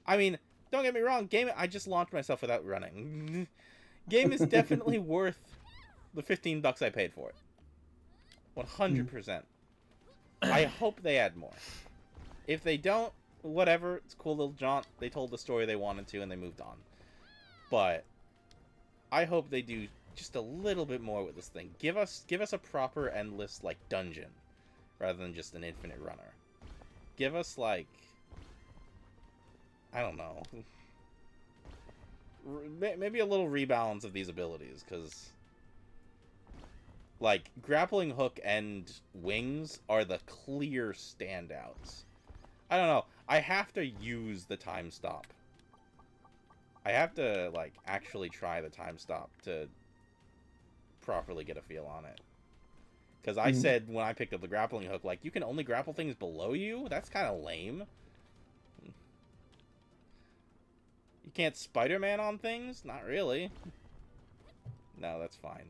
Speaker 1: I mean, don't get me wrong, I just launched myself without running. Game is definitely worth the $15 I paid for it. 100%. I hope they add more. If they don't, whatever, it's a cool little jaunt. They told the story they wanted to and they moved on. But I hope they do just a little bit more with this thing. Give us a proper endless, like, dungeon rather than just an infinite runner. Give us, like, I don't know, maybe a little rebalance of these abilities, because, like, grappling hook and wings are the clear standouts. I don't know, I have to use the time stop. I have to, like, actually try the time stop to properly get a feel on it. Because I said when I picked up the grappling hook, like, you can only grapple things below you? That's kind of lame. You can't Spider-Man on things? Not really. No, that's fine.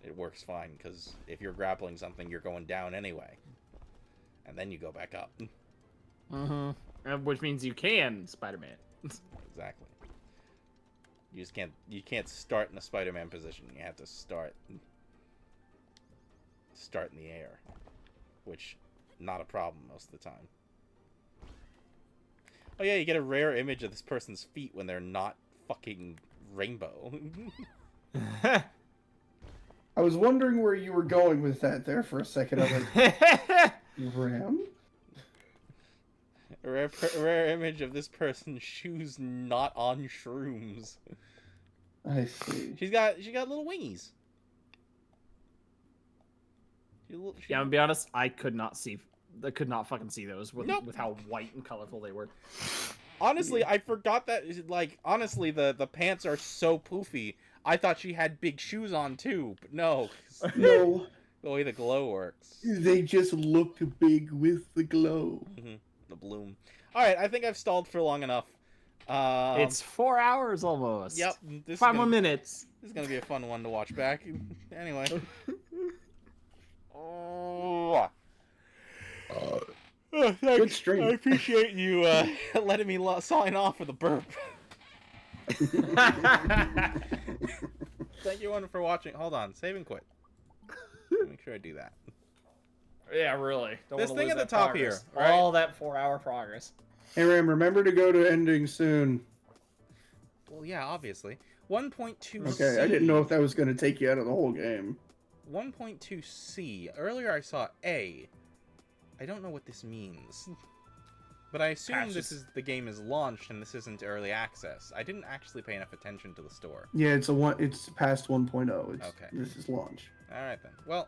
Speaker 1: It works fine, because if you're grappling something, you're going down anyway. And then you go back up.
Speaker 3: Mm-hmm. Which means you can Spider-Man.
Speaker 1: Exactly. You just can't start in a Spider-Man position. You have to start in the air. Which, not a problem most of the time. Oh yeah, you get a rare image of this person's feet when they're not fucking rainbow.
Speaker 2: I was wondering where you were going with that there for a second. I was like, Ram?
Speaker 1: A rare image of this person's shoes not on shrooms.
Speaker 2: I see.
Speaker 1: She got little wingies.
Speaker 3: Yeah, I'm gonna be honest. I could not fucking see those with how white and colorful they were.
Speaker 1: Honestly, I forgot that. Like, honestly, the pants are so poofy. I thought she had big shoes on too, but no.
Speaker 2: No.
Speaker 1: The way the glow works.
Speaker 2: They just looked big with the glow.
Speaker 1: The bloom. All right, I think I've stalled for long enough.
Speaker 3: It's 4 hours almost.
Speaker 1: Yep.
Speaker 3: 5 more minutes.
Speaker 1: This is gonna be a fun one to watch back. Anyway. Oh.
Speaker 2: Good stream.
Speaker 1: I appreciate you letting me sign off with a burp. Thank you everyone for watching. Hold on, save and quit. Make sure I do that.
Speaker 3: Yeah, really. Don't
Speaker 1: This
Speaker 3: wanna
Speaker 1: thing
Speaker 3: lose
Speaker 1: at the
Speaker 3: that
Speaker 1: top
Speaker 3: progress.
Speaker 1: here, right?
Speaker 3: All that 4-hour progress.
Speaker 2: Hey Ram, remember to go to ending soon.
Speaker 1: Well, yeah, obviously. 1.2C.
Speaker 2: Okay, I didn't know if that was going to take you out of the whole game.
Speaker 1: 1.2C. Earlier I saw A. I don't know what this means. But I assume the game is launched and this isn't early access. I didn't actually pay enough attention to the store.
Speaker 2: Yeah, it's past 1.0.
Speaker 1: Okay.
Speaker 2: This is launch.
Speaker 1: Alright then. Well,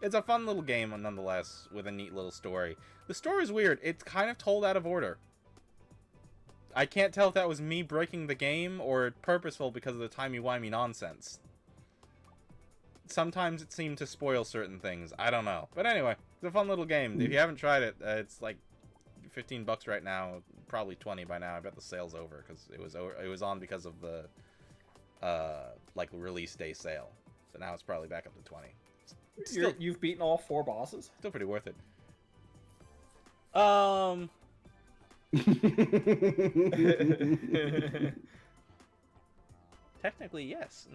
Speaker 1: it's a fun little game nonetheless, with a neat little story. The story is weird. It's kind of told out of order. I can't tell if that was me breaking the game or purposeful because of the timey-wimey nonsense. Sometimes it seemed to spoil certain things. I don't know. But anyway, it's a fun little game. If you haven't tried it, it's like $15 right now. Probably 20 by now. I bet the sale's over because it was on because of the like release day sale. So now it's probably back up to 20.
Speaker 3: You've beaten all 4 bosses?
Speaker 1: Still pretty worth it. Technically, yes.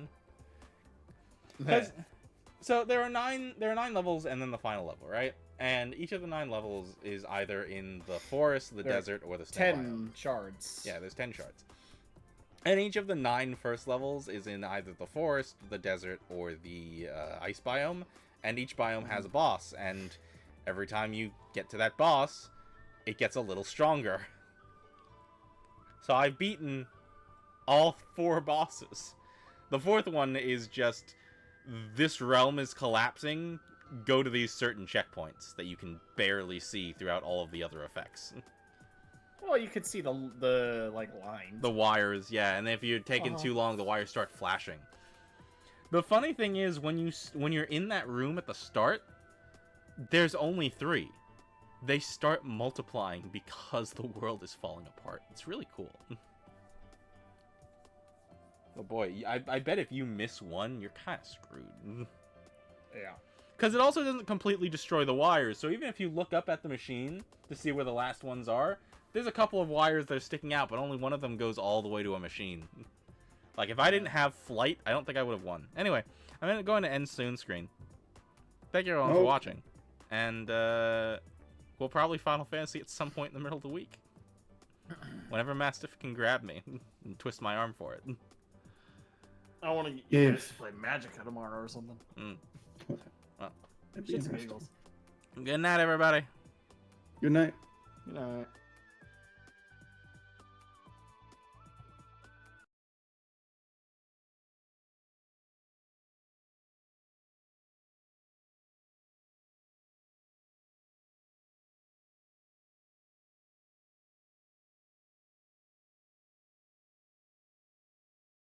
Speaker 1: So there are 9 levels and then the final level, right? And each of the 9 levels is either in the forest, the desert, or the snow
Speaker 3: 10
Speaker 1: biome.
Speaker 3: shards.
Speaker 1: Yeah, there's 10 shards. And each of the 9 first levels is in either the forest, the desert, or the ice biome. And each biome has a boss, and every time you get to that boss, it gets a little stronger. So I've beaten all 4 bosses. The 4th one is just, this realm is collapsing, go to these certain checkpoints that you can barely see throughout all of the other effects.
Speaker 3: Well, you could see the like lines.
Speaker 1: The wires, yeah, and if you're taking too long, the wires start flashing. The funny thing is, when you're in that room at the start, there's only 3. They start multiplying because the world is falling apart. It's really cool. Oh boy, I bet if you miss one, you're kind of screwed.
Speaker 3: Yeah.
Speaker 1: Because it also doesn't completely destroy the wires, so even if you look up at the machine to see where the last ones are, there's a couple of wires that are sticking out, but only one of them goes all the way to a machine. Like, if I didn't have flight, I don't think I would have won. Anyway, I'm going to end soon screen. Thank you everyone for watching. And, we'll probably Final Fantasy at some point in the middle of the week. Whenever Mastiff can grab me and twist my arm for it.
Speaker 3: I want to get you guys to play Magicka tomorrow or something.
Speaker 1: Well,
Speaker 3: Shits and giggles.
Speaker 1: good night, everybody.
Speaker 2: Good night.
Speaker 3: Good night.